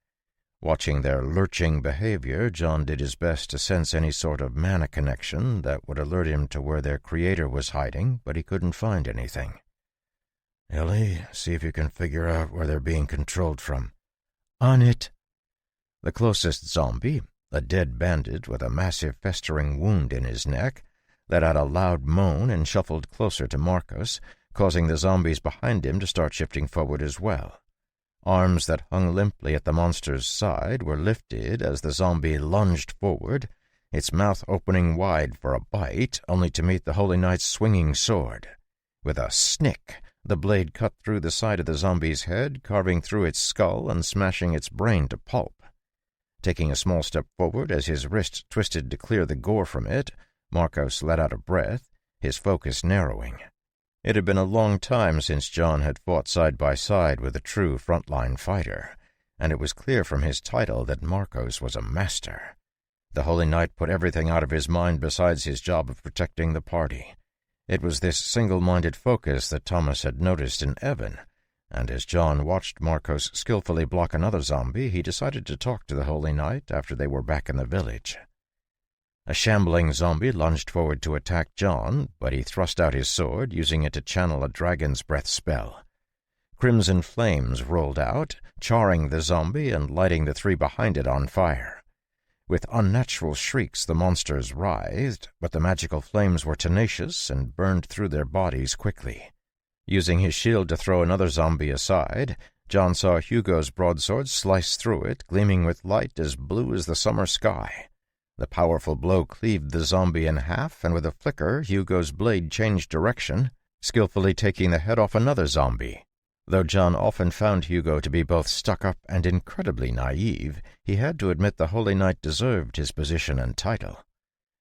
Watching their lurching behavior, John did his best to sense any sort of mana connection that would alert him to where their creator was hiding, but he couldn't find anything. "Ellie, see if you can figure out where they're being controlled from." "On it." The closest zombie, a dead bandit with a massive festering wound in his neck, let out a loud moan and shuffled closer to Marcos, causing the zombies behind him to start shifting forward as well. Arms that hung limply at the monster's side were lifted as the zombie lunged forward, its mouth opening wide for a bite, only to meet the Holy Knight's swinging sword. With a snick, the blade cut through the side of the zombie's head, carving through its skull and smashing its brain to pulp. Taking a small step forward as his wrist twisted to clear the gore from it, Marcos let out a breath, his focus narrowing. It had been a long time since John had fought side by side with a true frontline fighter, and it was clear from his title that Marcos was a master. The Holy Knight put everything out of his mind besides his job of protecting the party. It was this single-minded focus that Thomas had noticed in Evan, and as John watched Marcos skillfully block another zombie, he decided to talk to the Holy Knight after they were back in the village. A shambling zombie lunged forward to attack John, but he thrust out his sword, using it to channel a dragon's breath spell. Crimson flames rolled out, charring the zombie and lighting the 3 behind it on fire. With unnatural shrieks, the monsters writhed, but the magical flames were tenacious and burned through their bodies quickly. Using his shield to throw another zombie aside, John saw Hugo's broadsword slice through it, gleaming with light as blue as the summer sky. The powerful blow cleaved the zombie in half, and with a flicker, Hugo's blade changed direction, skillfully taking the head off another zombie. Though John often found Hugo to be both stuck-up and incredibly naive, he had to admit the Holy Knight deserved his position and title.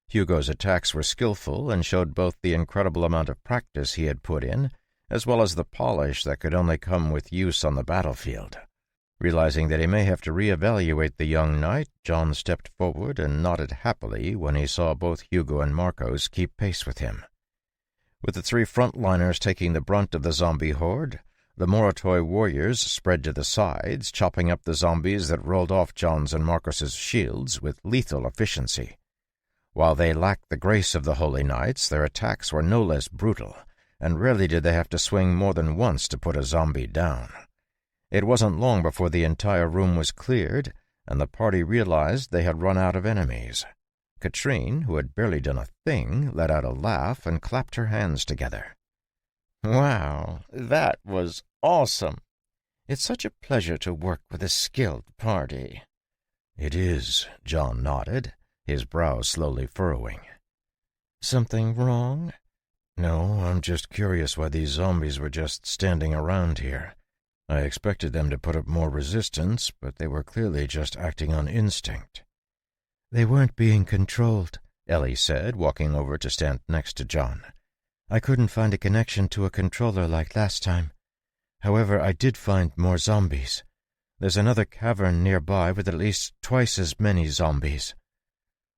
Hugo's attacks were skillful and showed both the incredible amount of practice he had put in, as well as the polish that could only come with use on the battlefield. Realizing that he may have to reevaluate the young knight, John stepped forward and nodded happily when he saw both Hugo and Marcos keep pace with him. With the 3 frontliners taking the brunt of the zombie horde, the Moritoi warriors spread to the sides, chopping up the zombies that rolled off John's and Marcos's shields with lethal efficiency. While they lacked the grace of the Holy Knights, their attacks were no less brutal, and rarely did they have to swing more than once to put a zombie down. It wasn't long before the entire room was cleared, and the party realized they had run out of enemies. Katrine, who had barely done a thing, let out a laugh and clapped her hands together. "Wow, that was awesome. It's such a pleasure to work with a skilled party." "It is," John nodded, his brow slowly furrowing. "Something wrong?" "No, I'm just curious why these zombies were just standing around here. I expected them to put up more resistance, but they were clearly just acting on instinct." "They weren't being controlled," Ellie said, walking over to stand next to John. "I couldn't find a connection to a controller like last time. However, I did find more zombies. There's another cavern nearby with at least twice as many zombies."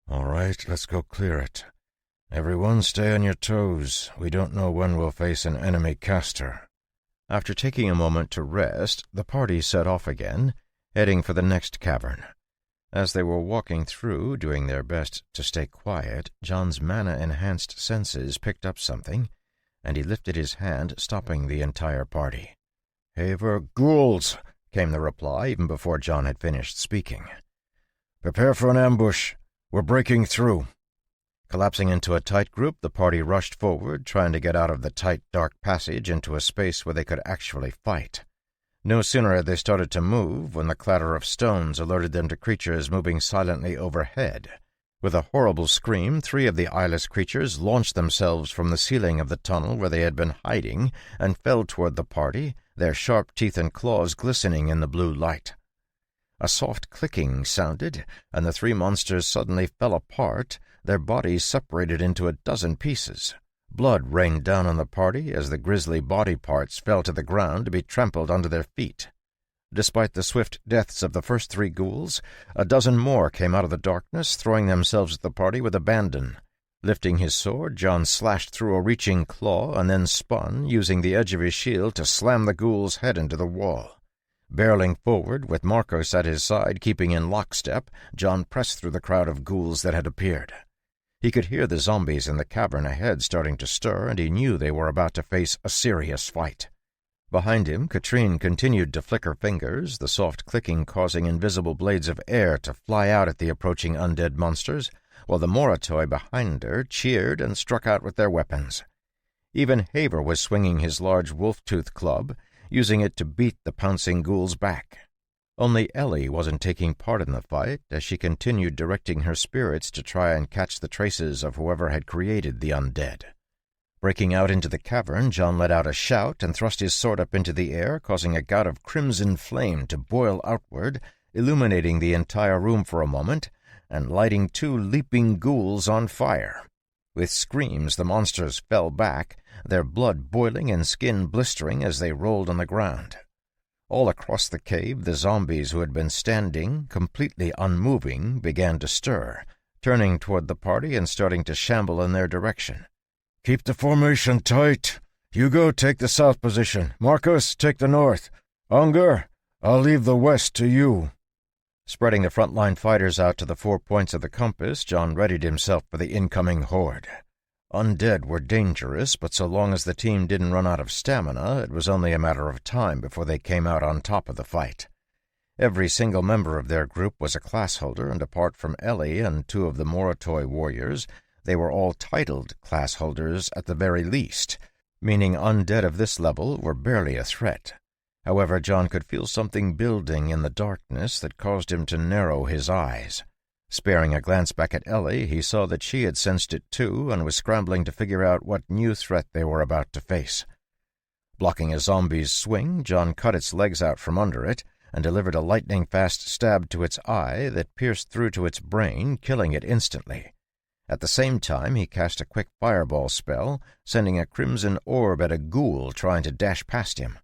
"All right, let's go clear it. Everyone stay on your toes. We don't know when we'll face an enemy caster." After taking a moment to rest, the party set off again, heading for the next cavern. As they were walking through, doing their best to stay quiet, John's mana-enhanced senses picked up something, and he lifted his hand, stopping the entire party. "Haver ghouls," came the reply, even before John had finished speaking. "Prepare for an ambush. We're breaking through." Collapsing into a tight group, the party rushed forward, trying to get out of the tight, dark passage into a space where they could actually fight. No sooner had they started to move when the clatter of stones alerted them to creatures moving silently overhead. With a horrible scream, 3 of the eyeless creatures launched themselves from the ceiling of the tunnel where they had been hiding and fell toward the party, their sharp teeth and claws glistening in the blue light. A soft clicking sounded, and the 3 monsters suddenly fell apart, their bodies separated into a dozen pieces. Blood rained down on the party as the grisly body parts fell to the ground to be trampled under their feet. Despite the swift deaths of the first 3 ghouls, a dozen more came out of the darkness, throwing themselves at the party with abandon. Lifting his sword, John slashed through a reaching claw and then spun, using the edge of his shield to slam the ghoul's head into the wall. Barreling forward, with Marcos at his side keeping in lockstep, John pressed through the crowd of ghouls that had appeared. He could hear the zombies in the cavern ahead starting to stir, and he knew they were about to face a serious fight. Behind him, Katrine continued to flick her fingers, the soft clicking causing invisible blades of air to fly out at the approaching undead monsters, while the Moratoi behind her cheered and struck out with their weapons. Even Haver was swinging his large wolf-tooth club, using it to beat the pouncing ghouls back. Only Ellie wasn't taking part in the fight, as she continued directing her spirits to try and catch the traces of whoever had created the undead. Breaking out into the cavern, John let out a shout and thrust his sword up into the air, causing a gout of crimson flame to boil outward, illuminating the entire room for a moment, and lighting 2 leaping ghouls on fire. With screams, the monsters fell back, their blood boiling and skin blistering as they rolled on the ground. All across the cave, the zombies who had been standing, completely unmoving, began to stir, turning toward the party and starting to shamble in their direction. "Keep the formation tight. Hugo, take the south position. Marcos, take the north. Unger, I'll leave the west to you." Spreading the front-line fighters out to the 4 points of the compass, John readied himself for the incoming horde. Undead were dangerous, but so long as the team didn't run out of stamina, it was only a matter of time before they came out on top of the fight. Every single member of their group was a class holder, and apart from Ellie and 2 of the Moratoi warriors, they were all titled class holders at the very least, meaning undead of this level were barely a threat. However, John could feel something building in the darkness that caused him to narrow his eyes. Sparing a glance back at Ellie, he saw that she had sensed it too and was scrambling to figure out what new threat they were about to face. Blocking a zombie's swing, John cut its legs out from under it and delivered a lightning-fast stab to its eye that pierced through to its brain, killing it instantly. At the same time, he cast a quick fireball spell, sending a crimson orb at a ghoul trying to dash past him.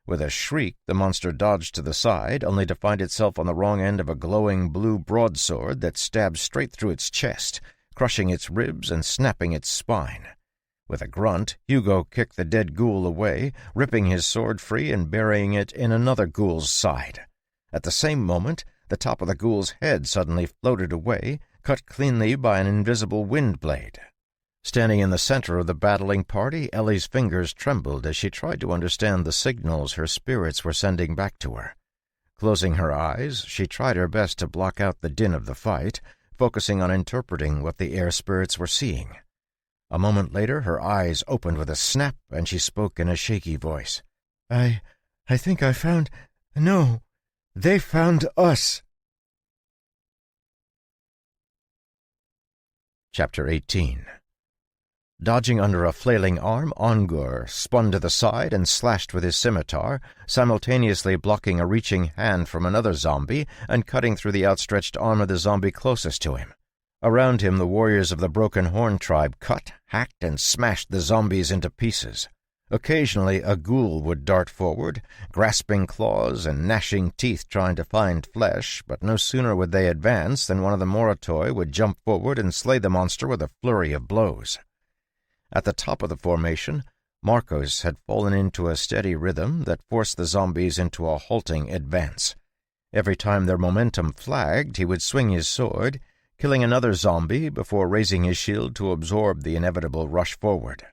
With a shriek, the monster dodged to the side, only to find itself on the wrong end of a glowing blue broadsword that stabbed straight through its chest, crushing its ribs and snapping its spine. With a grunt, Hugo kicked the dead ghoul away, ripping his sword free and burying it in another ghoul's side. At the same moment, the top of the ghoul's head suddenly floated away, cut cleanly by an invisible wind blade. Standing in the center of the battling party, Ellie's fingers trembled as she tried to understand the signals her spirits were sending back to her. Closing her eyes, she tried her best to block out the din of the fight, focusing on interpreting what the air spirits were seeing. A moment later, her eyes opened with a snap, and she spoke in a shaky voice. I think I found... No, they found us." Chapter 18. Dodging under a flailing arm, Ongur spun to the side and slashed with his scimitar, simultaneously blocking a reaching hand from another zombie and cutting through the outstretched arm of the zombie closest to him. Around him, the warriors of the Broken Horn tribe cut, hacked, and smashed the zombies into pieces. Occasionally, a ghoul would dart forward, grasping claws and gnashing teeth trying to find flesh, but no sooner would they advance than one of the Moratoi would jump forward and slay the monster with a flurry of blows. At the top of the formation, Marcos had fallen into a steady rhythm that forced the zombies into a halting advance. Every time their momentum flagged, he would swing his sword, killing another zombie before raising his shield to absorb the inevitable rush forward.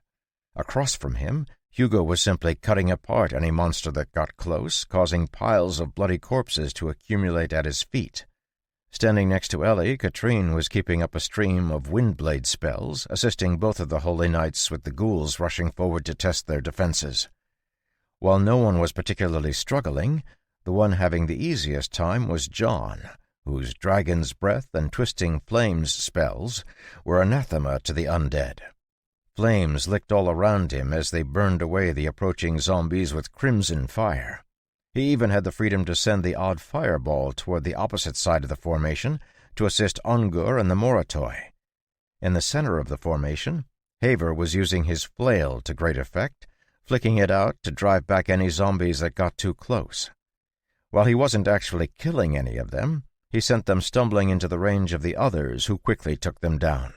Across from him, Hugo was simply cutting apart any monster that got close, causing piles of bloody corpses to accumulate at his feet. Standing next to Ellie, Katrine was keeping up a stream of windblade spells, assisting both of the Holy Knights with the ghouls rushing forward to test their defenses. While no one was particularly struggling, the one having the easiest time was John, whose dragon's breath and twisting flames spells were anathema to the undead. Flames licked all around him as they burned away the approaching zombies with crimson fire. He even had the freedom to send the odd fireball toward the opposite side of the formation to assist Ungur and the Moratoi. In the center of the formation, Haver was using his flail to great effect, flicking it out to drive back any zombies that got too close. While he wasn't actually killing any of them, he sent them stumbling into the range of the others, who quickly took them down.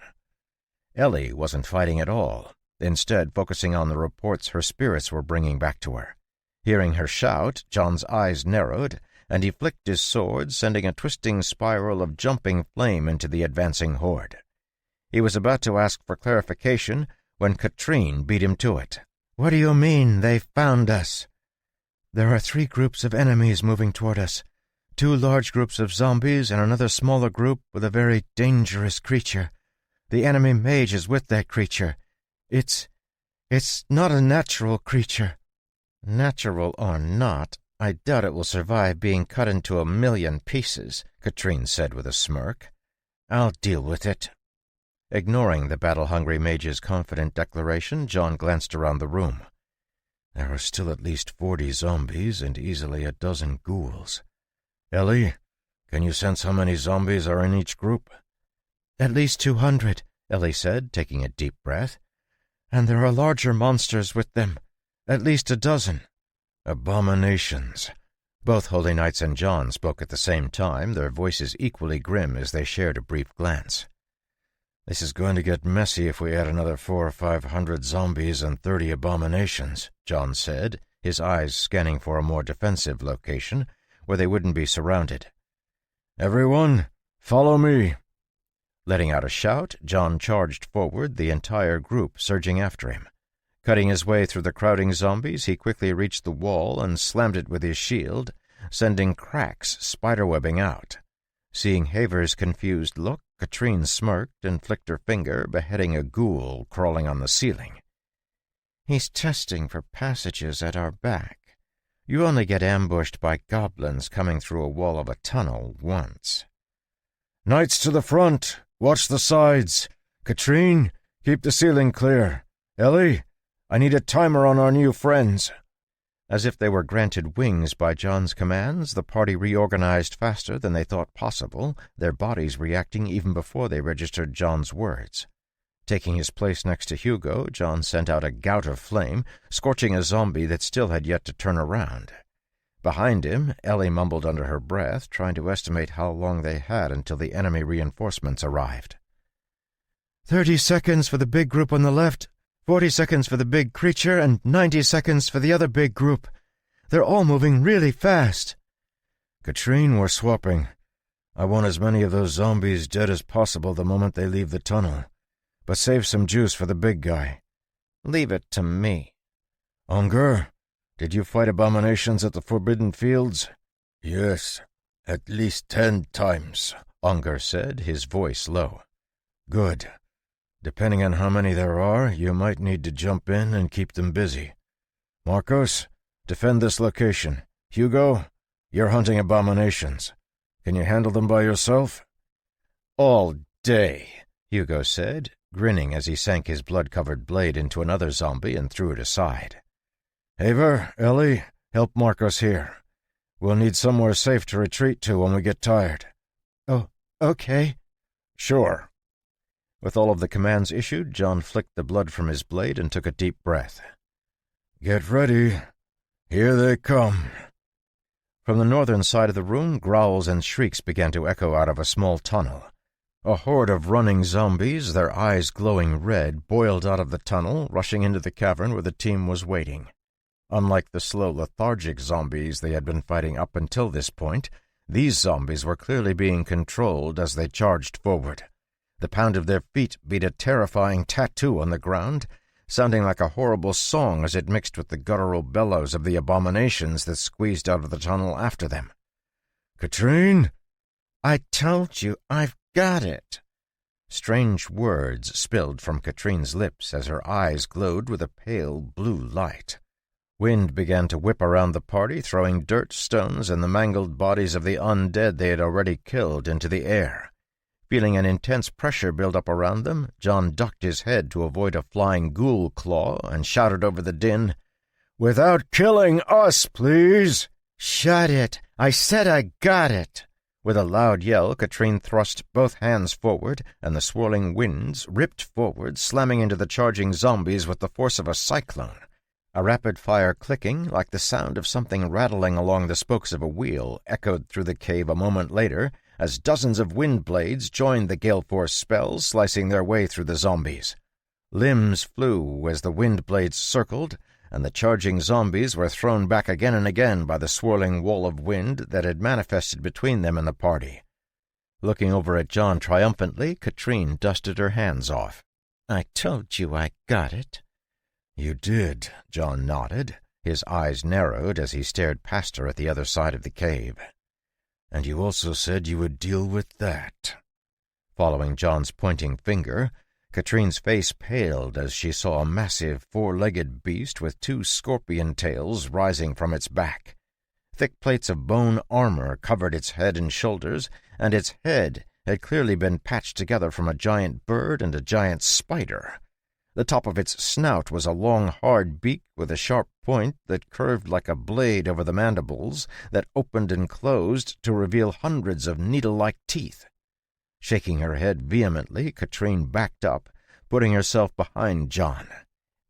Ellie wasn't fighting at all, instead focusing on the reports her spirits were bringing back to her. Hearing her shout, John's eyes narrowed, and he flicked his sword, sending a twisting spiral of jumping flame into the advancing horde. He was about to ask for clarification when Katrine beat him to it. "What do you mean, they found us?" "There are 3 groups of enemies moving toward us. 2 large groups of zombies and another smaller group with a very dangerous creature. The enemy mage is with that creature. It's not a natural creature." "Natural or not, I doubt it will survive being cut into 1,000,000 pieces," Katrine said with a smirk. "I'll deal with it." Ignoring the battle-hungry mage's confident declaration, John glanced around the room. There were still at least 40 zombies and easily a dozen ghouls. "Ellie, can you sense how many zombies are in each group?" "At least 200, Ellie said, taking a deep breath. "And there are larger monsters with them. At least a dozen." "Abominations." Both Holy Knights and John spoke at the same time, their voices equally grim as they shared a brief glance. "This is going to get messy if we add another 400 or 500 zombies and 30 abominations," John said, his eyes scanning for a more defensive location where they wouldn't be surrounded. "Everyone, follow me." Letting out a shout, John charged forward, the entire group surging after him. Cutting his way through the crowding zombies, he quickly reached the wall and slammed it with his shield, sending cracks spiderwebbing out. Seeing Haver's confused look, Katrine smirked and flicked her finger, beheading a ghoul crawling on the ceiling. "He's testing for passages at our back. You only get ambushed by goblins coming through a wall of a tunnel once." "Knights to the front! Watch the sides! Katrine, keep the ceiling clear! Ellie, I need a timer on our new friends." As if they were granted wings by John's commands, the party reorganized faster than they thought possible, their bodies reacting even before they registered John's words. Taking his place next to Hugo, John sent out a gout of flame, scorching a zombie that still had yet to turn around. Behind him, Ellie mumbled under her breath, trying to estimate how long they had until the enemy reinforcements arrived. 30 seconds for the big group on the left, 40 seconds for the big creature, and 90 seconds for the other big group. They're all moving really fast." "Katrine, we're swapping. I want as many of those zombies dead as possible the moment they leave the tunnel. But save some juice for the big guy." "Leave it to me." "Ungur, did you fight abominations at the Forbidden Fields?" "Yes, at least 10 times, Ungur said, his voice low. "Good. Depending on how many there are, you might need to jump in and keep them busy. Marcos, defend this location. Hugo, you're hunting abominations. Can you handle them by yourself?" "All day," Hugo said, grinning as he sank his blood-covered blade into another zombie and threw it aside. "Haver, Ellie, help Marcos here. We'll need somewhere safe to retreat to when we get tired." "Oh, okay." "Sure." With all of the commands issued, John flicked the blood from his blade and took a deep breath. "Get ready. Here they come." From the northern side of the room, growls and shrieks began to echo out of a small tunnel. A horde of running zombies, their eyes glowing red, boiled out of the tunnel, rushing into the cavern where the team was waiting. Unlike the slow, lethargic zombies they had been fighting up until this point, these zombies were clearly being controlled as they charged forward. The pound of their feet beat a terrifying tattoo on the ground, sounding like a horrible song as it mixed with the guttural bellows of the abominations that squeezed out of the tunnel after them. "Katrine?" "I told you, I've got it." Strange words spilled from Katrine's lips as her eyes glowed with a pale blue light. Wind began to whip around the party, throwing dirt, stones, and the mangled bodies of the undead they had already killed into the air. Feeling an intense pressure build up around them, John ducked his head to avoid a flying ghoul claw and shouted over the din, "Without killing us, please!" "Shut it! I said I got it!" With a loud yell, Katrine thrust both hands forward, and the swirling winds ripped forward, slamming into the charging zombies with the force of a cyclone. A rapid-fire clicking, like the sound of something rattling along the spokes of a wheel, echoed through the cave a moment later, as dozens of wind blades joined the gale force spells, slicing their way through the zombies. Limbs flew as the wind blades circled, and the charging zombies were thrown back again and again by the swirling wall of wind that had manifested between them and the party. Looking over at John triumphantly, Katrine dusted her hands off. "I told you I got it." "You did," John nodded. His eyes narrowed as he stared past her at the other side of the cave. "And you also said you would deal with that." Following John's pointing finger, Katrine's face paled as she saw a massive four-legged beast with two scorpion tails rising from its back. Thick plates of bone armor covered its head and shoulders, and its head had clearly been patched together from a giant bird and a giant spider. The top of its snout was a long, hard beak with a sharp point that curved like a blade over the mandibles that opened and closed to reveal hundreds of needle-like teeth. Shaking her head vehemently, Katrine backed up, putting herself behind John.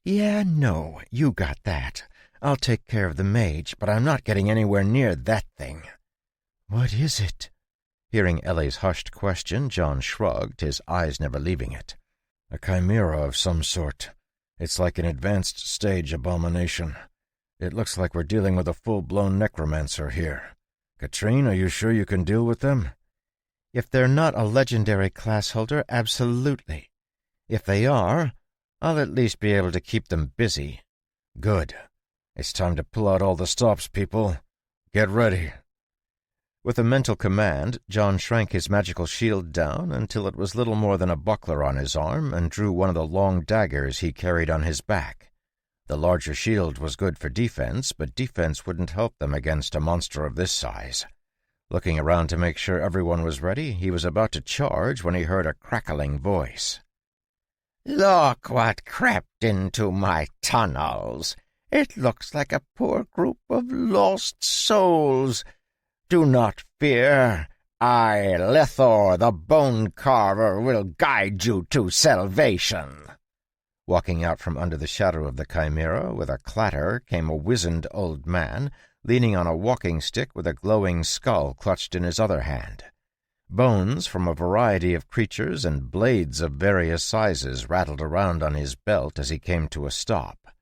"Yeah, no, you got that. I'll take care of the mage, but I'm not getting anywhere near that thing." "What is it?" Hearing Ellie's hushed question, John shrugged, his eyes never leaving it. "A chimera of some sort. It's like an advanced stage abomination. It looks like we're dealing with a full-blown necromancer here. Katrine, are you sure you can deal with them?" "If they're not a legendary class holder, absolutely. If they are, I'll at least be able to keep them busy." "Good. It's time to pull out all the stops, people. Get ready." With a mental command, John shrank his magical shield down until it was little more than a buckler on his arm and drew one of the long daggers he carried on his back. The larger shield was good for defense, but defense wouldn't help them against a monster of this size. Looking around to make sure everyone was ready, he was about to charge when he heard a crackling voice. "Look what crept into my tunnels. It looks like a poor group of lost souls. Do not fear. I, Lethor, the Bone Carver, will guide you to salvation." Walking out from under the shadow of the chimera with a clatter came a wizened old man, leaning on a walking stick with a glowing skull clutched in his other hand. Bones from a variety of creatures and blades of various sizes rattled around on his belt as he came to a stop.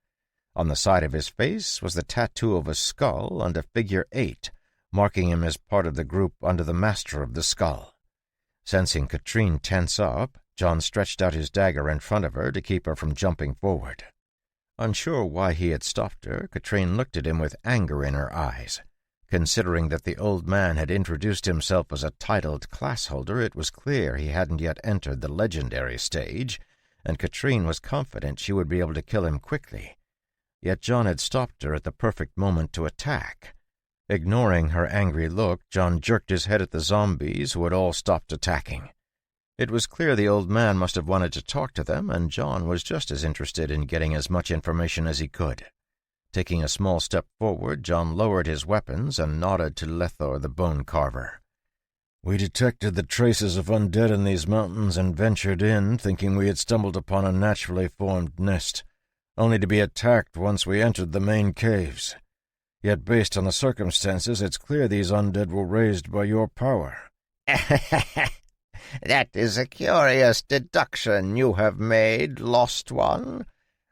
On the side of his face was the tattoo of a skull and a figure 8, marking him as part of the group under the master of the skull. Sensing Katrine tense up, John stretched out his dagger in front of her to keep her from jumping forward. Unsure why he had stopped her, Katrine looked at him with anger in her eyes. Considering that the old man had introduced himself as a titled class-holder, it was clear he hadn't yet entered the legendary stage, and Katrine was confident she would be able to kill him quickly. Yet John had stopped her at the perfect moment to attack. Ignoring her angry look, John jerked his head at the zombies, who had all stopped attacking. It was clear the old man must have wanted to talk to them, and John was just as interested in getting as much information as he could. Taking a small step forward, John lowered his weapons and nodded to Lethor the Bone Carver. "We detected the traces of undead in these mountains and ventured in, thinking we had stumbled upon a naturally formed nest, only to be attacked once we entered the main caves. Yet based on the circumstances, it's clear these undead were raised by your power." "That is a curious deduction you have made, Lost One.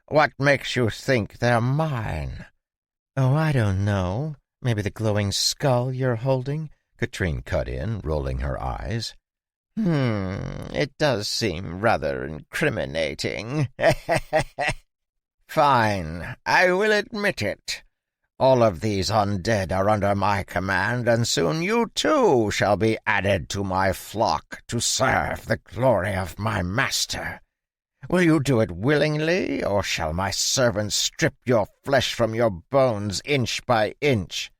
What makes you think they're mine?" "Oh, I don't know. Maybe the glowing skull you're holding?" Katrine cut in, rolling her eyes. It does seem rather incriminating." "Fine, I will admit it. All of these undead are under my command, and soon you too shall be added to my flock to serve the glory of my master. Will you do it willingly, or shall my servants strip your flesh from your bones inch by inch?"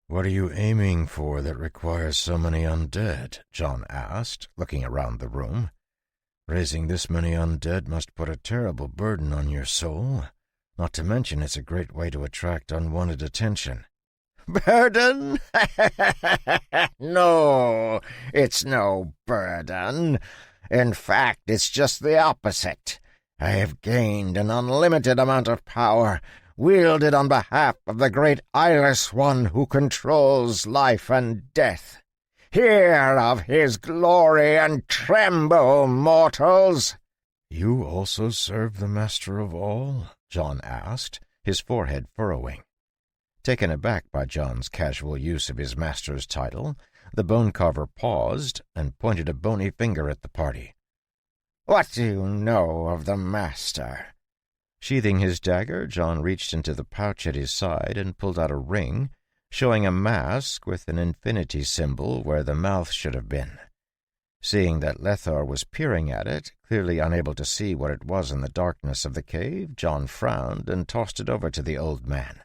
"What are you aiming for that requires so many undead?" John asked, looking around the room. "Raising this many undead must put a terrible burden on your soul. Not to mention it's a great way to attract unwanted attention." "Burden? No, it's no burden. In fact, it's just the opposite. I have gained an unlimited amount of power, wielded on behalf of the great eyeless one who controls life and death. Hear of his glory and tremble, mortals!" "You also serve the Master of All?" John asked, his forehead furrowing. Taken aback by John's casual use of his master's title, the bone-carver paused and pointed a bony finger at the party. "What do you know of the Master?" Sheathing his dagger, John reached into the pouch at his side and pulled out a ring, showing a mask with an infinity symbol where the mouth should have been. Seeing that Lethor was peering at it, clearly unable to see what it was in the darkness of the cave, John frowned and tossed it over to the old man.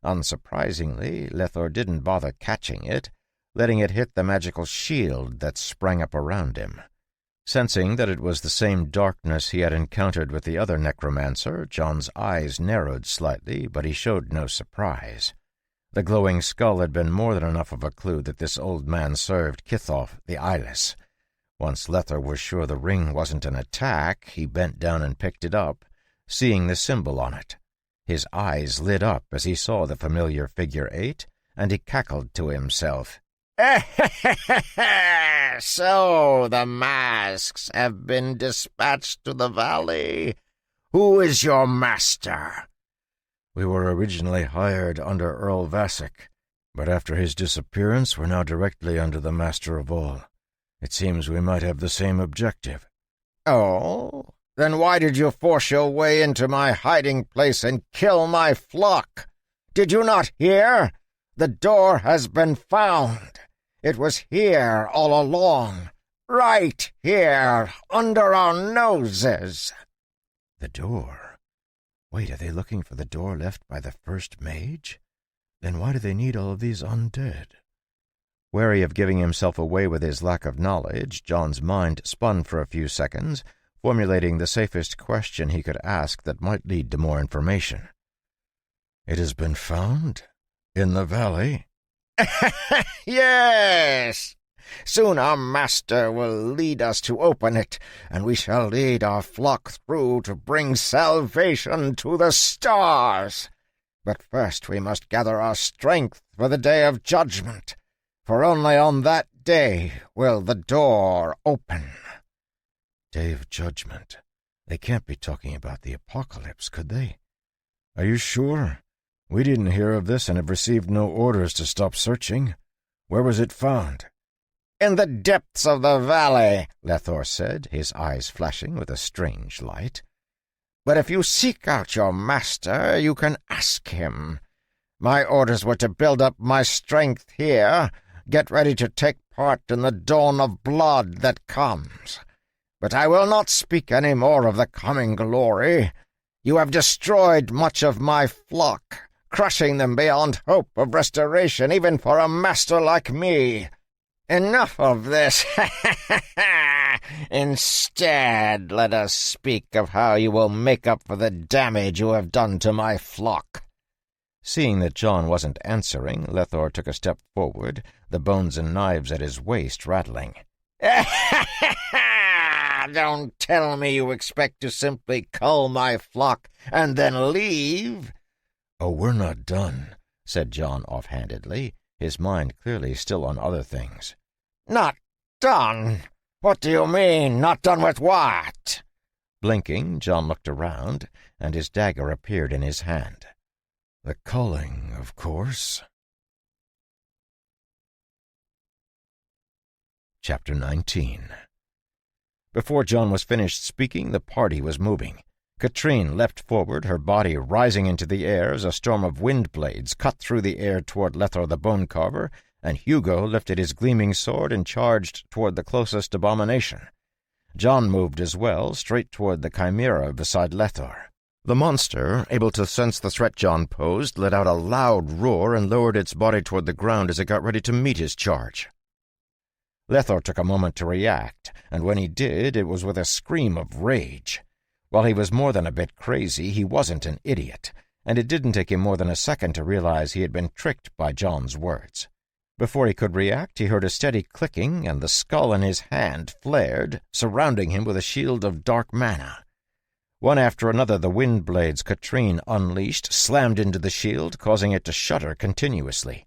Unsurprisingly, Lethor didn't bother catching it, letting it hit the magical shield that sprang up around him. Sensing that it was the same darkness he had encountered with the other necromancer, John's eyes narrowed slightly, but he showed no surprise. The glowing skull had been more than enough of a clue that this old man served Kithoff, the Eyeless. Once Lethor was sure the ring wasn't an attack, he bent down and picked it up, seeing the symbol on it. His eyes lit up as he saw the familiar figure 8, and he cackled to himself. "So the masks have been dispatched to the valley. Who is your master?" "We were originally hired under Earl Vassic, but after his disappearance we're now directly under the Master of All. It seems we might have the same objective." "Oh? Then why did you force your way into my hiding place and kill my flock? Did you not hear? The door has been found. It was here all along, right here, under our noses." The door? Wait, are they looking for the door left by the first mage? Then why do they need all of these undead? Wary of giving himself away with his lack of knowledge, John's mind spun for a few seconds, formulating the safest question he could ask that might lead to more information. "It has been found? In the valley?" "Yes. Soon our master will lead us to open it, and we shall lead our flock through to bring salvation to the stars. But first we must gather our strength for the day of judgment, for only on that day will the door open." Day of Judgment. They can't be talking about the apocalypse, could they? "Are you sure? We didn't hear of this and have received no orders to stop searching. Where was it found?" "In the depths of the valley," Lethor said, his eyes flashing with a strange light. "But if you seek out your master, you can ask him. My orders were to build up my strength here, get ready to take part in the dawn of blood that comes. But I will not speak any more of the coming glory. You have destroyed much of my flock, crushing them beyond hope of restoration even for a master like me. Enough of this. Instead, let us speak of how you will make up for the damage you have done to my flock." Seeing that John wasn't answering, Lethor took a step forward, the bones and knives at his waist rattling. "Don't tell me you expect to simply cull my flock and then leave." "Oh, we're not done," said John offhandedly, his mind clearly still on other things. "Not done? What do you mean, not done with what?" Blinking, John looked around, and his dagger appeared in his hand. "The culling, of course." Chapter 19. Before John was finished speaking, the party was moving. Katrine leapt forward, her body rising into the air as a storm of wind blades cut through the air toward Lethor the Bone-Carver, and Hugo lifted his gleaming sword and charged toward the closest abomination. John moved as well, straight toward the chimera beside Lethor. The monster, able to sense the threat John posed, let out a loud roar and lowered its body toward the ground as it got ready to meet his charge. Lethor took a moment to react, and when he did, it was with a scream of rage. While he was more than a bit crazy, he wasn't an idiot, and it didn't take him more than a second to realize he had been tricked by John's words. Before he could react, he heard a steady clicking, and the skull in his hand flared, surrounding him with a shield of dark mana. One after another, the wind blades Katrine unleashed slammed into the shield, causing it to shudder continuously.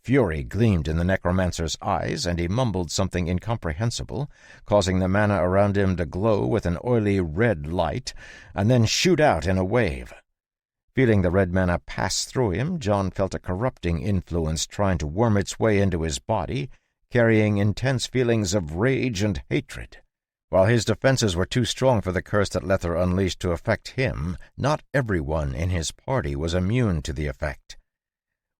Fury gleamed in the necromancer's eyes, and he mumbled something incomprehensible, causing the mana around him to glow with an oily red light, and then shoot out in a wave. Feeling the red mana pass through him, John felt a corrupting influence trying to worm its way into his body, carrying intense feelings of rage and hatred. While his defenses were too strong for the curse that Lethor unleashed to affect him, not everyone in his party was immune to the effect.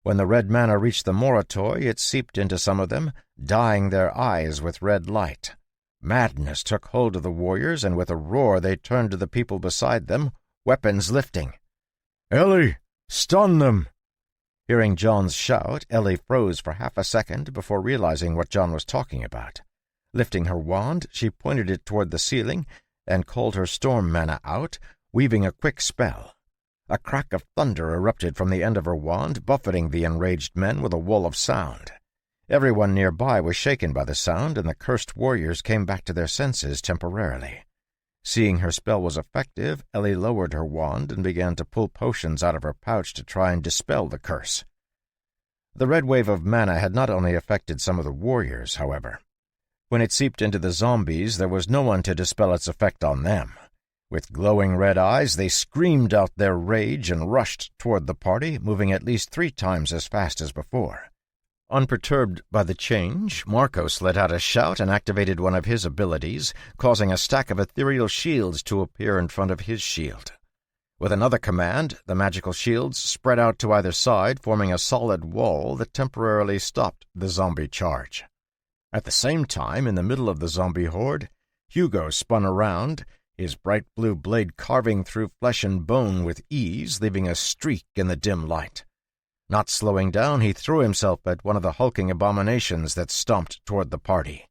When the red mana reached the Moritoi, it seeped into some of them, dyeing their eyes with red light. Madness took hold of the warriors, and with a roar they turned to the people beside them, weapons lifting. "Ellie, stun them!" Hearing John's shout, Ellie froze for half a second before realizing what John was talking about. Lifting her wand, she pointed it toward the ceiling and called her storm mana out, weaving a quick spell. A crack of thunder erupted from the end of her wand, buffeting the enraged men with a wall of sound. Everyone nearby was shaken by the sound, and the cursed warriors came back to their senses temporarily. Seeing her spell was effective, Ellie lowered her wand and began to pull potions out of her pouch to try and dispel the curse. The red wave of mana had not only affected some of the warriors, however. When it seeped into the zombies, there was no one to dispel its effect on them. With glowing red eyes, they screamed out their rage and rushed toward the party, moving at least 3 times as fast as before. Unperturbed by the change, Marcos let out a shout and activated one of his abilities, causing a stack of ethereal shields to appear in front of his shield. With another command, the magical shields spread out to either side, forming a solid wall that temporarily stopped the zombie charge. At the same time, in the middle of the zombie horde, Hugo spun around, his bright blue blade carving through flesh and bone with ease, leaving a streak in the dim light. Not slowing down, he threw himself at one of the hulking abominations that stomped toward the party.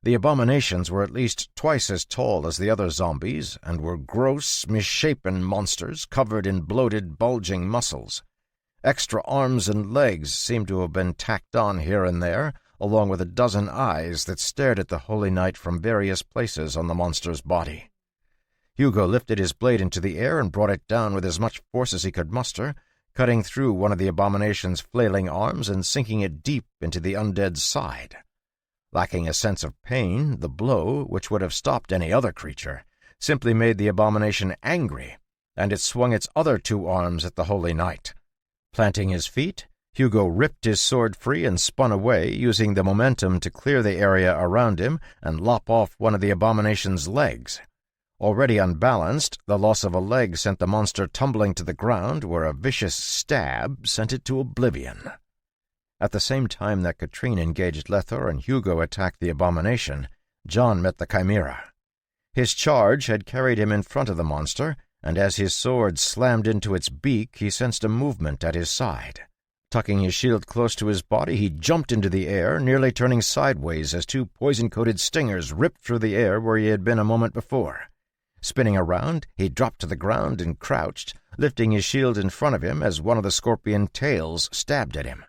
The abominations were at least twice as tall as the other zombies and were gross, misshapen monsters covered in bloated, bulging muscles. Extra arms and legs seemed to have been tacked on here and there, along with a dozen eyes that stared at the holy night from various places on the monster's body. Hugo lifted his blade into the air and brought it down with as much force as he could muster, cutting through one of the abomination's flailing arms and sinking it deep into the undead's side. Lacking a sense of pain, the blow, which would have stopped any other creature, simply made the abomination angry, and it swung its other 2 arms at the holy knight. Planting his feet, Hugo ripped his sword free and spun away, using the momentum to clear the area around him and lop off one of the abomination's legs. Already unbalanced, the loss of a leg sent the monster tumbling to the ground, where a vicious stab sent it to oblivion. At the same time that Katrine engaged Lethor and Hugo attacked the abomination, John met the chimera. His charge had carried him in front of the monster, and as his sword slammed into its beak, he sensed a movement at his side. Tucking his shield close to his body, he jumped into the air, nearly turning sideways as 2 poison-coated stingers ripped through the air where he had been a moment before. Spinning around, he dropped to the ground and crouched, lifting his shield in front of him as one of the scorpion tails stabbed at him.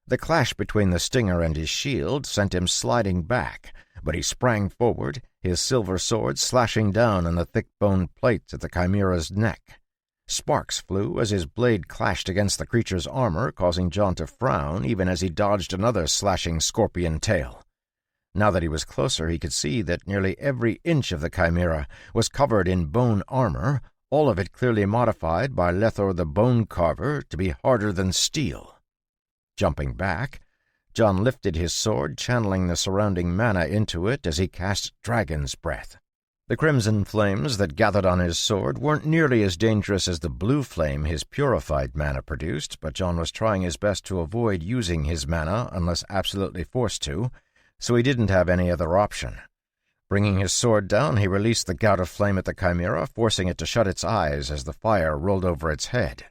The clash between the stinger and his shield sent him sliding back, but he sprang forward, his silver sword slashing down on the thick bone plates at the chimera's neck. Sparks flew as his blade clashed against the creature's armor, causing John to frown even as he dodged another slashing scorpion tail. Now that he was closer, he could see that nearly every inch of the chimera was covered in bone armor, all of it clearly modified by Lethor the Bone Carver to be harder than steel. Jumping back, John lifted his sword, channeling the surrounding mana into it as he cast Dragon's Breath. The crimson flames that gathered on his sword weren't nearly as dangerous as the blue flame his purified mana produced, but John was trying his best to avoid using his mana unless absolutely forced to, so he didn't have any other option. Bringing his sword down, he released the gout of flame at the chimera, forcing it to shut its eyes as the fire rolled over its head.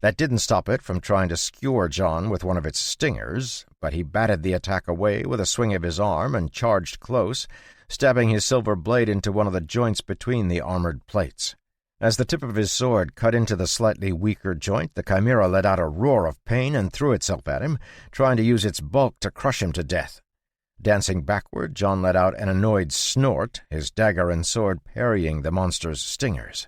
That didn't stop it from trying to skewer John with one of its stingers, but he batted the attack away with a swing of his arm and charged close, stabbing his silver blade into one of the joints between the armored plates. As the tip of his sword cut into the slightly weaker joint, the chimera let out a roar of pain and threw itself at him, trying to use its bulk to crush him to death. Dancing backward, John let out an annoyed snort, his dagger and sword parrying the monster's stingers.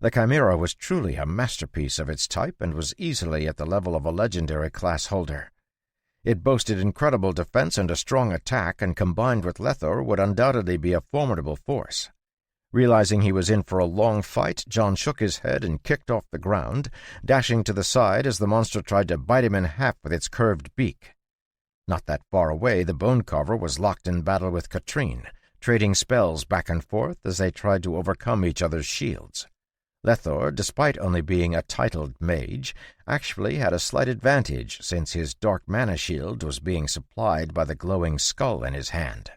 The chimera was truly a masterpiece of its type and was easily at the level of a legendary class holder. It boasted incredible defense and a strong attack, and combined with Lethor would undoubtedly be a formidable force. Realizing he was in for a long fight, John shook his head and kicked off the ground, dashing to the side as the monster tried to bite him in half with its curved beak. Not that far away, the bone carver was locked in battle with Katrine, trading spells back and forth as they tried to overcome each other's shields. Lethor, despite only being a titled mage, actually had a slight advantage since his dark mana shield was being supplied by the glowing skull in his hand.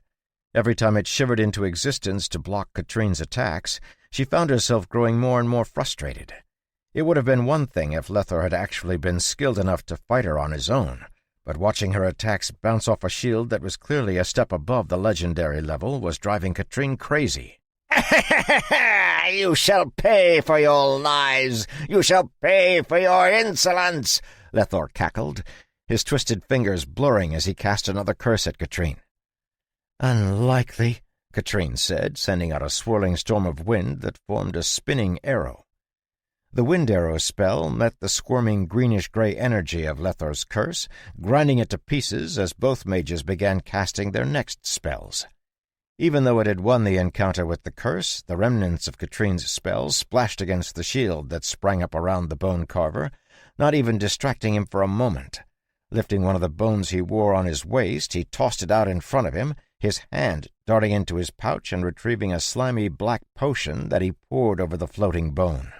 Every time it shivered into existence to block Katrine's attacks, she found herself growing more and more frustrated. It would have been one thing if Lethor had actually been skilled enough to fight her on his own, but watching her attacks bounce off a shield that was clearly a step above the legendary level was driving Katrine crazy. You shall pay for your lies! You shall pay for your insolence! Lethor cackled, his twisted fingers blurring as he cast another curse at Katrine. "Unlikely," Katrine said, sending out a swirling storm of wind that formed a spinning arrow. The wind arrow spell met the squirming greenish-gray energy of Lethor's curse, grinding it to pieces as both mages began casting their next spells. Even though it had won the encounter with the curse, the remnants of Katrine's spells splashed against the shield that sprang up around the bone carver, not even distracting him for a moment. Lifting one of the bones he wore on his waist, he tossed it out in front of him, his hand darting into his pouch and retrieving a slimy black potion that he poured over the floating bone.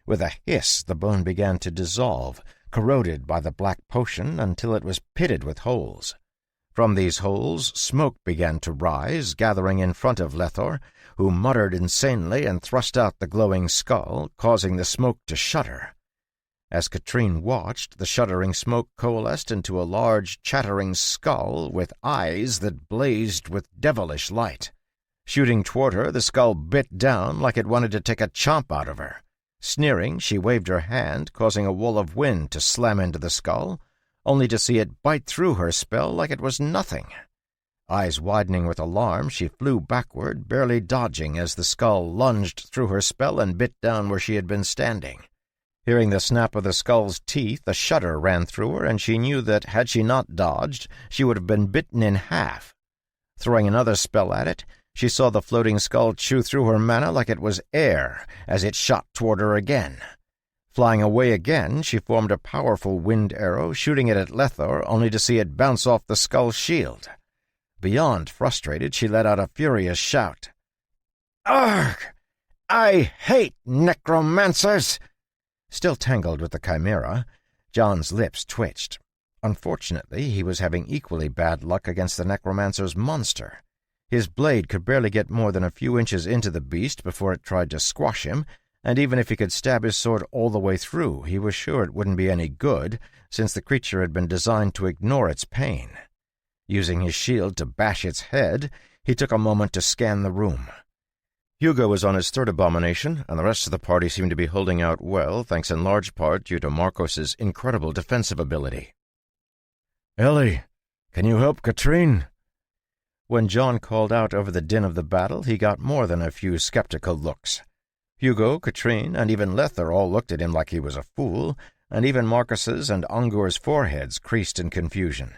With a hiss, the bone began to dissolve, corroded by the black potion until it was pitted with holes. From these holes, smoke began to rise, gathering in front of Lethor, who muttered insanely and thrust out the glowing skull, causing the smoke to shudder. As Katrine watched, the shuddering smoke coalesced into a large, chattering skull with eyes that blazed with devilish light. Shooting toward her, the skull bit down like it wanted to take a chomp out of her. Sneering, she waved her hand, causing a wall of wind to slam into the skull, only to see it bite through her spell like it was nothing. Eyes widening with alarm, she flew backward, barely dodging as the skull lunged through her spell and bit down where she had been standing. Hearing the snap of the skull's teeth, a shudder ran through her, and she knew that, had she not dodged, she would have been bitten in half. Throwing another spell at it, she saw the floating skull chew through her mana like it was air as it shot toward her again. Flying away again, she formed a powerful wind arrow, shooting it at Lethor, only to see it bounce off the skull's shield. Beyond frustrated, she let out a furious shout. "Ugh! I hate necromancers!" Still tangled with the chimera, John's lips twitched. Unfortunately, he was having equally bad luck against the necromancer's monster. His blade could barely get more than a few inches into the beast before it tried to squash him, and even if he could stab his sword all the way through, he was sure it wouldn't be any good, since the creature had been designed to ignore its pain. Using his shield to bash its head, he took a moment to scan the room. Hugo was on his third abomination, and the rest of the party seemed to be holding out well, thanks in large part due to Marcos's incredible defensive ability. "Ellie, can you help Katrine?" When John called out over the din of the battle, he got more than a few skeptical looks. Hugo, Katrine, and even Lethor all looked at him like he was a fool, and even Marcus's and Ungur's foreheads creased in confusion.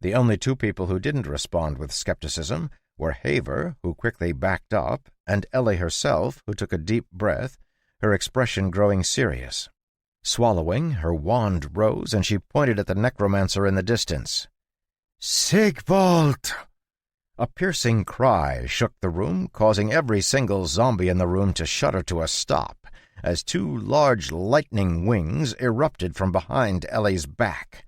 The only two people who didn't respond with skepticism were Haver, who quickly backed up, and Ellie herself, who took a deep breath, her expression growing serious. Swallowing, her wand rose, and she pointed at the necromancer in the distance. "Sigvald!" A piercing cry shook the room, causing every single zombie in the room to shudder to a stop, as two large lightning wings erupted from behind Ellie's back.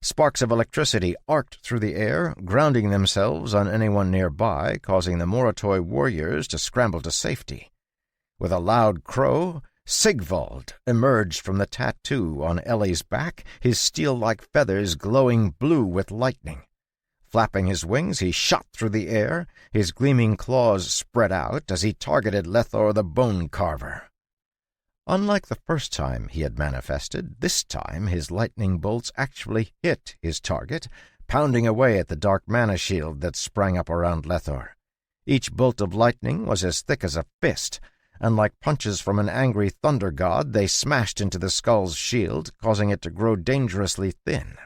Sparks of electricity arced through the air, grounding themselves on anyone nearby, causing the Moritoi warriors to scramble to safety. With a loud crow, Sigvald emerged from the tattoo on Ellie's back, his steel-like feathers glowing blue with lightning. Flapping his wings, he shot through the air, his gleaming claws spread out as he targeted Lethor the Bone Carver. Unlike the first time he had manifested, this time his lightning bolts actually hit his target, pounding away at the dark mana shield that sprang up around Lethor. Each bolt of lightning was as thick as a fist, and like punches from an angry thunder god, they smashed into the skull's shield, causing it to grow dangerously thin.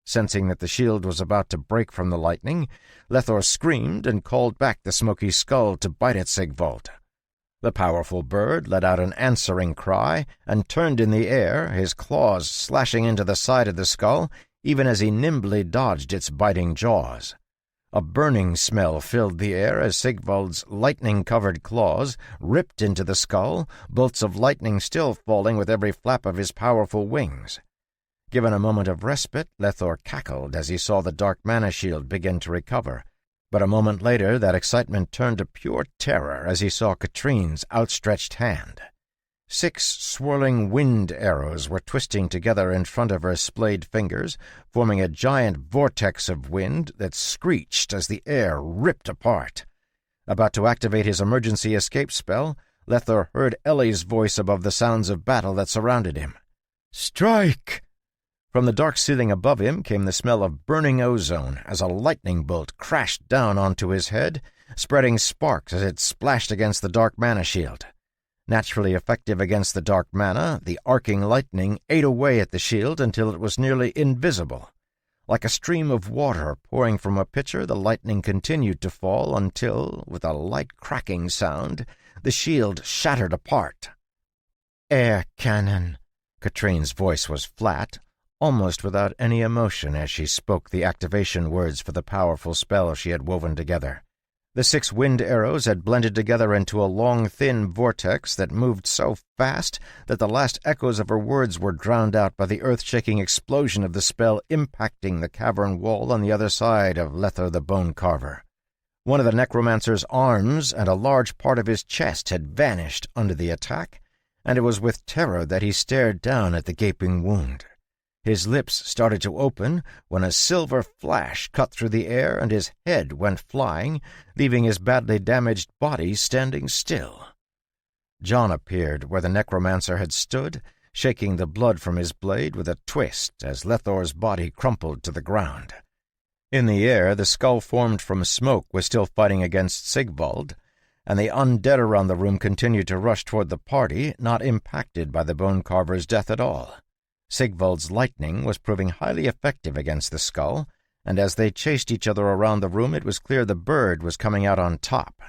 Sensing that the shield was about to break from the lightning, Lethor screamed and called back the smoky skull to bite at Sigvald. The powerful bird let out an answering cry and turned in the air, his claws slashing into the side of the skull, even as he nimbly dodged its biting jaws. A burning smell filled the air as Sigvald's lightning-covered claws ripped into the skull, bolts of lightning still falling with every flap of his powerful wings. Given a moment of respite, Lethor cackled as he saw the dark mana shield begin to recover. But a moment later, that excitement turned to pure terror as he saw Katrine's outstretched hand. 6 swirling wind arrows were twisting together in front of her splayed fingers, forming a giant vortex of wind that screeched as the air ripped apart. About to activate his emergency escape spell, Lethor heard Ellie's voice above the sounds of battle that surrounded him. "Strike!" From the dark ceiling above him came the smell of burning ozone as a lightning bolt crashed down onto his head, spreading sparks as it splashed against the dark mana shield. Naturally effective against the dark mana, the arcing lightning ate away at the shield until it was nearly invisible. Like a stream of water pouring from a pitcher, the lightning continued to fall until, with a light cracking sound, the shield shattered apart. "Air cannon." Katrine's voice was flat, almost without any emotion as she spoke the activation words for the powerful spell she had woven together. The 6 wind arrows had blended together into a long, thin vortex that moved so fast that the last echoes of her words were drowned out by the earth-shaking explosion of the spell impacting the cavern wall on the other side of Lethor the Bone Carver. One of the necromancer's arms and a large part of his chest had vanished under the attack, and it was with terror that he stared down at the gaping wound. His lips started to open when a silver flash cut through the air and his head went flying, leaving his badly damaged body standing still. John appeared where the necromancer had stood, shaking the blood from his blade with a twist as Lethor's body crumpled to the ground. In the air, the skull formed from smoke was still fighting against Sigvald, and the undead around the room continued to rush toward the party, not impacted by the bone carver's death at all. Sigvald's lightning was proving highly effective against the skull, and as they chased each other around the room, it was clear the bird was coming out on top.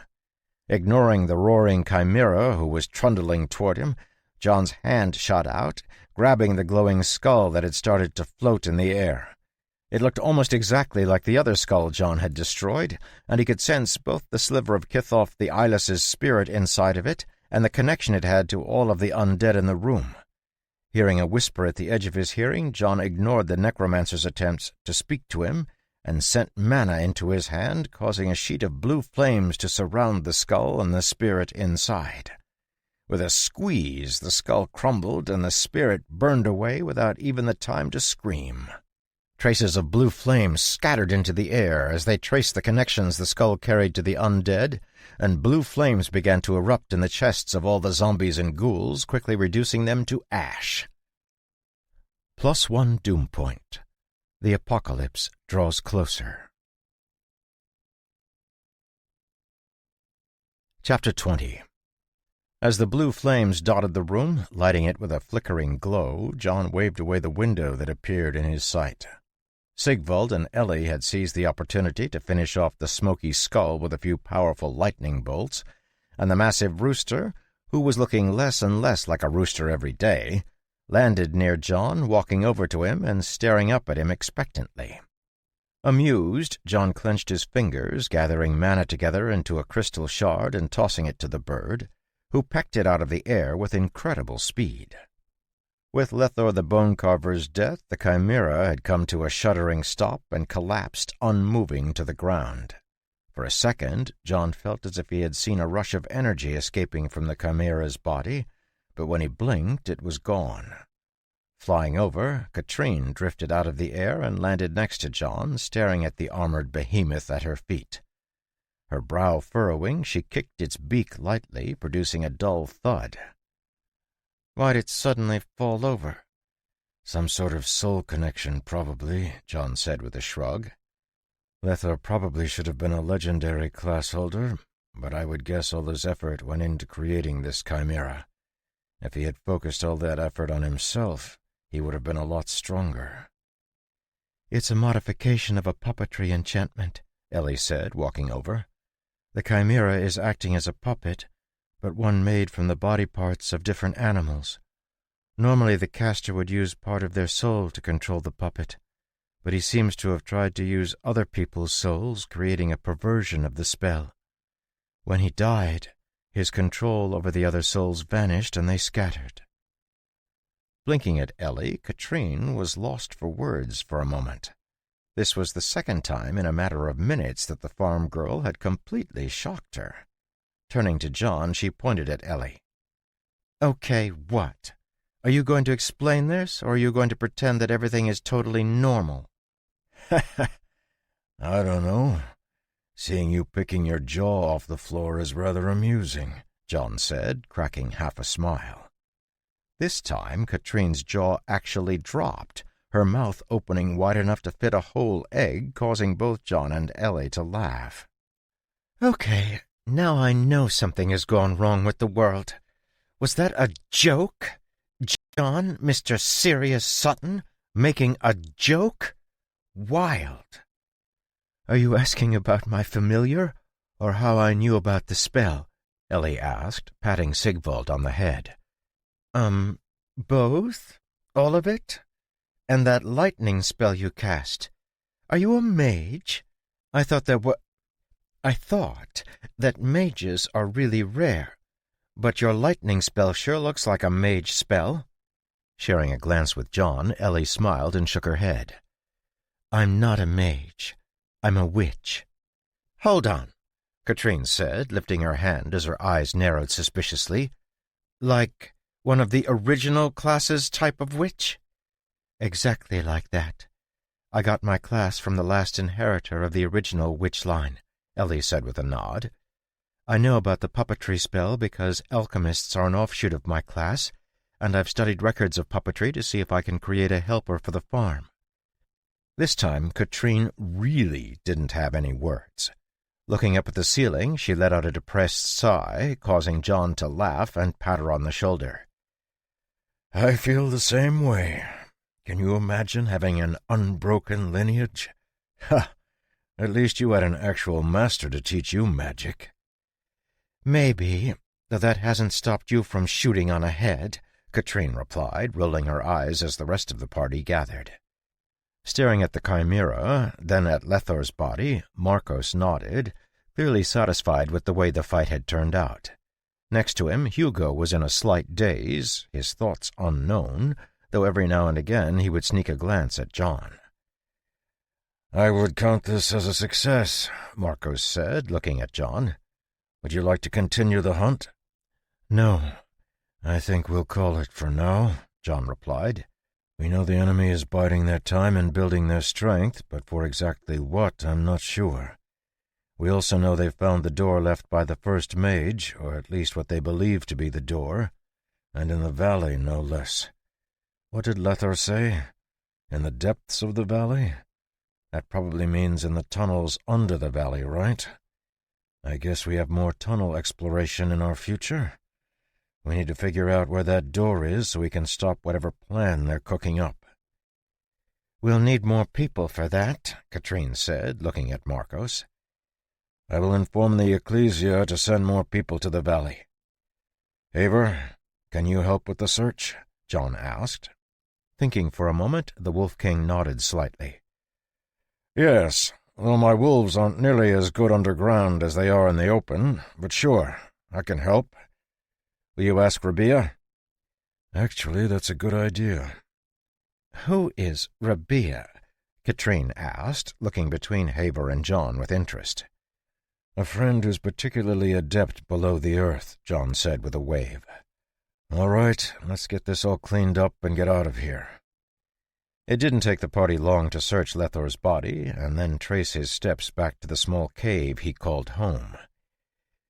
Ignoring the roaring chimera who was trundling toward him, John's hand shot out, grabbing the glowing skull that had started to float in the air. It looked almost exactly like the other skull John had destroyed, and he could sense both the sliver of Kithoff the Eyeless's spirit inside of it and the connection it had to all of the undead in the room. Hearing a whisper at the edge of his hearing, John ignored the necromancer's attempts to speak to him and sent mana into his hand, causing a sheet of blue flames to surround the skull and the spirit inside. With a squeeze, the skull crumbled and the spirit burned away without even the time to scream. Traces of blue flame scattered into the air as they traced the connections the skull carried to the undead, and blue flames began to erupt in the chests of all the zombies and ghouls, quickly reducing them to ash. +1 doom point. The apocalypse draws closer. Chapter 20. As the blue flames dotted the room, lighting it with a flickering glow, John waved away the window that appeared in his sight. Sigvald and Ellie had seized the opportunity to finish off the smoky skull with a few powerful lightning bolts, and the massive rooster, who was looking less and less like a rooster every day, landed near John, walking over to him and staring up at him expectantly. Amused, John clenched his fingers, gathering mana together into a crystal shard and tossing it to the bird, who pecked it out of the air with incredible speed. With Lethor the Bone Carver's death, the chimera had come to a shuddering stop and collapsed unmoving to the ground. For a second, John felt as if he had seen a rush of energy escaping from the chimera's body, but when he blinked, it was gone. Flying over, Katrine drifted out of the air and landed next to John, staring at the armored behemoth at her feet. Her brow furrowing, she kicked its beak lightly, producing a dull thud. Why'd it suddenly fall over? Some sort of soul connection, probably, John said with a shrug. Lethor probably should have been a legendary class holder, but I would guess all his effort went into creating this chimera. If he had focused all that effort on himself, he would have been a lot stronger. It's a modification of a puppetry enchantment, Ellie said, walking over. The chimera is acting as a puppet, but one made from the body parts of different animals. Normally the caster would use part of their soul to control the puppet, but he seems to have tried to use other people's souls, creating a perversion of the spell. When he died, his control over the other souls vanished and they scattered. Blinking at Ellie, Katrine was lost for words for a moment. This was the second time in a matter of minutes that the farm girl had completely shocked her. Turning to John, she pointed at Ellie. Okay, what? Are you going to explain this, or are you going to pretend that everything is totally normal? I don't know. Seeing you picking your jaw off the floor is rather amusing, John said, cracking half a smile. This time, Katrine's jaw actually dropped, her mouth opening wide enough to fit a whole egg, causing both John and Ellie to laugh. Okay, now I know something has gone wrong with the world. Was that a joke? John, Mr. Sirius Sutton, making a joke? Wild. Are you asking about my familiar, or how I knew about the spell? Ellie asked, patting Sigvald on the head. Both? All of it? And that lightning spell you cast. Are you a mage? I thought that mages are really rare, but your lightning spell sure looks like a mage spell. Sharing a glance with John, Ellie smiled and shook her head. I'm not a mage. I'm a witch. Hold on, Katrine said, lifting her hand as her eyes narrowed suspiciously. Like one of the original classes type of witch? Exactly like that. I got my class from the last inheritor of the original witch line, Ellie said with a nod. I know about the puppetry spell because alchemists are an offshoot of my class, and I've studied records of puppetry to see if I can create a helper for the farm. This time, Katrine really didn't have any words. Looking up at the ceiling, she let out a depressed sigh, causing John to laugh and pat her on the shoulder. I feel the same way. Can you imagine having an unbroken lineage? Ha! At least you had an actual master to teach you magic. Maybe, though that hasn't stopped you from shooting on ahead, Katrine replied, rolling her eyes as the rest of the party gathered. Staring at the chimera, then at Lethor's body, Marcos nodded, clearly satisfied with the way the fight had turned out. Next to him, Hugo was in a slight daze, his thoughts unknown, though every now and again he would sneak a glance at John. I would count this as a success, Marcos said, looking at John. Would you like to continue the hunt? No, I think we'll call it for now, John replied. We know the enemy is biding their time and building their strength, but for exactly what, I'm not sure. We also know they've found the door left by the first mage, or at least what they believe to be the door, and in the valley, no less. What did Lethor say? In the depths of the valley? That probably means in the tunnels under the valley, right? I guess we have more tunnel exploration in our future. We need to figure out where that door is so we can stop whatever plan they're cooking up. We'll need more people for that, Katrine said, looking at Marcos. I will inform the Ecclesia to send more people to the valley. Eivor, can you help with the search? John asked. Thinking for a moment, the Wolf King nodded slightly. Yes, though my wolves aren't nearly as good underground as they are in the open, but sure, I can help. Will you ask Rabia? Actually, that's a good idea. "Who is Rabia?" Katrine asked, looking between Haber and John with interest. A friend who's particularly adept below the earth, John said with a wave. All right, let's get this all cleaned up and get out of here. It didn't take the party long to search Lethor's body and then trace his steps back to the small cave he called home.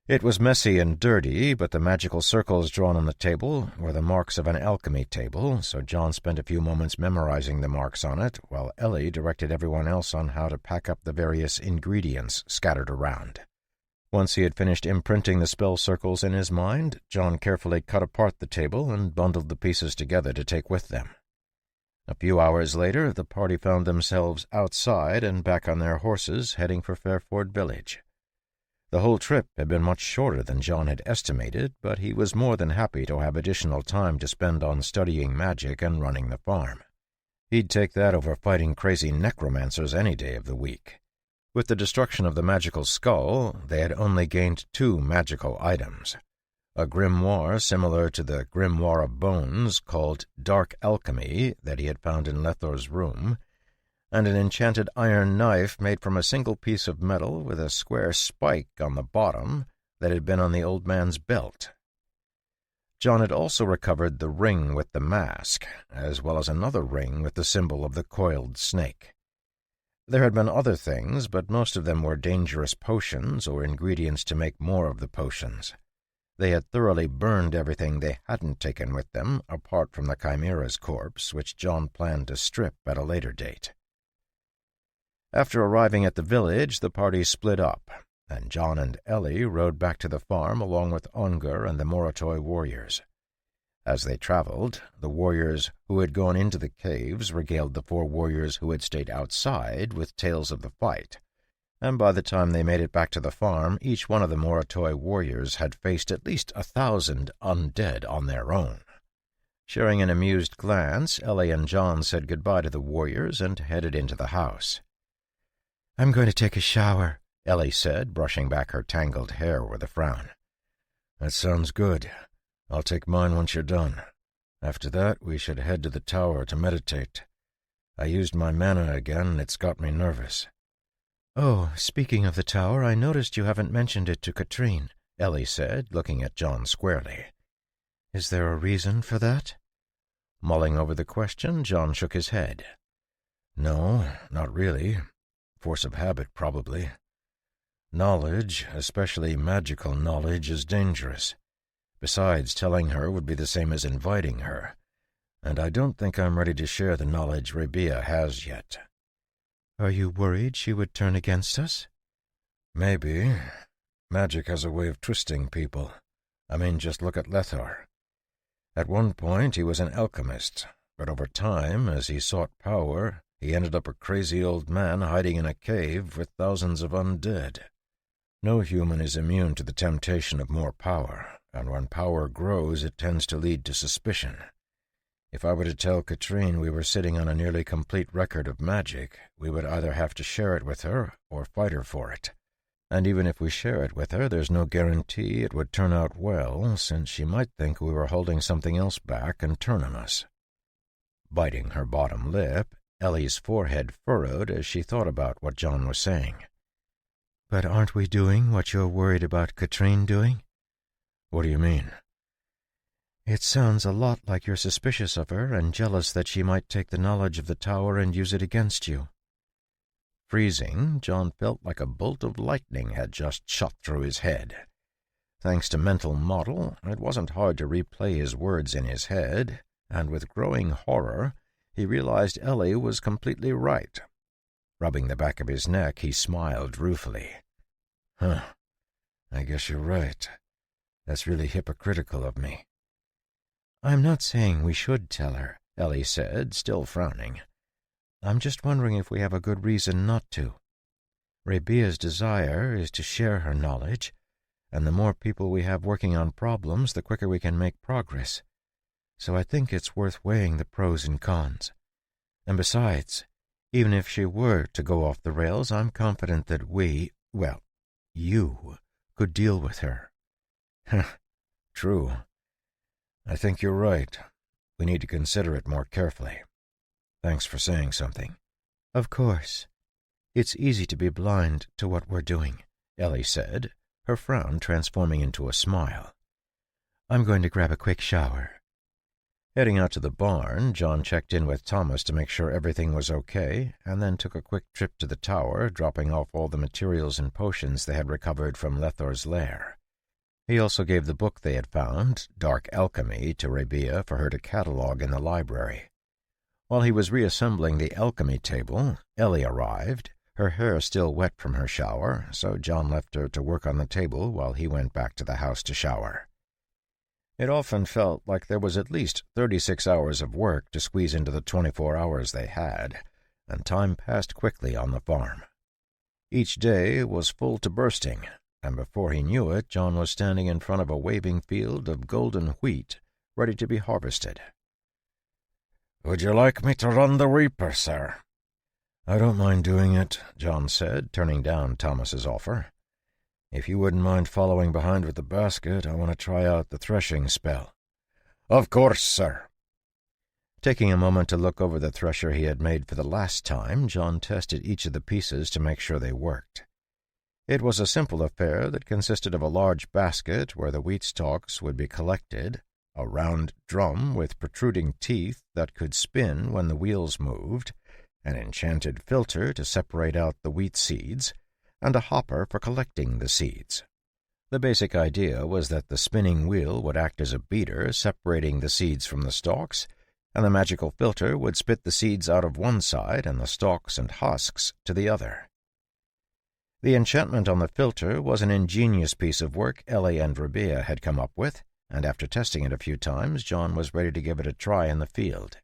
It was messy and dirty, but the magical circles drawn on the table were the marks of an alchemy table, so John spent a few moments memorizing the marks on it, while Ellie directed everyone else on how to pack up the various ingredients scattered around. Once he had finished imprinting the spell circles in his mind, John carefully cut apart the table and bundled the pieces together to take with them. A few hours later, the party found themselves outside and back on their horses, heading for Fairford village. The whole trip had been much shorter than John had estimated, but he was more than happy to have additional time to spend on studying magic and running the farm. He'd take that over fighting crazy necromancers any day of the week. With the destruction of the magical skull, they had only gained 2 magical items: a grimoire similar to the Grimoire of Bones called Dark Alchemy that he had found in Lethor's room, and an enchanted iron knife made from a single piece of metal with a square spike on the bottom that had been on the old man's belt. John had also recovered the ring with the mask, as well as another ring with the symbol of the coiled snake. There had been other things, but most of them were dangerous potions or ingredients to make more of the potions. They had thoroughly burned everything they hadn't taken with them, apart from the Chimera's corpse, which John planned to strip at a later date. After arriving at the village, the party split up, and John and Ellie rode back to the farm along with Ongar and the Moratoi warriors. As they traveled, the warriors who had gone into the caves regaled the 4 warriors who had stayed outside with tales of the fight, and by the time they made it back to the farm, each one of the Moratoi warriors had faced at least 1,000 undead on their own. Sharing an amused glance, Ellie and John said goodbye to the warriors and headed into the house. "I'm going to take a shower," Ellie said, brushing back her tangled hair with a frown. That sounds good. I'll take mine once you're done. After that, we should head to the tower to meditate. I used my mana again, and it's got me nervous. "Oh, speaking of the tower, I noticed you haven't mentioned it to Katrine," Ellie said, looking at John squarely. "Is there a reason for that?" Mulling over the question, John shook his head. No, not really. Force of habit, probably. Knowledge, especially magical knowledge, is dangerous. Besides, telling her would be the same as inviting her, and I don't think I'm ready to share the knowledge Rabia has yet. "Are you worried she would turn against us?" Maybe. Magic has a way of twisting people. I mean, just look at Lethor. At one point he was an alchemist, but over time, as he sought power, he ended up a crazy old man hiding in a cave with thousands of undead. No human is immune to the temptation of more power, and when power grows, it tends to lead to suspicion. If I were to tell Katrine we were sitting on a nearly complete record of magic, we would either have to share it with her or fight her for it. And even if we share it with her, there's no guarantee it would turn out well, since she might think we were holding something else back and turn on us." Biting her bottom lip, Ellie's forehead furrowed as she thought about what John was saying. "But aren't we doing what you're worried about Katrine doing?" What do you mean? "It sounds a lot like you're suspicious of her and jealous that she might take the knowledge of the tower and use it against you." Freezing, John felt like a bolt of lightning had just shot through his head. Thanks to mental model, it wasn't hard to replay his words in his head, and with growing horror, he realized Ellie was completely right. Rubbing the back of his neck, he smiled ruefully. I guess you're right. That's really hypocritical of me." "I'm not saying we should tell her," Ellie said, still frowning. "I'm just wondering if we have a good reason not to. Rabia's desire is to share her knowledge, and the more people we have working on problems, the quicker we can make progress. So I think it's worth weighing the pros and cons. And besides, even if she were to go off the rails, I'm confident that you could deal with her." True. I think you're right. we need to consider it more carefully. Thanks for saying something. Of course. It's easy to be blind to what we're doing, Ellie said, her frown transforming into a smile. I'm going to grab a quick shower. Heading out to the barn, John checked in with Thomas to make sure everything was okay, and then took a quick trip to the tower, dropping off all the materials and potions they had recovered from Lethor's lair. He also gave the book they had found, Dark Alchemy, to Rabia for her to catalogue in the library. While he was reassembling the alchemy table, Ellie arrived, her hair still wet from her shower, so John left her to work on the table while he went back to the house to shower. It often felt like there was at least 36 hours of work to squeeze into the 24 hours they had, and time passed quickly on the farm. Each day was full to bursting, and before he knew it, John was standing in front of a waving field of golden wheat, ready to be harvested. "Would you like me to run the reaper, sir?" "I don't mind doing it," John said, turning down Thomas's offer. "If you wouldn't mind following behind with the basket, I want to try out the threshing spell." "Of course, sir." Taking a moment to look over the thresher he had made for the last time, John tested each of the pieces to make sure they worked. It was a simple affair that consisted of a large basket where the wheat stalks would be collected, a round drum with protruding teeth that could spin when the wheels moved, an enchanted filter to separate out the wheat seeds, and a hopper for collecting the seeds. The basic idea was that the spinning wheel would act as a beater, separating the seeds from the stalks, and the magical filter would spit the seeds out of one side and the stalks and husks to the other. The enchantment on the filter was an ingenious piece of work Ellie and Rabia had come up with, and after testing it a few times, John was ready to give it a try in the field.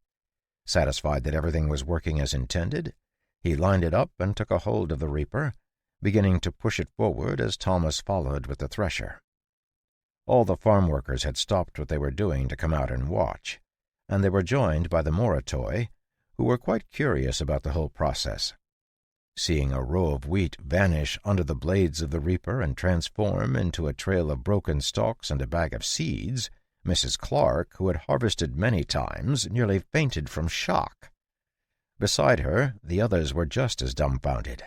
Satisfied that everything was working as intended, he lined it up and took a hold of the reaper, beginning to push it forward as Thomas followed with the thresher. All the farm workers had stopped what they were doing to come out and watch, and they were joined by the Moratoi, who were quite curious about the whole process. Seeing a row of wheat vanish under the blades of the reaper and transform into a trail of broken stalks and a bag of seeds, Mrs. Clark, who had harvested many times, nearly fainted from shock. Beside her, the others were just as dumbfounded.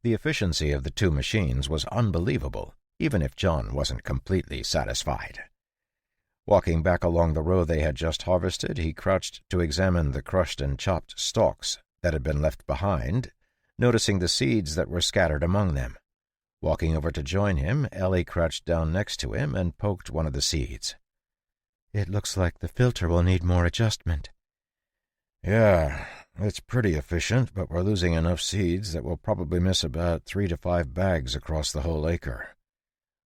The efficiency of the two machines was unbelievable, even if John wasn't completely satisfied. Walking back along the row they had just harvested, he crouched to examine the crushed and chopped stalks that had been left behind, noticing the seeds that were scattered among them. Walking over to join him, Ellie crouched down next to him and poked one of the seeds. "It looks like the filter will need more adjustment." "Yeah, it's pretty efficient, but we're losing enough seeds that we'll probably miss about 3 to 5 bags across the whole acre.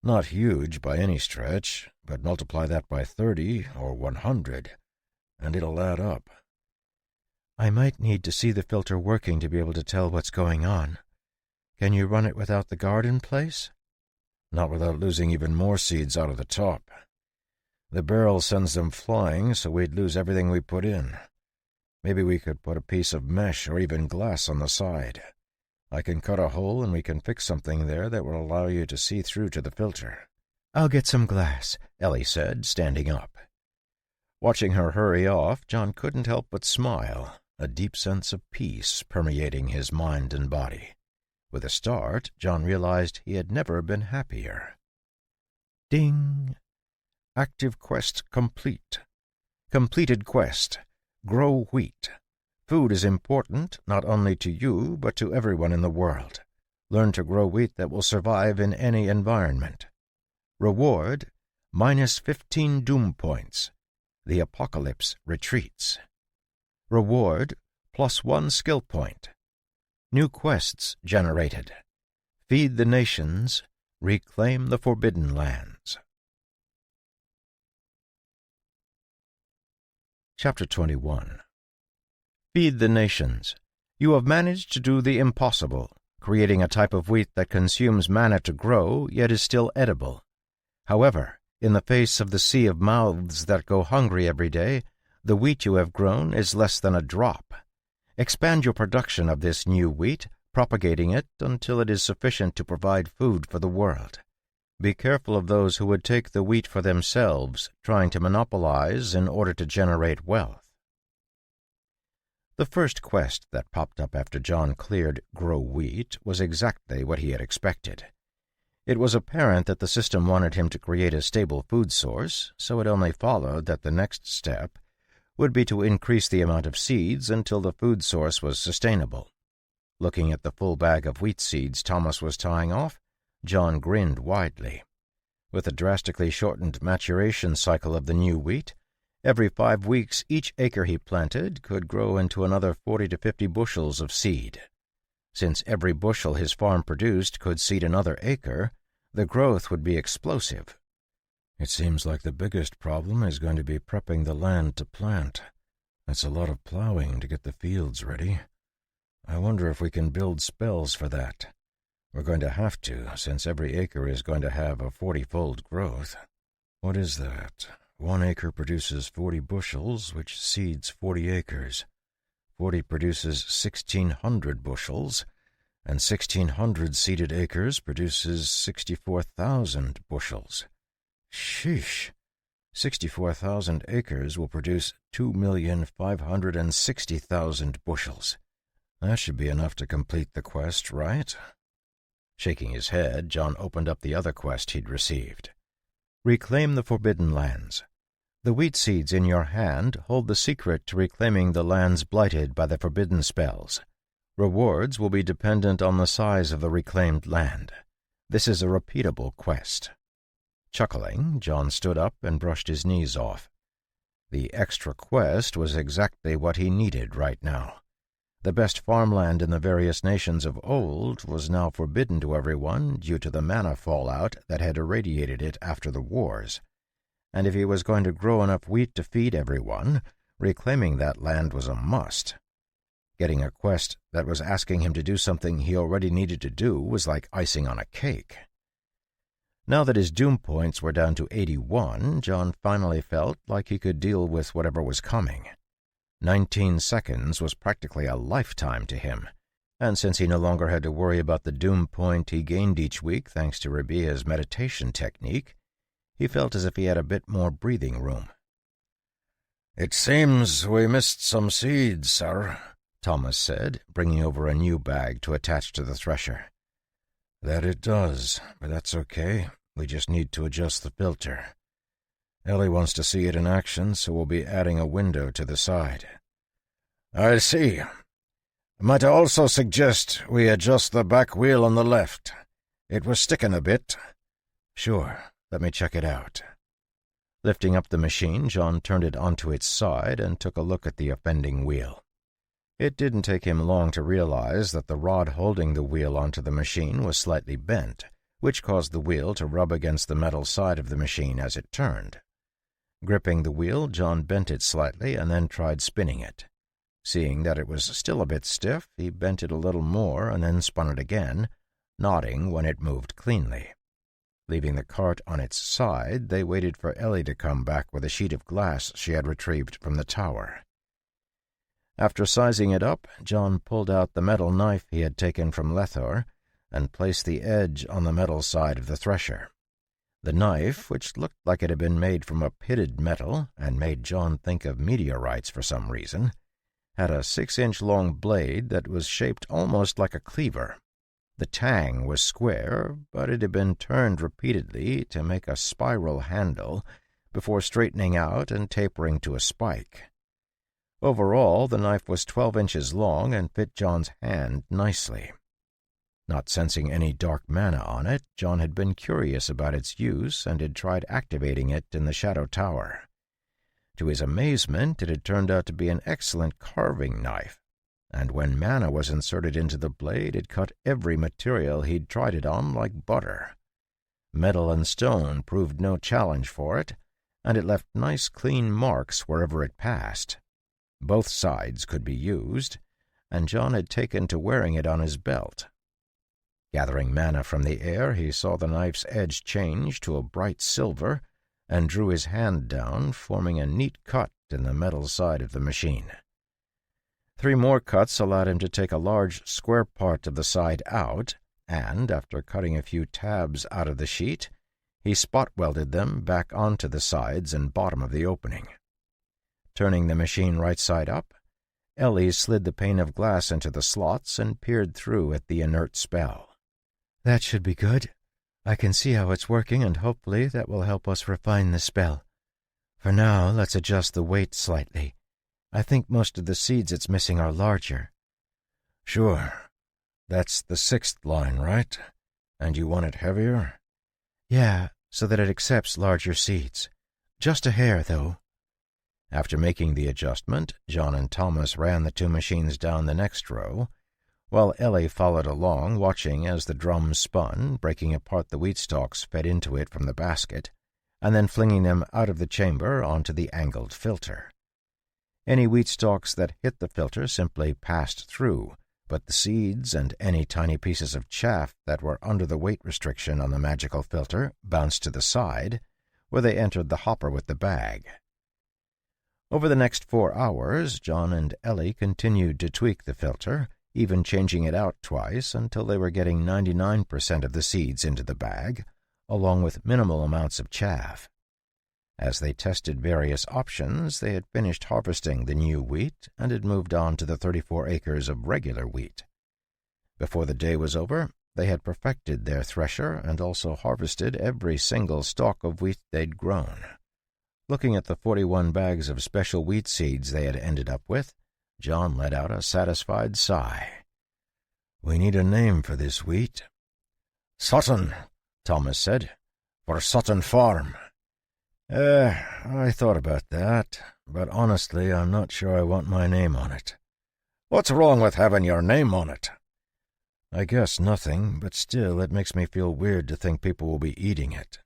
Not huge by any stretch, but multiply that by 30 or 100, and it'll add up." "I might need to see the filter working to be able to tell what's going on. Can you run it without the guard in place?" "Not without losing even more seeds out of the top. The barrel sends them flying, so we'd lose everything we put in. Maybe we could put a piece of mesh or even glass on the side. I can cut a hole and we can fix something there that will allow you to see through to the filter." "I'll get some glass," Ellie said, standing up. Watching her hurry off, John couldn't help but smile, a deep sense of peace permeating his mind and body. With a start, John realized he had never been happier. Ding! Active quest complete. Completed quest. Grow wheat. Food is important not only to you, but to everyone in the world. Learn to grow wheat that will survive in any environment. Reward, minus 15 doom points. The apocalypse retreats. Reward, +1 skill point. New quests generated. Feed the nations. Reclaim the Forbidden Lands. Chapter 21. Feed the nations. You have managed to do the impossible, creating a type of wheat that consumes mana to grow, yet is still edible. However, in the face of the sea of mouths that go hungry every day, the wheat you have grown is less than a drop. Expand your production of this new wheat, propagating it until it is sufficient to provide food for the world. Be careful of those who would take the wheat for themselves, trying to monopolize in order to generate wealth. The first quest that popped up after John cleared Grow Wheat was exactly what he had expected. It was apparent that the system wanted him to create a stable food source, so it only followed that the next step would be to increase the amount of seeds until the food source was sustainable. Looking at the full bag of wheat seeds Thomas was tying off, John grinned widely. With a drastically shortened maturation cycle of the new wheat, every 5 weeks each acre he planted could grow into another 40 to 50 bushels of seed. Since every bushel his farm produced could seed another acre, the growth would be explosive. It seems like the biggest problem is going to be prepping the land to plant. That's a lot of plowing to get the fields ready. I wonder if we can build spells for that. We're going to have to, since every acre is going to have a 40-fold growth. What is that? 1 acre produces 40 bushels, which seeds 40 acres. 40 produces 1,600 bushels, and 1,600 seeded acres produces 64,000 bushels. Sheesh! 64,000 acres will produce 2,560,000 bushels. That should be enough to complete the quest, right? Shaking his head, John opened up the other quest he'd received. Reclaim the Forbidden Lands. The wheat seeds in your hand hold the secret to reclaiming the lands blighted by the forbidden spells. Rewards will be dependent on the size of the reclaimed land. This is a repeatable quest. Chuckling, John stood up and brushed his knees off. The extra quest was exactly what he needed right now. The best farmland in the various nations of old was now forbidden to everyone due to the mana fallout that had irradiated it after the wars. And if he was going to grow enough wheat to feed everyone, reclaiming that land was a must. Getting a quest that was asking him to do something he already needed to do was like icing on a cake. Now that his doom points were down to 81, John finally felt like he could deal with whatever was coming. 19 seconds was practically a lifetime to him, and since he no longer had to worry about the doom point he gained each week thanks to Rabia's meditation technique, he felt as if he had a bit more breathing room. "It seems we missed some seeds, sir," Thomas said, bringing over a new bag to attach to the thresher. That it does, but that's okay. We just need to adjust the filter. Ellie wants to see it in action, so we'll be adding a window to the side. "I see. Might I also suggest we adjust the back wheel on the left? It was sticking a bit." "Sure. Let me check it out." Lifting up the machine, John turned it onto its side and took a look at the offending wheel. It didn't take him long to realize that the rod holding the wheel onto the machine was slightly bent, which caused the wheel to rub against the metal side of the machine as it turned. Gripping the wheel, John bent it slightly and then tried spinning it. Seeing that it was still a bit stiff, he bent it a little more and then spun it again, nodding when it moved cleanly. Leaving the cart on its side, they waited for Ellie to come back with a sheet of glass she had retrieved from the tower. After sizing it up, John pulled out the metal knife he had taken from Lethor and placed the edge on the metal side of the thresher. The knife, which looked like it had been made from a pitted metal and made John think of meteorites for some reason, had a 6-inch-long blade that was shaped almost like a cleaver. The tang was square, but it had been turned repeatedly to make a spiral handle before straightening out and tapering to a spike. Overall, the knife was 12 inches long and fit John's hand nicely. Not sensing any dark mana on it, John had been curious about its use and had tried activating it in the Shadow Tower. To his amazement, it had turned out to be an excellent carving knife, and when mana was inserted into the blade, it cut every material he'd tried it on like butter. Metal and stone proved no challenge for it, and it left nice clean marks wherever it passed. Both sides could be used, and John had taken to wearing it on his belt. Gathering mana from the air, he saw the knife's edge change to a bright silver and drew his hand down, forming a neat cut in the metal side of the machine. 3 more cuts allowed him to take a large square part of the side out, and, after cutting a few tabs out of the sheet, He spot-welded them back onto the sides and bottom of the opening. Turning the machine right side up, Ellie slid the pane of glass into the slots and peered through at the inert spell. "That should be good. I can see how it's working, and hopefully that will help us refine the spell. For now, let's adjust the weight slightly. I think most of the seeds it's missing are larger." "Sure. That's the 6th line, right? And you want it heavier?" "Yeah, so that it accepts larger seeds. Just a hair, though." After making the adjustment, John and Thomas ran the two machines down the next row, while Ellie followed along, watching as the drum spun, breaking apart the wheat stalks fed into it from the basket, and then flinging them out of the chamber onto the angled filter. Any wheat stalks that hit the filter simply passed through, but the seeds and any tiny pieces of chaff that were under the weight restriction on the magical filter bounced to the side, where they entered the hopper with the bag. Over the next 4 hours, John and Ellie continued to tweak the filter, even changing it out twice until they were getting 99% of the seeds into the bag, along with minimal amounts of chaff. As they tested various options, they had finished harvesting the new wheat and had moved on to the 34 acres of regular wheat. Before the day was over, they had perfected their thresher and also harvested every single stalk of wheat they'd grown. Looking at the 41 bags of special wheat seeds they had ended up with, John let out a satisfied sigh. "We need a name for this wheat." "Sutton," Thomas said, "for Sutton Farm." I thought about that, but honestly, I'm not sure I want my name on it." "What's wrong with having your name on it?" "I guess nothing, but still it makes me feel weird to think people will be eating it.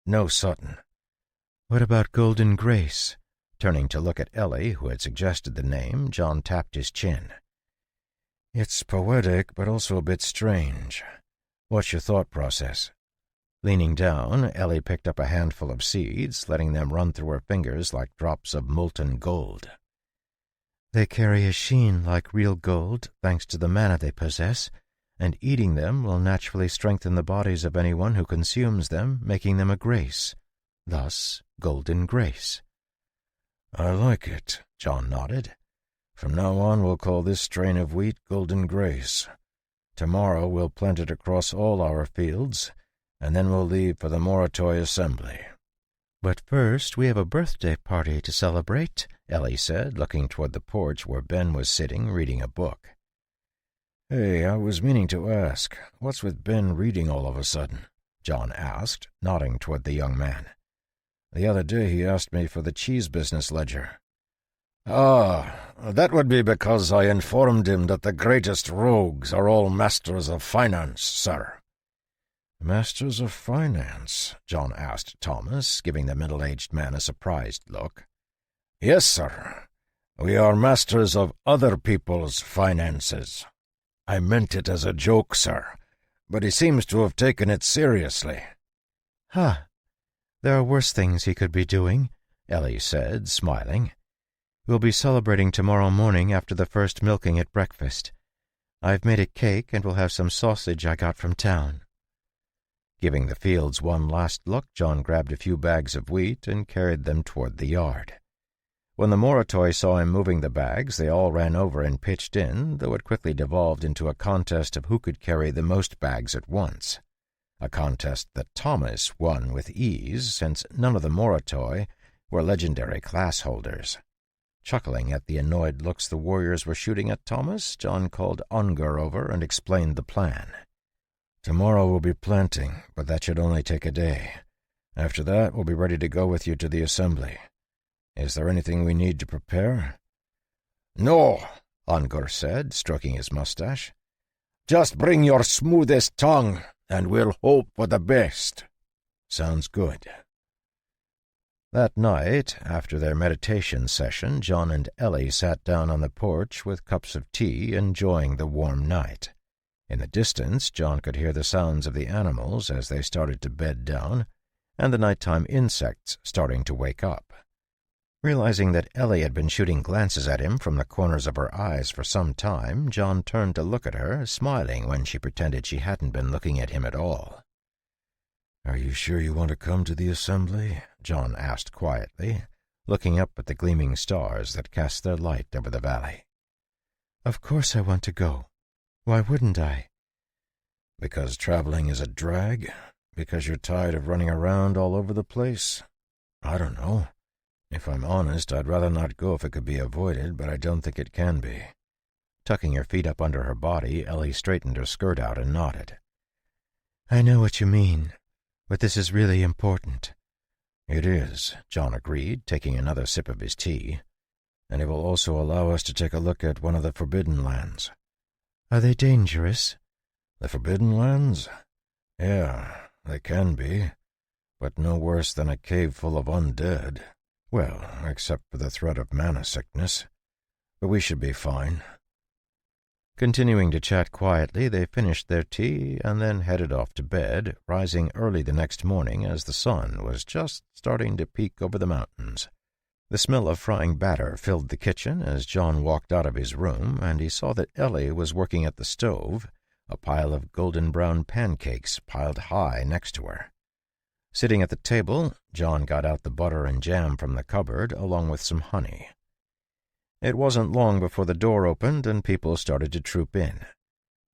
No Sutton." "What about Golden Grace?" Turning to look at Ellie, who had suggested the name, John tapped his chin. "It's poetic, but also a bit strange. What's your thought process?" Leaning down, Ellie picked up a handful of seeds, letting them run through her fingers like drops of molten gold. "They carry a sheen like real gold, thanks to the mana they possess, and eating them will naturally strengthen the bodies of anyone who consumes them, making them a grace. Thus, Golden Grace." "I like it," John nodded. "From now on we'll call this strain of wheat Golden Grace. Tomorrow we'll plant it across all our fields, and then we'll leave for the Moritoi Assembly." "But first we have a birthday party to celebrate," Ellie said, looking toward the porch where Ben was sitting reading a book. "Hey, I was meaning to ask, what's with Ben reading all of a sudden?" John asked, nodding toward the young man. "The other day he asked me for the cheese business ledger." That would be because I informed him that the greatest rogues are all masters of finance, sir." "Masters of finance?" John asked Thomas, giving the middle-aged man a surprised look. "Yes, sir. We are masters of other people's finances. I meant it as a joke, sir, but he seems to have taken it seriously." "Huh. There are worse things he could be doing," Ellie said, smiling. "We'll be celebrating tomorrow morning after the first milking at breakfast. I've made a cake, and we'll have some sausage I got from town." Giving the fields one last look, John grabbed a few bags of wheat and carried them toward the yard. When the Moritoi saw him moving the bags, they all ran over and pitched in, though it quickly devolved into a contest of who could carry the most bags at once. A contest that Thomas won with ease, since none of the Moritoi were legendary class holders. Chuckling at the annoyed looks the warriors were shooting at Thomas, John called Unger over and explained the plan. "Tomorrow we'll be planting, but that should only take a day. After that, we'll be ready to go with you to the assembly. Is there anything we need to prepare?" "No," Unger said, stroking his mustache. "Just bring your smoothest tongue, and we'll hope for the best." "Sounds good." That night, after their meditation session, John and Ellie sat down on the porch with cups of tea, enjoying the warm night. In the distance, John could hear the sounds of the animals as they started to bed down, and the nighttime insects starting to wake up. Realizing that Ellie had been shooting glances at him from the corners of her eyes for some time, John turned to look at her, smiling when she pretended she hadn't been looking at him at all. "Are you sure you want to come to the assembly?" John asked quietly, looking up at the gleaming stars that cast their light over the valley. "Of course I want to go. Why wouldn't I?" "Because traveling is a drag? Because you're tired of running around all over the place? I don't know. If I'm honest, I'd rather not go if it could be avoided, but I don't think it can be." Tucking her feet up under her body, Ellie straightened her skirt out and nodded. "I know what you mean, but this is really important." "It is," John agreed, taking another sip of his tea. "And it will also allow us to take a look at one of the Forbidden Lands." "Are they dangerous?" "The Forbidden Lands? Yeah, they can be, but no worse than a cave full of undead. Well, except for the threat of mana sickness. But we should be fine." Continuing to chat quietly, they finished their tea and then headed off to bed, rising early the next morning as the sun was just starting to peek over the mountains. The smell of frying batter filled the kitchen as John walked out of his room, and he saw that Ellie was working at the stove, a pile of golden-brown pancakes piled high next to her. Sitting at the table, John got out the butter and jam from the cupboard, along with some honey. It wasn't long before the door opened and people started to troop in.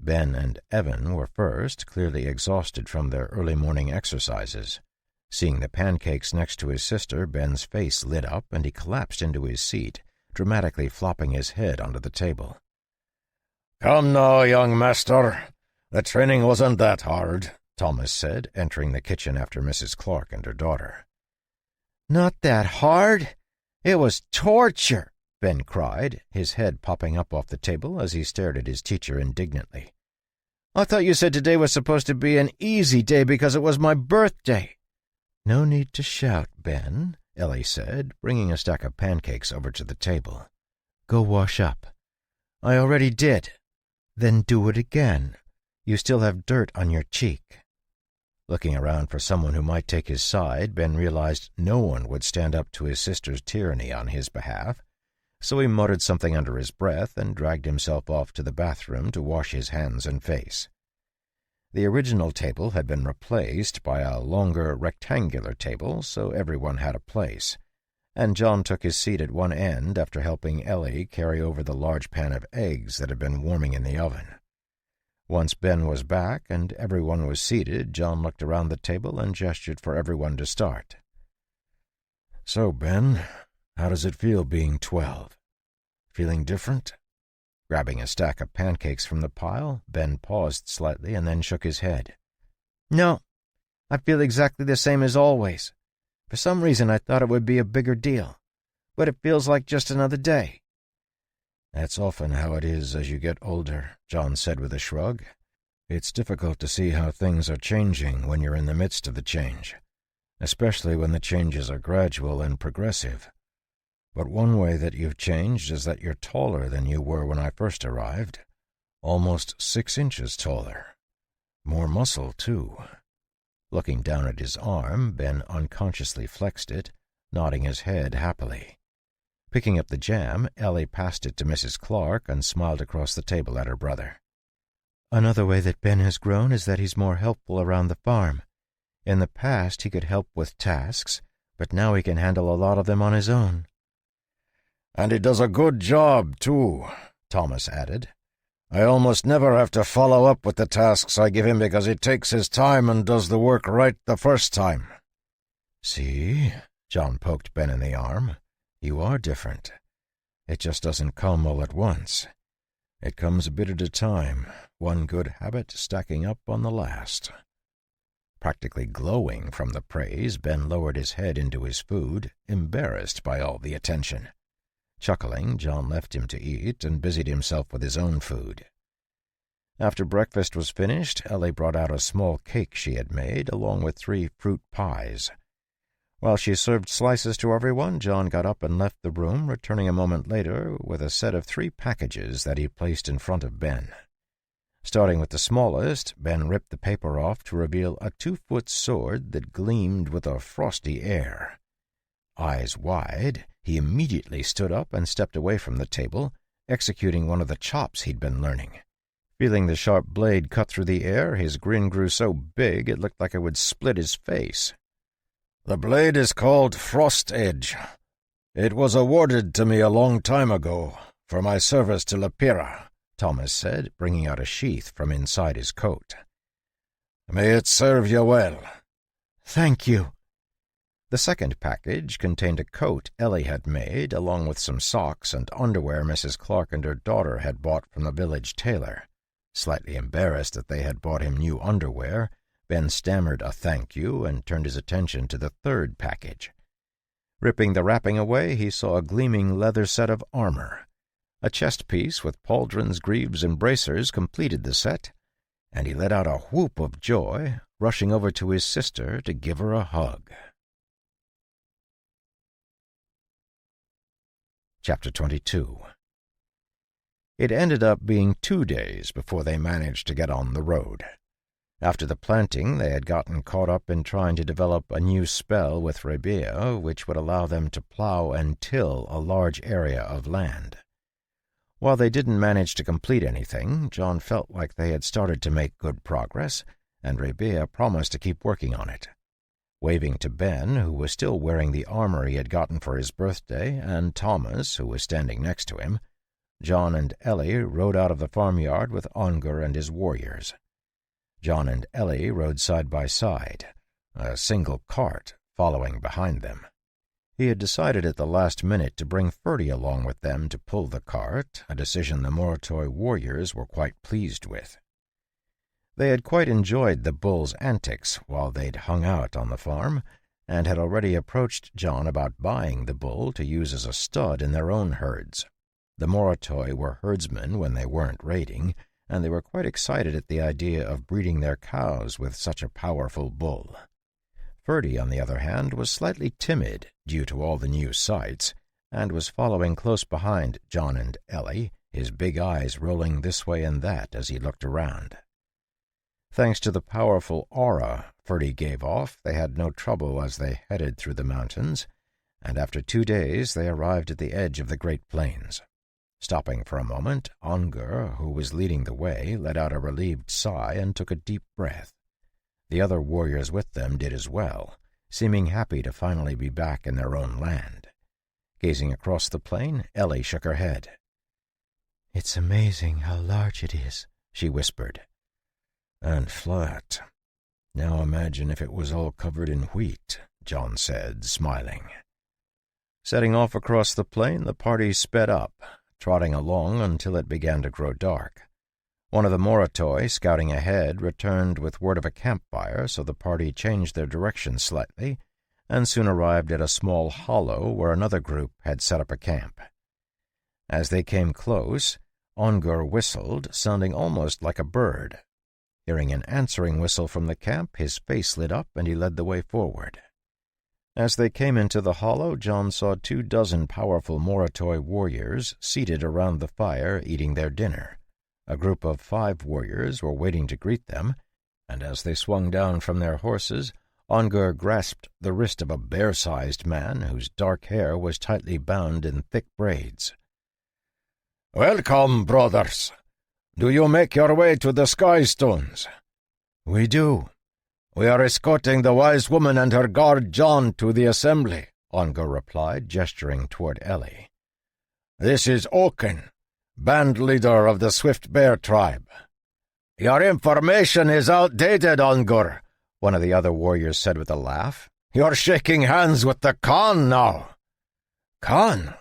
Ben and Evan were first, clearly exhausted from their early morning exercises. Seeing the pancakes next to his sister, Ben's face lit up and he collapsed into his seat, dramatically flopping his head onto the table. "Come now, young master. The training wasn't that hard," Thomas said, entering the kitchen after Mrs. Clark and her daughter. "Not that hard. It was torture," Ben cried, his head popping up off the table as he stared at his teacher indignantly. "I thought you said today was supposed to be an easy day because it was my birthday." "No need to shout, Ben," Ellie said, bringing a stack of pancakes over to the table. "Go wash up." "I already did." "Then do it again. You still have dirt on your cheek." Looking around for someone who might take his side, Ben realized no one would stand up to his sister's tyranny on his behalf, so he muttered something under his breath and dragged himself off to the bathroom to wash his hands and face. The original table had been replaced by a longer rectangular table, so everyone had a place, and John took his seat at one end after helping Ellie carry over the large pan of eggs that had been warming in the oven. Once Ben was back and everyone was seated, John looked around the table and gestured for everyone to start. "So, Ben, how does it feel being 12? Feeling different?" Grabbing a stack of pancakes from the pile, Ben paused slightly and then shook his head. "No, I feel exactly the same as always. For some reason I thought it would be a bigger deal, but it feels like just another day." "That's often how it is as you get older," John said with a shrug. "It's difficult to see how things are changing when you're in the midst of the change, especially when the changes are gradual and progressive. But one way that you've changed is that you're taller than you were when I first arrived. Almost 6 inches taller. More muscle, too." Looking down at his arm, Ben unconsciously flexed it, nodding his head happily. Picking up the jam, Ellie passed it to Mrs. Clark and smiled across the table at her brother. "Another way that Ben has grown is that he's more helpful around the farm. In the past he could help with tasks, but now he can handle a lot of them on his own." "And he does a good job, too," Thomas added. "I almost never have to follow up with the tasks I give him because he takes his time and does the work right the first time." "See?" John poked Ben in the arm. "You are different. It just doesn't come all at once. It comes a bit at a time, one good habit stacking up on the last." Practically glowing from the praise, Ben lowered his head into his food, embarrassed by all the attention. Chuckling, John left him to eat and busied himself with his own food. After breakfast was finished, Ellie brought out a small cake she had made, along with 3 fruit pies. While she served slices to everyone, John got up and left the room, returning a moment later with a set of 3 packages that he placed in front of Ben. Starting with the smallest, Ben ripped the paper off to reveal a 2-foot sword that gleamed with a frosty air. Eyes wide, he immediately stood up and stepped away from the table, executing one of the chops he'd been learning. Feeling the sharp blade cut through the air, his grin grew so big it looked like it would split his face. "The blade is called Frost Edge. It was awarded to me a long time ago for my service to Lepira," Thomas said, bringing out a sheath from inside his coat. "May it serve you well." "Thank you." The second package contained a coat Ellie had made, along with some socks and underwear Mrs. Clark and her daughter had bought from the village tailor. Slightly embarrassed that they had bought him new underwear, Ben stammered a thank you and turned his attention to the third package. Ripping the wrapping away, he saw a gleaming leather set of armor. A chest piece with pauldrons, greaves, and bracers completed the set, and he let out a whoop of joy, rushing over to his sister to give her a hug. Chapter 22. It ended up being 2 days before they managed to get on the road. After the planting, they had gotten caught up in trying to develop a new spell with Rebea, which would allow them to plow and till a large area of land. While they didn't manage to complete anything, John felt like they had started to make good progress, and Rebea promised to keep working on it. Waving to Ben, who was still wearing the armor he had gotten for his birthday, and Thomas, who was standing next to him, John and Ellie rode out of the farmyard with Ongur and his warriors. John and Ellie rode side by side, a single cart following behind them. He had decided at the last minute to bring Ferdy along with them to pull the cart, a decision the Moratoy warriors were quite pleased with. They had quite enjoyed the bull's antics while they'd hung out on the farm, and had already approached John about buying the bull to use as a stud in their own herds. The Moratoy were herdsmen when they weren't raiding, and they were quite excited at the idea of breeding their cows with such a powerful bull. Ferdy, on the other hand, was slightly timid due to all the new sights, and was following close behind John and Ellie, his big eyes rolling this way and that as he looked around. Thanks to the powerful aura Ferdy gave off, they had no trouble as they headed through the mountains, and after 2 days they arrived at the edge of the Great Plains. Stopping for a moment, Ongur, who was leading the way, let out a relieved sigh and took a deep breath. The other warriors with them did as well, seeming happy to finally be back in their own land. Gazing across the plain, Ellie shook her head. "It's amazing how large it is," she whispered. "And flat. Now imagine if it was all covered in wheat," John said, smiling. Setting off across the plain, the party sped up, trotting along until it began to grow dark. One of the Moratoy, scouting ahead, returned with word of a campfire, so the party changed their direction slightly, and soon arrived at a small hollow where another group had set up a camp. As they came close, Ongur whistled, sounding almost like a bird. Hearing an answering whistle from the camp, his face lit up and he led the way forward. As they came into the hollow, John saw 24 powerful Moratoy warriors seated around the fire eating their dinner. A group of 5 warriors were waiting to greet them, and as they swung down from their horses, Ongur grasped the wrist of a bear-sized man whose dark hair was tightly bound in thick braids. "Welcome, brothers. Do you make your way to the Sky Stones?" "We do." "We are escorting the wise woman and her guard John to the assembly," Ongur replied, gesturing toward Ellie. "This is Oaken, band leader of the Swift Bear tribe." "Your information is outdated, Ongur," one of the other warriors said with a laugh. "You're shaking hands with the Khan now." "Khan?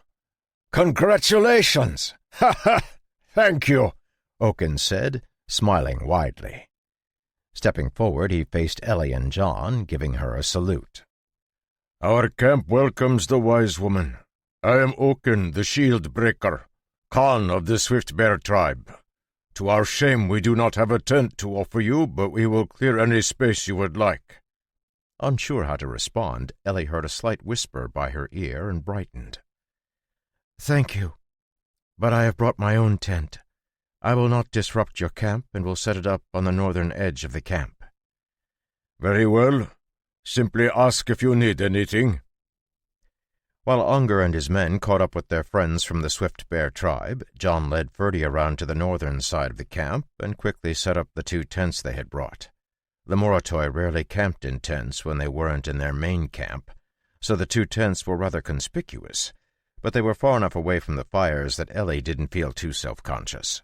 Congratulations!" "Ha ha! Thank you," Oaken said, smiling widely. Stepping forward, he faced Ellie and John, giving her a salute. "Our camp welcomes the wise woman. I am Oaken, the shield breaker, Khan of the Swift Bear tribe. To our shame, we do not have a tent to offer you, but we will clear any space you would like." Unsure how to respond, Ellie heard a slight whisper by her ear and brightened. "Thank you, but I have brought my own tent. I will not disrupt your camp and will set it up on the northern edge of the camp." "Very well. Simply ask if you need anything." While Unger and his men caught up with their friends from the Swift Bear tribe, John led Ferdy around to the northern side of the camp and quickly set up the 2 tents they had brought. The Moratoi rarely camped in tents when they weren't in their main camp, so the 2 tents were rather conspicuous, but they were far enough away from the fires that Ellie didn't feel too self-conscious.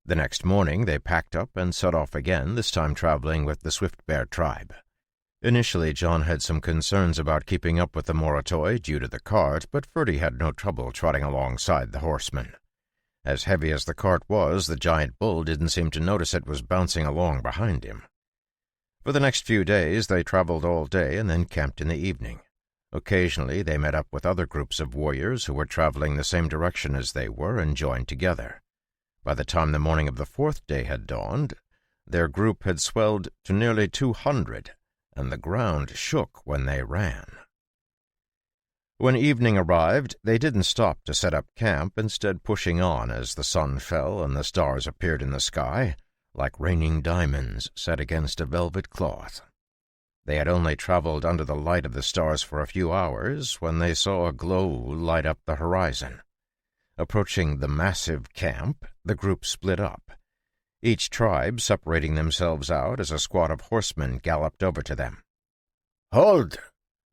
The next morning they packed up and set off again, this time traveling with the Swift Bear tribe. Initially, John had some concerns about keeping up with the Moratoi due to the cart, but Ferdy had no trouble trotting alongside the horsemen. As heavy as the cart was, the giant bull didn't seem to notice it was bouncing along behind him. For the next few days, they traveled all day and then camped in the evening. Occasionally, they met up with other groups of warriors who were traveling the same direction as they were and joined together. By the time the morning of the 4th day had dawned, their group had swelled to nearly 200, and the ground shook when they ran. When evening arrived, they didn't stop to set up camp, instead pushing on as the sun fell and the stars appeared in the sky, like raining diamonds set against a velvet cloth. They had only traveled under the light of the stars for a few hours when they saw a glow light up the horizon. Approaching the massive camp, the group split up, each tribe separating themselves out as a squad of horsemen galloped over to them. "Hold!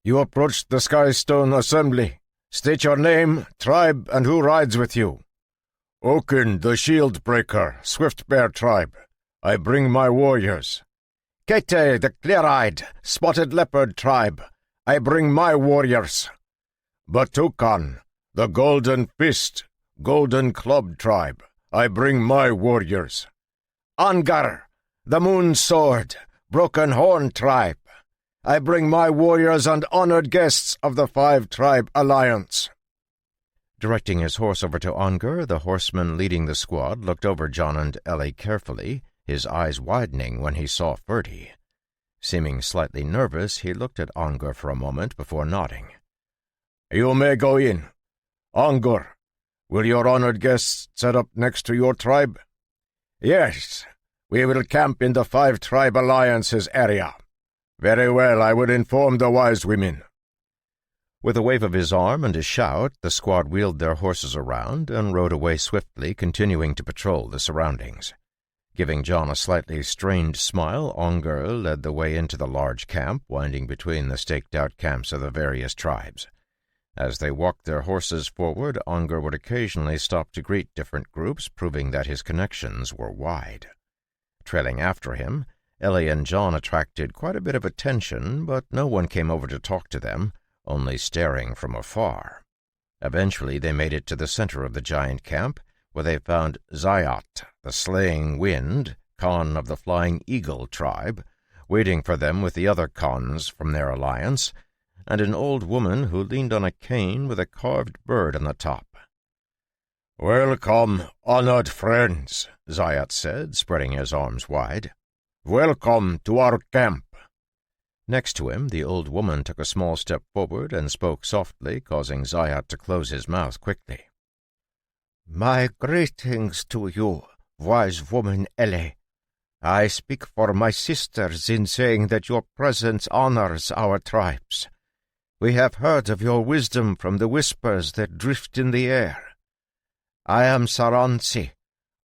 You approached the Skystone Assembly. State your name, tribe, and who rides with you." "Oaken, the Shield Breaker, Swift Bear tribe. I bring my warriors." "Kete, the Clear-Eyed, Spotted Leopard tribe. I bring my warriors." "Batukan, the Golden Fist, Golden Club tribe. I bring my warriors." "Angar, the Moon Sword, Broken Horn tribe. I bring my warriors and honored guests of the 5-tribe alliance." Directing his horse over to Unger, the horseman leading the squad looked over John and Ellie carefully, his eyes widening when he saw Ferdy. Seeming slightly nervous, he looked at Unger for a moment before nodding. "You may go in. Unger, will your honored guests set up next to your tribe?" "Yes, we will camp in the 5-tribe alliance's area." "Very well, I will inform the wise women." With a wave of his arm and a shout, the squad wheeled their horses around and rode away swiftly, continuing to patrol the surroundings. Giving John a slightly strained smile, Unger led the way into the large camp, winding between the staked-out camps of the various tribes. As they walked their horses forward, Unger would occasionally stop to greet different groups, proving that his connections were wide. Trailing after him, Ellie and John attracted quite a bit of attention, but no one came over to talk to them, only staring from afar. Eventually they made it to the center of the giant camp, where they found Zayat, the Slaying Wind, Khan of the Flying Eagle tribe, waiting for them with the other Khans from their alliance, and an old woman who leaned on a cane with a carved bird on the top. "Welcome, honored friends," Zayat said, spreading his arms wide. "Welcome to our camp." Next to him, the old woman took a small step forward and spoke softly, causing Zayat to close his mouth quickly. "My greetings to you, wise woman Ellie. I speak for my sisters in saying that your presence honors our tribes. We have heard of your wisdom from the whispers that drift in the air. I am Saransi,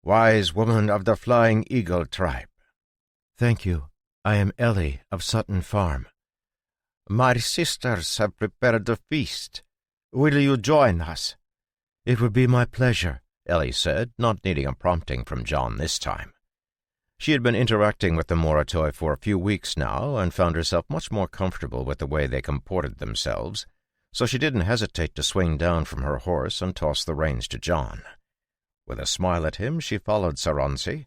wise woman of the Flying Eagle tribe." "Thank you. I am Ellie of Sutton Farm." "My sisters have prepared a feast. Will you join us?" "It would be my pleasure," Ellie said, not needing a prompting from John this time. She had been interacting with the Moratoi for a few weeks now and found herself much more comfortable with the way they comported themselves, so she didn't hesitate to swing down from her horse and toss the reins to John. With a smile at him, she followed Saransi,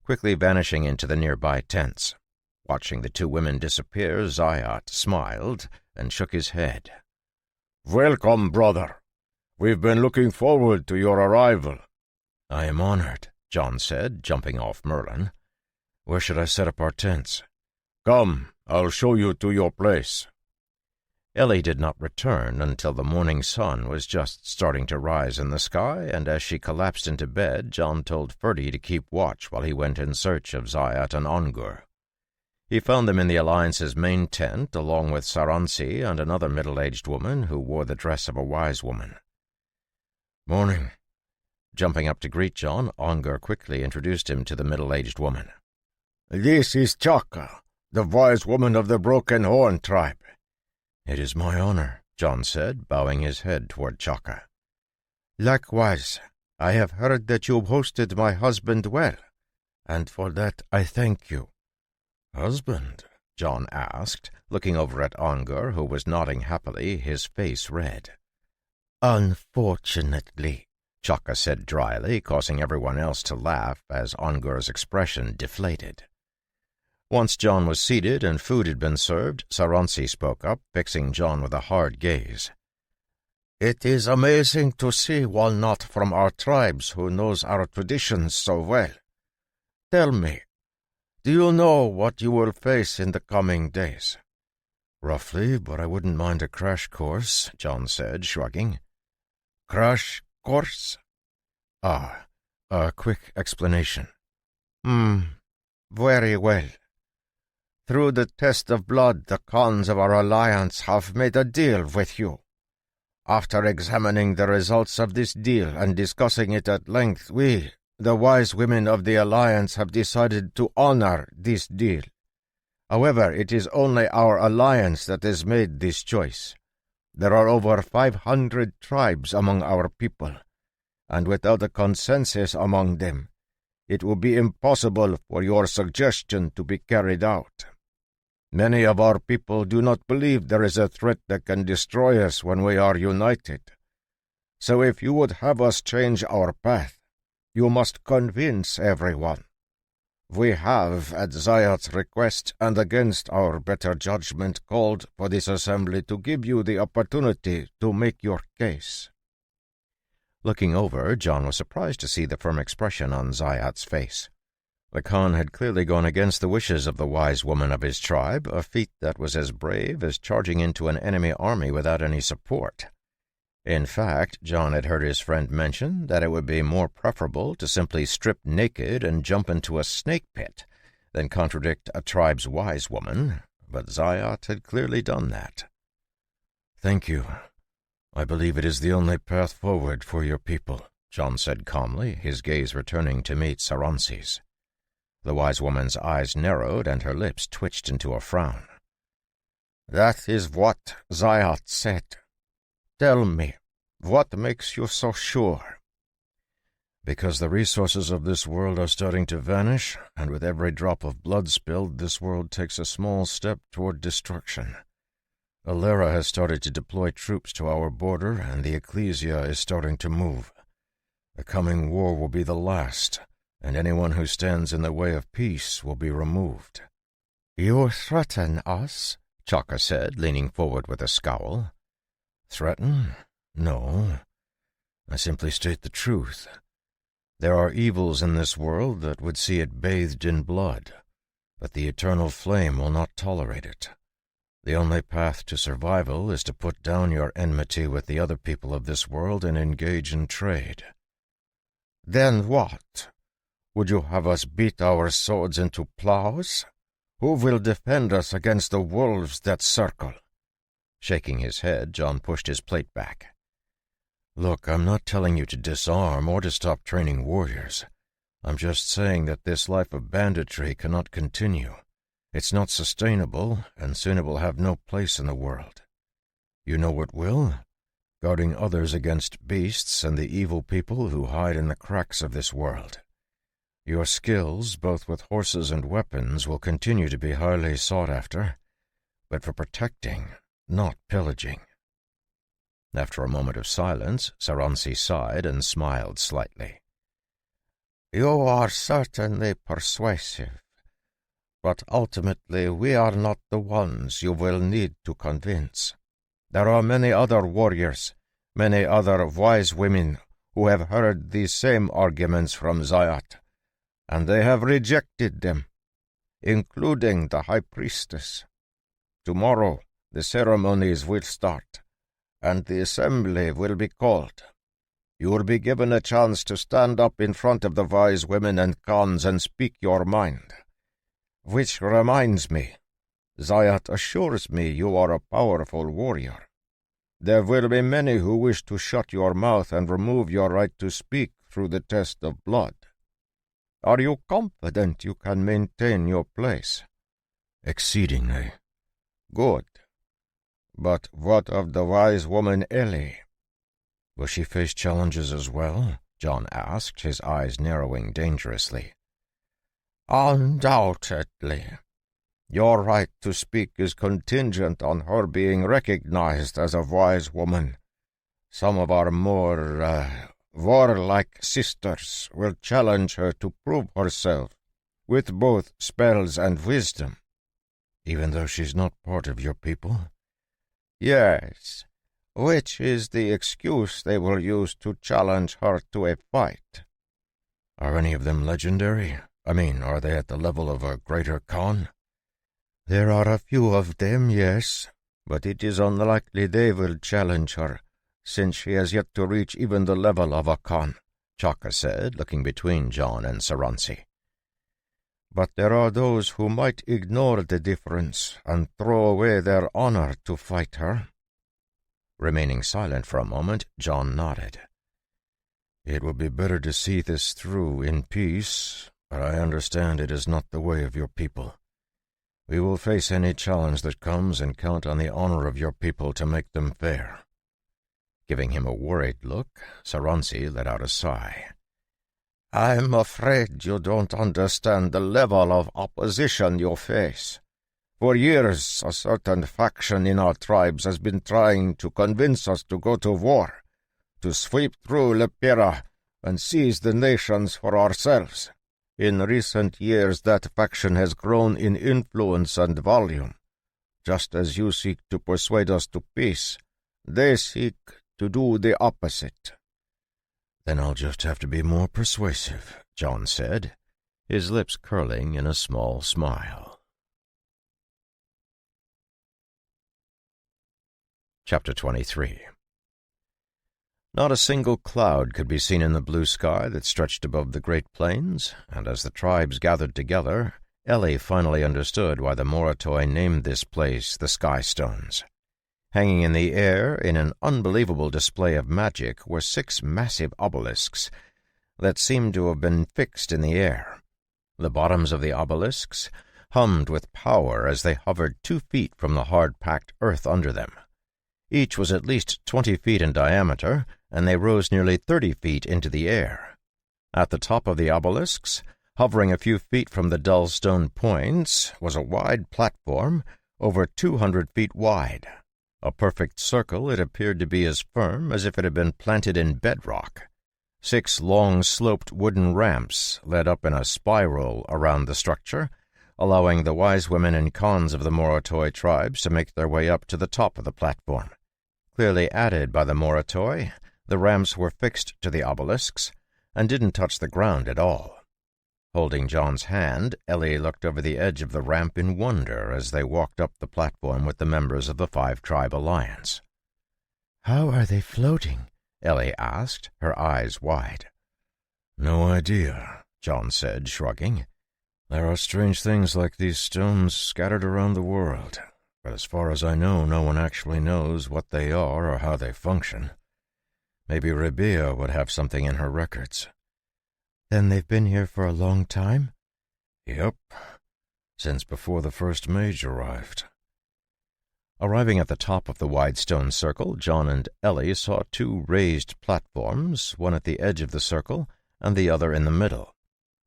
quickly vanishing into the nearby tents. Watching the 2 women disappear, Zayat smiled and shook his head. "Welcome, brother. We've been looking forward to your arrival." "I am honored," John said, jumping off Merlin. "Where should I set up our tents?" "Come, I'll show you to your place." Ellie did not return until the morning sun was just starting to rise in the sky, and as she collapsed into bed, John told Ferdy to keep watch while he went in search of Zayat and Unger. He found them in the Alliance's main tent, along with Saransi and another middle-aged woman who wore the dress of a wise woman. "Morning." Jumping up to greet John, Ongar quickly introduced him to the middle-aged woman. "This is Chaka, the wise woman of the Broken Horn tribe." "It is my honor," John said, bowing his head toward Chaka. "Likewise, I have heard that you hosted my husband well, and for that I thank you." "Husband?" John asked, looking over at Ongar, who was nodding happily, his face red. "Unfortunately," Chaka said dryly, causing everyone else to laugh as Ongar's expression deflated. Once John was seated and food had been served, Saransi spoke up, fixing John with a hard gaze. "It is amazing to see one not from our tribes who knows our traditions so well. Tell me, do you know what you will face in the coming days?" "Roughly, but I wouldn't mind a crash course," John said, shrugging. "Crash course?" "A quick explanation." Very well. Through the test of blood, the Khans of our alliance have made a deal with you. After examining the results of this deal and discussing it at length, we, the wise women of the alliance, have decided to honor this deal. However, it is only our alliance that has made this choice. There are over 500 tribes among our people, and without a consensus among them, it will be impossible for your suggestion to be carried out. Many of our people do not believe there is a threat that can destroy us when we are united. So if you would have us change our path, you must convince everyone. We have, at Zayat's request and against our better judgment, called for this assembly to give you the opportunity to make your case." Looking over, John was surprised to see the firm expression on Zayat's face. The Khan had clearly gone against the wishes of the wise woman of his tribe, a feat that was as brave as charging into an enemy army without any support. In fact, John had heard his friend mention that it would be more preferable to simply strip naked and jump into a snake pit than contradict a tribe's wise woman, but Zayat had clearly done that. "Thank you. I believe it is the only path forward for your people," John said calmly, his gaze returning to meet Saransi's. The wise woman's eyes narrowed and her lips twitched into a frown. "That is what Zayat said. Tell me, what makes you so sure?" "Because the resources of this world are starting to vanish, and with every drop of blood spilled, this world takes a small step toward destruction. Alera has started to deploy troops to our border, and the Ecclesia is starting to move. The coming war will be the last, and anyone who stands in the way of peace will be removed." "You threaten us?" Chaka said, leaning forward with a scowl. "Threaten? No. I simply state the truth. There are evils in this world that would see it bathed in blood, but the eternal flame will not tolerate it. The only path to survival is to put down your enmity with the other people of this world and engage in trade." "Then what? Would you have us beat our swords into plows? Who will defend us against the wolves that circle?" Shaking his head, John pushed his plate back. "Look, I'm not telling you to disarm or to stop training warriors. I'm just saying that this life of banditry cannot continue. It's not sustainable, and soon it will have no place in the world. You know what will? Guarding others against beasts and the evil people who hide in the cracks of this world. Your skills, both with horses and weapons, will continue to be highly sought after, but for protecting, not pillaging." After a moment of silence, Saransi sighed and smiled slightly. "You are certainly persuasive, but ultimately we are not the ones you will need to convince. There are many other warriors, many other wise women who have heard these same arguments from Zayat, and they have rejected them, including the High Priestess. Tomorrow the ceremonies will start, and the assembly will be called. You will be given a chance to stand up in front of the wise women and Khans and speak your mind. Which reminds me, Zayat assures me you are a powerful warrior. There will be many who wish to shut your mouth and remove your right to speak through the test of blood. Are you confident you can maintain your place? Exceedingly. Good. But what of the wise woman Ellie? Will she face challenges as well? John asked, his eyes narrowing dangerously. Undoubtedly. Your right to speak is contingent on her being recognized as a wise woman. Some of our more, warlike sisters will challenge her to prove herself, with both spells and wisdom. Even though she's not part of your people? Yes, which is the excuse they will use to challenge her to a fight. Are any of them legendary? Are they at the level of a greater Khan? There are a few of them, yes, but it is unlikely they will challenge her, since she has yet to reach even the level of a Khan, Chaka said, looking between John and Saransi. But there are those who might ignore the difference and throw away their honor to fight her. Remaining silent for a moment, John nodded. It would be better to see this through in peace, but I understand it is not the way of your people. We will face any challenge that comes and count on the honor of your people to make them fair. Giving him a worried look, Saransi let out a sigh. I'm afraid you don't understand the level of opposition you face. For years, a certain faction in our tribes has been trying to convince us to go to war, to sweep through Lepera and seize the nations for ourselves. In recent years, that faction has grown in influence and volume. Just as you seek to persuade us to peace, they seek to do the opposite. Then I'll just have to be more persuasive, John said, his lips curling in a small smile. Chapter 23. Not a single cloud could be seen in the blue sky that stretched above the Great Plains, and as the tribes gathered together, Ellie finally understood why the Moratoi named this place the Sky Stones. Hanging in the air, in an unbelievable display of magic, were 6 massive obelisks that seemed to have been fixed in the air. The bottoms of the obelisks hummed with power as they hovered 2 feet from the hard-packed earth under them. Each was at least 20 feet in diameter, and they rose nearly 30 feet into the air. At the top of the obelisks, hovering a few feet from the dull stone points, was a wide platform over 200 feet wide. A perfect circle, it appeared to be as firm as if it had been planted in bedrock. 6 long, sloped wooden ramps led up in a spiral around the structure, allowing the wise women and Khans of the Moratoi tribes to make their way up to the top of the platform. Clearly added by the Moratoi, the ramps were fixed to the obelisks and didn't touch the ground at all. Holding John's hand, Ellie looked over the edge of the ramp in wonder as they walked up the platform with the members of the 5-tribe alliance. "How are they floating?" Ellie asked, her eyes wide. No idea, John said, shrugging. There are strange things like these stones scattered around the world, but as far as I know, no one actually knows what they are or how they function. Maybe Rabia would have something in her records. Then they've been here for a long time? Yep, since before the first mage arrived. Arriving at the top of the wide stone circle, John and Ellie saw 2 raised platforms, one at the edge of the circle and the other in the middle.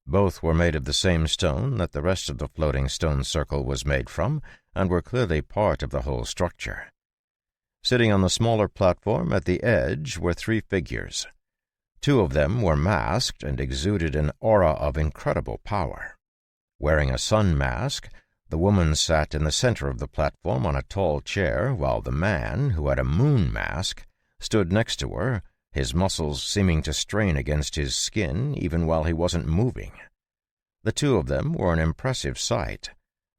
Both were made of the same stone that the rest of the floating stone circle was made from, and were clearly part of the whole structure. Sitting on the smaller platform at the edge were 3 figures. 2 of them were masked and exuded an aura of incredible power. Wearing a sun mask, the woman sat in the center of the platform on a tall chair, while the man, who had a moon mask, stood next to her, his muscles seeming to strain against his skin even while he wasn't moving. The 2 of them were an impressive sight,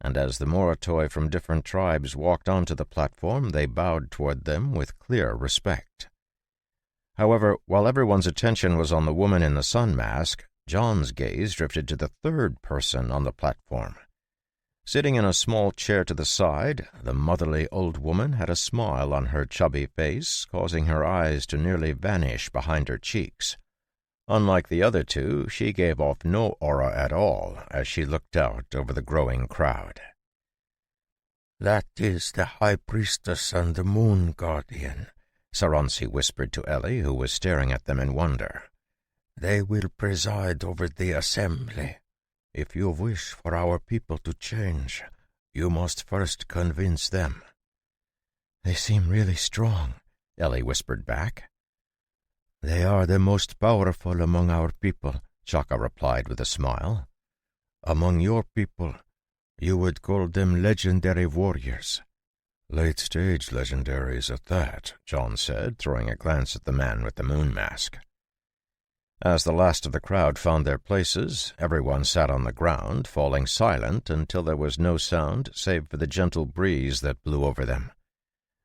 and as the Moratoi from different tribes walked onto the platform, they bowed toward them with clear respect. However, while everyone's attention was on the woman in the sun mask, John's gaze drifted to the 3rd person on the platform. Sitting in a small chair to the side, the motherly old woman had a smile on her chubby face, causing her eyes to nearly vanish behind her cheeks. Unlike the other two, she gave off no aura at all as she looked out over the growing crowd. "That is the High Priestess and the Moon Guardian," Saransi whispered to Ellie, who was staring at them in wonder. "They will preside over the assembly. If you wish for our people to change, you must first convince them." "They seem really strong," Ellie whispered back. "They are the most powerful among our people," Chaka replied with a smile. "Among your people, you would call them legendary warriors." "Late-stage legendaries at that," John said, throwing a glance at the man with the moon mask. As the last of the crowd found their places, everyone sat on the ground, falling silent until there was no sound save for the gentle breeze that blew over them.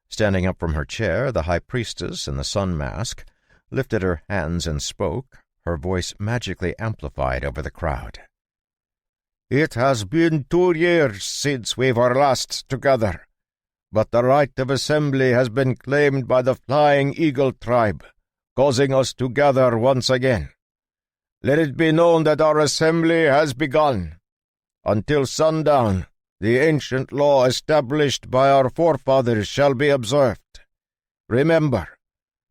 Standing up from her chair, the High Priestess in the sun mask lifted her hands and spoke, her voice magically amplified over the crowd. "It has been 2 years since we were last together, but the right of assembly has been claimed by the Flying Eagle tribe, causing us to gather once again. Let it be known that our assembly has begun. Until sundown, the ancient law established by our forefathers shall be observed. Remember,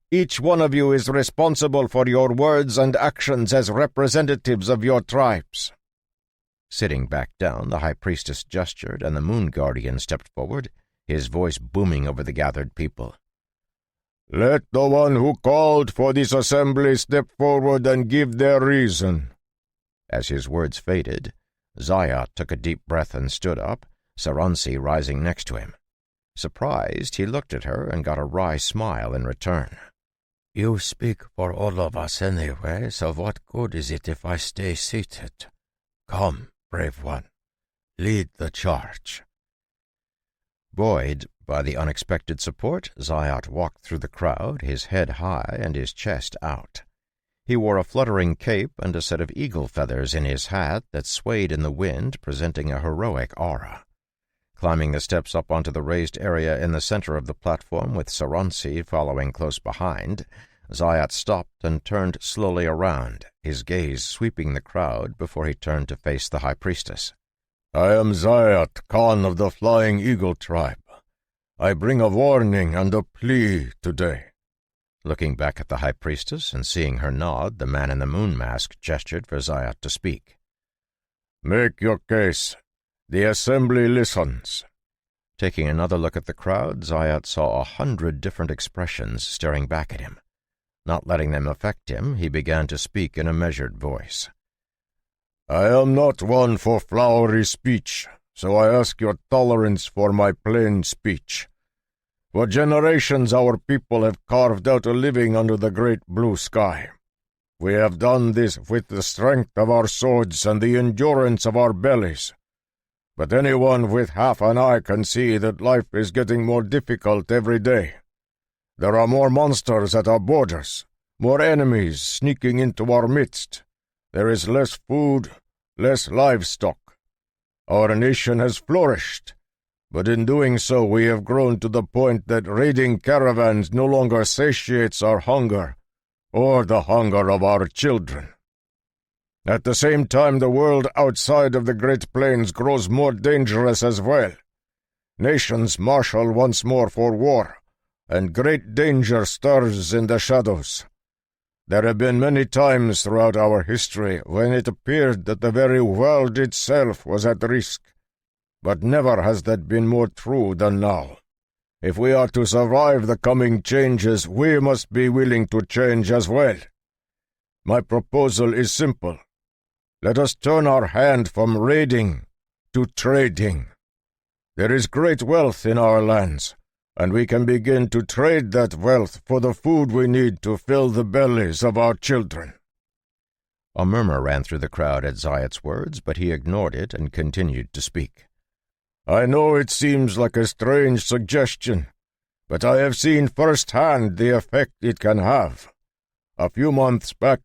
each one of you is responsible for your words and actions as representatives of your tribes." Sitting back down, the High Priestess gestured, and the Moon Guardian stepped forward, his voice booming over the gathered people. "Let the one who called for this assembly step forward and give their reason." As his words faded, Zayat took a deep breath and stood up, Saransi rising next to him. Surprised, he looked at her and got a wry smile in return. "You speak for all of us anyway, so what good is it if I stay seated? Come, brave one, lead the charge." Buoyed by the unexpected support, Zayat walked through the crowd, his head high and his chest out. He wore a fluttering cape and a set of eagle feathers in his hat that swayed in the wind, presenting a heroic aura. Climbing the steps up onto the raised area in the center of the platform with Saransi following close behind, Zayat stopped and turned slowly around, his gaze sweeping the crowd before he turned to face the High Priestess. "I am Zayat, Khan of the Flying Eagle tribe. I bring a warning and a plea today." Looking back at the High Priestess and seeing her nod, the man in the moon mask gestured for Zayat to speak. "Make your case. The assembly listens." Taking another look at the crowd, Zayat saw 100 different expressions staring back at him. Not letting them affect him, he began to speak in a measured voice. "I am not one for flowery speech, so I ask your tolerance for my plain speech. For generations our people have carved out a living under the great blue sky. We have done this with the strength of our swords and the endurance of our bellies. But anyone with half an eye can see that life is getting more difficult every day. There are more monsters at our borders, more enemies sneaking into our midst. There is less food, less livestock. Our nation has flourished, but in doing so we have grown to the point that raiding caravans no longer satiates our hunger, or the hunger of our children. At the same time, the world outside of the Great Plains grows more dangerous as well. Nations marshal once more for war, and great danger stirs in the shadows. There have been many times throughout our history when it appeared that the very world itself was at risk, but never has that been more true than now. If we are to survive the coming changes, we must be willing to change as well. My proposal is simple. Let us turn our hand from raiding to trading. There is great wealth in our lands, and we can begin to trade that wealth for the food we need to fill the bellies of our children." A murmur ran through the crowd at Zayat's words, but he ignored it and continued to speak. "I know it seems like a strange suggestion, but I have seen firsthand the effect it can have. A few months back,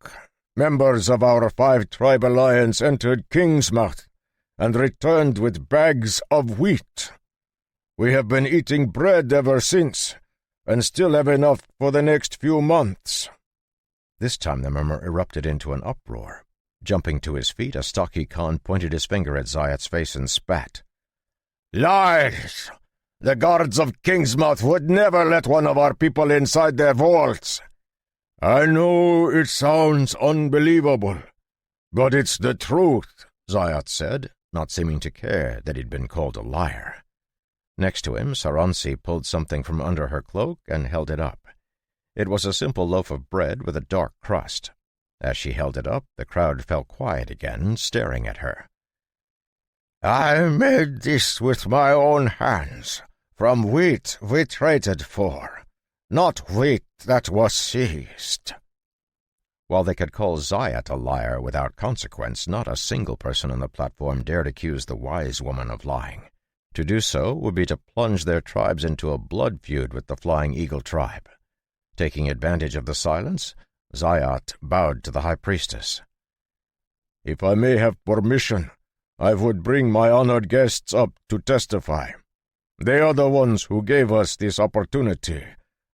members of our 5-tribe alliance entered Kingsmouth and returned with bags of wheat. We have been eating bread ever since, and still have enough for the next few months." This time the murmur erupted into an uproar. Jumping to his feet, a stocky Khan pointed his finger at Zayat's face and spat. "Lies! The guards of Kingsmouth would never let one of our people inside their vaults." "I know it sounds unbelievable, but it's the truth," Zayat said, not seeming to care that he'd been called a liar. Next to him, Saransi pulled something from under her cloak and held it up. It was a simple loaf of bread with a dark crust. As she held it up, the crowd fell quiet again, staring at her. "I made this with my own hands, from wheat we traded for, not wheat that was seized." While they could call Zayat a liar without consequence, not a single person on the platform dared accuse the wise woman of lying. To do so would be to plunge their tribes into a blood feud with the Flying Eagle tribe. Taking advantage of the silence, Zayat bowed to the high priestess. "If I may have permission, I would bring my honored guests up to testify. They are the ones who gave us this opportunity,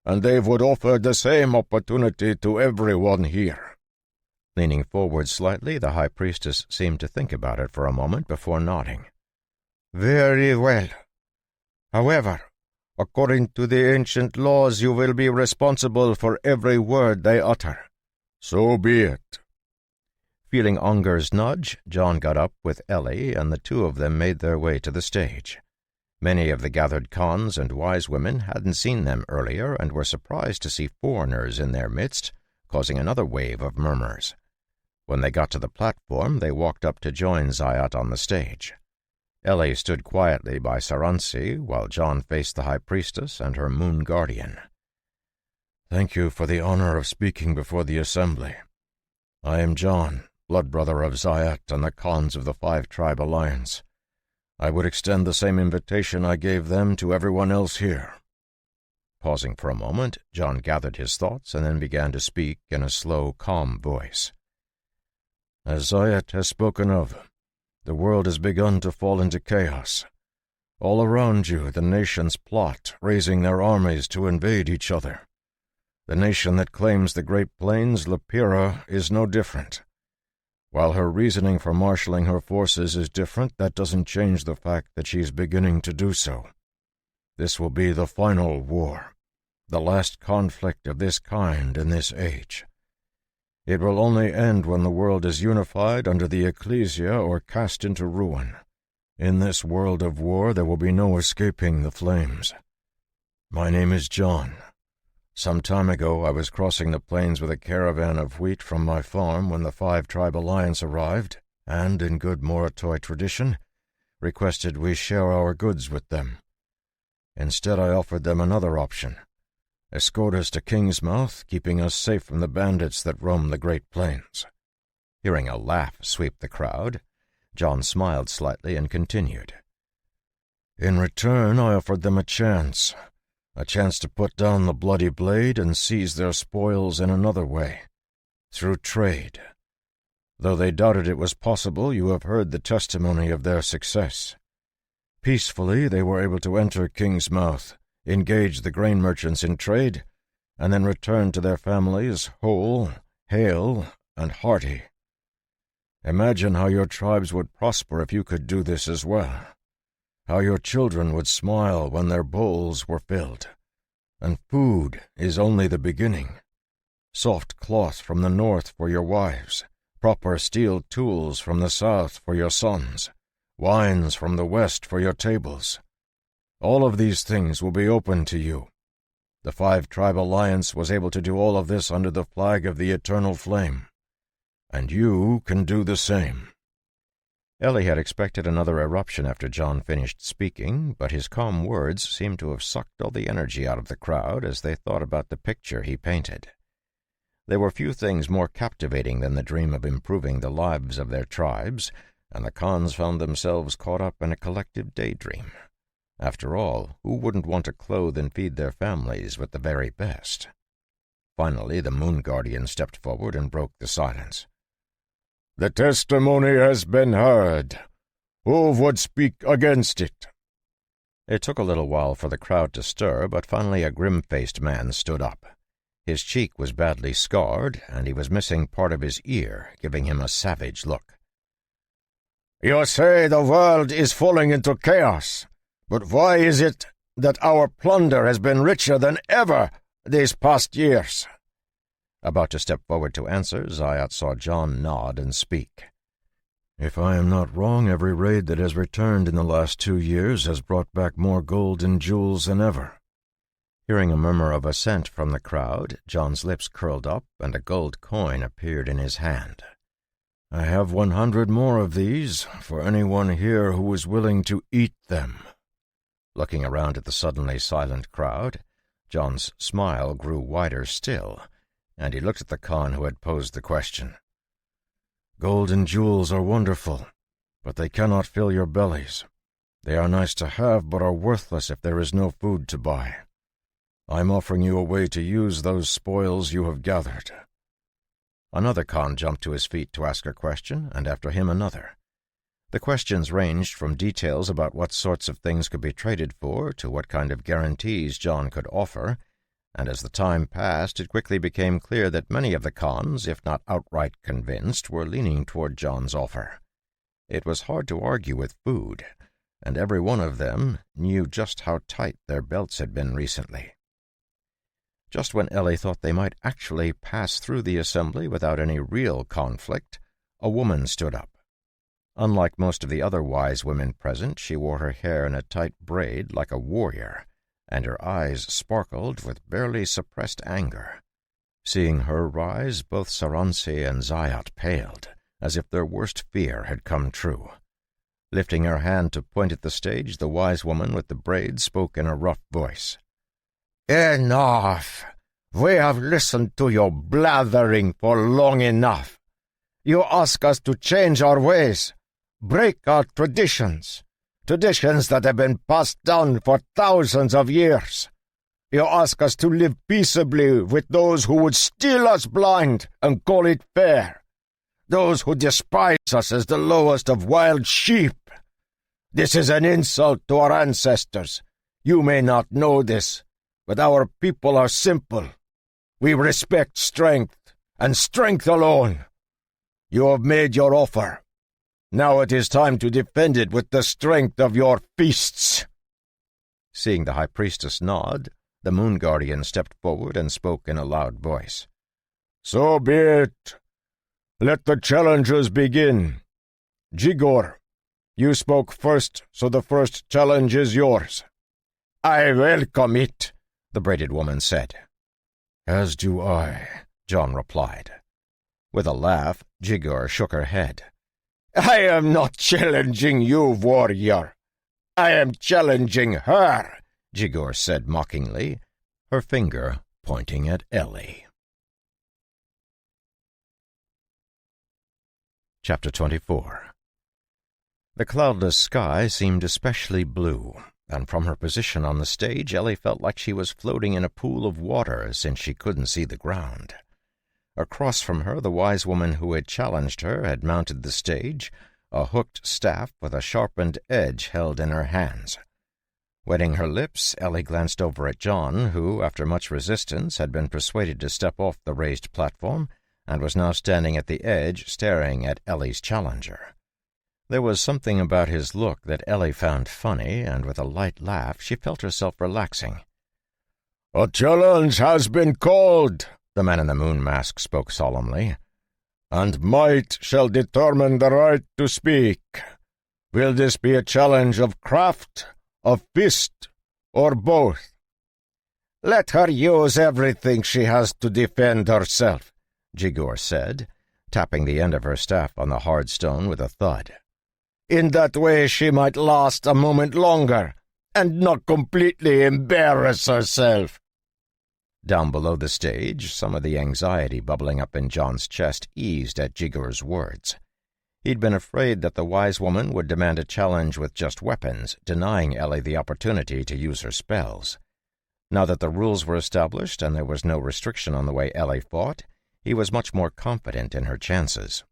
and they would offer the same opportunity to everyone here." Leaning forward slightly, the high priestess seemed to think about it for a moment before nodding. "Very well. However, according to the ancient laws, you will be responsible for every word they utter. So be it." Feeling Unger's nudge, John got up with Ellie, and the two of them made their way to the stage. Many of the gathered Khans and wise women hadn't seen them earlier and were surprised to see foreigners in their midst, causing another wave of murmurs. When they got to the platform, they walked up to join Zayat on the stage. Ellie stood quietly by Saransi, while John faced the high priestess and her moon guardian. "Thank you for the honor of speaking before the assembly. I am John, blood brother of Zayat and the Khans of the Five-Tribe Alliance. I would extend the same invitation I gave them to everyone else here." Pausing for a moment, John gathered his thoughts and then began to speak in a slow, calm voice. "As Zayat has spoken of, the world has begun to fall into chaos. All around you, the nations plot, raising their armies to invade each other. The nation that claims the Great Plains, Lapira, is no different. While her reasoning for marshaling her forces is different, that doesn't change the fact that she is beginning to do so. This will be the final war, the last conflict of this kind in this age. It will only end when the world is unified under the Ecclesia or cast into ruin. In this world of war, there will be no escaping the flames. My name is John. Some time ago, I was crossing the plains with a caravan of wheat from my farm when the Five-Tribe Alliance arrived, and, in good Moratoi tradition, requested we share our goods with them. Instead, I offered them another option: escort us to Kingsmouth, keeping us safe from the bandits that roam the Great Plains. Hearing a laugh sweep the crowd, John smiled slightly and continued. In return, I offered them a chance to put down the bloody blade and seize their spoils in another way, through trade. Though they doubted it was possible, you have heard the testimony of their success. Peacefully, they were able to enter Kingsmouth, engage the grain merchants in trade, and then return to their families whole, hale, and hearty. Imagine how your tribes would prosper if you could do this as well. How your children would smile when their bowls were filled. And food is only the beginning. Soft cloth from the north for your wives, proper steel tools from the south for your sons, wines from the west for your tables. All of these things will be open to you. The Five-Tribe Alliance was able to do all of this under the flag of the Eternal Flame. And you can do the same. Ellie had expected another eruption after John finished speaking, but his calm words seemed to have sucked all the energy out of the crowd as they thought about the picture he painted. There were few things more captivating than the dream of improving the lives of their tribes, and the Khans found themselves caught up in a collective daydream. After all, who wouldn't want to clothe and feed their families with the very best? Finally, the Moon Guardian stepped forward and broke the silence. "The testimony has been heard. Who would speak against it? It took a little while for the crowd to stir, but finally a grim-faced man stood up. His cheek was badly scarred, and he was missing part of his ear, giving him a savage look. You say the world is falling into chaos, but why is it that our plunder has been richer than ever these past years? About to step forward to answer, Zayat saw John nod and speak. If I am not wrong, every raid that has returned in the last 2 years has brought back more gold and jewels than ever. Hearing a murmur of assent from the crowd, John's lips curled up and a gold coin appeared in his hand. I have 100 more of these for anyone here who is willing to eat them. Looking around at the suddenly silent crowd, John's smile grew wider still, and he looked at the Khan who had posed the question. Gold and jewels are wonderful, but they cannot fill your bellies. They are nice to have, but are worthless if there is no food to buy. I am offering you a way to use those spoils you have gathered. Another Khan jumped to his feet to ask a question, and after him another. The questions ranged from details about what sorts of things could be traded for to what kind of guarantees John could offer, and as the time passed, it quickly became clear that many of the Khans, if not outright convinced, were leaning toward John's offer. It was hard to argue with food, and every one of them knew just how tight their belts had been recently. Just when Ellie thought they might actually pass through the assembly without any real conflict, a woman stood up. Unlike most of the other wise women present, she wore her hair in a tight braid like a warrior, and her eyes sparkled with barely suppressed anger. Seeing her rise, both Saransi and Zayat paled, as if their worst fear had come true. Lifting her hand to point at the stage, the wise woman with the braid spoke in a rough voice. Enough! We have listened to your blathering for long enough. You ask us to change our ways, break our traditions that have been passed down for thousands of years. You ask us to live peaceably with those who would steal us blind and call it fair, those who despise us as the lowest of wild sheep. This is an insult to our ancestors. You may not know this, but our people are simple. We respect strength, and strength alone. You have made your offer. Now it is time to defend it with the strength of your fists. Seeing the High Priestess nod, the Moon Guardian stepped forward and spoke in a loud voice. So be it. Let the challengers begin. Jigor, you spoke first, so the first challenge is yours. I welcome it, the braided woman said. As do I, John replied. With a laugh, Jigor shook her head. I am not challenging you, warrior. I am challenging her, Jigor said mockingly, her finger pointing at Ellie. Chapter 24. The cloudless sky seemed especially blue, and from her position on the stage, Ellie felt like she was floating in a pool of water since she couldn't see the ground. Across from her, the wise woman who had challenged her had mounted the stage, a hooked staff with a sharpened edge held in her hands. Wetting her lips, Ellie glanced over at John, who, after much resistance, had been persuaded to step off the raised platform and was now standing at the edge staring at Ellie's challenger. There was something about his look that Ellie found funny, and with a light laugh she felt herself relaxing. A challenge has been called, the man in the moon mask spoke solemnly, and might shall determine the right to speak. Will this be a challenge of craft, of fist, or both? Let her use everything she has to defend herself, Jigor said, tapping the end of her staff on the hard stone with a thud. In that way she might last a moment longer, and not completely embarrass herself. Down below the stage, some of the anxiety bubbling up in John's chest eased at Jigor's words. He'd been afraid that the wise woman would demand a challenge with just weapons, denying Ellie the opportunity to use her spells. Now that the rules were established and there was no restriction on the way Ellie fought, he was much more confident in her chances.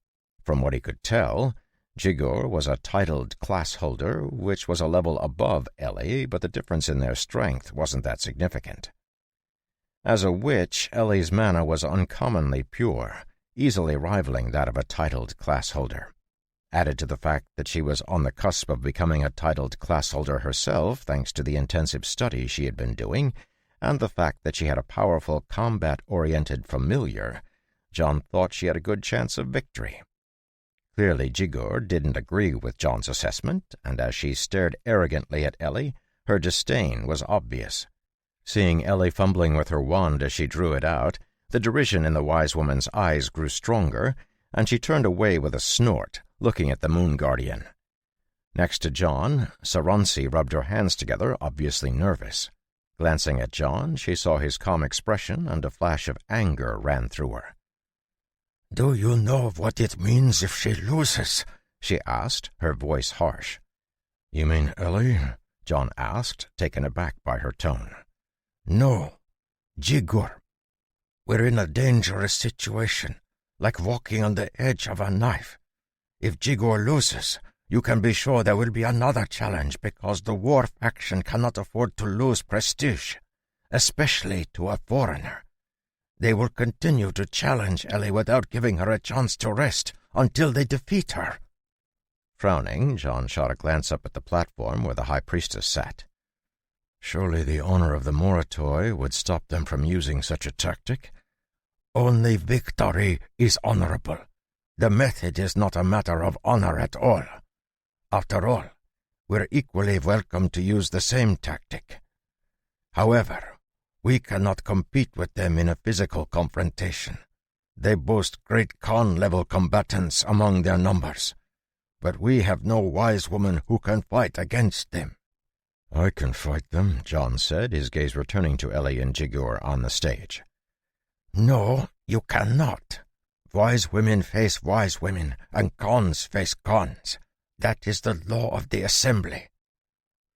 From what he could tell, Jigor was a titled class holder, which was a level above Ellie, but the difference in their strength wasn't that significant. As a witch, Ellie's mana was uncommonly pure, easily rivaling that of a titled class holder. Added to the fact that she was on the cusp of becoming a titled class holder herself, thanks to the intensive study she had been doing, and the fact that she had a powerful combat-oriented familiar, John thought she had a good chance of victory. Clearly Jigor didn't agree with John's assessment, and as she stared arrogantly at Ellie, her disdain was obvious. Seeing Ellie fumbling with her wand as she drew it out, the derision in the wise woman's eyes grew stronger, and she turned away with a snort, looking at the Moon Guardian. Next to John, Saransi rubbed her hands together, obviously nervous. Glancing at John, she saw his calm expression, and a flash of anger ran through her. "Do you know what it means if she loses?" she asked, her voice harsh. "You mean Ellie?" John asked, taken aback by her tone. "No, Jigor. We're in a dangerous situation, like walking on the edge of a knife. If Jigor loses, you can be sure there will be another challenge because the war faction cannot afford to lose prestige, especially to a foreigner. They will continue to challenge Ellie without giving her a chance to rest until they defeat her." Frowning, John shot a glance up at the platform where the High Priestess sat. "Surely the honor of the Moratoi would stop them from using such a tactic?" "Only victory is honorable. The method is not a matter of honor at all. After all, we're equally welcome to use the same tactic. However, we cannot compete with them in a physical confrontation. They boast great Khan-level combatants among their numbers, but we have no wise woman who can fight against them." "I can fight them," John said, his gaze returning to Ellie and Jigor on the stage. "No, you cannot. Wise women face wise women, and Khans face Khans. That is the law of the assembly."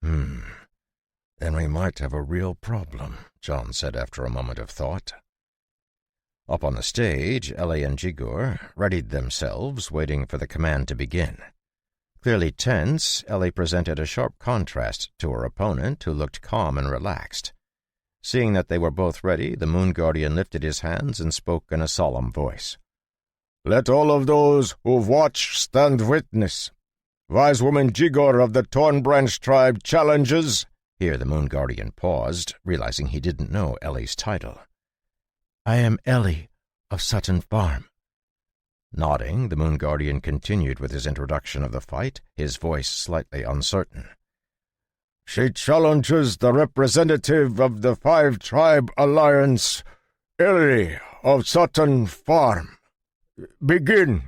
Then we might have a real problem," John said after a moment of thought. Up on the stage, Ellie and Jigor readied themselves, waiting for the command to begin. Clearly tense, Ellie presented a sharp contrast to her opponent, who looked calm and relaxed. Seeing that they were both ready, the Moon Guardian lifted his hands and spoke in a solemn voice. "Let all of those who've watched stand witness. Wise woman Jigor of the Torn Branch tribe challenges—" Here the Moon Guardian paused, realizing he didn't know Ellie's title. "I am Ellie of Sutton Farm." Nodding, the Moon Guardian continued with his introduction of the fight, his voice slightly uncertain. "She challenges the representative of the Five-Tribe Alliance, Ellie of Sutton Farm. Begin."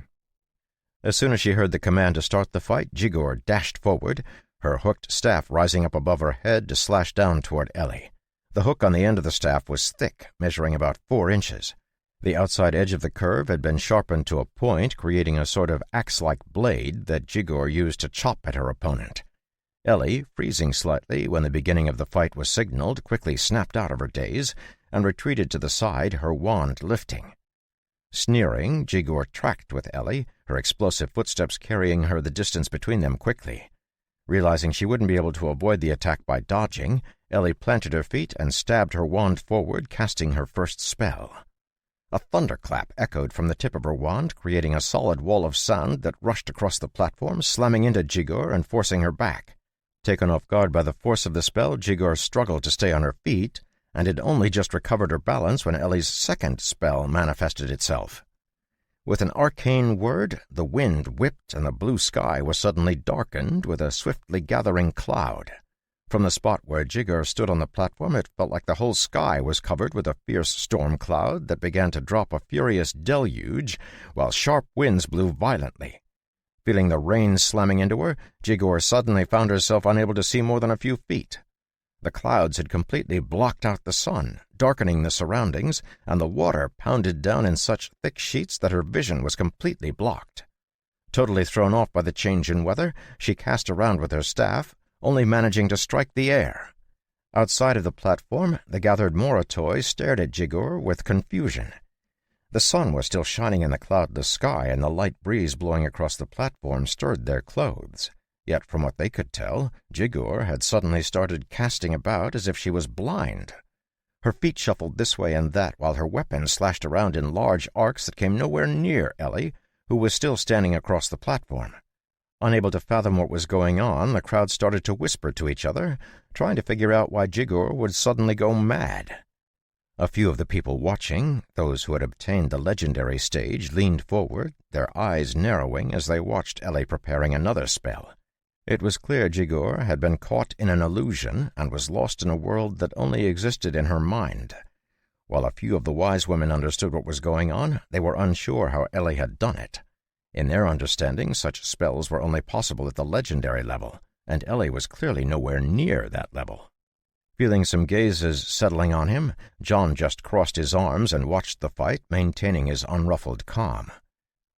As soon as she heard the command to start the fight, Jigor dashed forward, her hooked staff rising up above her head to slash down toward Ellie. The hook on the end of the staff was thick, measuring about 4 inches. The outside edge of the curve had been sharpened to a point, creating a sort of axe-like blade that Jigor used to chop at her opponent. Ellie, freezing slightly when the beginning of the fight was signaled, quickly snapped out of her daze and retreated to the side, her wand lifting. Sneering, Jigor tracked with Ellie, her explosive footsteps carrying her the distance between them quickly. Realizing she wouldn't be able to avoid the attack by dodging, Ellie planted her feet and stabbed her wand forward, casting her first spell. A thunderclap echoed from the tip of her wand, creating a solid wall of sound that rushed across the platform, slamming into Jigor and forcing her back. Taken off guard by the force of the spell, Jigor struggled to stay on her feet, and had only just recovered her balance when Ellie's second spell manifested itself. With an arcane word, the wind whipped and the blue sky was suddenly darkened with a swiftly gathering cloud. From the spot where Jigor stood on the platform, it felt like the whole sky was covered with a fierce storm cloud that began to drop a furious deluge, while sharp winds blew violently. Feeling the rain slamming into her, Jigor suddenly found herself unable to see more than a few feet. The clouds had completely blocked out the sun, darkening the surroundings, and the water pounded down in such thick sheets that her vision was completely blocked. Totally thrown off by the change in weather, she cast around with her staff, only managing to strike the air. Outside of the platform, the gathered Moratoi stared at Jigor with confusion. The sun was still shining in the cloudless sky, and the light breeze blowing across the platform stirred their clothes. Yet, from what they could tell, Jigor had suddenly started casting about as if she was blind. Her feet shuffled this way and that, while her weapon slashed around in large arcs that came nowhere near Ellie, who was still standing across the platform. Unable to fathom what was going on, the crowd started to whisper to each other, trying to figure out why Jigor would suddenly go mad. A few of the people watching, those who had obtained the legendary stage, leaned forward, their eyes narrowing as they watched Ellie preparing another spell. It was clear Jigor had been caught in an illusion and was lost in a world that only existed in her mind. While a few of the wise women understood what was going on, they were unsure how Ellie had done it. In their understanding, such spells were only possible at the legendary level, and Ellie was clearly nowhere near that level. Feeling some gazes settling on him, John just crossed his arms and watched the fight, maintaining his unruffled calm.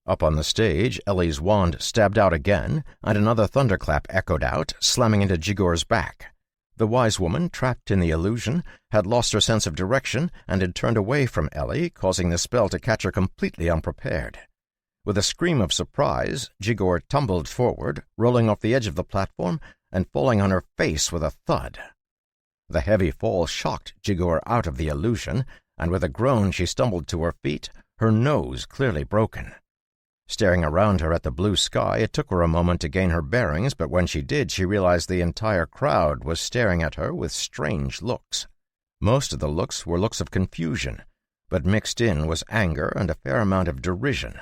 Up on the stage, Ellie's wand stabbed out again, and another thunderclap echoed out, slamming into Jigor's back. The wise woman, trapped in the illusion, had lost her sense of direction and had turned away from Ellie, causing the spell to catch her completely unprepared. With a scream of surprise, Jigor tumbled forward, rolling off the edge of the platform and falling on her face with a thud. The heavy fall shocked Jigor out of the illusion, and with a groan she stumbled to her feet, her nose clearly broken. Staring around her at the blue sky, it took her a moment to gain her bearings, but when she did, she realized the entire crowd was staring at her with strange looks. Most of the looks were looks of confusion, but mixed in was anger and a fair amount of derision.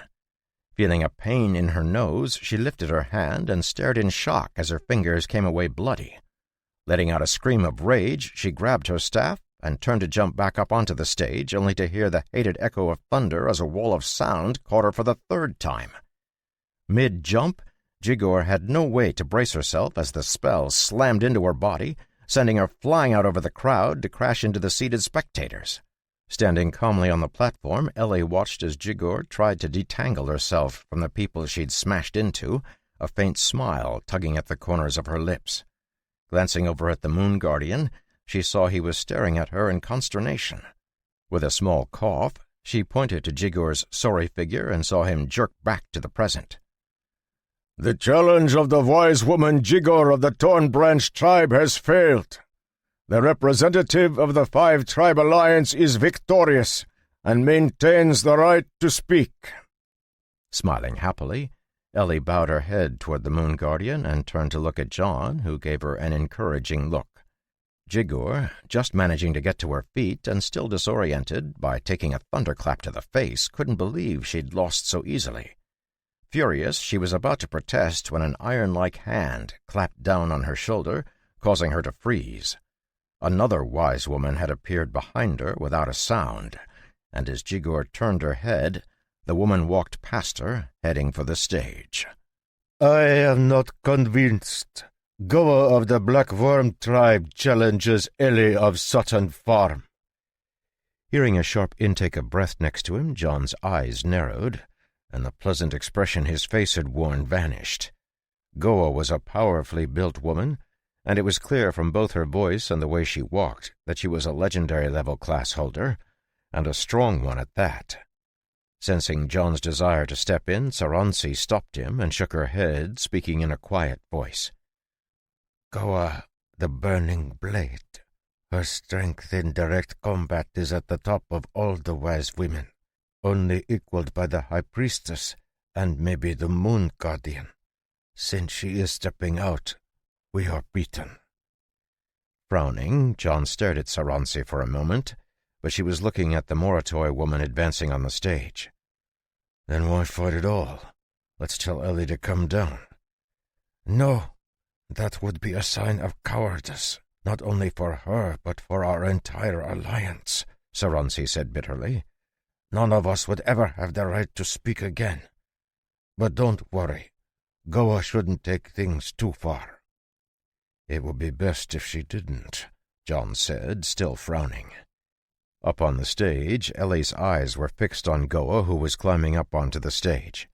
Feeling a pain in her nose, she lifted her hand and stared in shock as her fingers came away bloody. Letting out a scream of rage, she grabbed her staff and turned to jump back up onto the stage, only to hear the hated echo of thunder as a wall of sound caught her for the third time. Mid-jump, Jigor had no way to brace herself as the spell slammed into her body, sending her flying out over the crowd to crash into the seated spectators. Standing calmly on the platform, Ellie watched as Jigor tried to detangle herself from the people she'd smashed into, a faint smile tugging at the corners of her lips. Glancing over at the Moon Guardian, she saw he was staring at her in consternation. With a small cough, she pointed to Jigor's sorry figure and saw him jerk back to the present. "The challenge of the wise woman Jigor of the Torn Branch tribe has failed. The representative of the 5-tribe alliance is victorious and maintains the right to speak." Smiling happily, Ellie bowed her head toward the Moon Guardian and turned to look at John, who gave her an encouraging look. Jigor, just managing to get to her feet and still disoriented by taking a thunderclap to the face, couldn't believe she'd lost so easily. Furious, she was about to protest when an iron-like hand clapped down on her shoulder, causing her to freeze. Another wise woman had appeared behind her without a sound, and as Jigor turned her head, the woman walked past her, heading for the stage. "I am not convinced. Goa of the Black Worm tribe challenges Ellie of Sutton Farm." Hearing a sharp intake of breath next to him, John's eyes narrowed, and the pleasant expression his face had worn vanished. Goa was a powerfully built woman, and it was clear from both her voice and the way she walked that she was a legendary-level class holder, and a strong one at that. Sensing John's desire to step in, Saransi stopped him and shook her head, speaking in a quiet voice. "Goa, the Burning Blade. Her strength in direct combat is at the top of all the wise women, only equaled by the High Priestess and maybe the Moon Guardian. Since she is stepping out, we are beaten." Frowning, John stared at Saransi for a moment, but she was looking at the Moritoi woman advancing on the stage. "Then why fight at all? Let's tell Ellie to come down." "No, that would be a sign of cowardice, not only for her, but for our entire alliance," Saransi said bitterly. "None of us would ever have the right to speak again. But don't worry, Goa shouldn't take things too far." "It would be best if she didn't," John said, still frowning. Up on the stage, Ellie's eyes were fixed on Goa, who was climbing up onto the stage.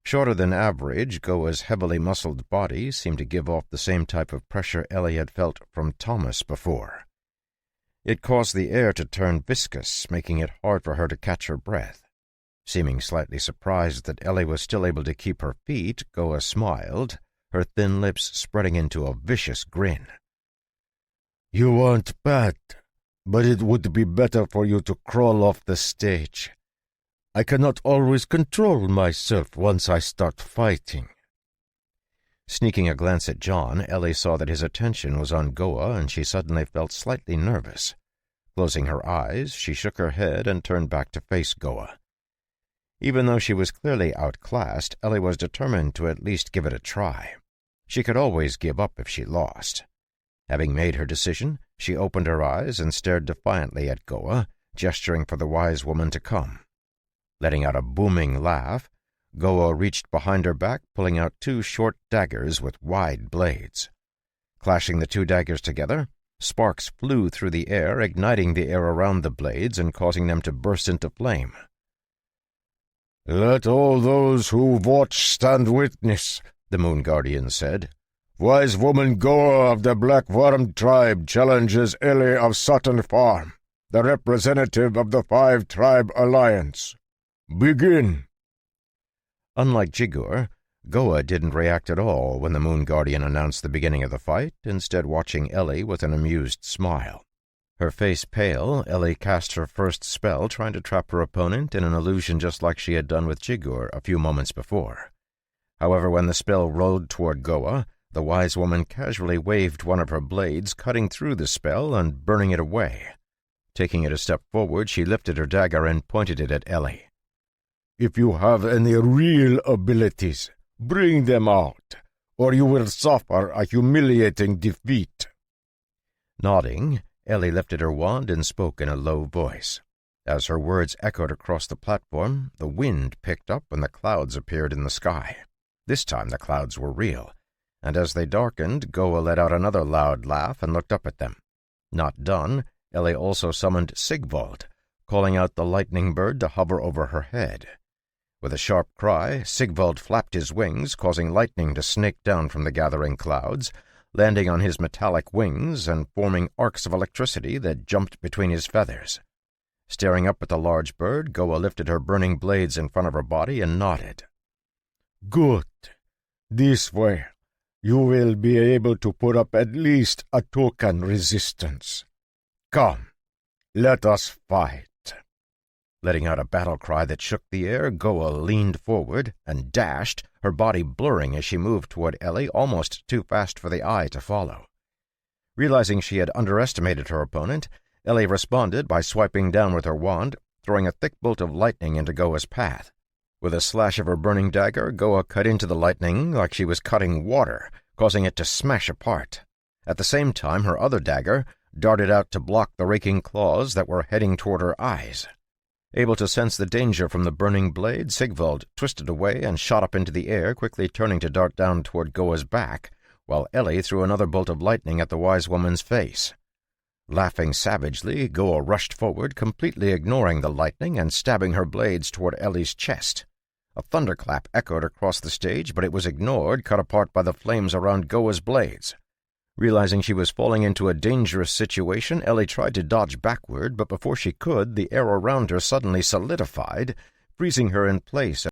Shorter than average, Goa's heavily muscled body seemed to give off the same type of pressure Ellie had felt from Thomas before. It caused the air to turn viscous, making it hard for her to catch her breath. Seeming slightly surprised that Ellie was still able to keep her feet, Goa smiled, her thin lips spreading into a vicious grin. You aren't bad, but it would be better for you to crawl off the stage. I cannot always control myself once I start fighting. Sneaking a glance at John, Ellie saw that his attention was on Goa, and she suddenly felt slightly nervous. Closing her eyes, she shook her head and turned back to face Goa. Even though she was clearly outclassed, Ellie was determined to at least give it a try. She could always give up if she lost. Having made her decision, she opened her eyes and stared defiantly at Goa, gesturing for the wise woman to come. Letting out a booming laugh, Goa reached behind her back, pulling out 2 short daggers with wide blades. Clashing the 2 daggers together, sparks flew through the air, igniting the air around the blades and causing them to burst into flame. Let all those who watch stand witness, the Moon Guardian said. Wise woman Goa of the Black Worm tribe challenges Ellie of Sutton Farm, the representative of the 5-tribe alliance. Begin. Unlike Jigur, Goa didn't react at all when the Moon Guardian announced the beginning of the fight, instead watching Ellie with an amused smile. Her face pale, Ellie cast her first spell, trying to trap her opponent in an illusion just like she had done with Jigur a few moments before. However, when the spell rolled toward Goa, the wise woman casually waved one of her blades, cutting through the spell and burning it away. Taking it a step forward, she lifted her dagger and pointed it at Ellie. If you have any real abilities, bring them out, or you will suffer a humiliating defeat. Nodding, Ellie lifted her wand and spoke in a low voice. As her words echoed across the platform, the wind picked up and the clouds appeared in the sky. This time the clouds were real, and as they darkened, Goa let out another loud laugh and looked up at them. Not done, Ellie also summoned Sigvald, calling out the lightning bird to hover over her head. With a sharp cry, Sigvald flapped his wings, causing lightning to snake down from the gathering clouds, landing on his metallic wings and forming arcs of electricity that jumped between his feathers. Staring up at the large bird, Goa lifted her burning blades in front of her body and nodded. Good. This way, you will be able to put up at least a token resistance. Come, let us fight. Letting out a battle cry that shook the air, Goa leaned forward and dashed, her body blurring as she moved toward Ellie, almost too fast for the eye to follow. Realizing she had underestimated her opponent, Ellie responded by swiping down with her wand, throwing a thick bolt of lightning into Goa's path. With a slash of her burning dagger, Goa cut into the lightning like she was cutting water, causing it to smash apart. At the same time, her other dagger darted out to block the raking claws that were heading toward her eyes. Able to sense the danger from the burning blade, Sigvald twisted away and shot up into the air, quickly turning to dart down toward Goa's back, while Ellie threw another bolt of lightning at the wise woman's face. Laughing savagely, Goa rushed forward, completely ignoring the lightning and stabbing her blades toward Ellie's chest. A thunderclap echoed across the stage, but it was ignored, cut apart by the flames around Goa's blades. Realizing she was falling into a dangerous situation, Ellie tried to dodge backward, but before she could, the air around her suddenly solidified, freezing her in place